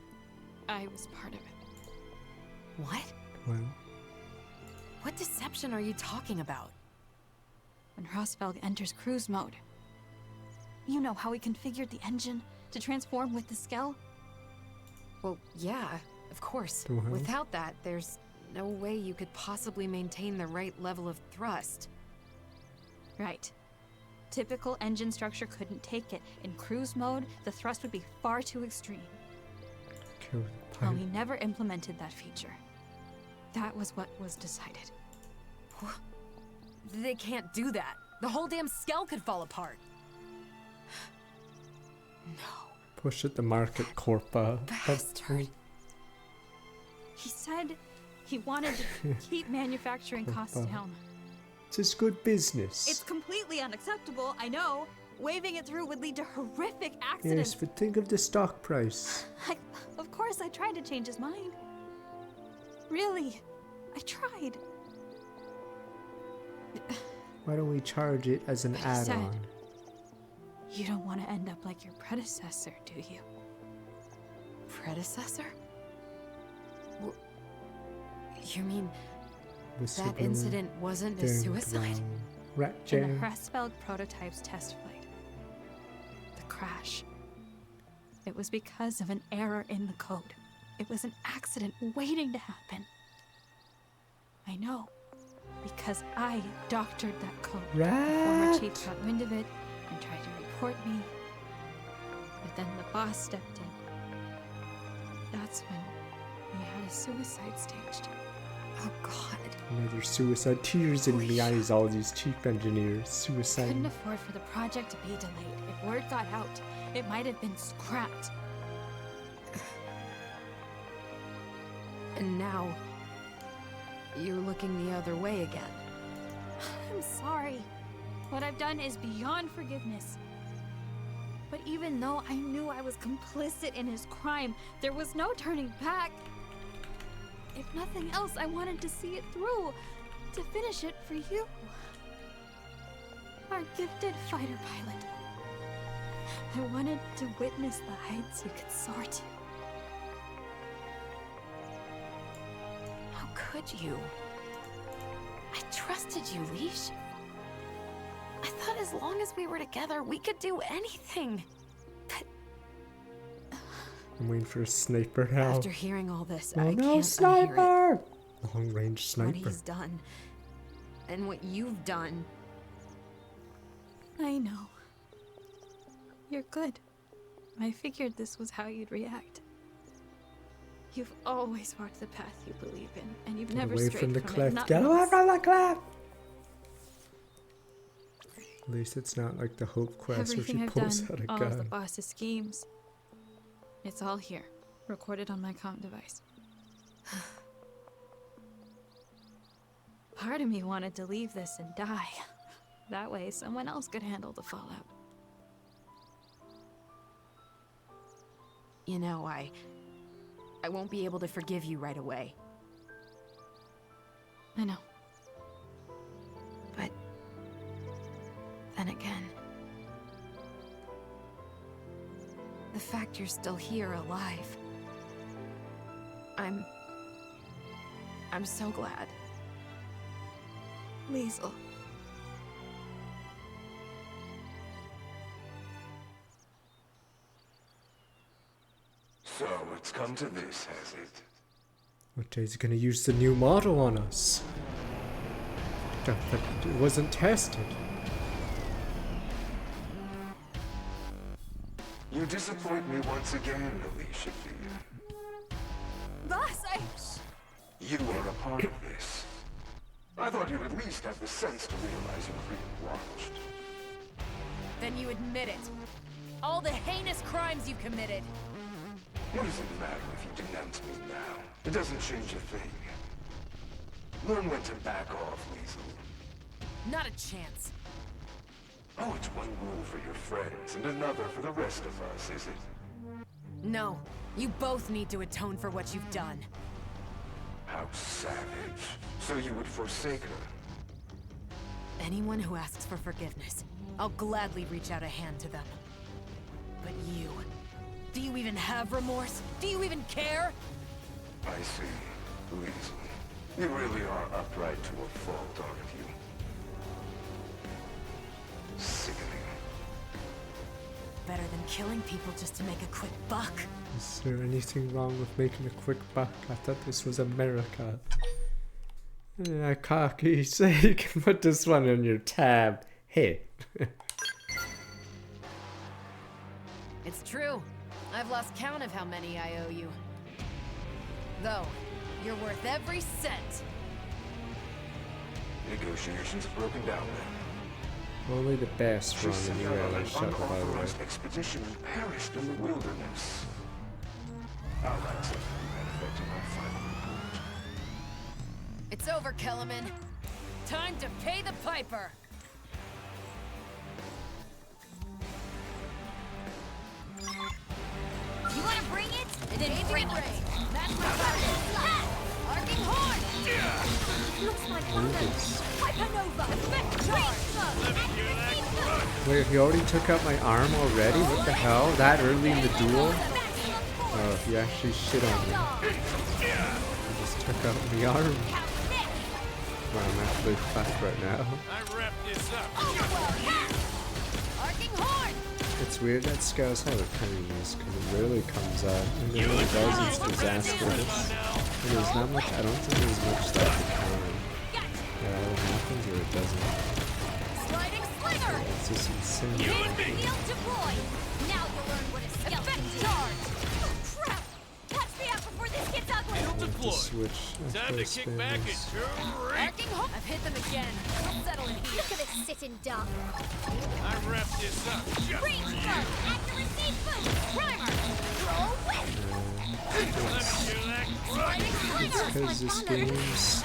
Speaker 19: I was part of it.
Speaker 18: What?
Speaker 1: Well,
Speaker 18: What deception are you talking about?
Speaker 19: When Rosfelg enters cruise mode. You know how he configured the engine to transform with the Skell?
Speaker 18: Well, yeah, of course.
Speaker 1: Well.
Speaker 18: Without that, there's no way you could possibly maintain the right level of thrust.
Speaker 19: Right. Typical engine structure couldn't take it. In cruise mode, the thrust would be far too extreme.
Speaker 1: kill the
Speaker 19: Well,
Speaker 1: pipe.
Speaker 19: we never implemented that feature. That was what was decided.
Speaker 18: They can't do that. The whole damn Skell could fall apart.
Speaker 1: Push at the market, Corpa.
Speaker 18: Bastard.
Speaker 19: He said he wanted to keep manufacturing costs
Speaker 1: Corpa.
Speaker 19: down.
Speaker 1: It's just good business.
Speaker 19: It's completely unacceptable, I know. Waving it through would lead to horrific accidents.
Speaker 1: Yes, but think of the stock price.
Speaker 19: Of course, I tried to change his mind. Really, I tried.
Speaker 1: Why don't we charge it as an
Speaker 19: But he said-
Speaker 1: add-on?
Speaker 19: You don't want to end up like your predecessor, do you?
Speaker 18: Predecessor? You mean
Speaker 1: The
Speaker 18: that
Speaker 1: super
Speaker 18: incident wasn't a
Speaker 1: damn
Speaker 18: suicide?
Speaker 1: wrong. Rat
Speaker 19: In the
Speaker 1: jam.
Speaker 19: Hresfelg prototype's test flight. The crash. It was because of an error in the code. It was an accident waiting to happen. I know. Because I doctored that code. The former
Speaker 1: Rat!
Speaker 19: chief got wind of it and tried to report me. But then the boss stepped in. That's when we had a suicide staged.
Speaker 18: Oh god.
Speaker 1: Another suicide. Tears in the eyes, all these chief engineers. Suicide.
Speaker 19: Couldn't afford for the project to be delayed. If word got out, it might have been scrapped.
Speaker 18: And now you're looking the other way again.
Speaker 19: I'm sorry. What I've done is beyond forgiveness. But even though I knew I was complicit in his crime, there was no turning back. If nothing else, I wanted to see it through, to finish it for you. Our gifted fighter pilot. I wanted to witness the heights you could soar to.
Speaker 18: How could you? I trusted you, Leash. I thought as long as we were together, we could do anything.
Speaker 1: I'm waiting for a sniper now.
Speaker 18: After hearing all this,
Speaker 1: Oh
Speaker 18: I
Speaker 1: no,
Speaker 18: can't unhear
Speaker 1: sniper!
Speaker 18: it.
Speaker 1: Long range
Speaker 18: What
Speaker 1: sniper.
Speaker 18: he's done. And what you've done.
Speaker 19: I know. You're good. I figured this was how you'd react. You've always walked the path you believe in, and you've
Speaker 1: Get
Speaker 19: never
Speaker 1: away
Speaker 19: strayed
Speaker 1: from the
Speaker 19: from
Speaker 1: cliff.
Speaker 19: it. Not
Speaker 1: Get away
Speaker 19: once.
Speaker 1: from the cliff! At least it's not like the Hope quest
Speaker 19: Everything
Speaker 1: where
Speaker 19: I've
Speaker 1: she pulls
Speaker 19: done,
Speaker 1: out a
Speaker 19: all of the
Speaker 1: gun.
Speaker 19: boss's schemes. It's all here, recorded on my comm device. Part of me wanted to leave this and die. That way, someone else could handle the fallout.
Speaker 18: You know, I won't be able to forgive you right away.
Speaker 19: I know.
Speaker 18: But then again, the fact you're still here alive. I'm so glad.
Speaker 19: Liesel.
Speaker 13: So it's come to this, has it?
Speaker 1: What day's gonna use the new model on us? But it wasn't tested.
Speaker 13: You disappoint me once again, Alicia Lee.
Speaker 19: Boss,
Speaker 13: You are a part of this. I thought you'd at least have the sense to realize you were being watched.
Speaker 7: Then you admit it. All the heinous crimes you committed.
Speaker 13: What does it matter if you denounce me now? It doesn't change a thing. Learn when to back off, Weasel.
Speaker 7: Not a chance.
Speaker 13: Oh, it's one rule for your friends and another for the rest of us, is it?
Speaker 7: No. You both need to atone for what you've done.
Speaker 13: How savage. So you would forsake her?
Speaker 7: Anyone who asks for forgiveness, I'll gladly reach out a hand to them. But you... do you even have remorse? Do you even care?
Speaker 13: I see. Weasel. You really are upright to a fault, aren't you? Sickening.
Speaker 7: Better than killing people just to make a quick buck.
Speaker 1: Is there anything wrong with making a quick buck? I thought this was America. Yeah, cocky, so you can put this one on your tab. Hey.
Speaker 7: It's true. I've lost count of how many I owe you. Though, you're worth every cent.
Speaker 13: Negotiations have broken down then.
Speaker 1: Only the best run
Speaker 13: She
Speaker 1: in
Speaker 13: sent
Speaker 1: the
Speaker 13: out an
Speaker 1: shut by the way.
Speaker 13: unauthorized expedition and perished in the wilderness. I'll write something to that effect in my final report.
Speaker 7: It's over, Kellerman. Time to pay the piper.
Speaker 2: You wanna bring it?
Speaker 7: Then bring it.
Speaker 2: That's my target. Arcing horn! Looks like
Speaker 1: Lucas.
Speaker 2: Hypernova!
Speaker 1: Wait, he already took out my arm already? What the hell? That early in the duel? Oh, he actually shit on me. He just took out my arm. Wow, I'm actually fucked right now.
Speaker 4: I wrap this up.
Speaker 2: Arcing horn!
Speaker 1: It's weird that Scout's have a penny use because it rarely comes out. And when it does, it's disastrous. And there's not much, I don't think there's much stuff to counter. Yeah, it happens or it doesn't.
Speaker 2: Sliding slinger!
Speaker 1: It's just insane.
Speaker 2: Field deploy! Now you'll learn what a skeleton charge! Oh crap! Catch me out before this gets ugly!
Speaker 1: I have to switch.
Speaker 4: Time to kick back and
Speaker 2: Arcing horn!
Speaker 7: I've hit them again. We'll settle in here.
Speaker 2: Look at this sitting duck!
Speaker 4: I wrap this up.
Speaker 2: Range bug! Accuracy boost! Primer! Throw whip! Sliding
Speaker 1: It's
Speaker 2: slinger!
Speaker 1: because this game's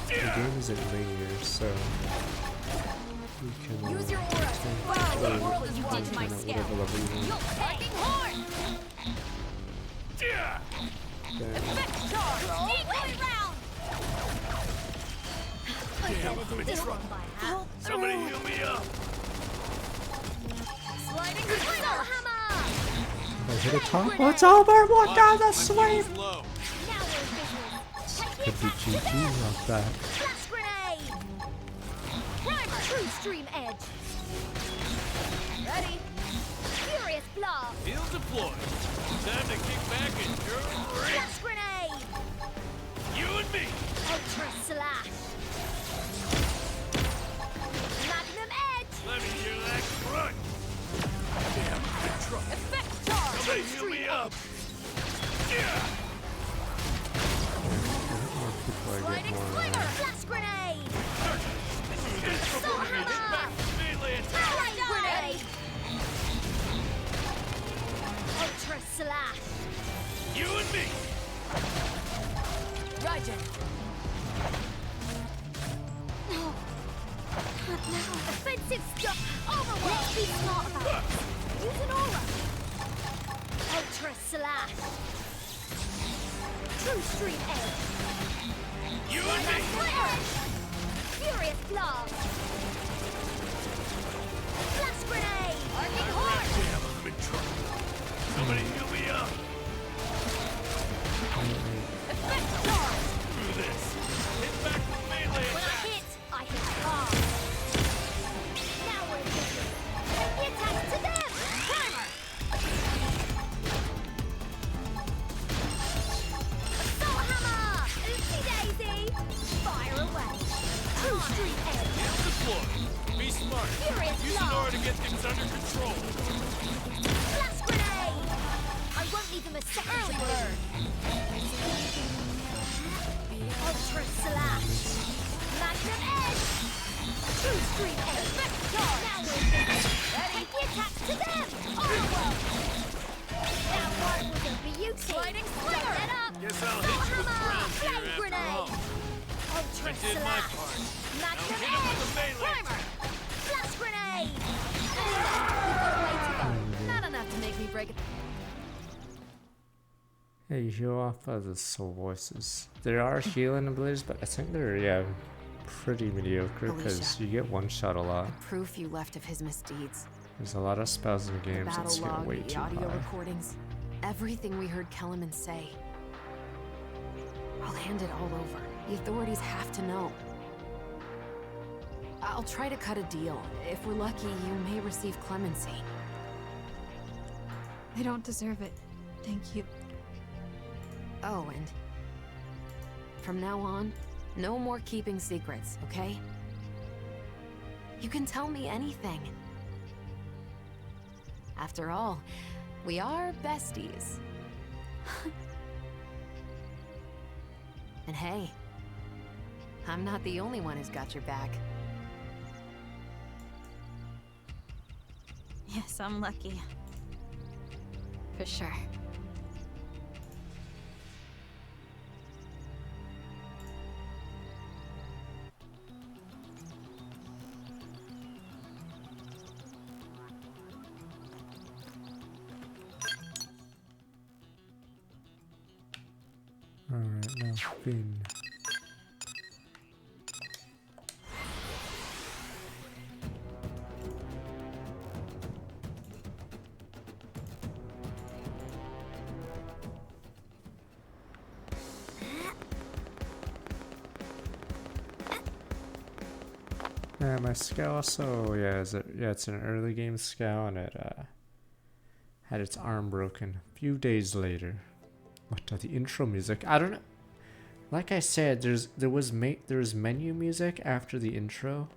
Speaker 1: the game isn't linear, so you can
Speaker 2: Use your aura! Wow, the whirl you did to my scalp!
Speaker 1: whatever level you want.
Speaker 2: You'll arcing horn! Effect charge! Equally round! I gotta do this one by hand.
Speaker 4: Somebody heal me up.
Speaker 2: Sliding slinger! Hammer!
Speaker 1: I hit a top. Oh, it's over! What down the sweep?
Speaker 2: Now we're in business! Take
Speaker 1: Could be GG off that.
Speaker 2: Flash grenade! Primer! True stream edge! Ready? Furious blast!
Speaker 4: Field deployed. Time to kick back and
Speaker 2: Flash grenade!
Speaker 4: you and me.
Speaker 2: Ultra slash! Magnum edge!
Speaker 4: Let me hear that grunt. Damn, I'm in trouble.
Speaker 2: Effect charge!
Speaker 4: Somebody heal me up.
Speaker 2: Sliding slinger! Flash grenade! Assault hammer! Slide grenade! Ultra slash!
Speaker 4: You and me.
Speaker 2: Roger! No! Not now! Offensive stuff! Overwhelm! Let's be smart about it! Use an aura! Ultra slash! True stream edge!
Speaker 4: You and me.
Speaker 2: Furious blast! Flash grenade! Arcing horn!
Speaker 4: Damn, I'm in trouble. Somebody heal me up.
Speaker 2: Effect charge!
Speaker 4: Through this. Hit back with melee
Speaker 2: When
Speaker 4: attack.
Speaker 2: I hit hard. Now we're in business. Take the attack to them! Primer! Assault hammer! Oopsie daisy! Fire away! True street edge!
Speaker 4: Field deployed. Be smart.
Speaker 2: Furious
Speaker 4: Use an aura to get things under control.
Speaker 2: Flash grenade! I won't leave them a second. Early bird! Ultra Slash! Magnum Edge! True Street Effector! Now we're busy! Take the attack to them! Overwhelm! That one was a beauty! Sliding Slinger! Get up!
Speaker 4: Guess I'll hit you with the ground here
Speaker 2: Flame
Speaker 4: after
Speaker 2: Grenade!
Speaker 4: all.
Speaker 2: Ultra
Speaker 4: I did my
Speaker 2: Slash!
Speaker 4: part.
Speaker 2: Magnum
Speaker 4: Now hit 'em with
Speaker 2: Edge!
Speaker 4: the melee.
Speaker 2: Primer! Flash Grenade!
Speaker 18: We've got a way to go. Not enough to make me break it.
Speaker 1: Yeah, you heal off of the soul voices. There are healing abilities, but I think they're, pretty mediocre because
Speaker 18: Alicia.
Speaker 1: you get one shot a lot.
Speaker 18: Proof you left of his misdeeds.
Speaker 1: There's a lot of spells in the
Speaker 18: The
Speaker 1: games that
Speaker 18: battle
Speaker 1: scale
Speaker 18: log,
Speaker 1: way
Speaker 18: the
Speaker 1: too
Speaker 18: audio
Speaker 1: high.
Speaker 18: recordings. Everything we heard Kellerman say. I'll hand it all over. The authorities have to know. I'll try to cut a deal. If we're lucky, you may receive clemency.
Speaker 19: I don't deserve it. Thank you.
Speaker 18: Oh, and from now on, no more keeping secrets, okay? You can tell me anything. After all, we are besties. And hey, I'm not the only one who's got your back.
Speaker 19: Yes, I'm lucky.
Speaker 18: For sure.
Speaker 1: Alright, now Finn. Yeah, my scout also, it's an early game scout and it had its arm broken a few days later. What the intro music? I don't know. Like I said, there was menu music after the intro,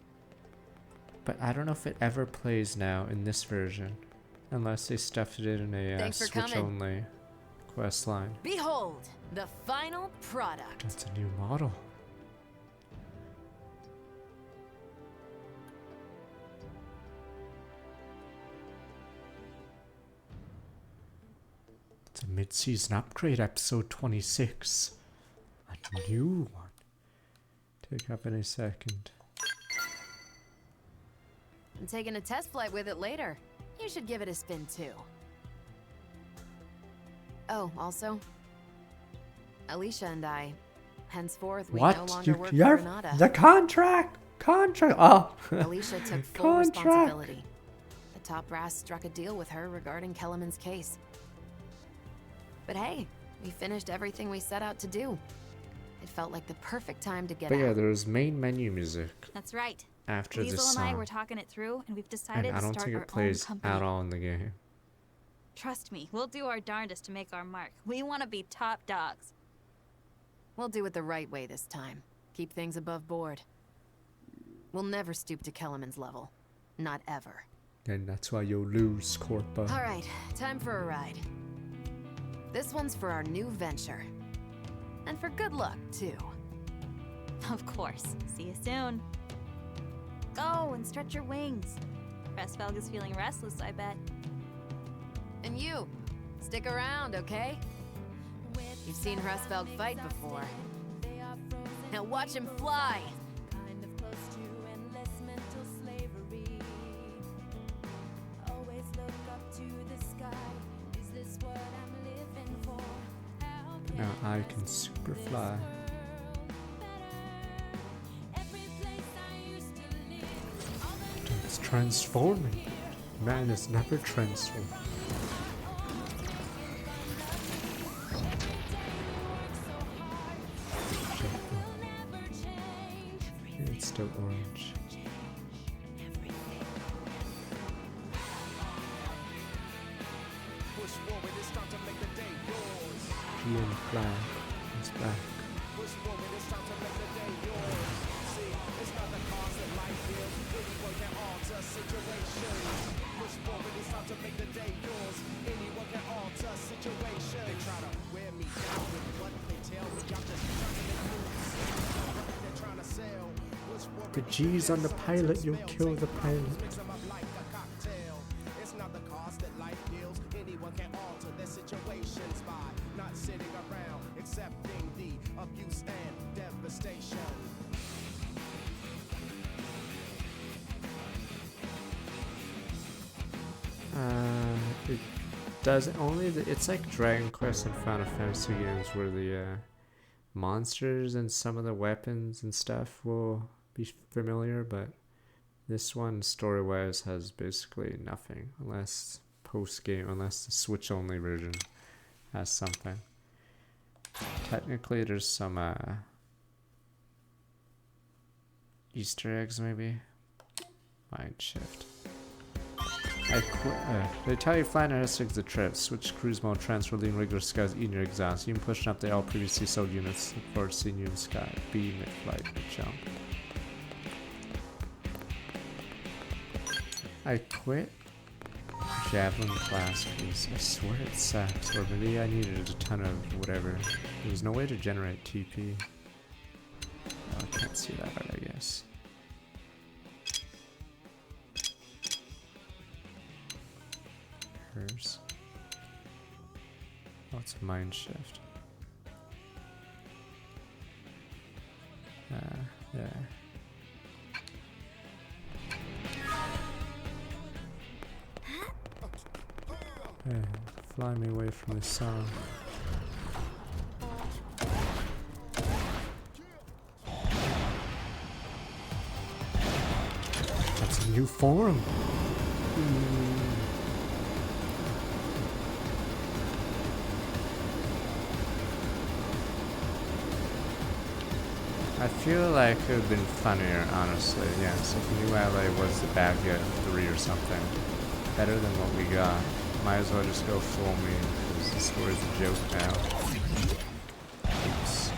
Speaker 1: but I don't know if it ever plays now in this version, unless they stuffed it in a Switch only quest line.
Speaker 18: Behold, the final product.
Speaker 1: That's a new model. It's a mid-season upgrade, episode 26. A new one. Take up any second.
Speaker 18: I'm taking a test flight with it later. You should give it a spin too. Oh, also, Alicia and I, henceforth, we no longer work for Granada.
Speaker 1: The contract! Oh!
Speaker 18: Alicia took full responsibility. The top brass struck a deal with her regarding Kellerman's case. But hey, we finished everything we set out to do. It felt like the perfect time to get out.
Speaker 1: But yeah, there was main menu music.
Speaker 19: That's right.
Speaker 1: After the
Speaker 19: Liesl
Speaker 1: song.
Speaker 19: and I were talking it through, and we've decided
Speaker 1: And I
Speaker 19: to
Speaker 1: don't
Speaker 19: start
Speaker 1: think
Speaker 19: our
Speaker 1: it plays
Speaker 19: own company.
Speaker 1: at all in the game.
Speaker 19: Trust me, we'll do our darndest to make our mark. We want to be top dogs.
Speaker 18: We'll do it the right way this time. Keep things above board. We'll never stoop to Kellerman's level. Not ever.
Speaker 1: And that's why you'll lose, Corpa.
Speaker 18: All right, time for a ride. This one's for our new venture. And for good luck, too.
Speaker 19: Of course. See you soon. Go and stretch your wings. Restfelg is feeling restless, I bet.
Speaker 18: And you, stick around, okay? You've seen Restfelg fight before. Now watch him fly!
Speaker 1: Now I can super fly. It's transforming. Man is never transformed. It's still orange. PN flag is back. the G's on the pilot, you'll kill the pilot. It does only it's like Dragon Quest and Final Fantasy games where the monsters and some of the weapons and stuff will be familiar, but this one story-wise has basically nothing unless post-game, unless the Switch only version has something. Technically there's some Easter eggs maybe. Mind shift. They tell you flying harassing the trip. Switch cruise mode, transfer leading regular skies, eating your exhaust. You can push up the all previously sold units. Look forward to seeing you in the sky. B, mid-flight, mid-jump. I quit Javelin class because I swear it sucks. Or maybe I needed a ton of whatever. There was no way to generate TP. Oh, I can't see that right, I guess. Oh, it's a mind shift. Yeah. Hey, fly me away from this song. That's a new form. I feel like it would have been funnier, honestly, yes, if New LA was the bad guy 3 or something. Better than what we got. Might as well just go full meme, because the story's a joke now. Oops.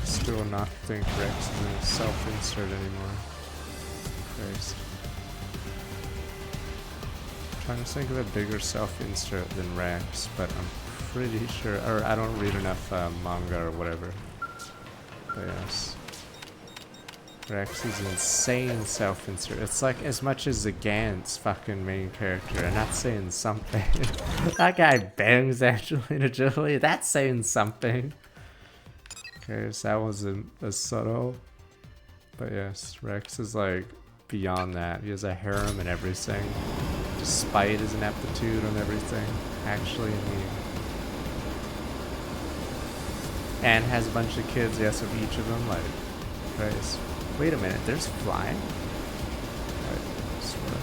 Speaker 1: Still not think Rex is in a self-insert anymore. Christ. I'm trying to think of a bigger self-insert than Rex, but I'm pretty sure, or I don't read enough manga or whatever. But yes. Rex is an insane self-insert. It's like as much as the Gantz fucking main character, and that's saying something. That guy bangs Angelina Jolie, that's saying something. Okay, so that wasn't as subtle. But yes, Rex is like beyond that. He has a harem and everything. Despite his ineptitude on everything. Actually, and has a bunch of kids, yes, of each of them. Like, Christ. Wait a minute, there's flying? I swear.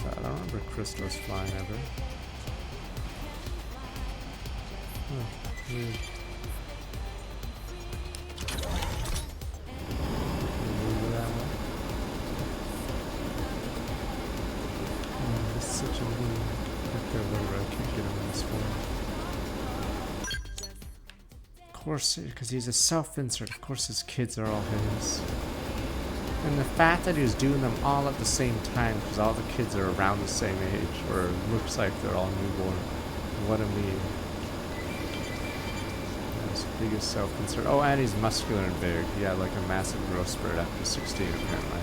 Speaker 1: I don't remember Crystal's flying ever. Oh, weird. Oh, this is such a weird. I can't get him in this form. Of course, because he's a self-insert, of course his kids are all his. And the fact that he was doing them all at the same time, because all the kids are around the same age, or looks like they're all newborn. What a meme. That's the biggest self-insert. Oh, and he's muscular and big. He had like a massive growth spurt after 16, apparently.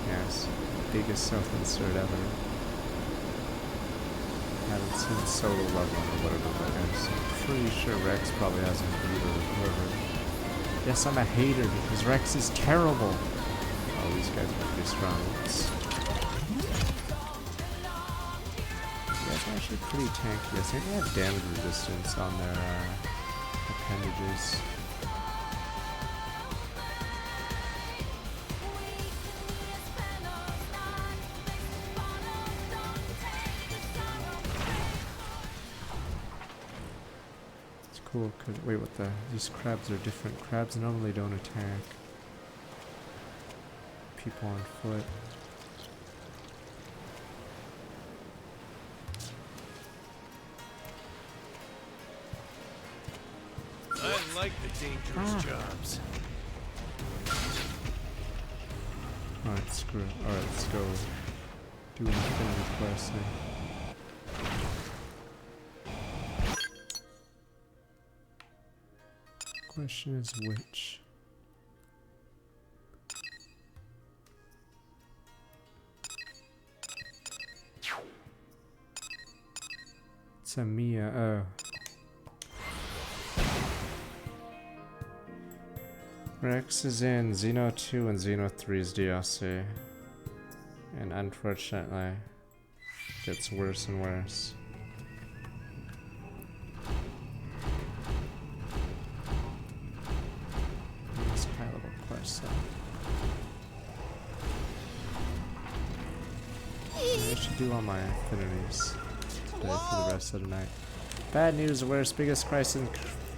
Speaker 1: Yes, biggest self-insert ever. I haven't seen Solo Leveling or whatever that is. I'm pretty sure Rex probably hasn't beat or whoever. Yes, I'm a hater because Rex is terrible. Oh, these guys are pretty strong. Yeah, it's actually pretty tanky. I think they have damage resistance on their appendages. Cool, cause wait, what the? These crabs are different. Crabs normally don't attack people on foot.
Speaker 4: like the dangerous jobs.
Speaker 1: Alright, screw it. Alright, let's go do an infinity quest thing. Question is which? It's a Mia, oh. Rex is in Xeno 2 and Xeno 3's DLC. And unfortunately, it gets worse and worse. It's kind of a quest, so. I should do all my affinities today for the rest of the night. Bad news, the world's biggest crisis in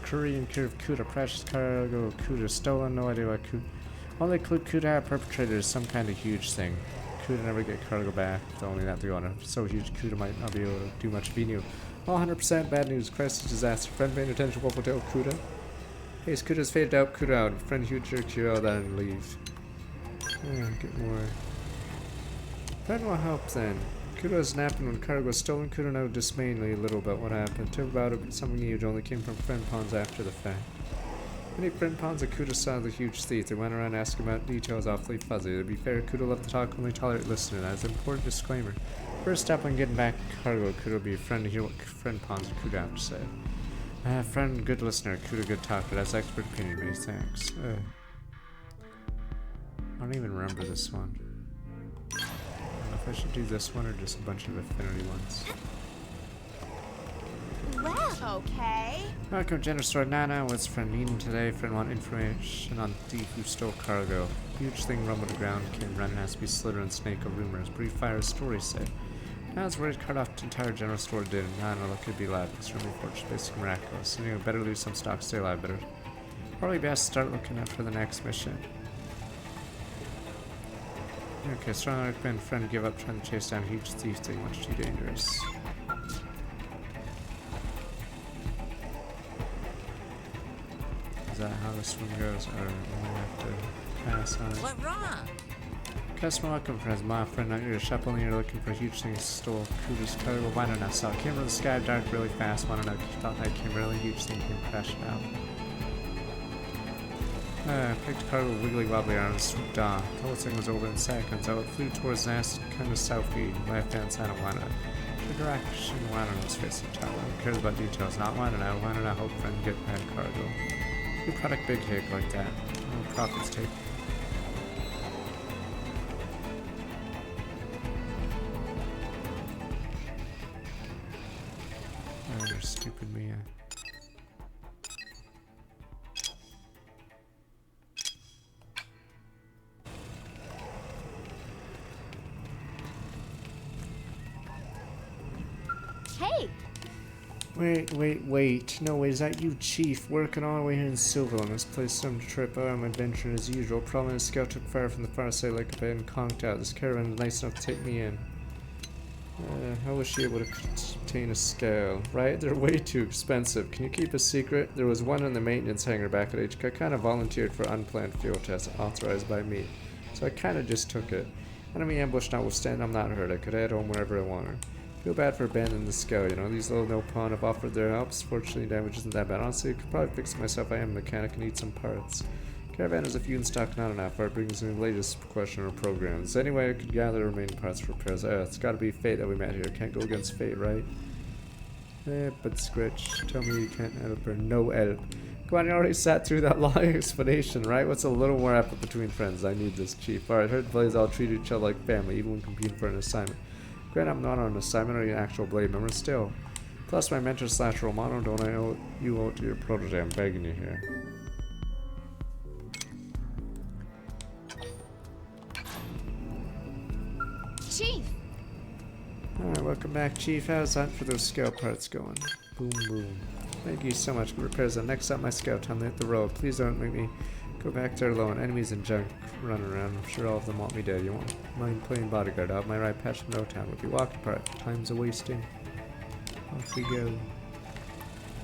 Speaker 1: Korean curve Kuda, precious cargo Kuda stolen, no idea what Kuda. Only clue Kuda had perpetrated is some kind of huge thing. Kuda never get cargo back, only that they on it. So huge Kuda might not be able to do much if he knew. All 100% bad news, crisis disaster, friend paying attention, Wolf will tell Kuda. Hey, Kuda's faded out, Kuda out, friend huge jerk you out and leave. Get more. Friend will help then. Kuda was napping when cargo was stolen. Kuda know dismayingly little about what happened. Tip about it, something huge only came from friend pawns after the fact. Many friend pawns that Kuda saw the huge thief. They went around asking about details awfully fuzzy. To be fair, Kuda loved to talk, only tolerate listening. As an important disclaimer. First step when getting back cargo, Kuda will be a friend to hear what friend pawns and Kuda have to say. Friend, good listener. Kuda, good talker. That's expert opinion. Many thanks. I don't even remember this one. I should do this one or just a bunch of affinity ones.
Speaker 2: Well, okay.
Speaker 1: Welcome, General Store Nana. What's friend needing today? Friend want information on thief who stole cargo. Huge thing rumbled the ground. Came running, has to be Slither and Snake of rumors. Brief fire stories say. Now it's worried cut off the entire General Store did. Nana look could be alive. Extremely fortunate, basically miraculous. Anyway, better lose some stock, stay alive better. Probably best start looking out for the next mission. Okay, strong recommend friend give up trying to chase down a huge thief thing, much too dangerous. Is that how this one goes? Or do I have to pass on it?
Speaker 21: What wrong?
Speaker 1: Customer welcome, friends. My friend out here to shop only you're looking for a huge thing stole. Kuda's cargo. Why don't I saw it came from the sky dark really fast. Why don't I thought that came really huge thing came crashing out. Picked cargo wiggly wobbly arms, swooped on. The whole thing was over in seconds. I flew towards the nest, kind of southward, left hand side of Wana. The direction Wana was facing tower. Who cares about details? Not Wana now. Wana now hope friend get bad cargo. New product big hit like that. No profits take. There's stupid Mia.
Speaker 2: Hey!
Speaker 1: Wait. No, is that you, Chief? Working all the way here in Silverland. This place some trip. I'm adventuring as usual. Problem is, scout took fire from the far side like a bed and conked out. This caravan is nice enough to take me in. How was she able to contain a scale? Right? They're way too expensive. Can you keep a secret? There was one in the maintenance hangar back at HK. I kind of volunteered for unplanned field tests authorized by me. So I kind of just took it. Enemy ambush notwithstanding, I'm not hurt. I could head home wherever I want her. Feel bad for abandoning the scout, you know. These little no pawn have offered their helps. Fortunately, damage isn't that bad. Honestly, I could probably fix it myself. I am a mechanic and need some parts. Caravan has a few in stock, not enough. It brings me the latest questionable programs. Anyway, I could gather the remaining parts for repairs. It's gotta be fate that we met here. Can't go against fate, right? But Scritch, tell me you can't help or no help. Come on, you already sat through that long explanation, right? What's a little more effort between friends? I need this, Chief. Alright, heard the Blades all treat each other like family, even when competing for an assignment. Granted, I'm not on an assignment or an actual Blade member, still. Plus, my mentor / role model, don't I owe you owe to your protege? I'm begging you here.
Speaker 2: Chief!
Speaker 1: Alright, welcome back, Chief. How's that for those scout parts going? Boom, boom. Thank you so much. Good repairs. Next up, my scout time to hit the road. Please don't make me go back there alone. Enemies and junk running around. I'm sure all of them want me dead. You won't mind playing bodyguard. I'll have my right patch from no town. We'll be walking apart. Time's a wasting. Off we go.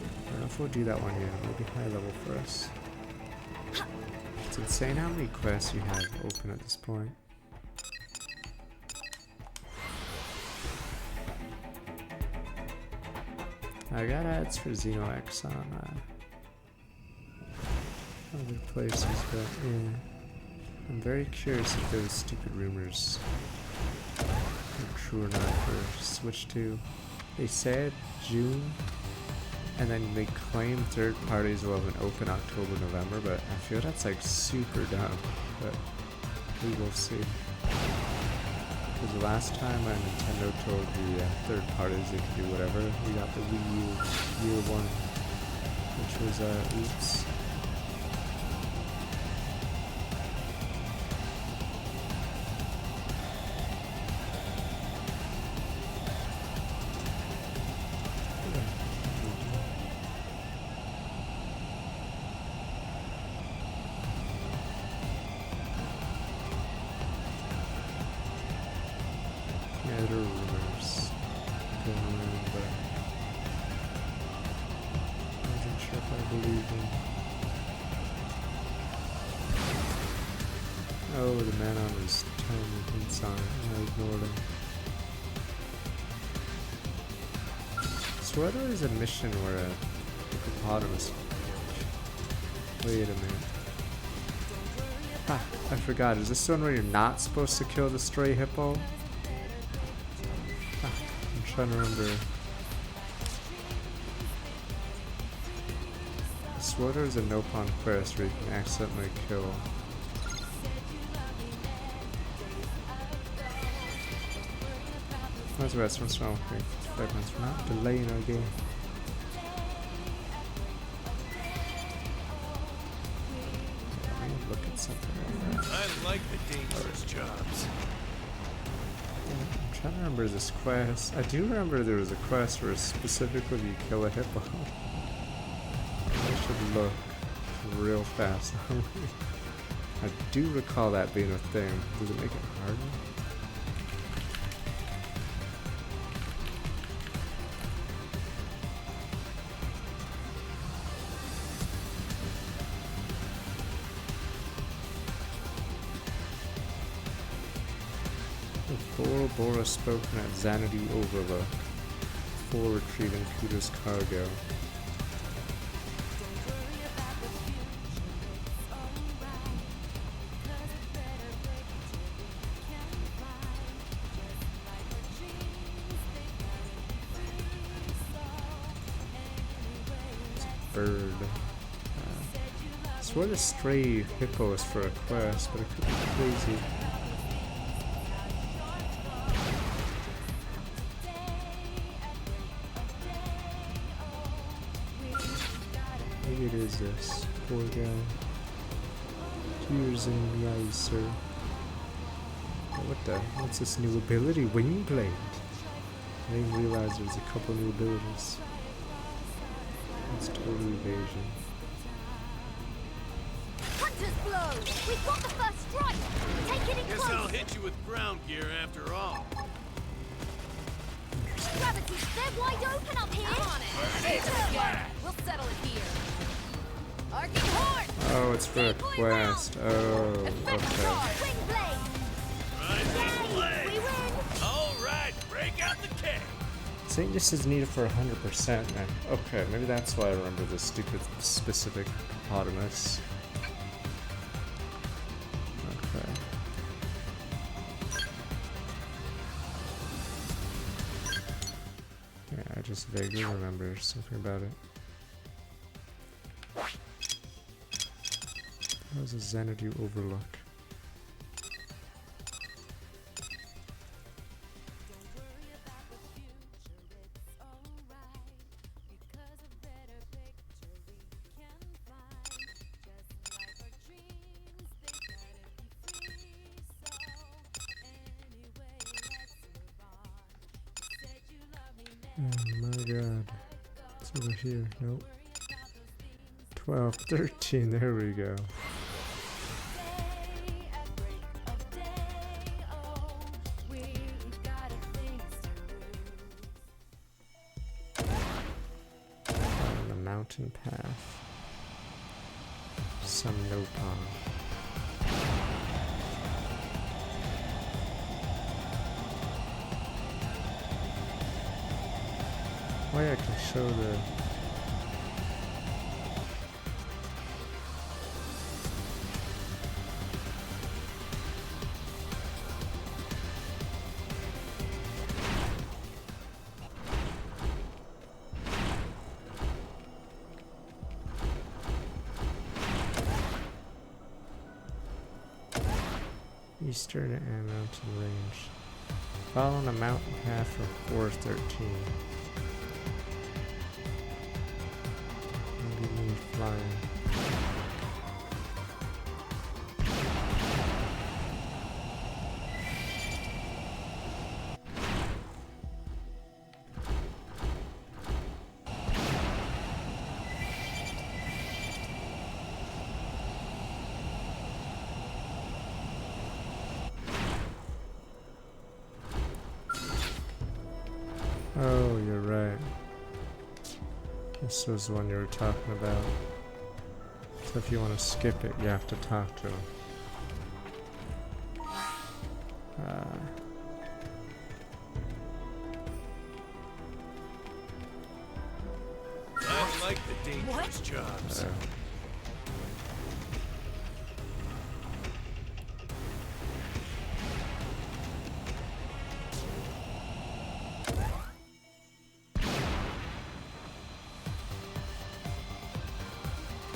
Speaker 1: I don't know if we'll do that one yet. It'll be high level for us. It's insane how many quests you have open at this point. I got ads for Xenoblade X on other places, but yeah. I'm very curious if those stupid rumors are true or not for Switch 2. They said June, and then they claim third parties will have an open October, November, but I feel that's like super dumb, but we will see. Because the last time Nintendo told the third parties they could do whatever, we got the Wii U year one, which was oops. Oh, the man on his telling me inside, and I ignored him. So what is a mission where a hippopotamus... Wait a minute. Ah, I forgot. Is this one where you're not supposed to kill the stray hippo? Ah, I'm trying to remember. I swear there's a Nopon quest where you can accidentally kill... What's the rest from okay, 5 minutes from now? Delaying our game. Let me look at something like that.
Speaker 4: I like the dangerous jobs.
Speaker 1: I'm trying to remember this quest. I do remember there was a quest where specifically you kill a hippo. I should look real fast. I do recall that being a thing. Does it make it harder? Bora spoken at Xanadu Overlook before retrieving Kuda's cargo. It's a bird. I swear the stray hippo is for a quest, but it could be crazy. Maybe it is this. Poor guy. Tears in the eyes, sir. Oh, what the? What's this new ability? Wingblade. I didn't realize there's a couple new abilities. It's total evasion.
Speaker 2: Hunter's blow! We've got the first strike! Take it in
Speaker 4: Guess
Speaker 2: close!
Speaker 4: I'll hit you with ground gear after all.
Speaker 2: Gravity, they're wide open up here! I'm on it! We'll settle it here. Arcing horn!
Speaker 1: Oh, it's for a quest. Oh, okay.
Speaker 2: We win!
Speaker 4: Alright, break out the cake!
Speaker 1: Saying this is needed for 100%, man. Okay, maybe that's why I remember this stupid specific hippopotamus. Okay. Yeah, I just vaguely remember something about it. That was a Xanadu Overlook. Oh my god. It's over here. Nope. 12, 13, there we go. mountain path. Some nopon. Oh yeah, I can show the... Eastern and Mountain Range. Following a mountain path from 413. Maybe me flying. Oh, you're right. This was the one you were talking about. So if you want to skip it, you have to talk to him.
Speaker 4: I like the dangerous jobs.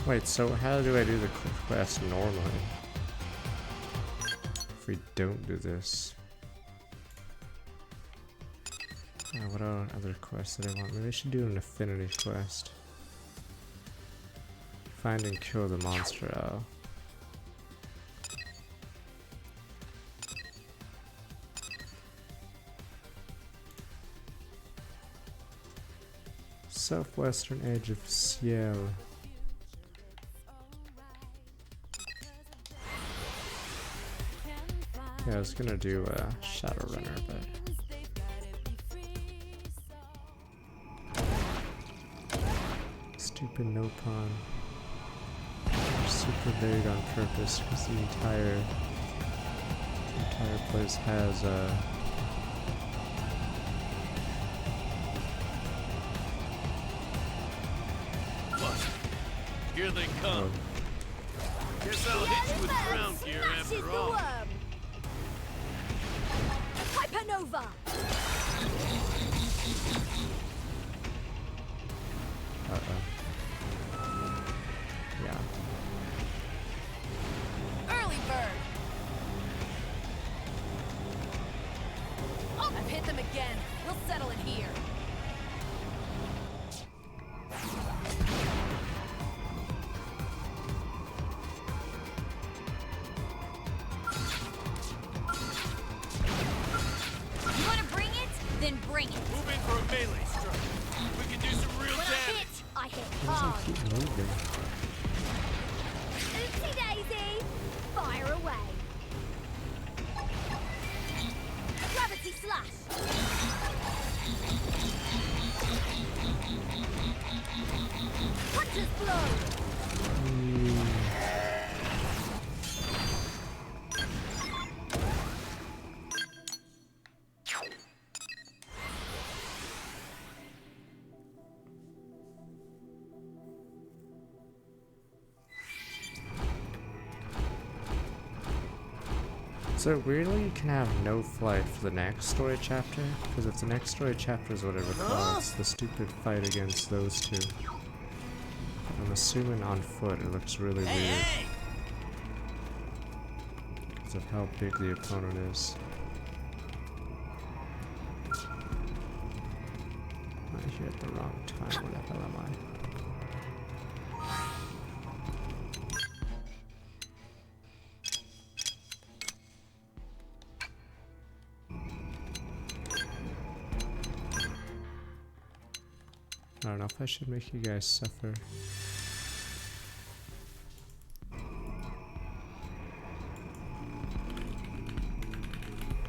Speaker 1: Wait, so how do I do the quest normally? If we don't do this. What are other quests that I want? Maybe I should do an affinity quest. Find and kill the monster owl. Southwestern edge of Ciel. Yeah, I was gonna do a Shadowrunner, but stupid nopon. They're super vague on purpose because the entire place has
Speaker 4: Here they come. Guess I'll hit you with ground gear after all.
Speaker 2: Hypernova!
Speaker 1: Yeah.
Speaker 2: Early bird! Oh, I've hit them again. We'll settle it here. You wanna bring it? Then bring it.
Speaker 4: Move in for a melee strike. We can do some real
Speaker 2: When
Speaker 4: damage.
Speaker 2: I hit
Speaker 1: Why
Speaker 2: hard.
Speaker 1: does it keep moving?
Speaker 2: Oopsie daisy! Fire away! Gravity slash! Puncher's blow!
Speaker 1: So weirdly, you can have no flight for the next story chapter, because if the next story chapter is whatever it's the stupid fight against those two. I'm assuming on foot it looks really weird. Because of how big the opponent is. I'm here at the wrong time, where the hell am I? I don't know if I should make you guys suffer.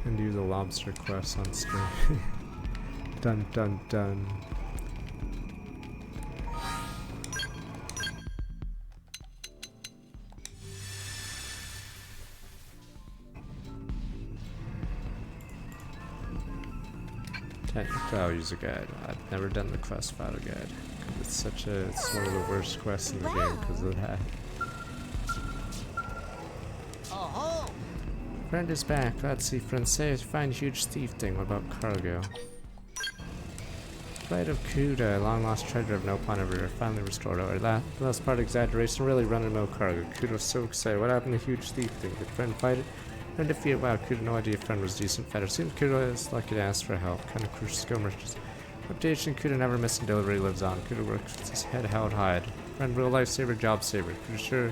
Speaker 1: And do the lobster quest on stream. Dun dun dun. Technical values guide. I've never done the quest file guide. It's one of the worst quests in the game because of that. Friend is back. Glad to see friend safe. Find huge thief thing. What about cargo? Flight of Kuda, long lost treasure of no pawn everywhere, finally restored. Or last part exaggeration, really running no cargo. Kuda was so excited. What happened to huge thief thing? Did friend fight it? Friend defeat it. Wow, Kuda no idea friend was decent fighter. Seems Kuda is lucky to ask for help. Kind of crucial skill merchants. Reputation, Kuda never missing delivery lives on. Kuda works with his head held high. Friend real lifesaver, job saver. Kuda sure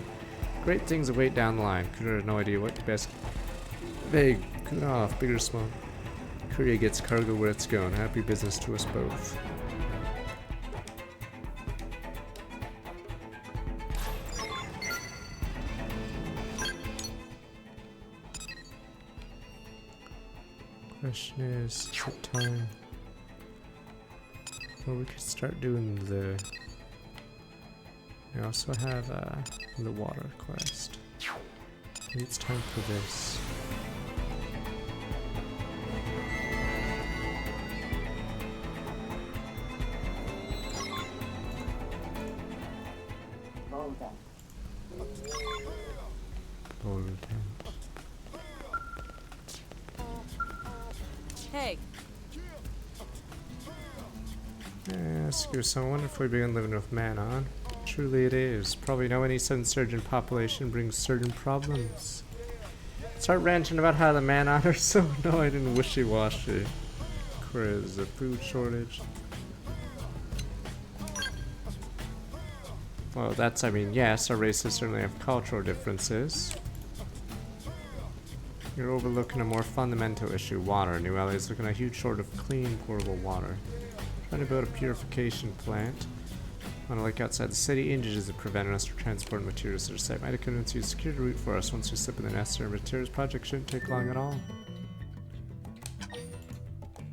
Speaker 1: great things await down the line. Kuda had no idea what the best. Vague. Kuda off, big or small. Korea gets cargo where it's going. Happy business to us both. Question is what time? Well, we could start doing the. We also have the water quest. Maybe it's time for this.
Speaker 7: Hey.
Speaker 1: So I wonder if we begin living with Manon. Truly it is. Probably know any sudden surge in population brings certain problems. Start ranting about how the Manon are so annoyed and wishy-washy. There's a food shortage. Well, that's, I mean, yes, our races certainly have cultural differences. You're overlooking a more fundamental issue, water. New LA is looking at a huge shortage of clean, portable water. Trying to build a purification plant on a lake outside the city. Injuries that prevented us from transporting materials to the site. Might have convinced you to secure the route for us once we slip in the necessary materials. Project shouldn't take long at all.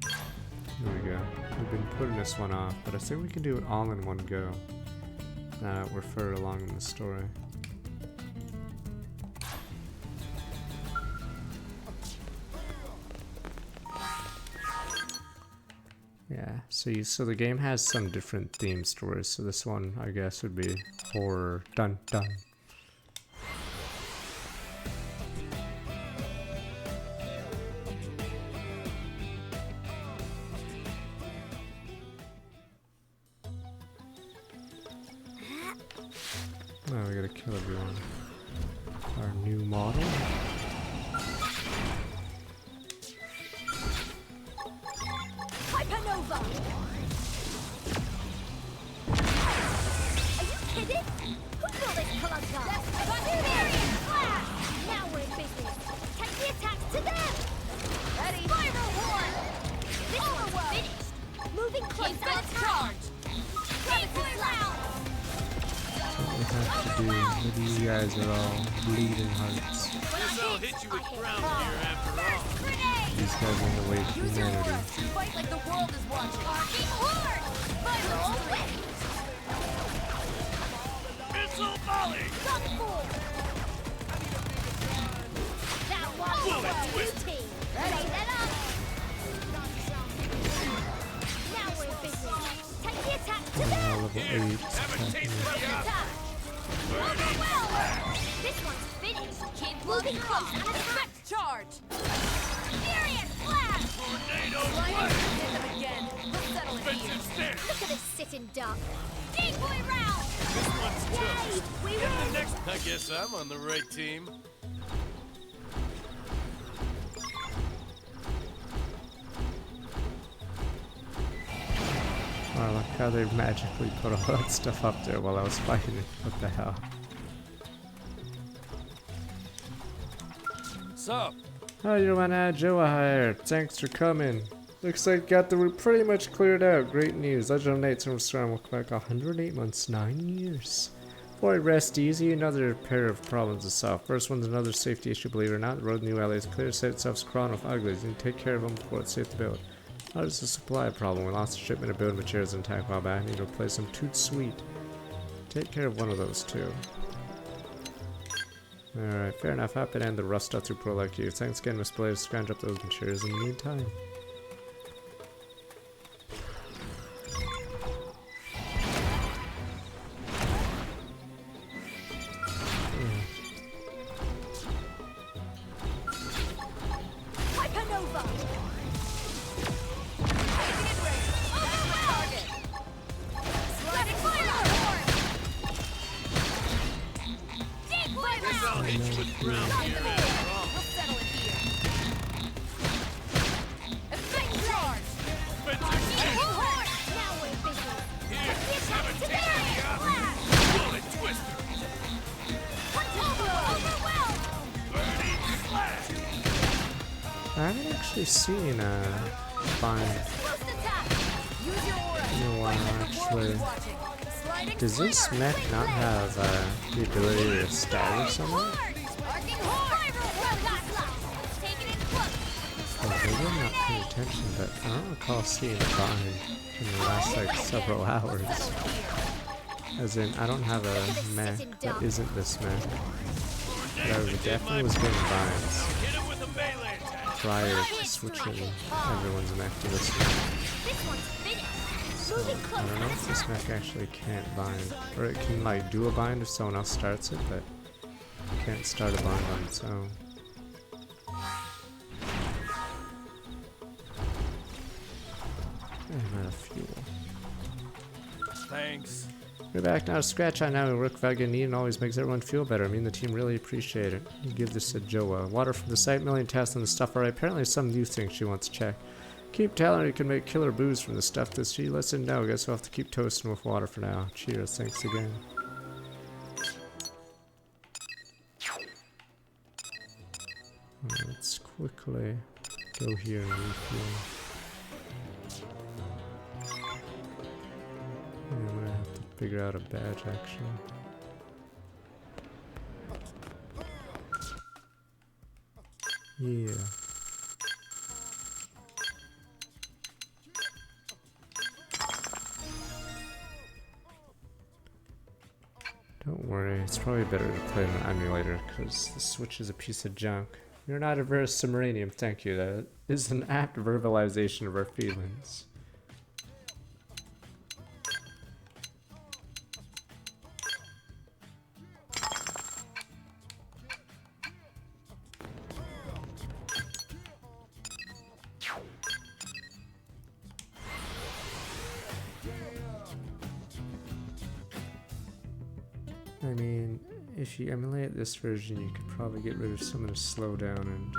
Speaker 1: Here we go. We've been putting this one off, but I think we can do it all in one go. We're further along in the story. Yeah, so the game has some different theme stories. So this one, I guess, would be horror. Dun dun. Oh, we gotta kill everyone. Our new model.
Speaker 2: Hypernova! Are you kidding? Who built this clunker? Barbarian Flash! Now we're in business. Take the attacks to them! Ready? Spiral Horn! This one's finished! Moving close to charge! Deeply round!
Speaker 1: Have to do. Maybe you guys are all bleeding hearts.
Speaker 4: Guess I'll hit you with ground gear after all.
Speaker 1: These guys are in the way of humanity.
Speaker 2: Fight like the world is watching. Arcing Horn! Spiral Whip!
Speaker 4: Missile volley!
Speaker 2: Gunful! That one
Speaker 4: Bullet twist!
Speaker 2: Ready, let up! Now we're in business. Take the attack to them!
Speaker 1: Level 8.
Speaker 2: Have a taste for ya! Overwhelm! This one's finished! Keep moving close and attack! Charge! Furious Flash!
Speaker 4: Tornado
Speaker 2: Flash! Again. We'll settle it here. Look at this sitting duck! Decoy round!
Speaker 4: This one's toast.
Speaker 2: We
Speaker 4: And
Speaker 2: win!
Speaker 4: the next, I guess I'm on the right team.
Speaker 1: I like how they magically put all that stuff up there while I was fighting it. What the hell?
Speaker 4: Sup?
Speaker 1: Oh, you wanna Joe hired. Thanks for coming. Looks like got the route pretty much cleared out. Great news. Legend of Knights and Storm will come back 108 months, 9 years. Boy, rest easy. Another pair of problems to solve. First one's another safety issue, believe it or not. The road in New LA is clear. Set itself's crawling with uglies. You need to take care of them before it's safe to build. How is the supply problem? We lost a shipment of building materials intact while back. I need to replace them. Toot sweet. Take care of one of those two. Alright, fair enough. Happy to end the rust through pro like you. Thanks again, Miss Blade, to scrounge up those materials in the meantime.
Speaker 4: Bench with ground gear and wrong.
Speaker 2: We'll settle it here. Effect charge! Hard! Now we're official.
Speaker 4: Here, have a taste of the bullet twister.
Speaker 2: Overwhelmed!
Speaker 4: Burning slash.
Speaker 1: I haven't actually seen Bind
Speaker 2: Boost attack! Use your aura.
Speaker 1: in a while, actually. Does this mech not have the ability to stagger someone?
Speaker 2: Arcing hard! Take it in close.
Speaker 1: Oh, maybe I'm not paying attention, but I don't recall seeing Bind in the last like several hours. As in, I don't have a mech that isn't this mech. But I definitely was getting binds
Speaker 4: Hit him with a melee attack.
Speaker 1: prior to switching everyone's mech to this mech.
Speaker 2: This one's finished.
Speaker 1: So, I don't know if this mech actually can't bind. Or it can like do a bind if someone else starts it, but it can't start a bind on its own. I'm out of fuel.
Speaker 4: Thanks.
Speaker 1: We're back now to scratch. I know work without getting eaten always makes everyone feel better. I mean, the team really appreciate it. You give this to Joa. Water from the site, million tests on the stuff. Alright, apparently some new thing she wants to check. Keep telling her you can make killer booze from the stuff that she lets her know. Guess we'll have to keep toasting with water for now. Cheers, thanks again. Let's quickly go here and refuel. I'm gonna have to figure out a badge actually. Yeah. Don't worry, it's probably better to play on an emulator because the Switch is a piece of junk. You're not averse to Millennium, thank you. That is an apt verbalization of our feelings. I mean, if you emulate this version, you could probably get rid of some of the slowdown and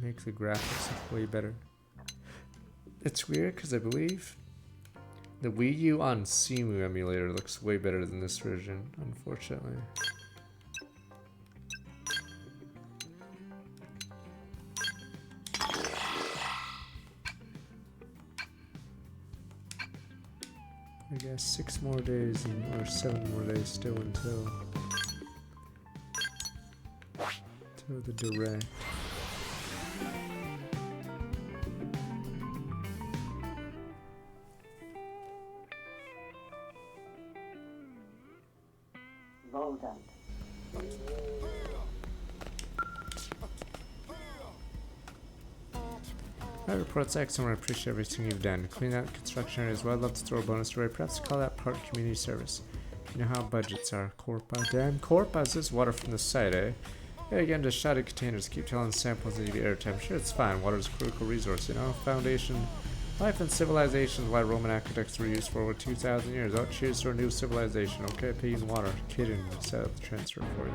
Speaker 1: make the graphics look way better. It's weird because I believe the Wii U on Cemu emulator looks way better than this version, unfortunately. I guess 6 more days or 7 more days still until the direct.
Speaker 21: Well done.
Speaker 1: That report's excellent. I appreciate everything you've done. Clean out construction areas well. I'd love to throw a bonus to Ray. Perhaps call that part community service. You know how budgets are. Corpa. Damn, Corpa is this water from the site, eh? Yeah, again, just shotted containers. Keep telling samples that you get airtime. Sure, it's fine. Water is a critical resource, you know? Foundation. Life and civilization is why Roman aqueducts were used for over 2,000 years. Oh, cheers to our new civilization. Okay, pay in water. Kidding. Set up the transfer for you.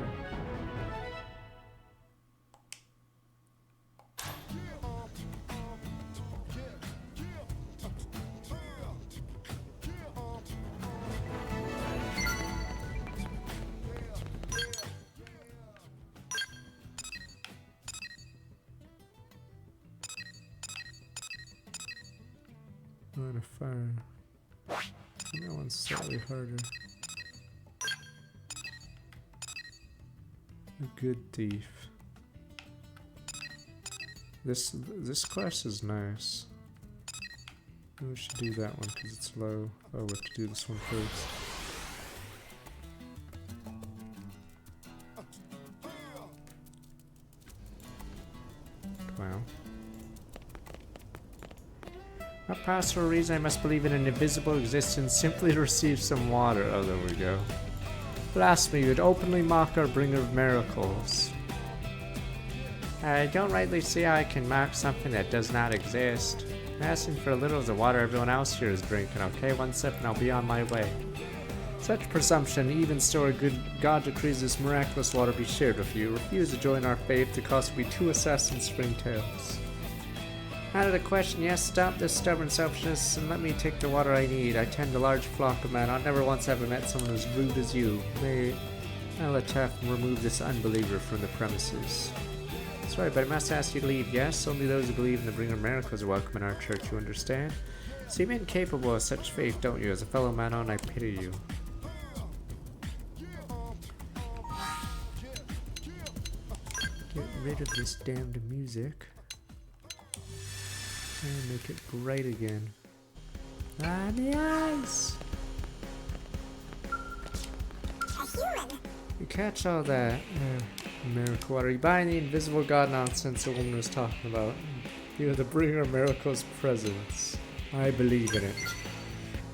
Speaker 1: Line of fire. That one's slightly harder. A good thief. This class is nice. We should do that one because it's low. Oh, we have to do this one first. Wow. Not past for a reason I must believe in an invisible existence simply to receive some water. Oh, there we go. Blasphemy, you'd openly mock our bringer of miracles. I don't rightly see how I can mock something that does not exist. I'm asking for a little of the water everyone else here is drinking, okay? One sip and I'll be on my way. Such presumption, even still a good God decrees this miraculous water be shared with you. Refuse to join our faith, the cost will be 2 assassin springtails. Out of the question, yes, stop this stubborn selfishness and let me take the water I need. I tend a large flock of men. I never once ever met someone as rude as you. May Alatef remove this unbeliever from the premises. Sorry, but I must ask you to leave, yes? Only those who believe in the bringer of miracles are welcome in our church, you understand? Seem incapable of such faith, don't you? As a fellow Manon, I pity you. Get rid of this damned music. And make it bright again. Ah, the eyes! You catch all that miracle water. You buy the invisible god nonsense the woman was talking about. You are the bringer of miracles presence. I believe in it.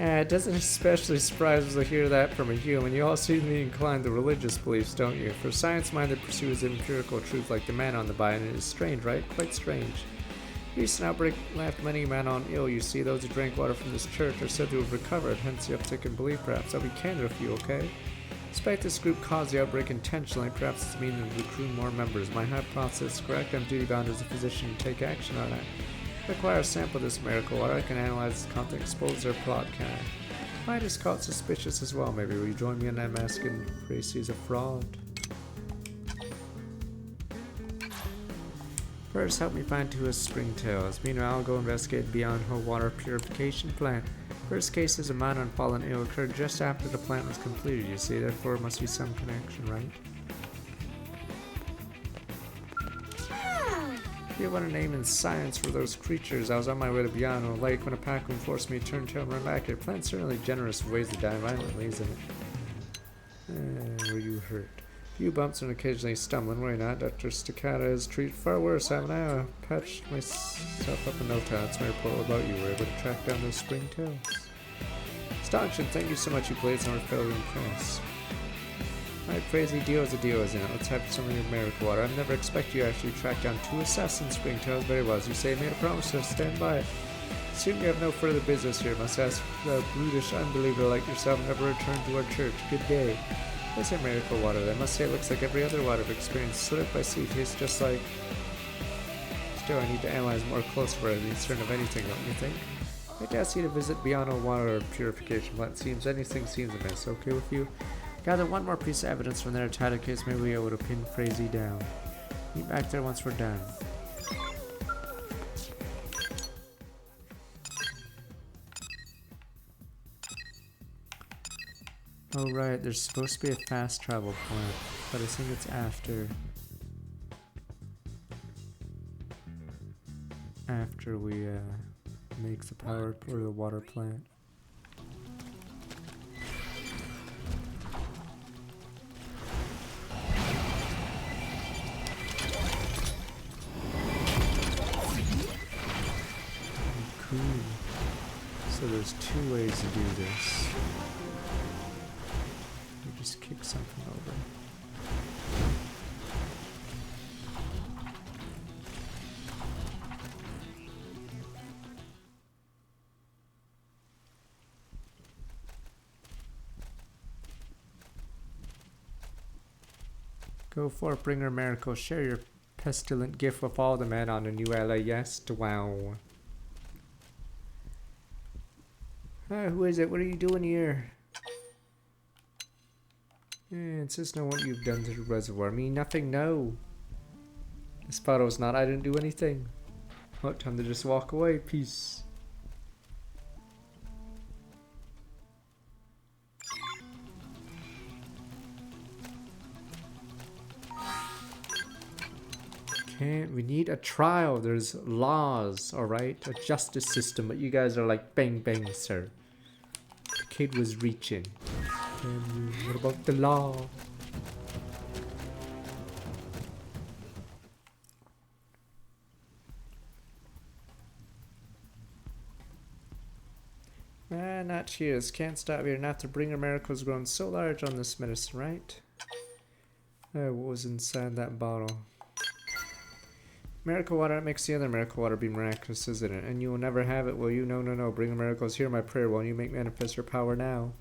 Speaker 1: It doesn't especially surprise us to hear that from a human. You all seem to be inclined to religious beliefs, don't you? For science-minded pursues empirical truth like the man on the buy, and it is strange, right? Quite strange. Recent outbreak left many men on ill. You see, those who drank water from this church are said to have recovered, hence the uptick in belief, perhaps. I'll be candid with you, okay? Suspect this group caused the outbreak intentionally, perhaps it's meaning to recruit more members. My hypothesis is correct. I'm duty-bound as a physician to take action on it. If I require a sample of this miracle water, I can analyze its content, expose their plot, can I? I just caught suspicious as well, maybe. Will you join me in unmasking Gracie as a fraud? First, help me find 2 springtails. Meanwhile, I'll go investigate beyond her water purification plant. First case is a Manon fallen ill occurred just after the plant was completed, you see, therefore there must be some connection, right? If you want a name in science for those creatures, I was on my way to Biano Lake when a pack would force me to turn tail and run back. The plant's certainly generous ways to die violently, isn't it? Were you hurt? Few bumps and occasionally stumbling, were you not? Dr. Staccata has treated far worse, haven't I? I patched myself up in no time. It's my report about you. Were able to track down those springtails. Astonishing. Thank you so much, you played some fairly impressed. Alright, crazy deal is a deal, isn't it? Let's have some of your miracle water. I've never expected you to actually track down 2 assassin springtails. Very well. As you say, I made a promise to stand by it. Assume you have no further business here. Must ask the brutish unbeliever like yourself never return to our church. Good day. What's your miracle water? I must say it looks like every other water I've experienced. Slip by sea tastes just like... Still, I need to analyze more closely for the concern of anything, don't you think? I'd like to ask you to visit Biano water purification plant. Anything seems amiss. Okay with you? Gather one more piece of evidence from their title case. Maybe we'll be able to pin Crazy down. Meet back there once we're done. Oh right, there's supposed to be a fast travel point, but I think it's after we make the power or the water plant. Cool. So there's 2 ways to do this. Just kick something over. Go for it, bringer miracle. Share your pestilent gift with all the men on the new LAS. Wow. Who is it? What are you doing here? Insist on what you've done to the reservoir. Me nothing, no. This photo's not, I didn't do anything. Oh, time to just walk away. Peace. We need a trial. There's laws, alright? A justice system, but you guys are like bang bang, sir. The kid was reaching. What about the law? Not cheers. Can't stop here. Not to bring a miracle's grown so large on this medicine, right? What was inside that bottle? Miracle water, it makes the other miracle water be miraculous, isn't it? And you will never have it, will you? No, no, no. Bring the miracles here, my prayer. Won't you make manifest your power now?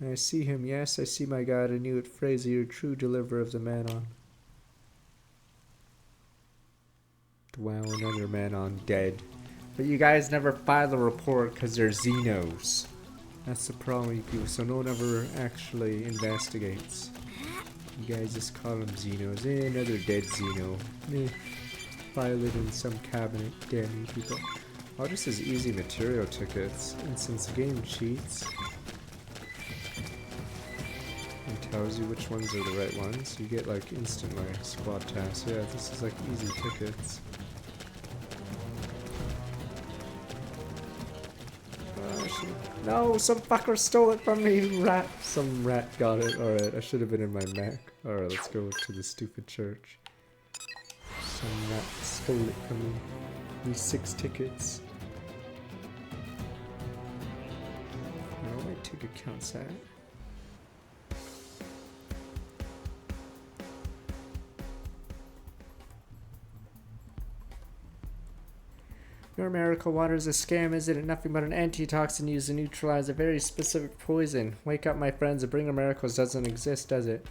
Speaker 1: I see him, yes, I see my god. I knew it, Fraser, you're true deliverer of the Manon. Wow, another Manon dead. But you guys never file a report because they're Xenos. That's the problem, you people. So no one ever actually investigates. You guys just call them Xenos. Another dead Xeno. File it in some cabinet. Damn you people. Oh, this is easy material tickets. And since the game cheats, and tells you which ones are the right ones, you get like instantly squad tasks. Yeah, this is like easy tickets. No, some fucker stole it from me, rat. Some rat got it. Alright, I should have been in my mech. Alright, let's go to the stupid church. Some rat stole it from me. These 6 tickets. Where are my ticket counts at? Your miracle water is a scam, isn't it? Nothing but an antitoxin used to neutralize a very specific poison. Wake up, my friends. A bringer miracles doesn't exist, does it?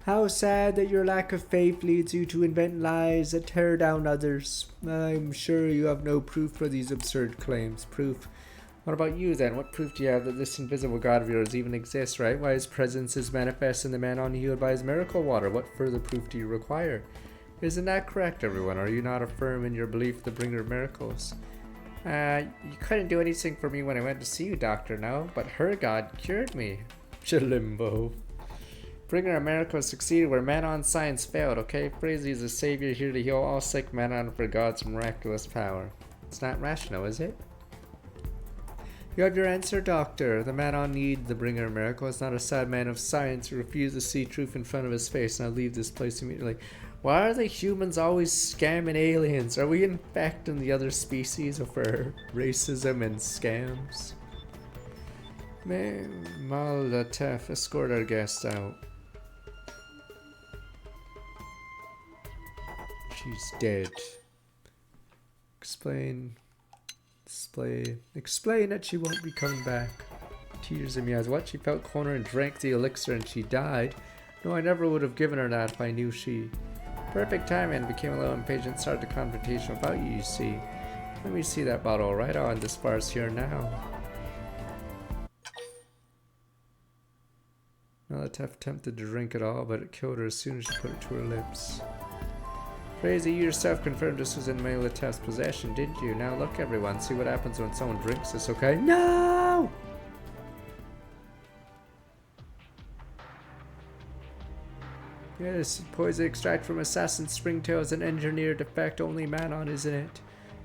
Speaker 1: How sad that your lack of faith leads you to invent lies that tear down others. I'm sure you have no proof for these absurd claims. Proof? What about you, then? What proof do you have that this invisible god of yours even exists, right? Why his presence is manifest in the man unhealed by his miracle water? What further proof do you require? Isn't that correct, everyone? Are you not firm in your belief the bringer of miracles? You couldn't do anything for me when I went to see you, Doctor, no? But her god cured me. Chalimbo. Bringer of miracles succeeded where Manon science failed, okay? Fraser is a savior here to heal all sick Manon for God's miraculous power. It's not rational, is it? You have your answer, Doctor. The Manon need the bringer of miracles, not a sad man of science who refuses to see truth in front of his face. Now leave this place immediately. Why are the humans always scamming aliens? Are we infecting the other species of our racism and scams? Man, Malatef, escort our guest out. She's dead. Explain that she won't be coming back. Tears in my eyes. What? She felt cornered and drank the elixir and she died? No, I never would have given her that if I knew she... Perfect timing. Became a little impatient. Started the confrontation about you, you see. Let me see that bottle. Right on. This bar's here now. Malatef attempted to drink it all, but it killed her as soon as she put it to her lips. Crazy, you yourself confirmed this was in Malatef's possession, didn't you? Now look, everyone. See what happens when someone drinks this, okay? No! Yes, poison extract from assassin springtail is an engineered effect only Manon, isn't it?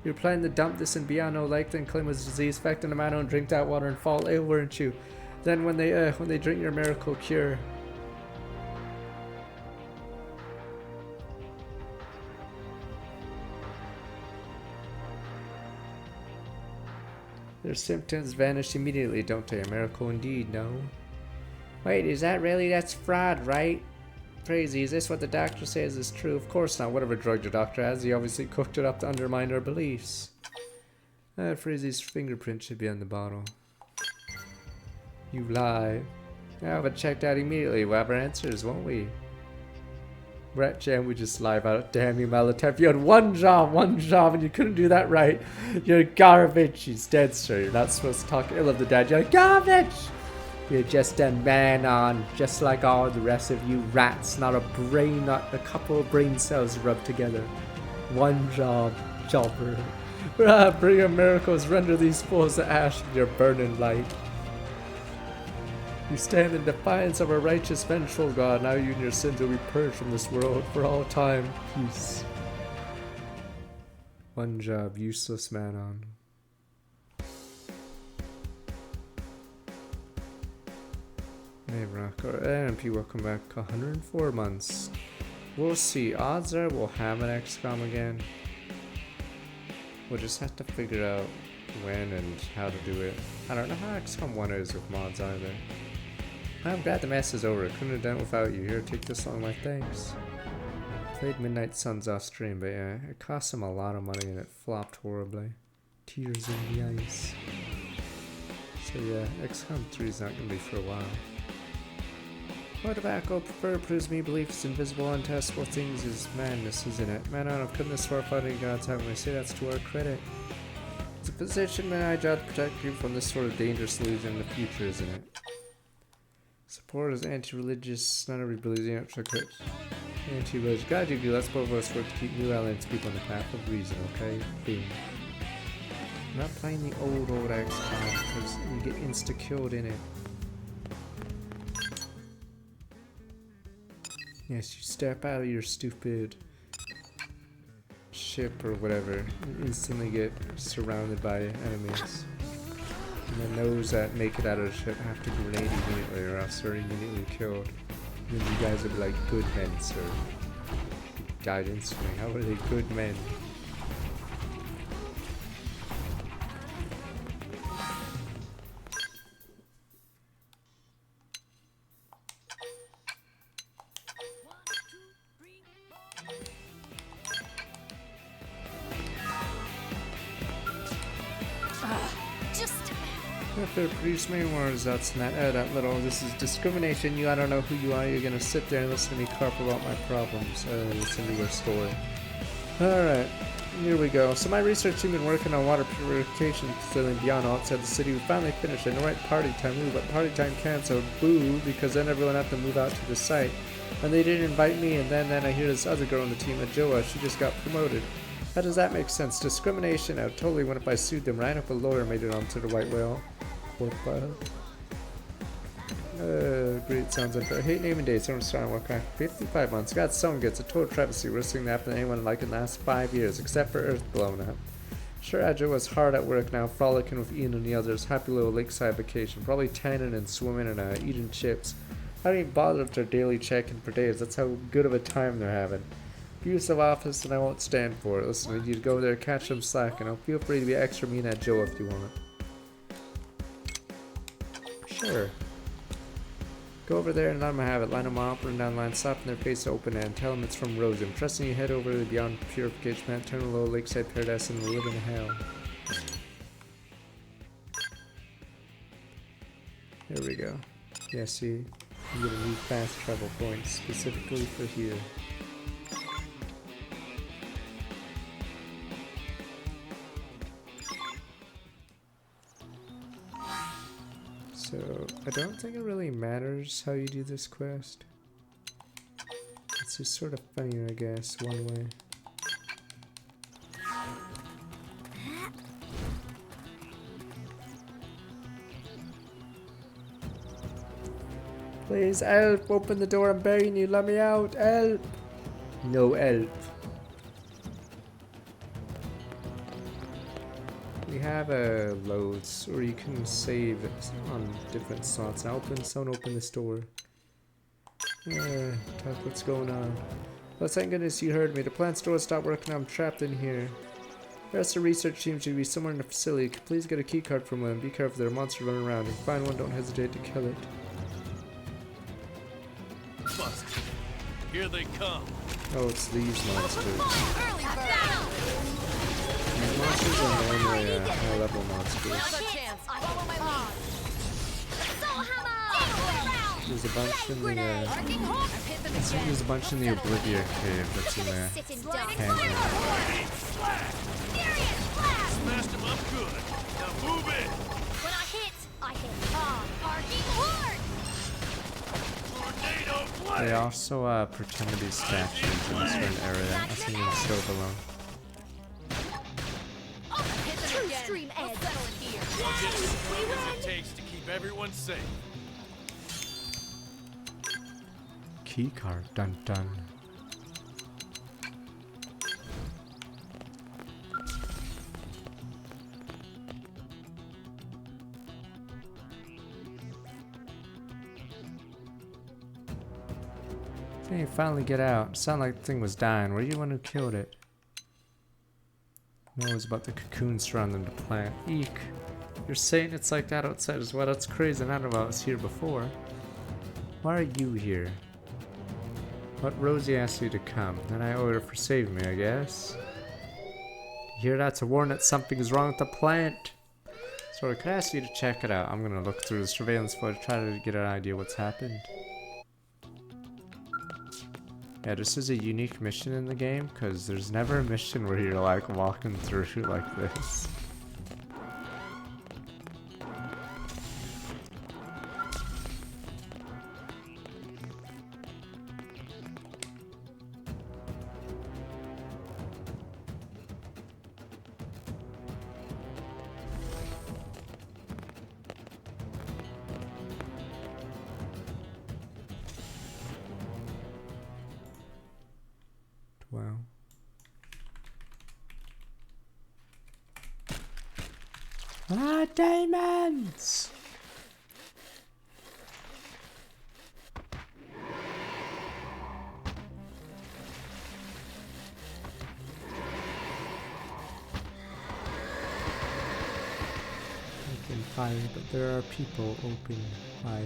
Speaker 1: You're planning to dump this in beyond no lake, then claim it was disease affecting the Manon, drink that water and fall ill, weren't you? Then when they drink your miracle cure. Their symptoms vanish immediately, don't they? A miracle indeed, no? Wait, is that really? That's fraud, right? Crazy, is this what the doctor says is true? Of course not. Whatever drug the doctor has, he obviously cooked it up to undermine our beliefs. Frazy's fingerprint should be on the bottle. You lie. Yeah, but check that immediately. We'll have our answers, won't we? Rat Jam, we just lie about it. Damn you, Malatef. You had one job, and you couldn't do that right. You're garbage. She's dead, sir. You're not supposed to talk ill of the dead. You're garbage! You're just a man-on, just like all the rest of you rats. Not a brain, not a couple of brain cells rubbed together. One job, jobber. Bringer miracles, render these fools to ash in your burning light. You stand in defiance of a righteous, vengeful God. Now you and your sins will be purged from this world for all time. Peace. One job, useless Manon. Hey, Rock, or MP, welcome back. 104 months. We'll see. Odds are we'll have an XCOM again. We'll just have to figure out when and how to do it. I don't know how XCOM 1 is with mods either. I'm glad the mess is over. Couldn't have done it without you. Here, take this on my thanks. Played Midnight Suns off stream, but yeah, it cost him a lot of money and it flopped horribly. Tears in the ice. So yeah, XCOM 3 is not going to be for a while. What tobacco prefer proves me beliefs invisible, untestable things is madness, isn't it? Man, I've come this far fighting God's heaven. I say that's to our credit. It's a position man I job to protect you from this sort of dangerous illusion in the future, isn't it? Support is anti-religious, not every believes in it. Anti-religious. God, you let's both of us work to keep New Alliance people on the path of reason, okay? Boom. I'm not playing the old XCOM because you get insta-killed in it. Yes, you step out of your stupid ship or whatever and instantly get surrounded by enemies. And then those that make it out of the ship have to grenade immediately or else they're immediately killed. And then you guys would be like, good men, sir. Guidance for me. How are they good men? After produce memoirs, that's not that little. This is discrimination. I don't know who you are. You're gonna sit there and listen to me carp about my problems. Listen to your story. Alright, here we go. So my research team been working on water purification facility beyond outside the city. We finally finished it. No right party time. Ooh, but party time canceled. Boo, because then everyone had to move out to the site. And they didn't invite me, and then I hear this other girl on the team, Joa, she just got promoted. How does that make sense? Discrimination? I totally went if I sued them. Right up a lawyer made it onto the white whale. Great, sounds unfair. I hate naming dates. I'm starting to work on 55 months. God, someone gets a total travesty. Worst thing that happened to anyone like in the last 5 years, except for Earth blowing up. Sure, Adjo was hard at work now, frolicking with Ian and the others. Happy little lakeside vacation. Probably tanning and swimming and eating chips. I don't even bother with their daily check-in for days. That's how good of a time they're having. Abusive office, and I won't stand for it. Listen, I need you to go there, catch them slack, and feel free to be extra mean at Joe if you want. Sure. Go over there and let them have it. Line them up and down line, slap in their face open and tell them it's from Rose. I'm trusting you head over to the Beyond Purification plant, turn a little lakeside paradise and live in hell. There we go. Yeah, see? You get a new fast travel point specifically for here. So, I don't think it really matters how you do this quest. It's just sort of funny, I guess, one way. Please, help! Open the door, I'm begging you, let me out! Help! No help. We have loads, or you can save it on different slots. Now someone open this door. Talk, what's going on? Well, thank goodness you heard me. The plant store stopped working, I'm trapped in here. The rest of the research team should be somewhere in the facility. Please get a keycard from them. Be careful, there are monsters running around. If you find one, don't hesitate to kill it.
Speaker 4: Bust. Here they come.
Speaker 1: Oh, it's these monsters. These monsters are normally high level monsters. There's a bunch in the there's a bunch in the Oblivion cave that's in there.
Speaker 4: Smashed him up good. Now move it.
Speaker 2: When I hit hard. Parking hard.
Speaker 1: They also pretend to be statues in a certain area. I think in Scope alone.
Speaker 2: Stream edge.
Speaker 4: I'll get as strong as it takes to keep everyone safe.
Speaker 1: Keycard, dun dun. Hey, finally get out. Sound like the thing was dying. Were you the one who killed it? No, it was about the cocoon surrounding the plant. Eek. You're saying it's like that outside as well? That's crazy. None of us here before. Why are you here? What Rosie asked you to come. Then I order for save me, I guess. You hear that's a warning that something is wrong with the plant. So I could ask you to check it out. I'm gonna look through the surveillance footage, try to get an idea what's happened. Yeah, this is a unique mission in the game, because there's never a mission where you're like walking through like this. Wow. Ah, diamonds! Open fire, but there are people open fire.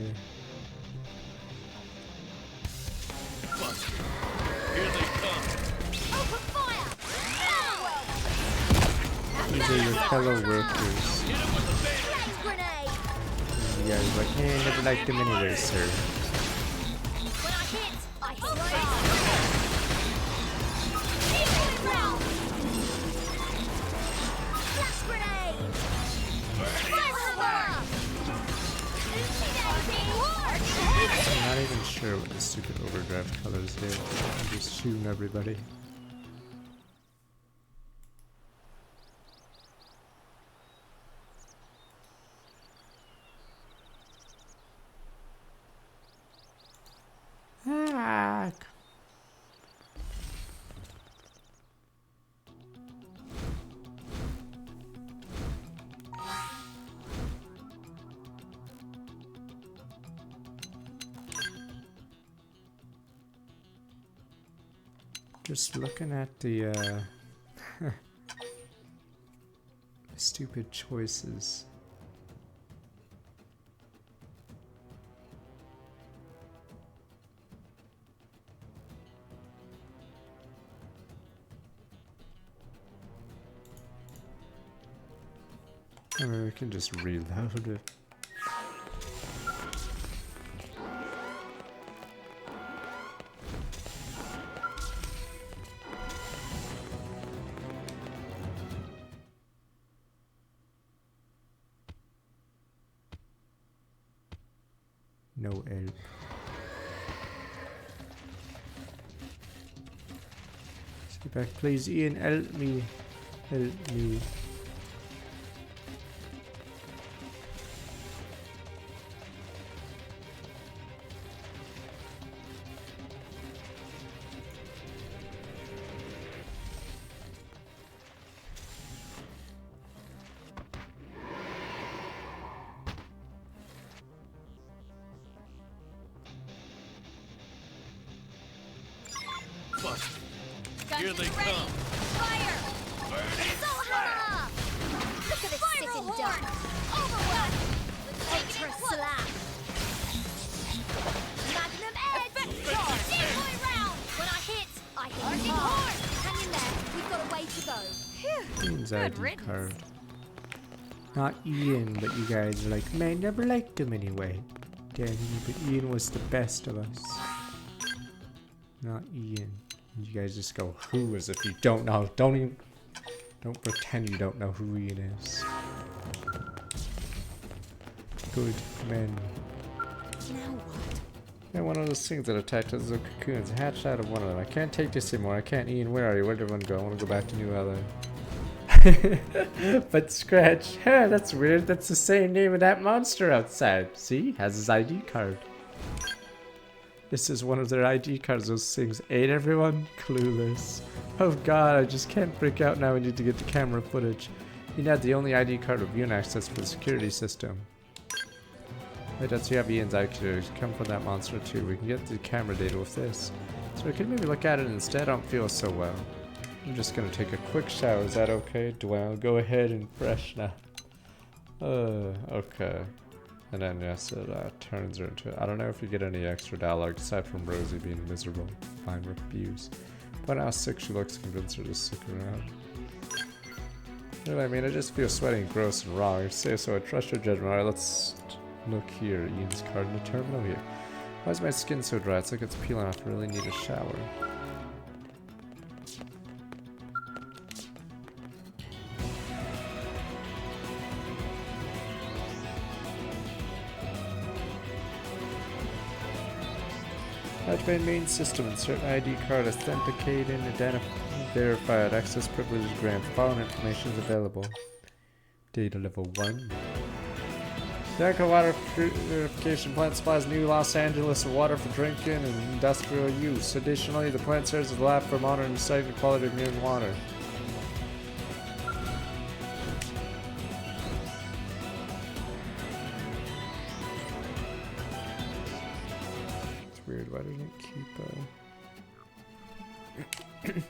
Speaker 4: Here they come.
Speaker 2: Open fire!
Speaker 1: These are your fellow workers.
Speaker 2: Flame grenade!
Speaker 1: You guys are like, hey, never liked them anyway, sir.
Speaker 2: When I hit hard. Decoy round! Flash grenade! Flamethrower!
Speaker 1: I'm not even sure what the stupid overdrive colors do. I'm just shooting everybody. Ah. Just looking at the stupid choices. I mean, we can just reload it. No help. Stay back, please, Ian. Help me. Help me.
Speaker 4: Here they come.
Speaker 2: Fire! Soul hammer! Look at this sitting duck! Overwhelm! Ultra slap! Magnum edge! Decoy round! When I hit hard! Hang in there, we've got a way to go.
Speaker 1: Ian's ID card. Not Ian, but you guys are like, man, never liked him anyway. Damn, but Ian was the best of us. Not Ian. You guys just go who as if you don't know. Don't pretend you don't know who Ian is. Good men.
Speaker 10: Now what?
Speaker 1: Yeah, one of those things that attach to the cocoons. Hatched out of one of them. I can't take this anymore. I can't. Ian, where are you? Where did everyone go? I want to go back to New LA. But Scratch. Huh, that's weird. That's the same name of that monster outside. See? Has his ID card. This is one of their ID cards. Those things ate everyone? Clueless. Oh god, I just can't freak out now. We need to get the camera footage. You had the only ID card with viewing access for the security system. Wait, that's you have Ian's IQ. Come from that monster too. We can get the camera data with this. So we can maybe look at it instead. I don't feel so well. I'm just gonna take a quick shower. Is that okay? Do I go ahead and freshen up? Okay. And then yes, it turns her into. I don't know if you get any extra dialogue aside from Rosie being miserable. Fine reviews. But how sick she looks, convince her to stick around. Really, I mean, I just feel sweaty and gross and wrong. I say so. I trust your judgment. Alright, let's look here. Ian's card in the terminal here. Why is my skin so dry? It's like it's peeling off. I really need a shower. Activate main system. Insert ID card. Authenticate and identify. Verified. Access privileges granted. Following information is available. Data level 1. Deca water purification plant supplies New Los Angeles with water for drinking and industrial use. Additionally, the plant serves as a lab for monitoring and studying the quality of new water. It's weird, why didn't it keep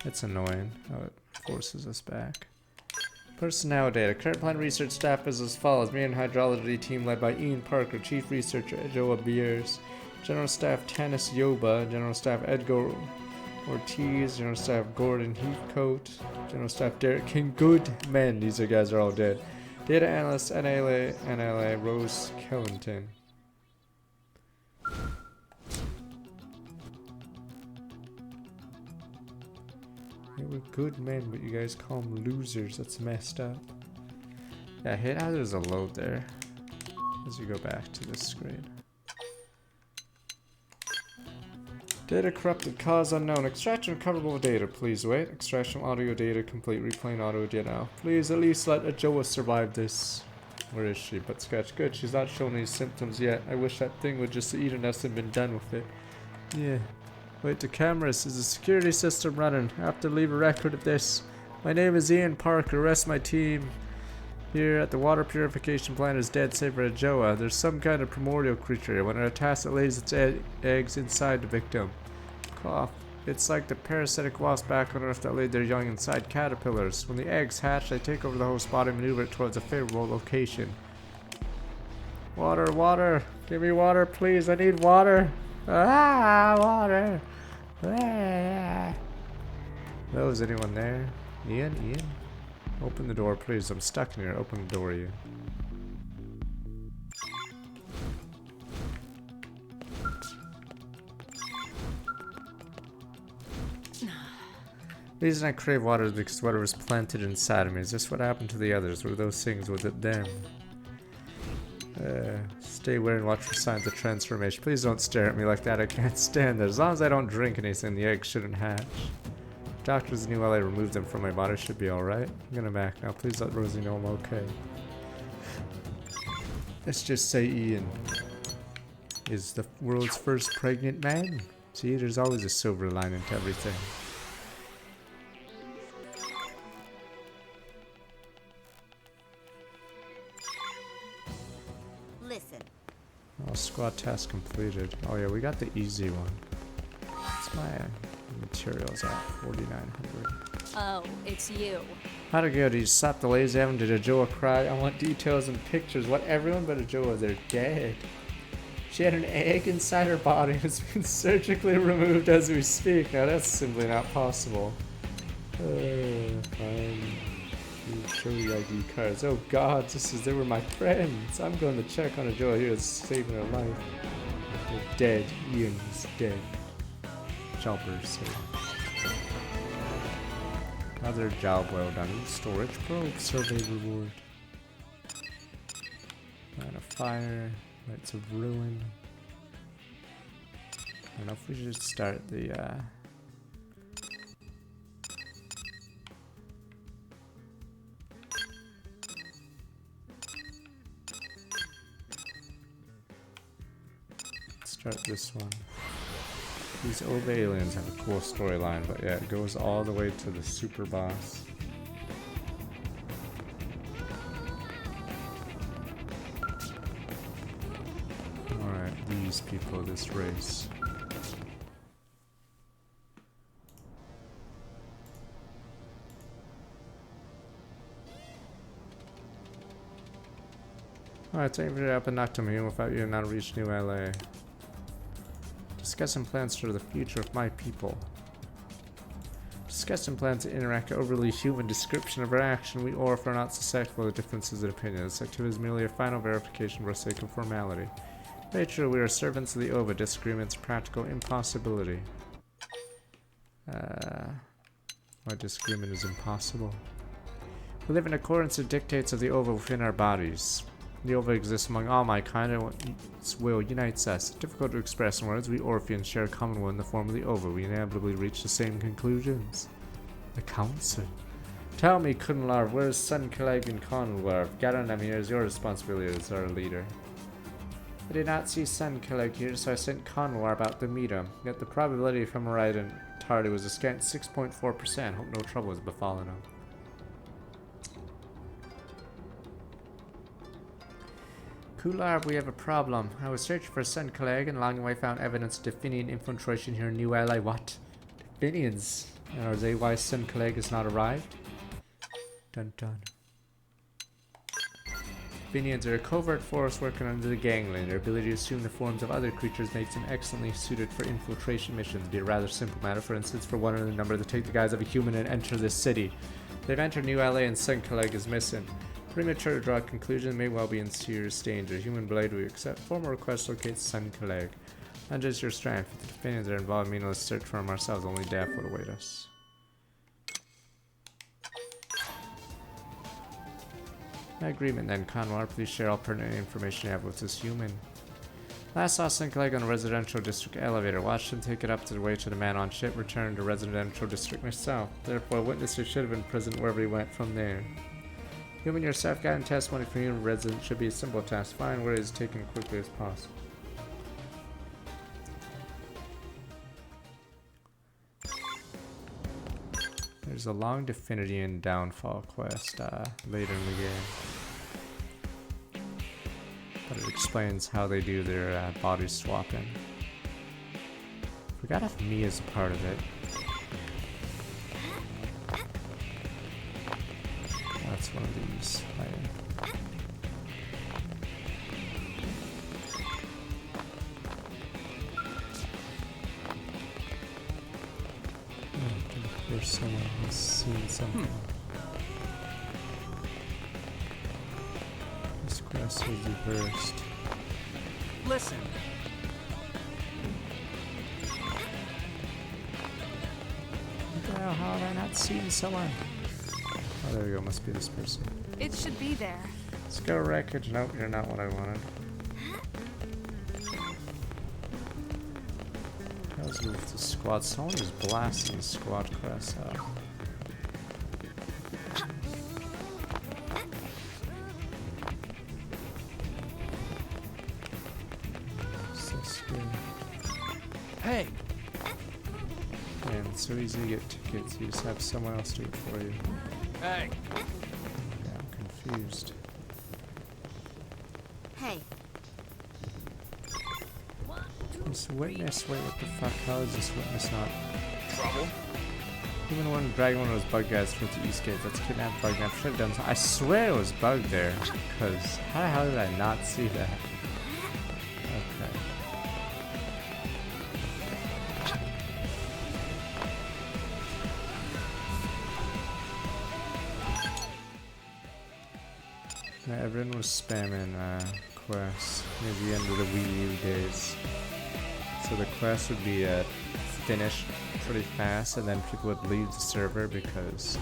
Speaker 1: It's annoying how it forces us back. Personnel data. Current plant research staff is as follows. Me and hydrology team led by Ian Parker, Chief Researcher Joa Beers, General Staff Tanis Yoba, General Staff Edgar Ortiz, General Staff Gordon Heathcote, General Staff Derek King. Good men. These guys are all dead. Data Analyst NLA Rose Kellington. They were good men, but you guys call them losers. That's messed up. Yeah, hit how there's a load there as you go back to this screen. Data corrupted, cause unknown. Extraction recoverable data, please wait. Extraction audio data complete. Replaying audio data now. Please at least let Ajoa survive this. Where is she? But Sketch, good. She's not showing any symptoms yet. I wish that thing would just eat us and been done with it. Yeah. Wait, the cameras. Is the security system running? I have to leave a record of this. My name is Ian Parker. The rest of my team here at the water purification plant is dead save for Ajoa. There's some kind of primordial creature. When it attacks, it lays its eggs inside the victim. Cough. It's like the parasitic wasp back on Earth that laid their young inside caterpillars. When the eggs hatch, they take over the host body and maneuver it towards a favorable location. Water, water. Give me water, please. I need water. Ah, water. Ah. Oh, is anyone there? Ian? Open the door, please. I'm stuck in here. Open the door, Ian. The reason I crave water is because water was planted inside of me. Is this what happened to the others? Were those things? Was it them? Stay aware and watch for signs of transformation. Please don't stare at me like that. I can't stand it. As long as I don't drink anything, the eggs shouldn't hatch. Doctors knew while I removed them from my body should be alright. I'm gonna back now. Please let Rosie know I'm okay. Let's just say Ian is the world's first pregnant man. See, there's always a silver lining to everything.
Speaker 10: Listen.
Speaker 1: Oh, squad task completed. Oh yeah, we got the easy one. What's my materials at? 4,900.
Speaker 19: Oh, it's you.
Speaker 1: How'd it go? Did you slap the lazy heaven? Did Ajoa cry? I want details and pictures. What, everyone but Ajoa? They're dead. She had an egg inside her body. It's been surgically removed as we speak. Now that's simply not possible. Fine. Show the ID cards. Oh god, they were my friends. I'm going to check on Ajoa here. It's saving her life. They're dead. Ian's dead. Choppers. Another job well done. Storage probe. Survey reward. Man of fire. Lights of ruin. I don't know if we should start the start this one. These old aliens have a cool storyline, but yeah, it goes all the way to the super boss. Alright, these people, this race. Alright, time for up and knock to me without you not reach New LA. Discussing plans for the future of my people. Discussing plans to interact overly human description of our action. We Orf are not susceptible to differences in opinion. This activity is merely a final verification for the sake of formality. Very true, we are servants of the Ova. Disagreement's practical impossibility. My disagreement is impossible. We live in accordance to dictates of the Ova within our bodies. The Ova exists among all my kind and its will unites us. Difficult to express in words, we Orpheans share a common will in the form of the Ova. We inevitably reach the same conclusions. The Council. Tell me, Kunlar, where's Sun Kaleg and Conlar? Garanam here is your responsibility as our leader. I did not see Sun Kaleg here, so I sent Conlar about to meet him. Yet the probability of him arriving tardy was a scant 6.4%. Hope no trouble has befallen him. Kular, we have a problem. I was searching for Sun Kaleg and along the way found evidence of Definian infiltration here in New LA. What? Definians? Are they why Sun Kaleg has not arrived? Dun dun. Definians are a covert force working under the gangland. Their ability to assume the forms of other creatures makes them excellently suited for infiltration missions. It'd be a rather simple matter, for instance, for one of the number to take the guise of a human and enter this city. They've entered New LA and Sun Kaleg is missing. Premature to draw a conclusion may well be in serious danger. Human Blade we accept. Formal request locates Sun Kaleg. And just your strength. If the Definians are involved, meaningless search for him ourselves. Only death would await us. My agreement then, Conwar. Please share all pertinent information you have with this human. Last saw Sun Kaleg on a residential district elevator. Watched him take it up to the way to the man on ship. Returned to residential district myself. Therefore, witness who should have been present wherever he went from there. Human yourself, gotten testimony from human resident should be a simple task. Find where it is taken as quickly as possible. There's a long Definian downfall quest later in the game. But it explains how they do their body swapping. Forgot if Mia's a part of it. That's one of these. There's someone who's seen something. This quest was reversed.
Speaker 4: Listen.
Speaker 1: What the hell? How have I not seen someone? Oh, there we go. Must be this person.
Speaker 7: It should be there.
Speaker 1: Let's go wreckage. Nope, you're not what I wanted. How's it with the squad? Someone is blasting the squad quest out. So scary.
Speaker 4: Hey!
Speaker 1: Man, it's so easy to get tickets. You just have someone else do it for you.
Speaker 4: Hey!
Speaker 1: Yeah, I'm confused.
Speaker 10: Hey.
Speaker 1: This witness, wait, what the fuck? How is this witness not?
Speaker 4: Trouble?
Speaker 1: Even when dragging one of those bug guys through the East Gate, let's kidnap bug guy. I should have done something. I swear it was bugged there. Because how the hell did I not see that? Okay. Yeah, everyone was spamming quests near the end of the Wii U days. So the quest would be finished pretty fast, and then people would leave the server because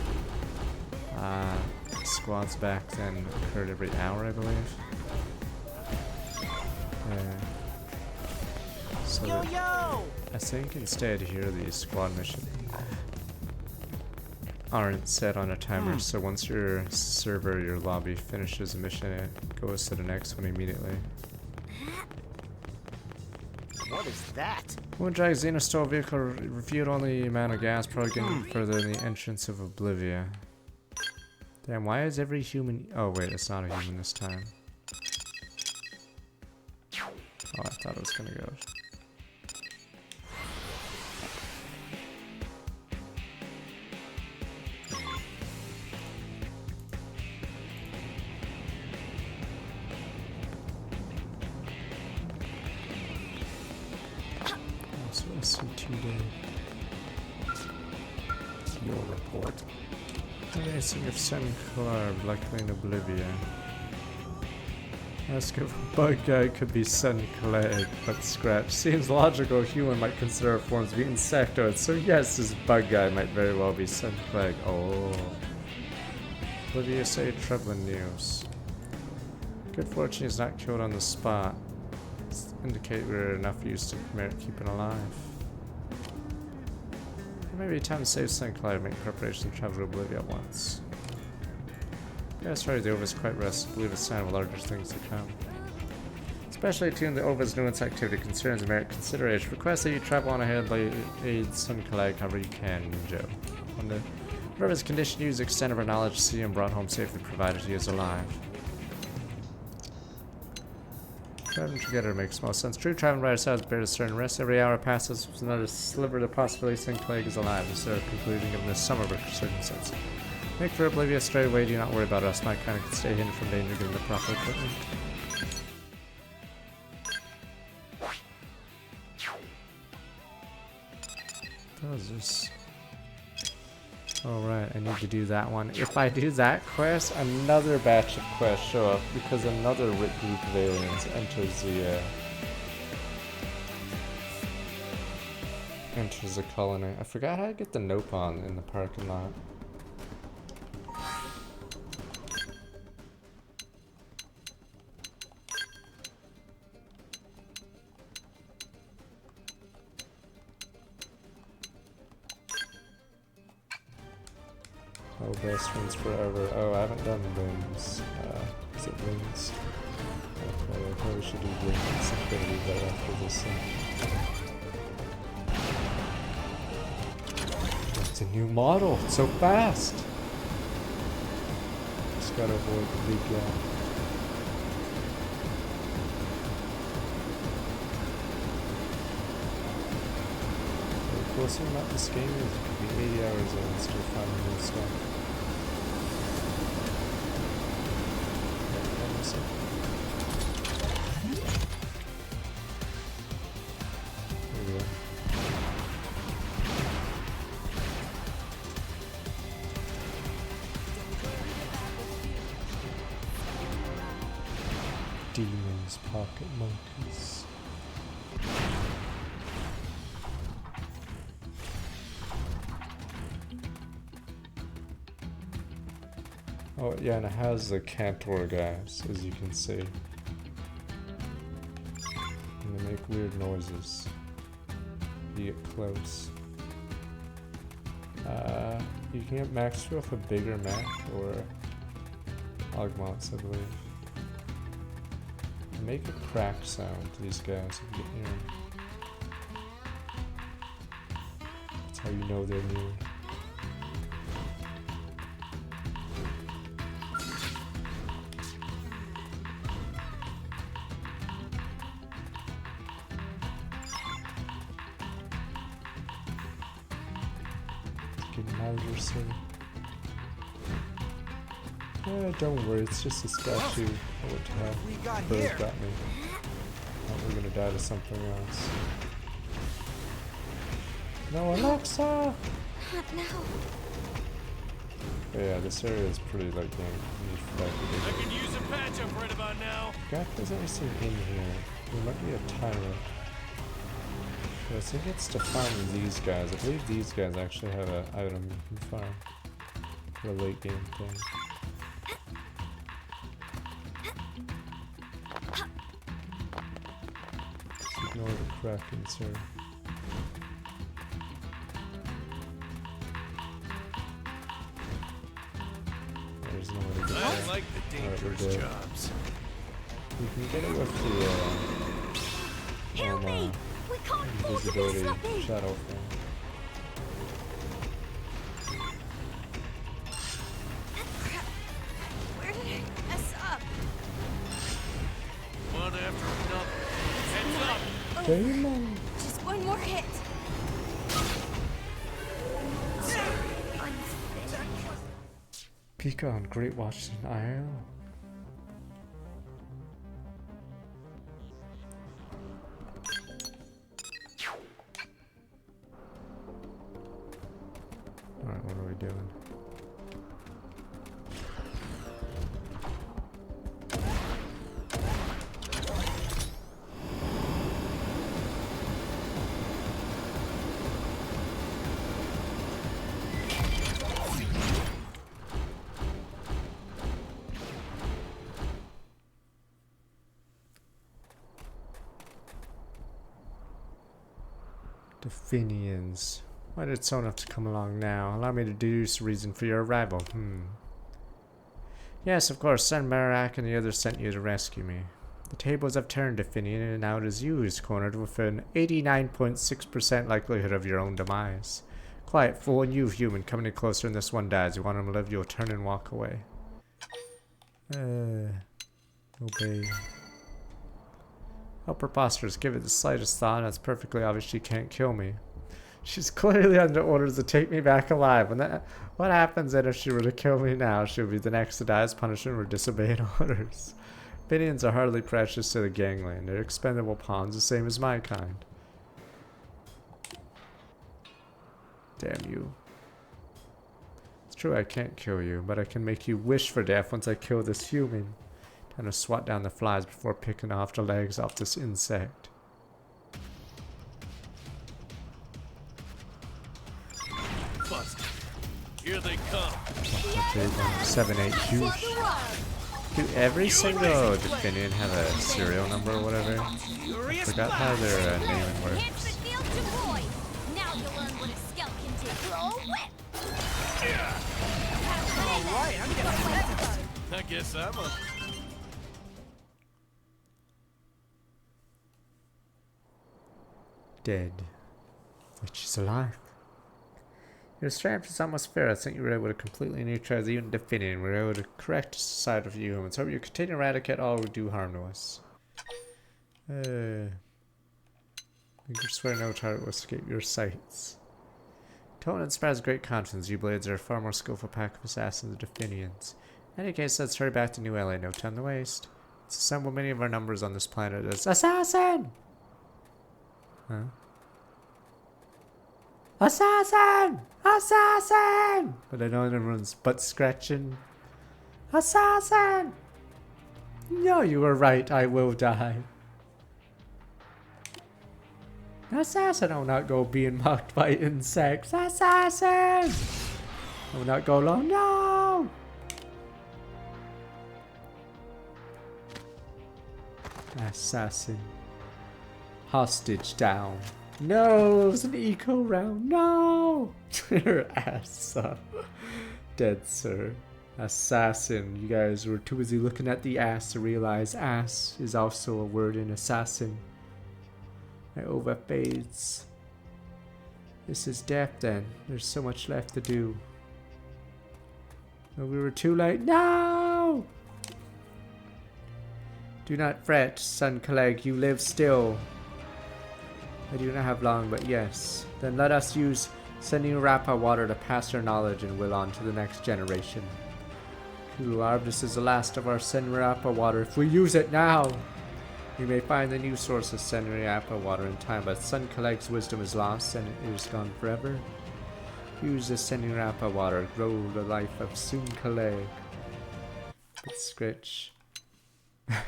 Speaker 1: squads back then occurred every hour, I believe. So I think instead here these squad missions aren't set on a timer, so once your server, your lobby finishes a mission, it goes to the next one immediately.
Speaker 6: What is that?
Speaker 1: One drag Xenoblade vehicle reviewed only the amount of gas, probably getting further than the entrance of Oblivia. Damn, why is every human... Oh wait, it's not a human this time. Oh, I thought it was gonna go.
Speaker 20: Your report?
Speaker 1: Racing of Sun Clarb, likely in Oblivia. Ask if a bug guy could be Sun Clegg, but Scratch. Seems logical a human might consider forms to be insectoids, so yes, this bug guy might very well be Sun Clegg. Oh. Olivia say troubling news. Good fortune he's not killed on the spot. Indicate we're enough use to merit keeping alive. Maybe time to save Sun Clegg, make preparations and travel to Oblivion at once. Yeah, sorry, the Ova's quite rested. Believe it's a sign of larger things to come. Especially tune the Ova's nuance activity concerns merit consideration. Request that you travel on ahead and aid Sun Clegg however you can, Joe. On the River's condition, use the extent of her knowledge to see him brought home safely provided he is alive. Traveling together makes most sense. True traveling by ourselves bears a certain risk. Every hour passes with another sliver of the possibility Sun Clegg is alive instead of concluding given this summer circumstance. Make for Oblivion straight away, do not worry about us. My kind can stay hidden from danger given the proper equipment. What is this? Alright, I need to do that one. If I do that quest, another batch of quests show up because another group of aliens enters the colony. I forgot how to get the Nopon in the parking lot. Oh, best friends forever. Oh, I haven't done Limbs. Is it Limbs? Okay, I probably should do Limbs Infinity right after this thing. It's a new model. It's so fast. Just gotta avoid the big gap. The closer about this game is, it could be 80 hours in and still finding new stuff. Demons, pocket monkeys. Oh yeah, and it has the Cantor guys, as you can see. And they make weird noises. You get close. You can get max off a bigger mech or Augments, I believe. Make a crack sound, these guys, if you get near them. That's how you know they're near. Getting out of your city. Don't worry, it's just a statue. What to have? Bird got me. Oh, we're gonna die to something else. No, Alexa!
Speaker 2: Not now.
Speaker 1: But yeah, this area is pretty like
Speaker 4: I can use a patch up right about now.
Speaker 1: God, there's anything in here. There might be a timer. But I think it's to farm these guys. I believe these guys actually have an item you can farm for a late game thing. Ignore the Krakens here. There's no way to get
Speaker 4: I
Speaker 1: there.
Speaker 4: like the dangerous jobs.
Speaker 1: You can get it with the
Speaker 2: Help me! We can't afford to be
Speaker 1: invisibility
Speaker 2: sloppy!
Speaker 1: shadow thing.
Speaker 2: Where did I mess up?
Speaker 4: One after another. Heads up!
Speaker 1: Damon!
Speaker 2: Just one more hit.
Speaker 1: Pika on Great Washington IRL. Alright, what are we doing? Definians. Why did someone have to come along now? Allow me to deduce the reason for your arrival. Yes, of course, Sen Barak and the others sent you to rescue me. The tables have turned, Definian, and now it is you who's cornered with an 89.6% likelihood of your own demise. Quiet fool, and you, human, coming in closer and this one dies. You want him to live, you'll turn and walk away. Obey. How preposterous. Give it the slightest thought, and it's perfectly obvious she can't kill me. She's clearly under orders to take me back alive. What happens then if she were to kill me now? She would be the next to die as punishment for disobeying orders. Opinions are hardly precious to the gangland. They're expendable pawns, the same as my kind. Damn you. It's true I can't kill you, but I can make you wish for death once I kill this human. Time to swat down the flies before picking off the legs off this insect.
Speaker 4: Here they come.
Speaker 1: Okay, 7, 8, huge. Do every single Definian have a serial number or whatever? I forgot how their naming works.
Speaker 2: Now you'll learn what a scout can do.
Speaker 4: Alright, I'm getting I guess I'm a...
Speaker 1: Dead. But she's alive. Your strength is almost fair. I think you were able to completely neutralize the unit Definian. We were able to correct the society of you humans. Hope you continue to eradicate all who do harm to us. You can swear no target will escape your sights. Tone inspires great confidence. You blades are a far more skillful pack of assassins than Definians. In any case, let's hurry back to New LA. No time to waste. Let's assemble many of our numbers on this planet as assassin! Huh? Assassin! Assassin! But I know everyone's butt scratching. Assassin! No, you were right. I will die. Assassin! I will not go being mocked by insects. Assassin! I will not go alone. No! Assassin. Hostage down. No, it was an eco round. No! Your ass up. Dead, sir. Assassin. You guys were too busy looking at the ass to realize ass is also a word in assassin. My over fades. This is death then. There's so much left to do. Oh, we were too late. No! Do not fret, son Kaleg. You live still. I do not have long, but yes. Then let us use Senurapa water to pass our knowledge and will on to the next generation. Kuluarb, this is the last of our Senurapa water. If we use it now, we may find the new source of Senurapa water in time, but Son Kaleg's wisdom is lost and it is gone forever. Use the Senurapa water, grow the life of Sun Kaleg. But Scritch.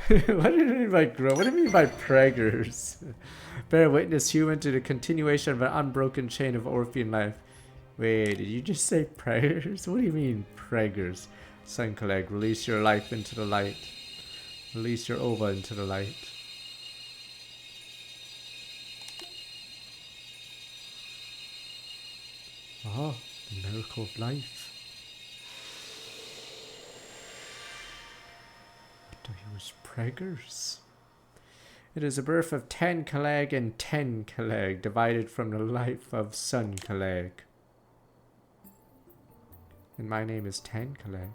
Speaker 1: What do you mean by grow? What do you mean by preggers? Bear witness, human, to the continuation of an unbroken chain of Orphean life. Wait, did you just say preggers? What do you mean preggers? Sun Kaleg, release your life into the light. Release your ova into the light. Ah, the miracle of life. Those preggers. It is a birth of 10 Kaleg and 10 Kaleg, divided from the life of Sun Kaleg. And my name is 10 Kaleg.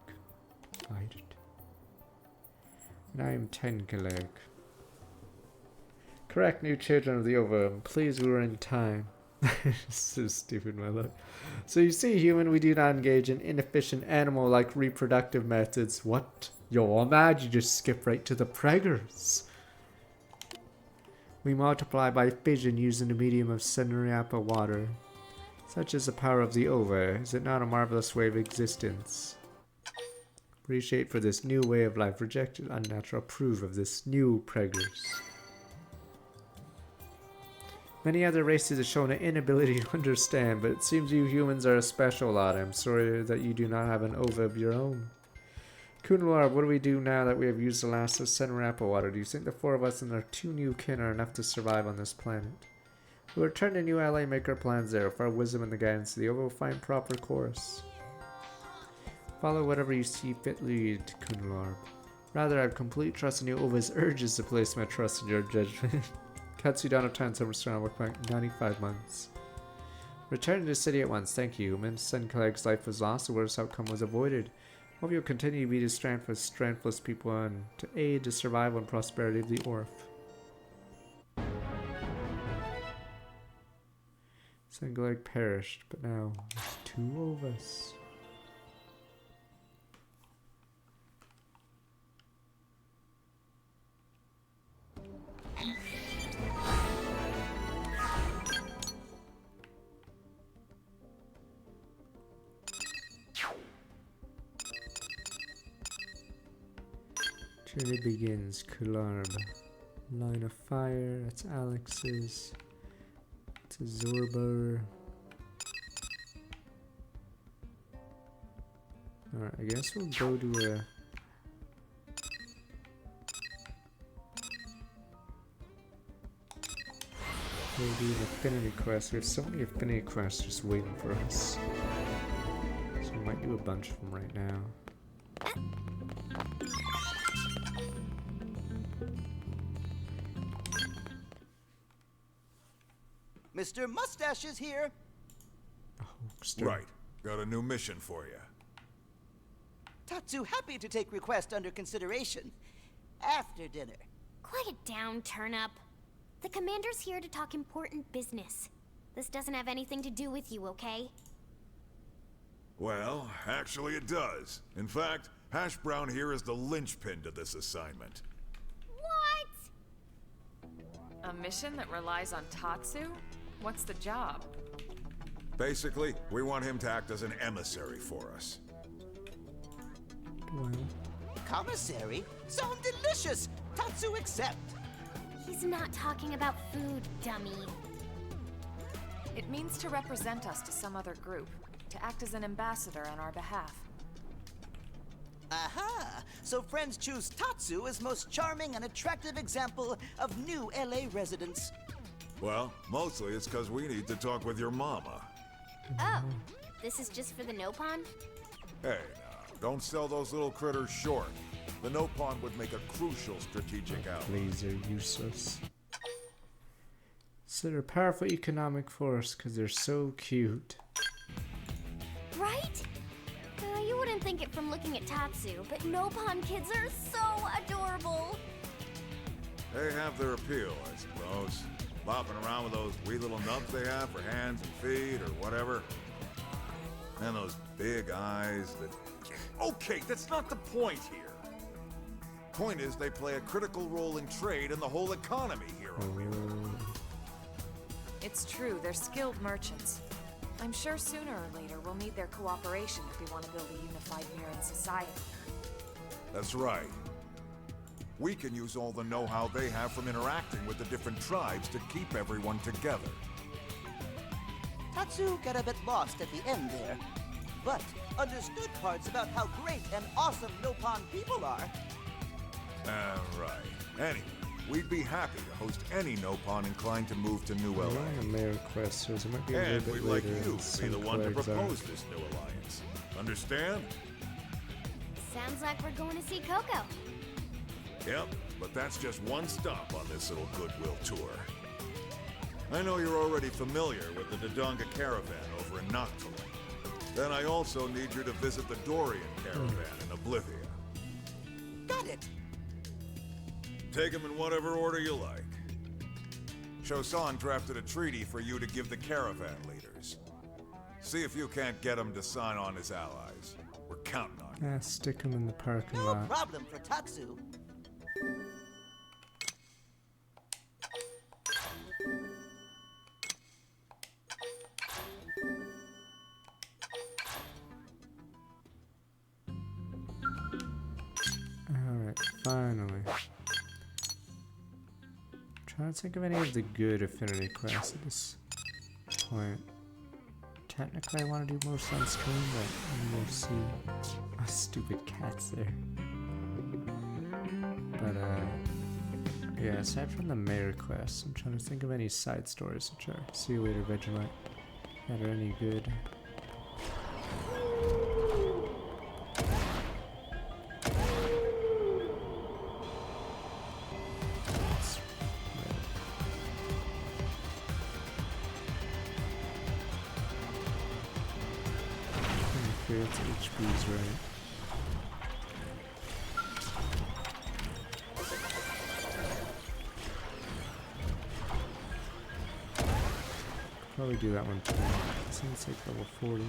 Speaker 1: Divided. And I am 10 Kaleg. Correct, new children of the Ova. I'm pleased we were in time. So stupid, my luck. So you see, human, we do not engage in inefficient animal-like reproductive methods. What? You're mad? You just skip right to the preggers. We multiply by fission using the medium of Senurapa water. Such is the power of the Ova. Is it not a marvelous way of existence? Appreciate for this new way of life. Rejected, unnatural. Approve of this new preggers. Many other races have shown an inability to understand, but it seems you humans are a special lot. I'm sorry that you do not have an Ova of your own. Kunlar, what do we do now that we have used the last of Senurapa water? Do you think the four of us and our two new kin are enough to survive on this planet? We'll return to New LA and make our plans there. With our wisdom and the guidance of the Ova, we'll find proper course. Follow whatever you see fit lead, Kunlarb. Rather, I have complete trust in you. Ova's urges to place my trust in your judgment. Cuts you down of time, summer storm, work back 95 months. Return to the city at once, thank you. Min Senkaleg's life was lost, the worst outcome was avoided. Hope you'll continue to be the strengthless people and to aid the survival and prosperity of the Orf. Senkaleg perished, but now there's 2 of us. Journey begins, Kularb. Line of fire, that's Alex's. It's a Zorber. Alright, I guess we'll go to a... We'll do an affinity quest. We have so many affinity quests just waiting for us. So we might do a bunch of them right now.
Speaker 6: Mr. Mustache is here.
Speaker 5: Right. Got a new mission for you.
Speaker 6: Tatsu happy to take request under consideration. After dinner.
Speaker 2: Quiet down, Turnip. The commander's here to talk important business. This doesn't have anything to do with you, okay?
Speaker 5: Well, actually it does. In fact, Hash Brown here is the linchpin to this assignment.
Speaker 7: A mission that relies on Tatsu? What's the job?
Speaker 5: Basically, we want him to act as an emissary for us.
Speaker 1: Well.
Speaker 6: Commissary? Sound delicious! Tatsu accept!
Speaker 2: He's not talking about food, dummy.
Speaker 7: It means to represent us to some other group, to act as an ambassador on our behalf.
Speaker 6: Aha! So friends choose Tatsu as most charming and attractive example of new LA residents.
Speaker 5: Well, mostly it's because we need to talk with your mama.
Speaker 2: Oh, this is just for the Nopon?
Speaker 5: Hey, now, don't sell those little critters short. The Nopon would make a crucial strategic ally.
Speaker 1: Please, they're useless. So they're a powerful economic force because they're so cute.
Speaker 2: Right? You wouldn't think it from looking at Tatsu, but Nopon kids are so adorable.
Speaker 5: They have their appeal, I suppose. Bopping around with those wee little nubs they have for hands and feet or whatever. And those big eyes that... Okay, that's not the point here. Point is, they play a critical role in trade and the whole economy here.
Speaker 7: It's true, they're skilled merchants. I'm sure sooner or later we'll need their cooperation if we want to build a unified Mirran society.
Speaker 5: That's right. We can use all the know-how they have from interacting with the different tribes to keep everyone together.
Speaker 6: Tatsu got a bit lost at the end there, but understood parts about how great and awesome Nopon people are.
Speaker 5: Right. Anyway, we'd be happy to host any Nopon inclined to move to New LA.
Speaker 1: A mayor quest, so it might be a
Speaker 5: And
Speaker 1: little
Speaker 5: we'd
Speaker 1: bit
Speaker 5: like
Speaker 1: later.
Speaker 5: you to be the one to propose this new alliance. Understand?
Speaker 2: Sounds like we're going to see Coco.
Speaker 5: Yep, but that's just one stop on this little goodwill tour. I know you're already familiar with the Dodonga caravan over in Noctula. Then I also need you to visit the Dorian caravan in Oblivia.
Speaker 6: Got it!
Speaker 5: Take them in whatever order you like. Chosan drafted a treaty for you to give the caravan leaders. See if you can't get them to sign on as allies. We're counting on you.
Speaker 1: Stick them in the parking
Speaker 6: No
Speaker 1: lot.
Speaker 6: problem for Tatsu.
Speaker 1: Alright, finally. Trying to think of any of the good affinity quests at this point. Technically I want to do most on screen, but we'll see. Stupid cats there. But Yeah, aside from the mayor quest, I'm trying to think of any side stories. I'll try. See you later, Vegemite. That are any good. Its HP's right. Probably do that one too. This one's like level 40.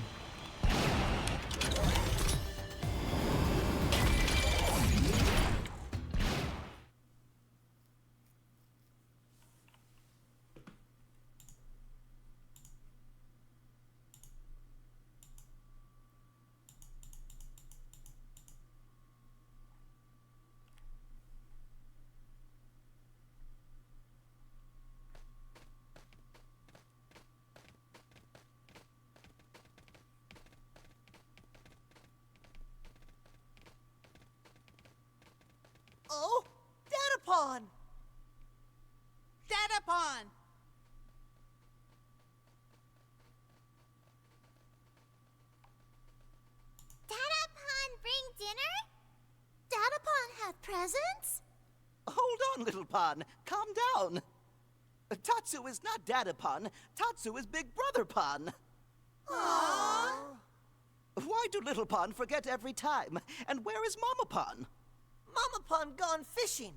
Speaker 6: Oh, Datapon!
Speaker 21: Datapon!
Speaker 2: Datapon bring dinner? Datapon have presents?
Speaker 6: Hold on, little Pon. Calm down. Tatsu is not Datapon. Tatsu is Big Brother Pon.
Speaker 21: Aww.
Speaker 6: Why do Little Pon forget every time? And where is Mama Pon?
Speaker 21: Mama Pon gone fishing.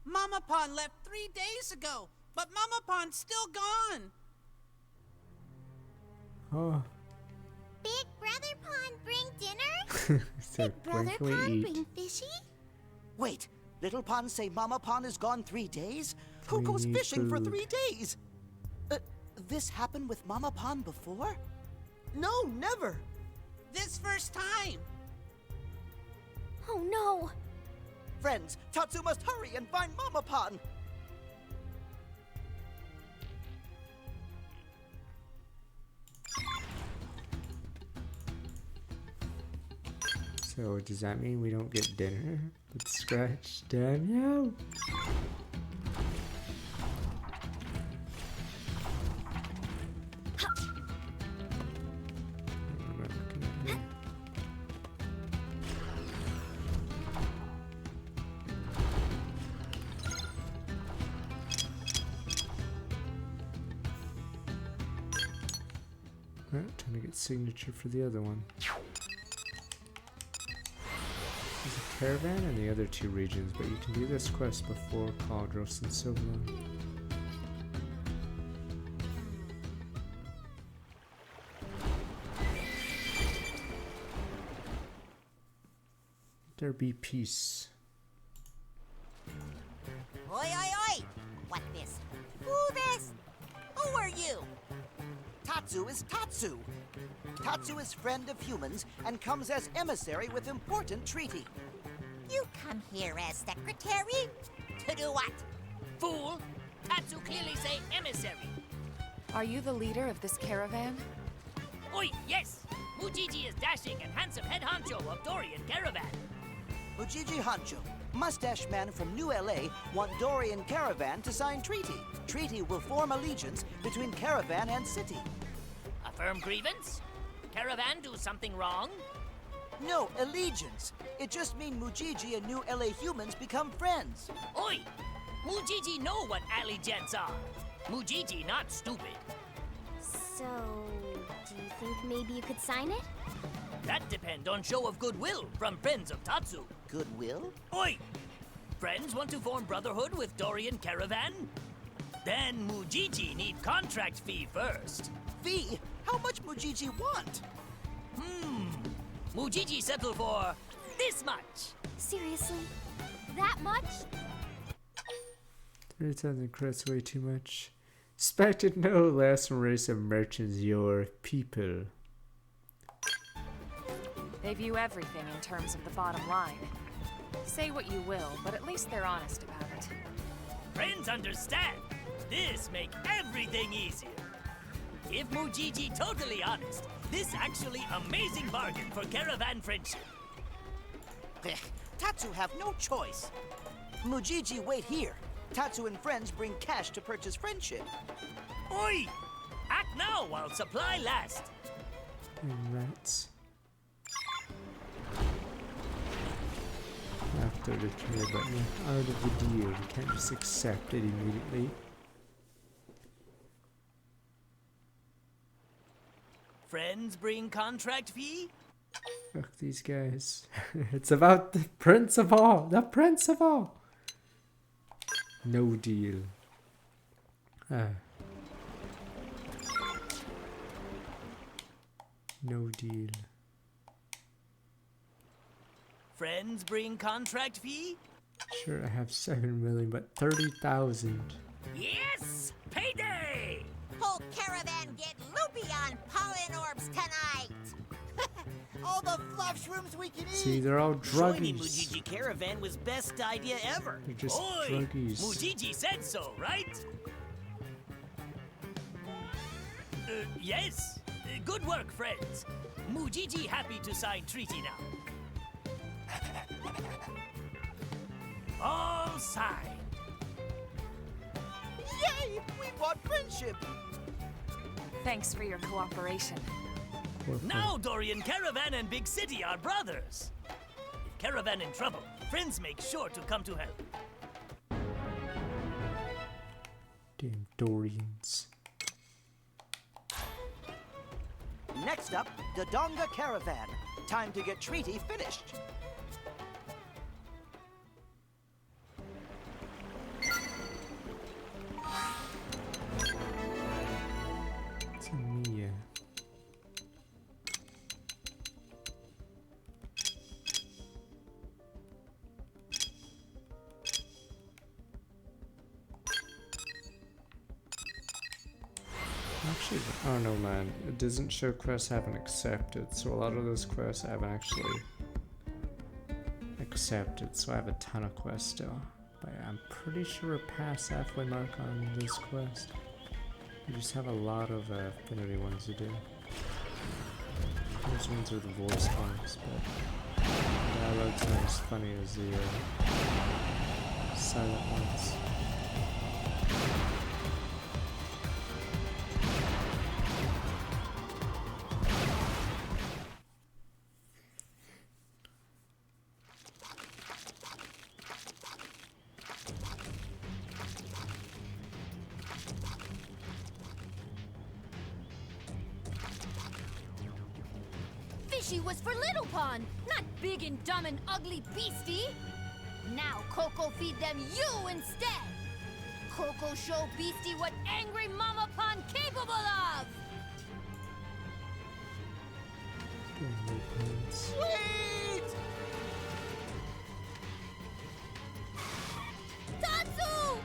Speaker 21: Mama Pon left 3 days ago, but Mama Pon's still gone.
Speaker 1: Oh.
Speaker 2: Big Brother Pon bring dinner?
Speaker 1: So
Speaker 2: Big Brother Pon bring fishy?
Speaker 6: Wait, Little Pon say Mama Pon is gone 3 days? Who
Speaker 1: We
Speaker 6: goes
Speaker 1: need
Speaker 6: fishing for
Speaker 1: food.
Speaker 6: 3 days? This happened with Mama Pon before?
Speaker 21: No, never. This first time.
Speaker 2: Oh no.
Speaker 6: Friends, Tatsu must hurry and find Mama Pon.
Speaker 1: So does that mean we don't get dinner? Let's scratch Daniel. Alright, time to get signature for the other one. There's a caravan in the other 2 regions, but you can do this quest before Caldros and Silva. There be peace.
Speaker 21: Oi, oi, oi! What this? Who this? Who are you?
Speaker 6: Tatsu is Tatsu. Tatsu is friend of humans and comes as emissary with important treaty.
Speaker 21: You come here as secretary? To do what? Fool! Tatsu clearly say emissary.
Speaker 7: Are you the leader of this caravan?
Speaker 21: Oi, yes! Mujiji is dashing and handsome head honcho of Dorian Caravan.
Speaker 6: Mujiji Hancho, mustache man from New LA, want Dorian Caravan to sign treaty. Treaty will form allegiance between Caravan and city.
Speaker 21: A firm grievance? Caravan do something wrong?
Speaker 6: No, allegiance. It just means Mujiji and New LA humans become friends.
Speaker 21: Oi! Mujiji know what allegiance are. Mujiji not stupid.
Speaker 2: So, do you think maybe you could sign it?
Speaker 21: That depend on show of goodwill from friends of Tatsu.
Speaker 6: Goodwill?
Speaker 21: Oi! Friends want to form brotherhood with Dorian Caravan? Then Mujiji need contract fee first.
Speaker 6: Fee? How much Mujiji want?
Speaker 21: Mujiji settle for this much.
Speaker 2: Seriously? That much?
Speaker 1: 30,000 credits way too much. Expected no less from race of merchants, your people.
Speaker 7: They view everything in terms of the bottom line. Say what you will, but at least they're honest about it.
Speaker 21: Friends understand. This make everything easier. If Mujiji totally honest, this actually amazing bargain for caravan friendship.
Speaker 6: Tatsu have no choice. Mujiji wait here. Tatsu and friends bring cash to purchase friendship.
Speaker 21: Oi! Act now while supply lasts.
Speaker 1: Rats. After the clear button, out of the deal. We can't just accept it immediately.
Speaker 21: Friends bring contract fee?
Speaker 1: Fuck these guys. It's about the Prince of All. The Prince of All. No deal. No deal.
Speaker 21: Friends bring contract fee?
Speaker 1: Sure, I have 7 million, but 30,000.
Speaker 21: Yes! Payday!
Speaker 2: Whole caravan get loopy on pollen orbs tonight.
Speaker 3: All the fluff shrooms we can eat.
Speaker 1: See, they're all
Speaker 21: Joining
Speaker 1: druggies.
Speaker 21: Mujiji Caravan was best idea ever.
Speaker 1: They're just
Speaker 21: Oi!
Speaker 1: druggies.
Speaker 21: Mujiji said so, right? Yes. Good work, friends. Mujiji happy to sign treaty now. All signed.
Speaker 6: Yay! We want friendship.
Speaker 7: Thanks for your cooperation.
Speaker 21: Now Dorian Caravan and Big City are brothers. If Caravan in trouble, friends make sure to come to help.
Speaker 1: Damn Dorians.
Speaker 6: Next up, Dodonga Caravan. Time to get treaty finished.
Speaker 1: It's Mia. Actually, I don't know, man. It doesn't show quests I haven't accepted, so a lot of those quests I haven't actually accepted, so I have a ton of quests still. But I'm pretty sure we're past halfway mark on this quest. We just have a lot of affinity ones to do. Those ones are the voice ones, but the dialogue's not as funny as the silent ones.
Speaker 2: Fishy was for Little Pond, not big and dumb and ugly beastie. Now Coco feed them you instead. Coco show Beastie what angry Mama Pond capable of.
Speaker 6: Sweet!
Speaker 2: Tatsu!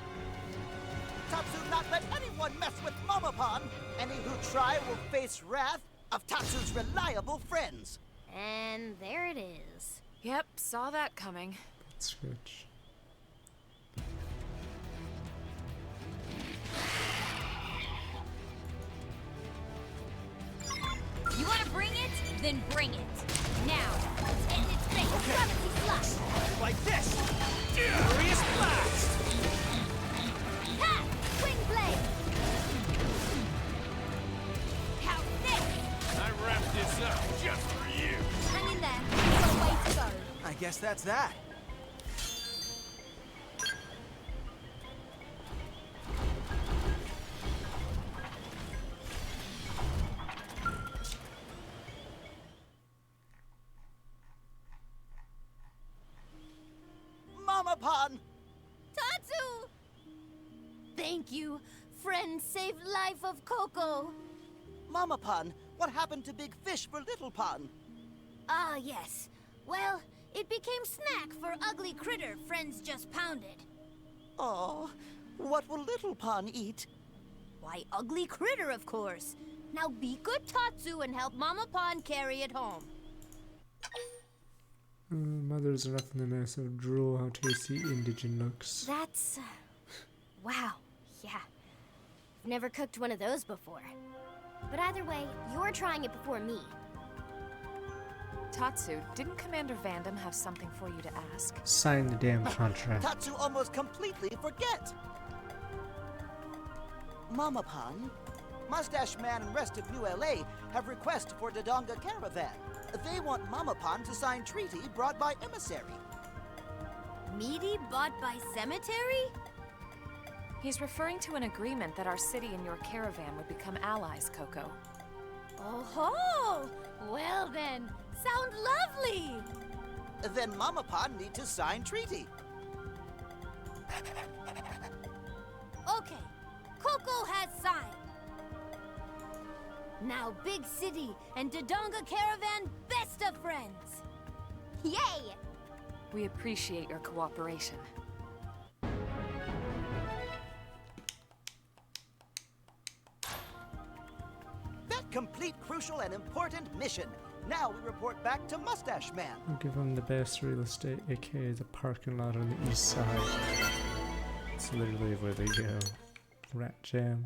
Speaker 6: Tatsu not let anyone mess with Mama Pond. Any who try will face wrath of Tatsu's reliable friends.
Speaker 2: And there it is.
Speaker 7: Yep, saw that coming.
Speaker 1: Switch.
Speaker 2: You want to bring it? Then bring it. Now, let's get in its face.
Speaker 21: Okay.
Speaker 2: Gravity flush.
Speaker 21: Like this. Furious blast.
Speaker 2: Ha! Swing blade. How thick?
Speaker 4: I wrapped this up just for you.
Speaker 2: Hang in there. There's a way to go.
Speaker 3: I guess that's that.
Speaker 6: Mama Pond!
Speaker 2: Tatsu! Thank you. Friend saved life of Coco.
Speaker 6: Mama Pond, what happened to Big Fish for Little Pond?
Speaker 2: Ah, yes. Well, it became snack for ugly critter friends just pounded.
Speaker 6: Oh, what will Little Pond eat?
Speaker 2: Why, ugly critter, of course. Now be good, Tatsu, and help Mama Pond carry it home.
Speaker 1: Mothers enough in the mess of drool how tasty indigent looks.
Speaker 22: That's... wow, yeah. I've never cooked one of those before. But either way, you're trying it before me.
Speaker 7: Tatsu, didn't Commander Vandam have something for you to ask?
Speaker 1: Sign the damn contract.
Speaker 6: Tatsu almost completely forget. Mama-pan, Mustache Man and rest of New LA have request for Dodonga Caravan. They want Mama-pan to sign treaty brought by emissary.
Speaker 22: Meaty bought by cemetery?
Speaker 7: He's referring to an agreement that our city and your caravan would become allies, Coco.
Speaker 22: Oh-ho! Well then, sound lovely!
Speaker 6: Then Mama-pan need to sign treaty.
Speaker 22: Okay, Coco has signed. Now Big City and Dodonga Caravan best of friends. Yay!
Speaker 7: We appreciate your cooperation.
Speaker 6: That complete crucial and important mission. Now we report back to Mustache Man.
Speaker 1: I'll give him the best real estate, aka the parking lot on the east side. It's literally where they go. Rat jam.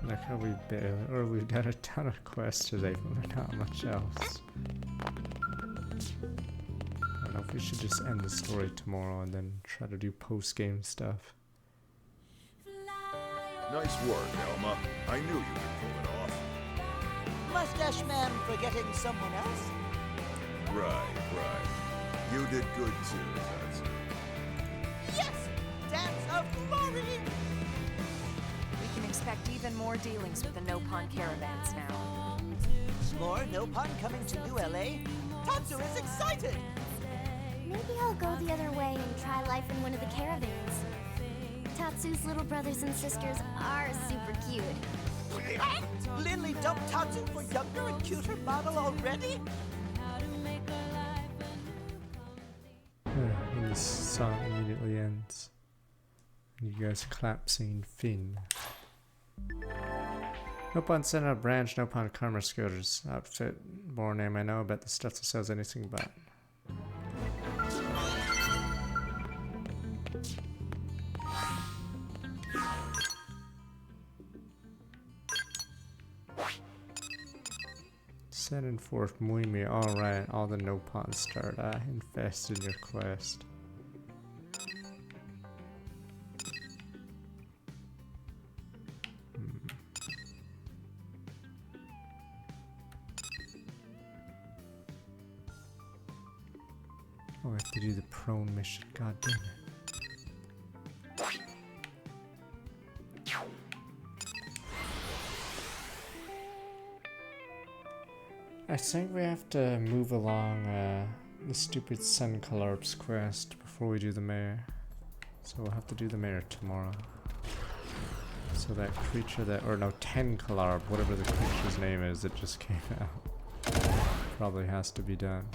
Speaker 1: Like how we've done a ton of quests today, but not much else. I don't know if we should just end the story tomorrow and then try to do post-game stuff.
Speaker 5: Nice work, Elma. I knew you could pull it off.
Speaker 6: Mustache Man forgetting someone else?
Speaker 5: Right. You did good too, Tatsu.
Speaker 6: Yes! Dance of glory!
Speaker 7: We can expect even more dealings with the Nopon caravans now.
Speaker 6: More Nopon coming to New LA? Tatsu is excited!
Speaker 22: Maybe I'll go the other way and try life in one of the caravans. Tatsu's little brothers and sisters are super cute.
Speaker 6: Lindley dumped Tatsu for younger and cuter model already?
Speaker 1: And this song immediately ends. And you guys clap singing Finn. Nopon sent out a branch, Nopon Karma Scooters. Outfit, more name I know, bet the stuff that sells anything but. Send and forth Muimi. Alright, all the Nopons start infest in your quest. Oh, I have to do the prone mission. God damn it. I think we have to move along the stupid Sun Collarb's quest before we do the mayor. So we'll have to do the mayor tomorrow. So that creature that, or no, 10 Collarb, whatever the creature's name is that just came out, probably has to be done.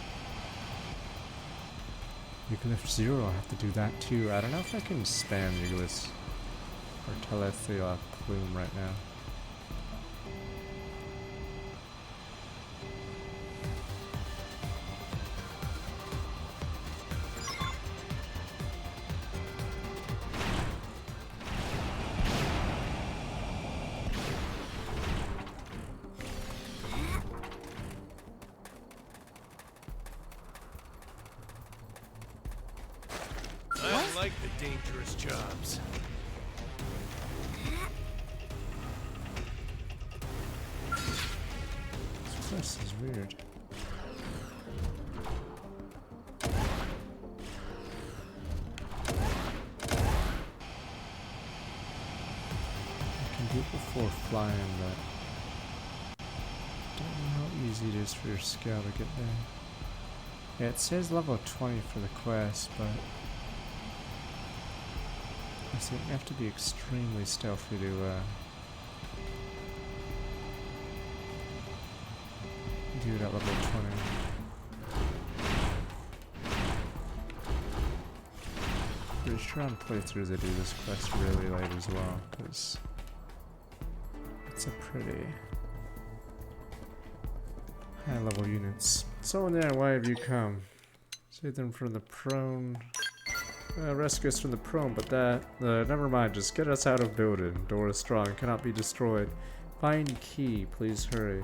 Speaker 1: Eucalyptus 0, I'll have to do that too. I don't know if I can spam Eucalyptus or Telethia Plume right now.
Speaker 4: I like the dangerous jobs.
Speaker 1: This quest is weird. I can do it before flying, but don't know how easy it is for your scale to get there. Yeah, it says level 20 for the quest, but I think you have to be extremely stealthy to do it at level 20. Pretty sure on playthroughs they do this quest really late as well, because it's a pretty High level units. So there, why have you come? Save them from the prone. Rescue us from the prone, but that... never mind, just get us out of building. Door is strong, cannot be destroyed. Find key, please hurry.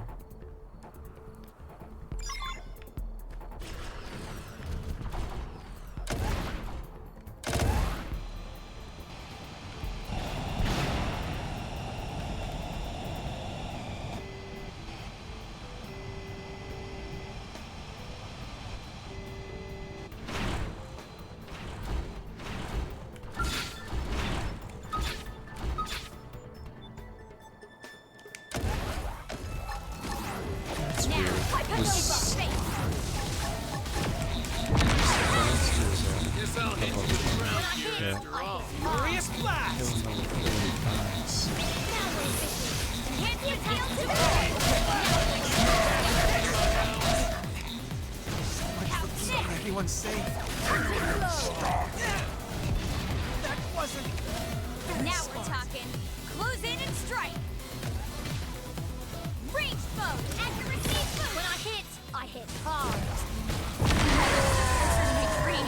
Speaker 3: Everyone's safe. That wasn't...
Speaker 2: Now we're talking. Close in and strike. Range mode. Accuracy boom. When I hit hard. Green.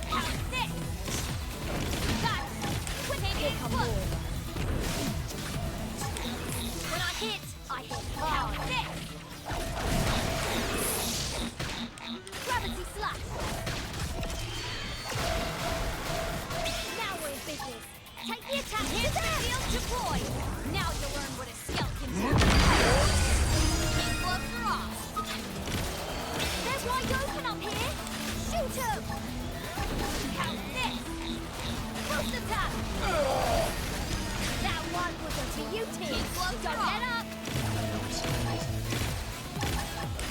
Speaker 2: Count 6. Got it. Quick aim close. When I hit hard. Count 6. Gravity slash. Now we're in business. Take the attack. Here's the field deployed. Now you'll learn what a skill can do. Keep gloves are off. They're wide open up here. Shoot him. Count 6. Boost attack. That one was a to you, team. Keep gloves are off. Let up.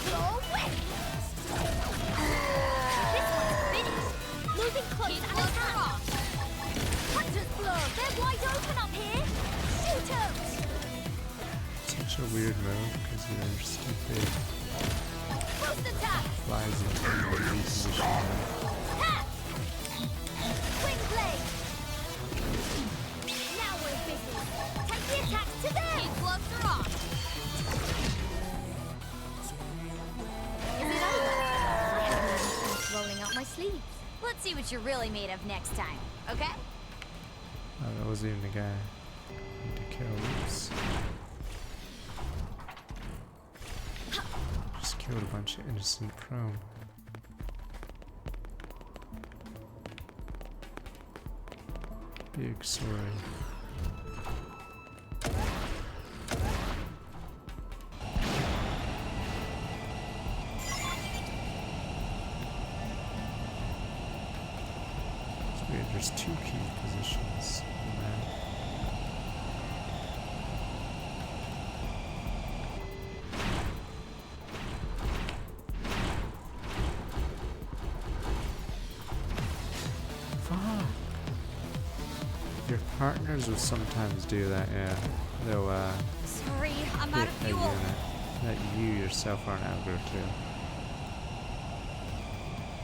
Speaker 2: You're wet. This one's finished. Moving close and attack. Hunter's blow. They're wide open up here. Shoot 'em.
Speaker 1: Such a weird move because they're stupid.
Speaker 2: Boost attack.
Speaker 1: Flies into the position.
Speaker 2: Attack. Wing blade. Now we're in business. Take the attacks to them. His gloves are off. Is it over? I have no sense rolling out my sleeves. Let's see what you're really made of next time, okay?
Speaker 1: Oh, that wasn't even the guy. I need to kill. Oops. Just killed a bunch of innocent prone. Big sorry. It's weird, there's two key positions on the map. Your partners will sometimes do that, yeah. They'll
Speaker 2: Sorry, I'm
Speaker 1: hit
Speaker 2: out of
Speaker 1: a
Speaker 2: fuel.
Speaker 1: unit that you yourself aren't aggro to.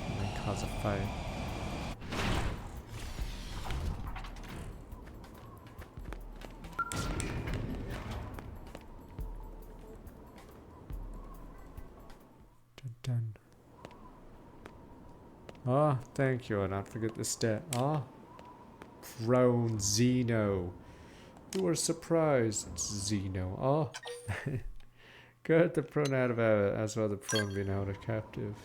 Speaker 1: And then cause a fight. Dun. Oh, thank you. I'll not forget the stat. Oh. Prone Xeno. You were surprised, Xeno. Oh. Good, the prone out of as well the prone being held captive.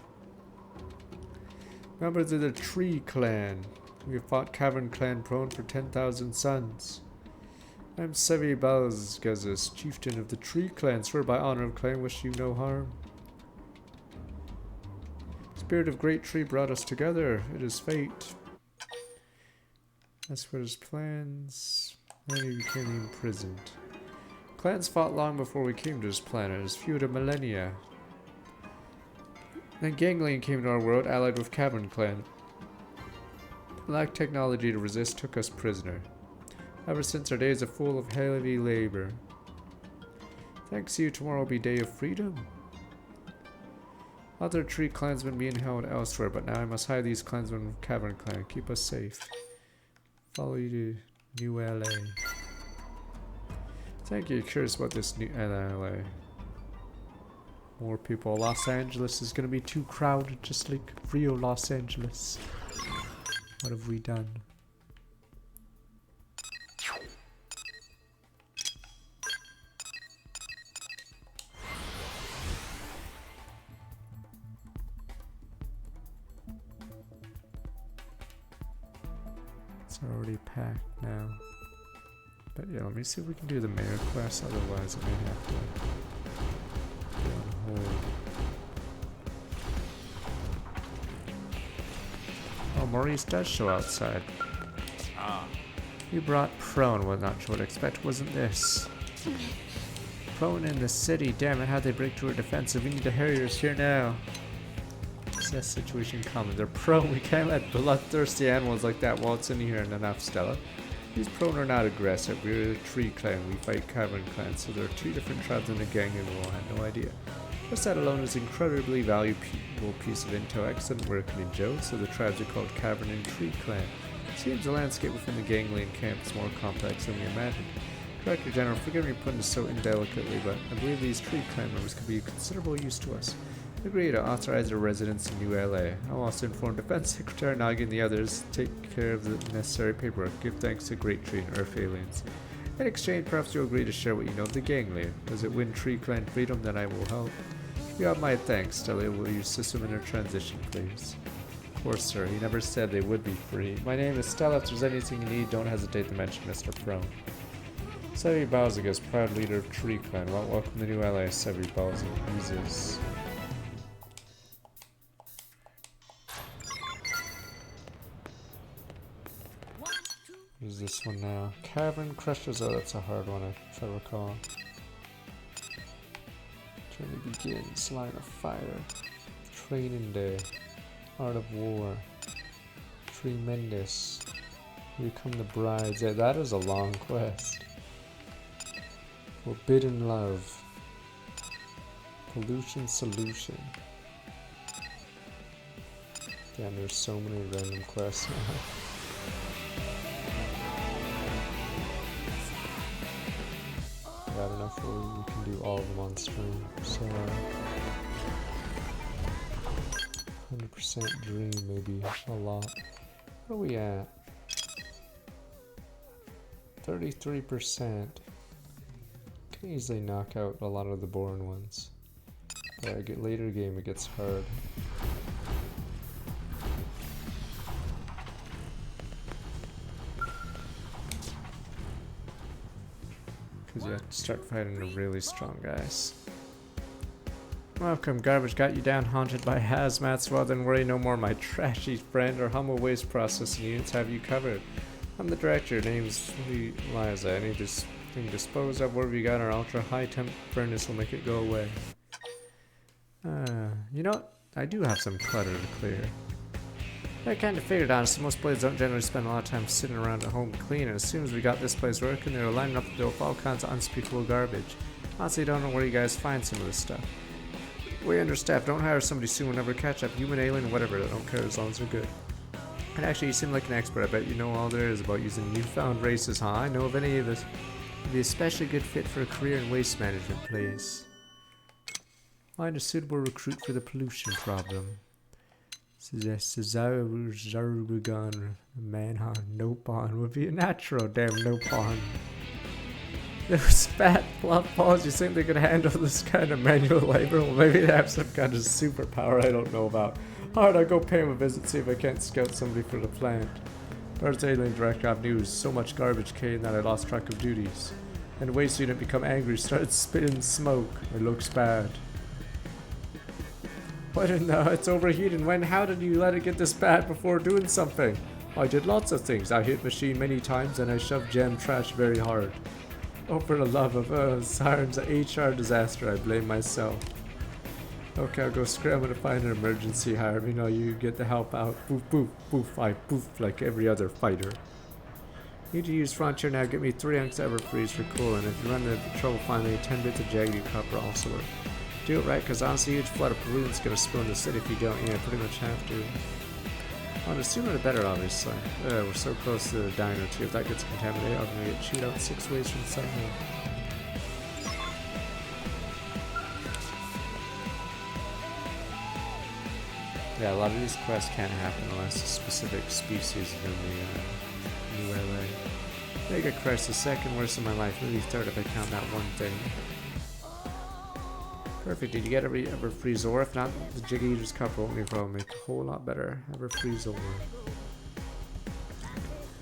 Speaker 1: Members of the Tree Clan. We have fought Cavern Clan prone for 10,000 suns. I am Sevi Balzgazis, chieftain of the Tree Clan. Swear by honor of clan, wish you no harm. Spirit of Great Tree brought us together. It is fate. As for his plans, many became imprisoned. Clans fought long before we came to this planet, as feud of millennia. Then Ganglion came to our world, allied with Cavern Clan. Lacked technology to resist, took us prisoner. Ever since our days are full of heavy labor. Thanks to you, tomorrow will be day of freedom. Other tree clansmen being held elsewhere, but now I must hide these clansmen with Cavern Clan. Keep us safe. Follow you to New LA. Thank you. Curious about this New LA. More people. Los Angeles is gonna be too crowded, just like Rio Los Angeles. What have we done? It's already packed now. But yeah, let me see if we can do the mayor quest, otherwise I may have to go on hold. Oh, Maurice does show outside.
Speaker 4: Ah.
Speaker 1: You brought Prone. Well, not sure what to expect, wasn't this? Prone in the city. Damn it, how'd they break to our defensive? We need the Harriers here now. This situation common. They're prone. We can't let bloodthirsty animals like that waltz in here and enough, Stella. These prone are not aggressive. We're a tree clan. We fight cavern clans, so there are 2 different tribes in the gang and we'll have no idea. Just that alone is an incredibly valuable piece of intel. Excellent work, Ninja. So the tribes are called Cavern and Tree Clan. Seems the landscape within the gangland camp is more complex than we imagined. Director General, forgive me putting this so indelicately, but I believe these Tree Clan members could be of considerable use to us. Agree to authorize their residence in New LA. I'll also inform Defense Secretary Nagi and the others to take care of the necessary paperwork. Give thanks to Great Tree and Earth aliens. In exchange, perhaps you'll agree to share what you know of the gangland. Does it win Tree Clan freedom? Then I will help. You have my thanks, Stella. Will you assist him in her transition, please? Of course, sir. He never said they would be free. My name is Stella. If there's anything you need, don't hesitate to mention Mr. Prone. Sevi Balzigas, proud leader of Tree Clan. Well, welcome to New LA, Sevi Balzigas. What is this one now? Cavern Crushers. Oh, that's a hard one, if I recall. Journey begins. Line of fire. Training day. Art of war. Tremendous. Here come the brides. Yeah, that is a long quest. Forbidden love. Pollution solution. Damn, there's so many random quests now. I don't know if we can do all of them on stream, so 100% dream maybe a lot. What are we at? 33%. Can easily knock out a lot of the boring ones. But I get later game it gets hard. Because you have to start fighting the really strong guys. Welcome, garbage got you down haunted by hazmats. Well then worry no more, my trashy friend. Our humble waste processing units have you covered. I'm the director, name's Liza. Anything disposed of, whatever you got, our ultra high temp furnace will make it go away. You know what? I do have some clutter to clear. I kind of figured, honestly, most players don't generally spend a lot of time sitting around at home cleaning. As soon as we got this place working, they were lining up the door with all kinds of unspeakable garbage. Honestly, don't know where you guys find some of this stuff. We're understaffed. Don't hire somebody soon. We'll never catch up. Human, alien, whatever. I don't care as long as they're good. And actually, you seem like an expert. I bet you know all there is about using newfound races, huh? I know of any of this. Would be especially good fit for a career in waste management, please. Find a suitable recruit for the pollution problem. Zarbugan Manhon Nopon would be a natural. Damn Nopon. Those fat fluff balls, you think they could handle this kind of manual labor? Well, maybe they have some kind of superpower I don't know about. Alright, I'll go pay him a visit, see if I can't scout somebody for the plant. Earth's alien director of news. So much garbage came that I lost track of duties. And the waste unit become angry, started spitting smoke. It looks bad. What in the? It's overheating. How did you let it get this bad before doing something? I did lots of things. I hit machine many times and I shoved jam trash very hard. Oh, for the love of sirens, an HR disaster. I blame myself. Okay, I'll go scramble to find an emergency hire. You know, you get the help out. Poof, poof, poof. I poof like every other fighter. Need to use Frontier now. Get me 3 unks Everfreeze for cooling. If you run into trouble, find me 10 bits of Jaggedy Copper also work. Do it right, because honestly, a huge flood of pollutants gonna spill in the city if you don't. Yeah, pretty much have to. Well, the sooner the better, obviously. We're so close to the diner, too. If that gets contaminated, I'm gonna get chewed out 6 ways from the site now. Yeah, a lot of these quests can't happen unless a specific species is in the New LA. Mega Crash, the second worst in my life. Really third if I count that one thing. Perfect. Did you get every free Zora? If not, the Jiggy Eater's Cup won't be a problem. Make a whole lot better. Ever free Zora.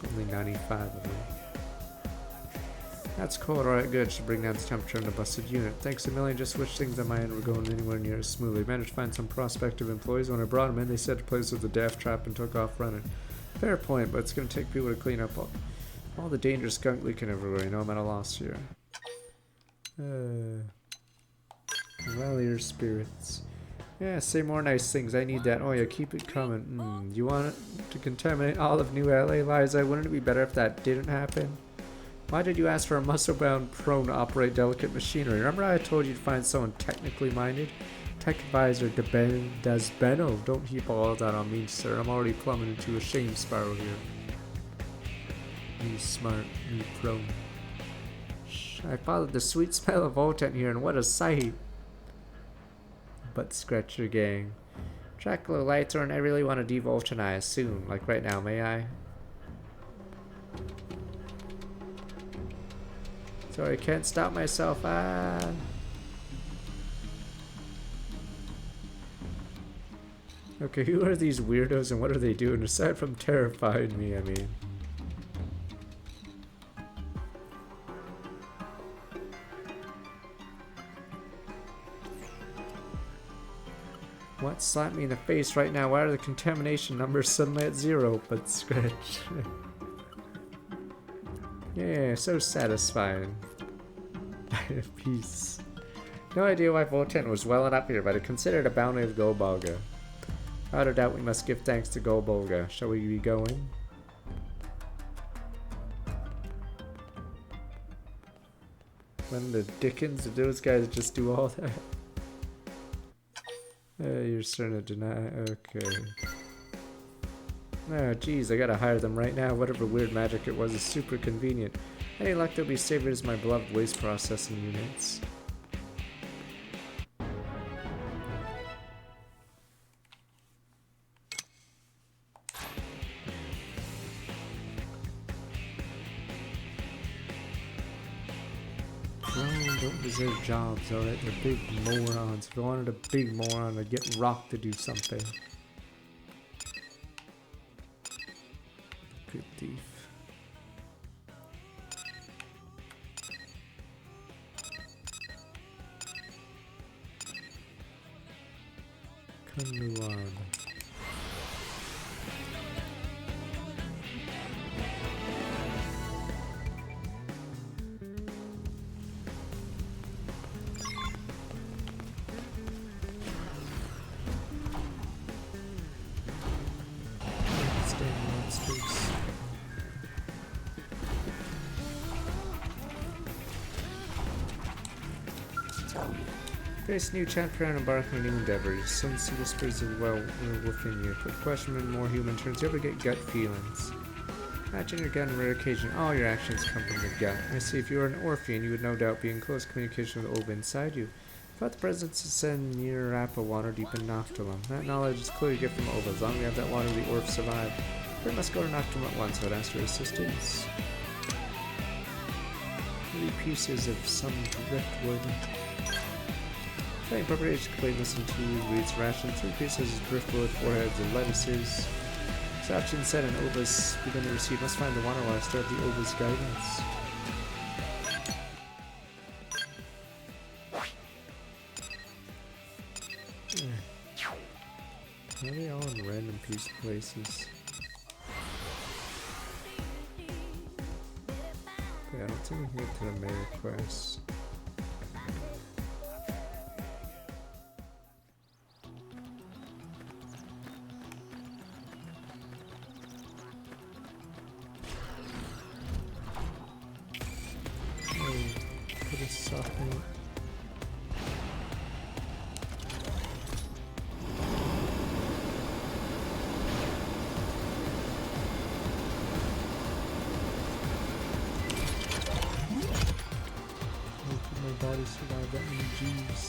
Speaker 1: Only 95 of them. That's cold. Alright, good. Should bring down the temperature in the busted unit. Thanks a million. Just switched things on my end. We're going anywhere near as smoothly. Managed to find some prospective employees. When I brought them in, they set the place with the daft trap and took off running. Fair point, but it's going to take people to clean up all the dangerous skunk leaking everywhere. You know, I'm at a loss here. Rally your spirits. Yeah, say more nice things. I need that. Oh yeah, keep it coming. You want it to contaminate all of New LA, Liza? Wouldn't it be better if that didn't happen? Why did you ask for a muscle-bound prone to operate delicate machinery? Remember I told you to find someone technically minded? Tech advisor does Benno. Don't heap all that on me, sir. I'm already plumbing into a shame spiral here. Me smart, me prone. I followed the sweet smell of Voltent here, and what a sight! Butt scratcher gang. Track low lights on. I really want to devulcanize soon, like right now. May I? Sorry, I can't stop myself. Okay, who are these weirdos and what are they doing aside from terrifying me? I mean. What slapped me in the face right now? Why are the contamination numbers suddenly at 0? But scratch. Yeah, so satisfying. Peace. No idea why Voltent was welling up here, but I considered a bounty of Golbolga. Without a doubt, we must give thanks to Golbolga. Shall we be going? When the dickens did those guys just do all that? You're starting to deny. Okay. Oh, geez, I gotta hire them right now. Whatever weird magic it was is super convenient. Any luck they'll be savored as my beloved waste processing units. Don't deserve jobs, alright? They're big morons. If I wanted a big moron, I'd get Rock to do something. Good thief. Kanuan. Face new chapter and embark on new endeavors. Sense whispers of well within you. Quick question and more human turns. Do you ever get gut feelings? Imagine your gut on rare occasion. All your actions come from the gut. I see. If you were an Orphean, you would no doubt be in close communication with Ova inside you. Thought the presence of Sen near Rappa water deep in Noctilum. That knowledge is clearly a gift from Ova. As long as we have that water, the Orf survive. We must go to Noctilum at once. I would ask for assistance. 3 pieces of some driftwood. Playing preparation complete. Listen to Reed's ration. 3 pieces of driftwood, 4 heads of lettuces. Sachin said and Ova's begun to receive. Must find the water while I start the Ova's guidance. Why are they all in random piece places? Okay, I don't think we can get to the main quest. Put a softening. My body survived that many G's.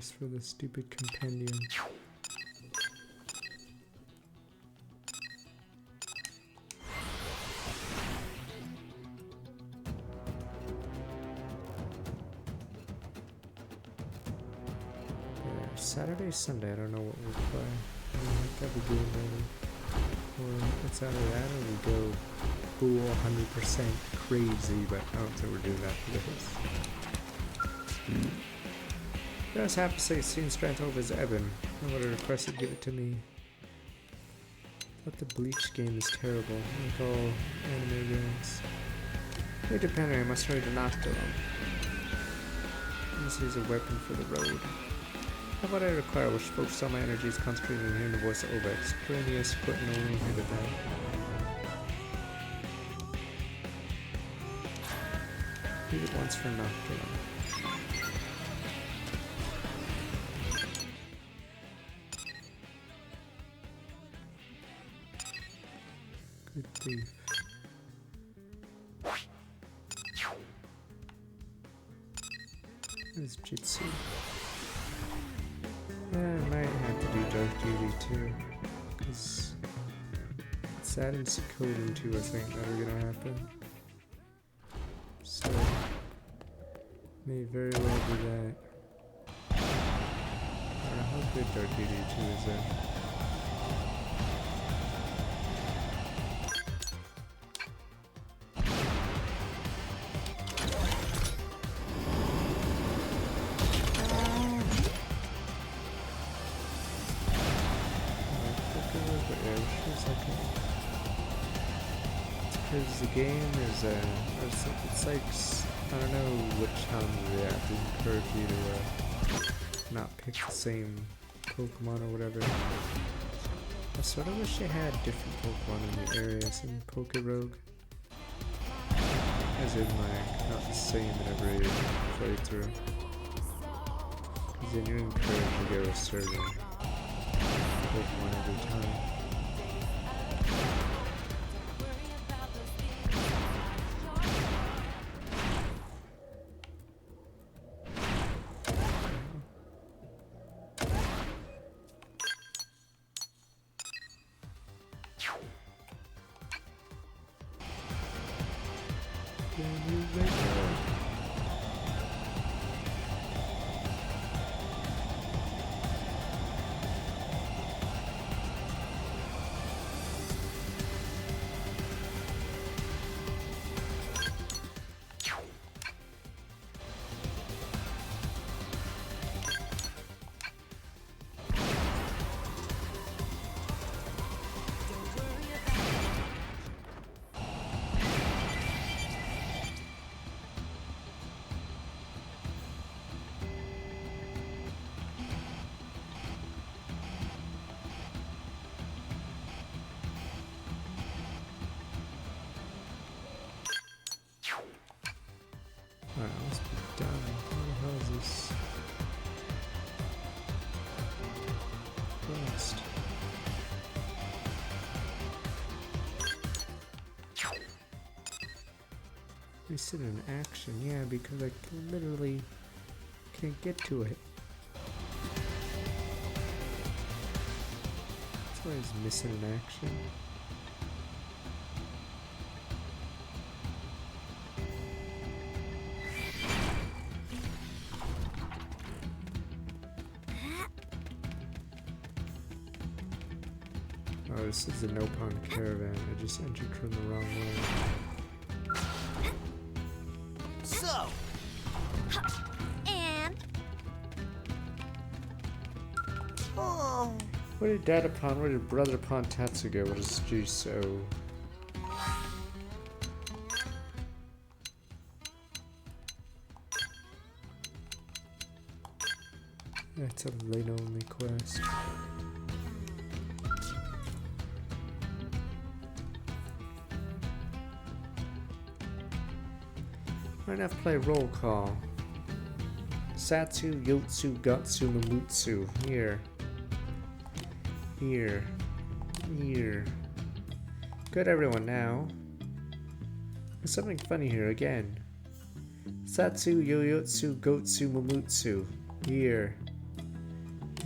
Speaker 1: $20 for the stupid compendium. Yeah, Saturday, Sunday, I don't know what we'll play. I might have a game ready. Or it's either that or we go full 100% crazy, but I don't think we're doing that for this. I just have to say, seeing strength over is Eben. I would have requested give it to me. But the Bleach game is terrible, like all anime games. Hey, depending, I must hurry to Nocturne. This is a weapon for the road. How about I require which focus all my energies concentrating on hearing the voice of Oba, extraneous putting only ahead of that. Use it once for Nocturne. Good thief. There's Jitsu. Yeah, I might have to do Dark Duty too, because it's that and Suikoden too, I think, that are gonna happen. So, may very well do that. I don't know how good Dark Duty 2 is though. Because the game is, it's like, I don't know which time they have to encourage you to not pick the same Pokemon or whatever. I sort of wish they had different Pokemon in the areas in Pokerogue. As in, like, not the same in every playthrough. Because then you're encouraged to go a certain Pokemon every time. Alright, let's be done. What the hell is this? Blast. Wasted an action, yeah, because I literally can't get to it. That's why he's missing an action. Oh, this is the Nopon Caravan. I just entered from the wrong way.
Speaker 6: So,
Speaker 2: And
Speaker 6: oh,
Speaker 1: Where did Dad Pon, where did Brother Pon Tatsu go? What is Juso? That's a lane only quest. Might have to play roll call. Satsu, Yotsu, Gutsu, Mamutsu. Here. Here. Here. Good, everyone, now. There's something funny here again. Satsu, Yoyotsu, Gotsu, Mamutsu. Here.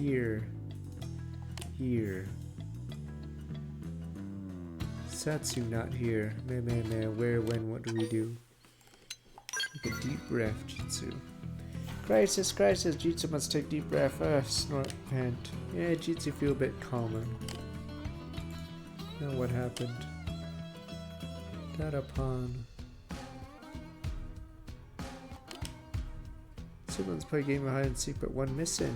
Speaker 1: Here. Here. Satsu not here. Man, where, when, what do we do? Take a deep breath, Jitsu. Crisis, Jitsu must take deep breath. Snort, pant. Yeah, Jitsu feel a bit calmer. Now what happened? Data pawn. Siblings play a game of hide and seek, but one missing.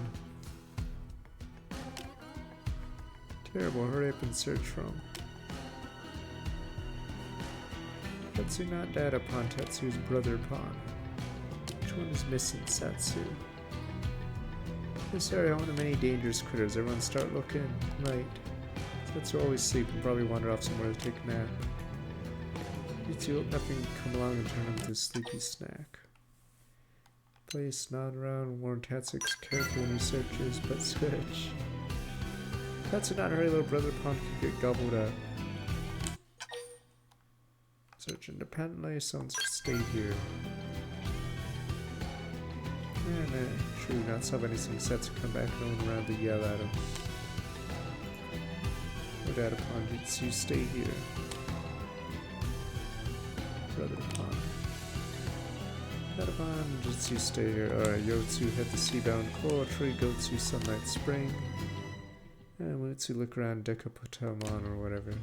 Speaker 1: Terrible, hurry up and search for him. Tatsu not data pawn, Tatsu's brother pawn. Which one is missing? Satsu. This area home to many dangerous critters. Everyone start looking. Right. Satsu always sleep and probably wander off somewhere to take a nap. Jitsu hope nothing can come along and turn him into a sleepy snack. Place nod around, warn Tatsu careful when he searches, but search. Tatsu not hurry, little brother pawn could get gobbled up. Search independently, someone stay here. Sure, not solve anything. Sets come back going around to yell at him. No data pawn, Jitsu stay here. Brother pawn. Data pawn, Jitsu stay here. Alright, Yotsu head the seabound coral tree, Gotsu sunlight spring. And Mutsu look around Dekapotamon or whatever.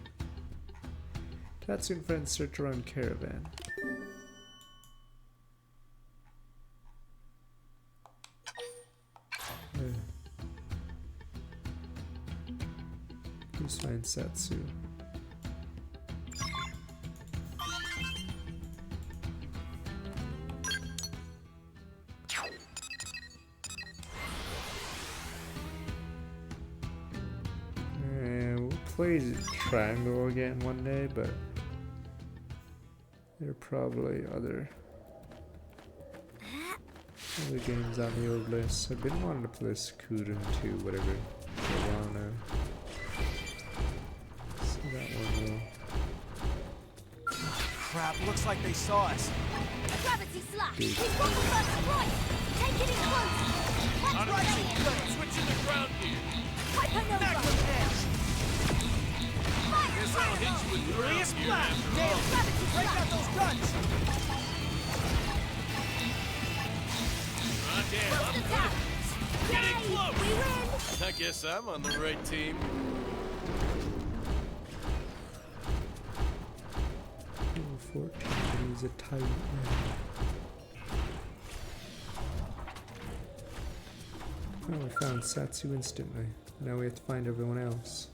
Speaker 1: Tatsu and friends search around caravan. Please find Satsu. We'll play Triangle again one day, but there are probably other games on the old list. I've been wanting to play Suikoden 2, whatever, for a while now. So that one will.
Speaker 3: Crap, looks like they saw us.
Speaker 2: Gravity slash! We've got the first point! Take it in close! That's right here!
Speaker 4: Switching the ground gear.
Speaker 2: Hypernova!
Speaker 3: Back with edge!
Speaker 4: Guess I'll hit you with the ground
Speaker 3: Furious
Speaker 4: gear
Speaker 3: blast!
Speaker 4: after
Speaker 3: Nail!
Speaker 4: all.
Speaker 3: Gravity! Break out those guns!
Speaker 4: Damn, I'm good. Getting close!
Speaker 2: We win!
Speaker 4: I guess I'm on the right team.
Speaker 1: Level 14 is a tight Oh, we found Satsu instantly. Now we have to find everyone else.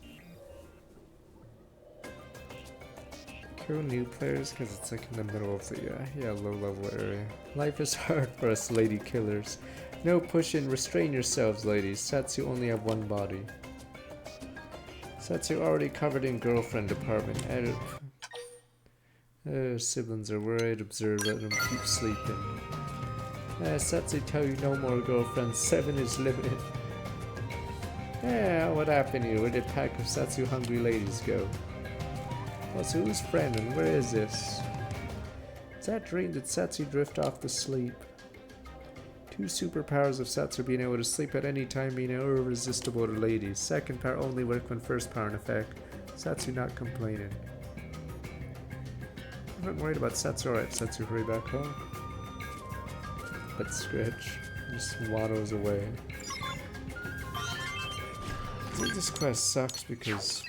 Speaker 1: Kill new players because it's like in the middle of the low level area. Life is hard for us lady killers. No pushing, restrain yourselves ladies. Satsu only have one body. Satsu already covered in girlfriend department. Siblings are worried, observe, let them keep sleeping. Satsu tell you no more girlfriends, 7 is limited. What happened here? Where did a pack of Satsu hungry ladies go? Also, who's friend and where is this? Is that dream did Satsu drift off to sleep? 2 superpowers of Satsu being able to sleep at any time being irresistible to ladies. Second power only work when first power in effect. Satsu not complaining. I'm not worried about Satsu. Alright, Satsu hurry back home. But Scratch just waddles away. I think this quest sucks because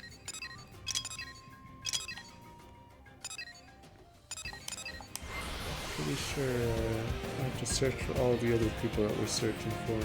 Speaker 1: pretty sure I have to search for all the other people that we're searching for.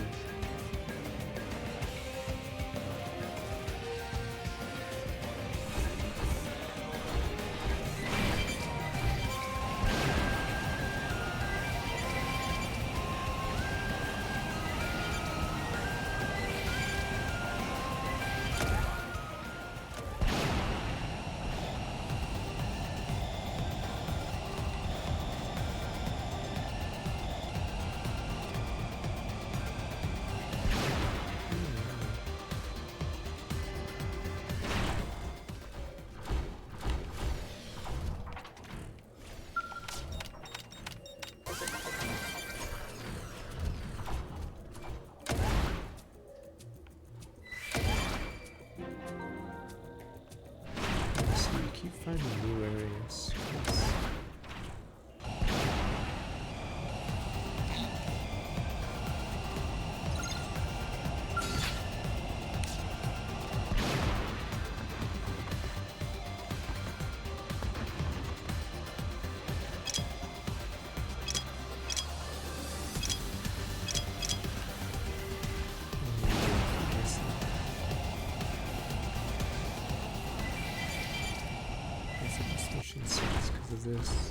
Speaker 1: keep finding new areas. This.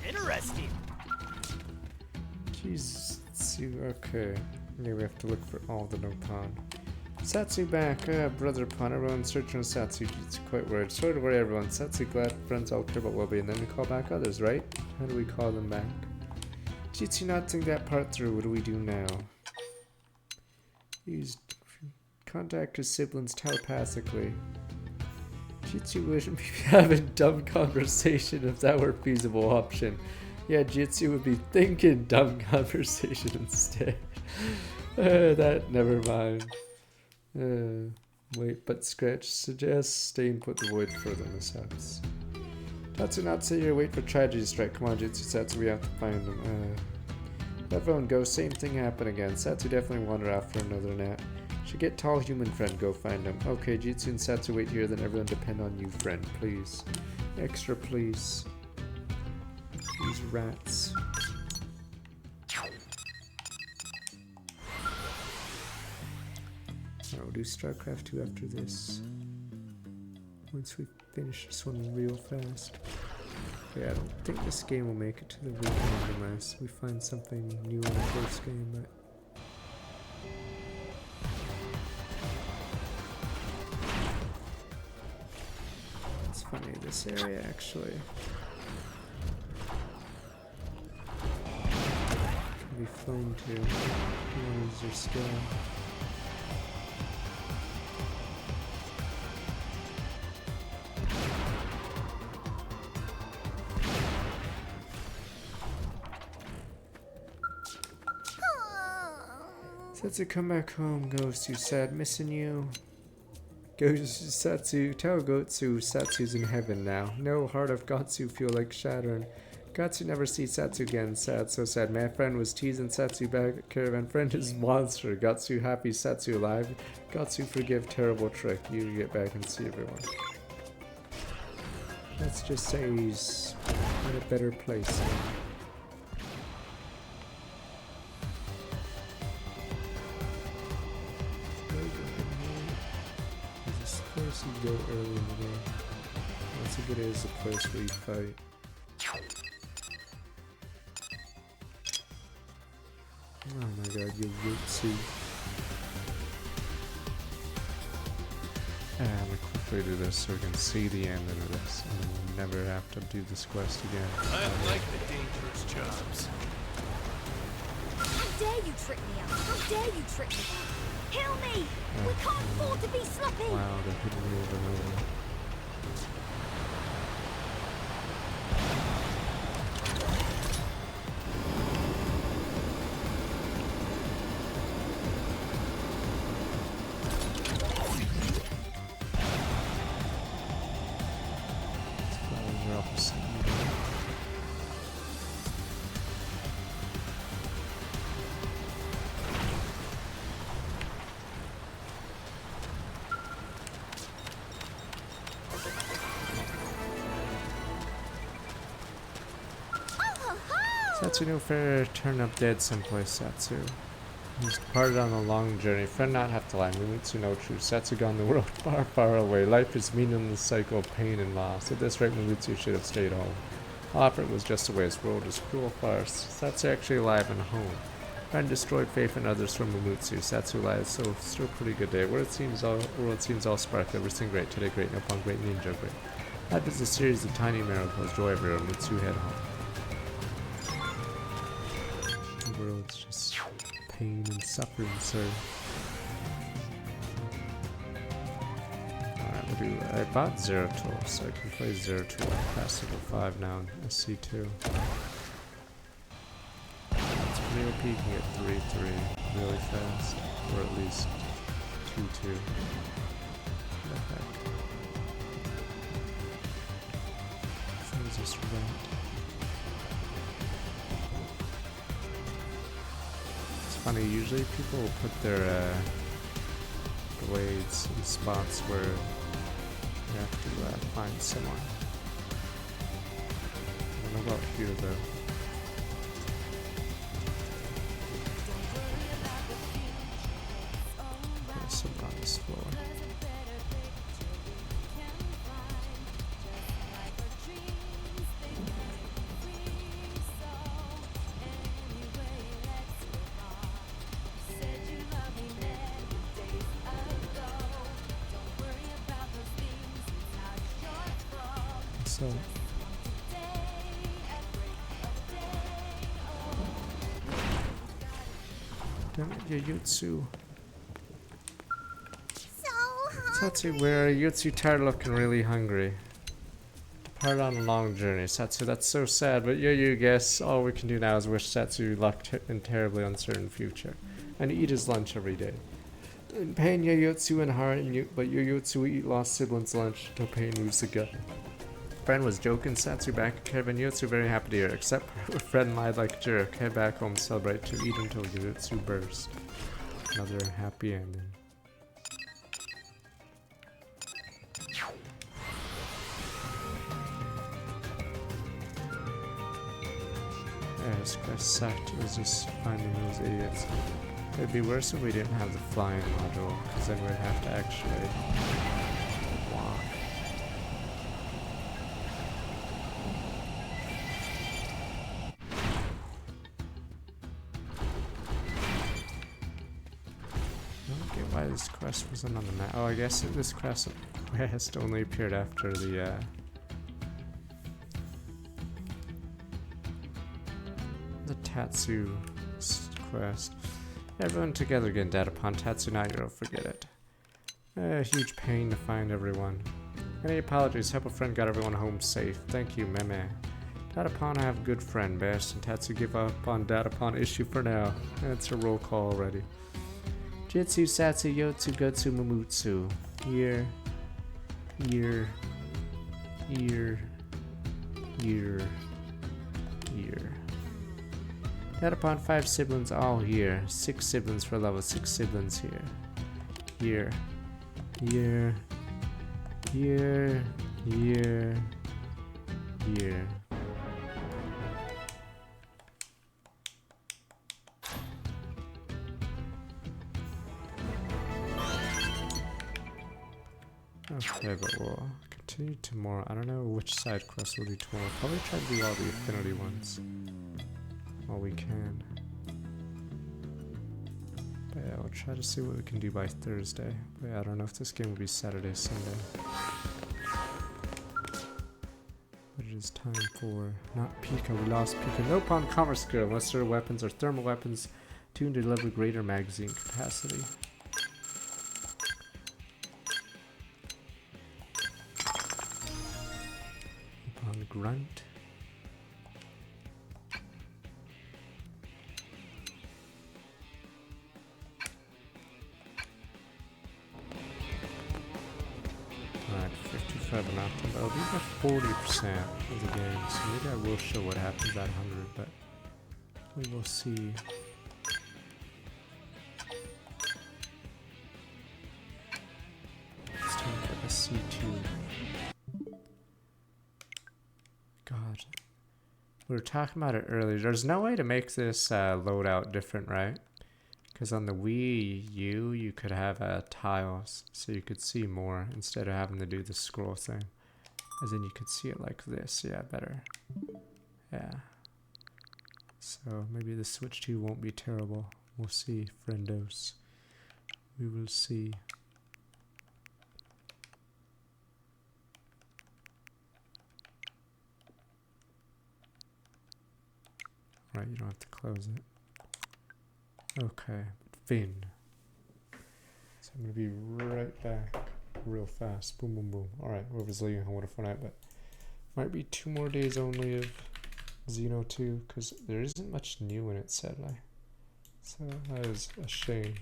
Speaker 21: Interesting.
Speaker 1: Jeez, let's see. Okay, yeah, we have to look for all the no pawn. Satsu back, brother pawn. Everyone searching on Satsu. It's quite worried. Sorry to worry, everyone. Satsu glad friends all care about well-being. Then we call back others, right? How do we call them back? Jitsu not think that part through. What do we do now? Use contact his siblings telepathically. Jitsu wouldn't be having dumb conversation if that were a feasible option. Yeah, Jitsu would be thinking dumb conversation instead. That, never mind. Wait, but scratch suggests staying put the void further mishaps. Tatsu not sit here, wait for tragedy to strike. Come on, Jitsu Satsu, we have to find them. Everyone go, same thing happen again. Satsu definitely wander after another nap. Should get tall human friend, go find him. Okay, Jitsu and Satsu wait here, then everyone depend on you, friend, please. Extra, please. These rats. I'll do StarCraft 2 after this. Once we finish this one real fast. Yeah, I don't think this game will make it to the weekend unless we find something new in the first game, but... It's funny, this area actually... can be flown to. You want to use your skill. Satsu, come back home, Ghost. You sad, missing you. Ghost, Satsu, tell Gotsu Satsu's in heaven now. No, heart of Gotsu feel like shattering. Gotsu never see Satsu again. Sad, so sad. My friend was teasing Satsu back at caravan. Friend is monster. Gotsu happy, Satsu alive. Gotsu forgive terrible trick. You get back and see everyone. Let's just say he's in a better place now. Go early in the game. That's a good as a place where you fight. Oh my god, you Yutsu. I'm gonna quickly do this so we can see the end of this and we'll never have to do this quest again.
Speaker 21: I like the dangerous jobs.
Speaker 2: How dare you trick me out? How dare you trick me out? Kill me! We can't afford to be sloppy!
Speaker 1: Wow, they're hitting me over and over. They're opposite. Satsu no fair, turn up dead someplace, Satsu. He's departed on a long journey. Friend not have to lie, Mimutsu no true. Satsu gone the world far, far away. Life is meaningless cycle of pain and loss. At this rate, Mimutsu should have stayed home. All effort was just a waste. World is cruel farce. Satsu actually alive and home. Friend destroyed faith in others from Mimutsu. Satsu alive, so still pretty good day. World seems all sparkly. Everything great. Today great. No pun great. Ninja great. Life is a series of tiny miracles. Joy everywhere. Mimutsu head home. The world's just pain and suffering, sir. Alright, we'll do. I bought Zero Tool, so I can play Zero Tool past level 5 now in SC2. It's pretty OP, you can get 3-3 really fast, or at least 2-2. What the heck? Things just right. It's funny, usually people will put their blades in spots where you have to find someone. I don't know about here though. There's some on this floor. So damn it, Yutsu. Satsu, where are Yutsu tired looking really hungry? Part on a long journey. Satsu, that's so sad, but you guess all we can do now is wish Satsu luck in terribly uncertain future. And eat his lunch every day. In pain, Yutsu and heart, but Yutsu will eat lost siblings' lunch until pain moves the gut. Friend was joking, Satsu back at Kevin, Yutsu very happy to hear, except friend lied like a jerk, head back home, celebrate to eat until Yutsu burst. Another happy ending. Yeah, this guy sucked, it was just finding those idiots. It'd be worse if we didn't have the flying module, because then we'd have to actually walk. Why this quest wasn't on the map. Oh, I guess this quest only appeared after the Tatsu quest. Everyone together again, data upon Tatsu 9-year-old, forget it. A huge pain to find everyone. Any apologies, help a friend got everyone home safe. Thank you, meme. Datapon, I have a good friend. Bash and Tatsu give up on Datapon issue for now. It's a roll call already. Jitsu, Satsu, Yotsu, Gotsu, Mumutsu. Year. Datapon 5 siblings all here. 6 siblings for level, 6 siblings here. Year. Okay, but we'll continue tomorrow. I don't know which side quest we'll do tomorrow. Probably try to do all the affinity ones while we can. But yeah, we'll try to see what we can do by Thursday. But yeah, I don't know if this game will be Saturday, Sunday. But it is time for not Pika. We lost Pika. No pawn commerce skill unless their weapons are thermal weapons tuned to deliver greater magazine capacity. Grunt. Alright, 55 and up. Oh, these are 40% of the game, so maybe I will show what happens at 100, but we will see. It's time for the C2. God. We were talking about it earlier. There's no way to make this loadout different, right? Because on the Wii U, you could have tiles, so you could see more instead of having to do the scroll thing. As in, you could see it like this. Yeah, better. Yeah. So maybe the Switch 2 won't be terrible. We'll see, friendos. We will see. Right, you don't have to close it. Okay, Finn. So I'm gonna be right back real fast. Boom, boom, boom. Alright, whoever's leaving home with a fun night, but might be 2 more days only of Xeno 2, because there isn't much new in it, sadly. So that is a shame.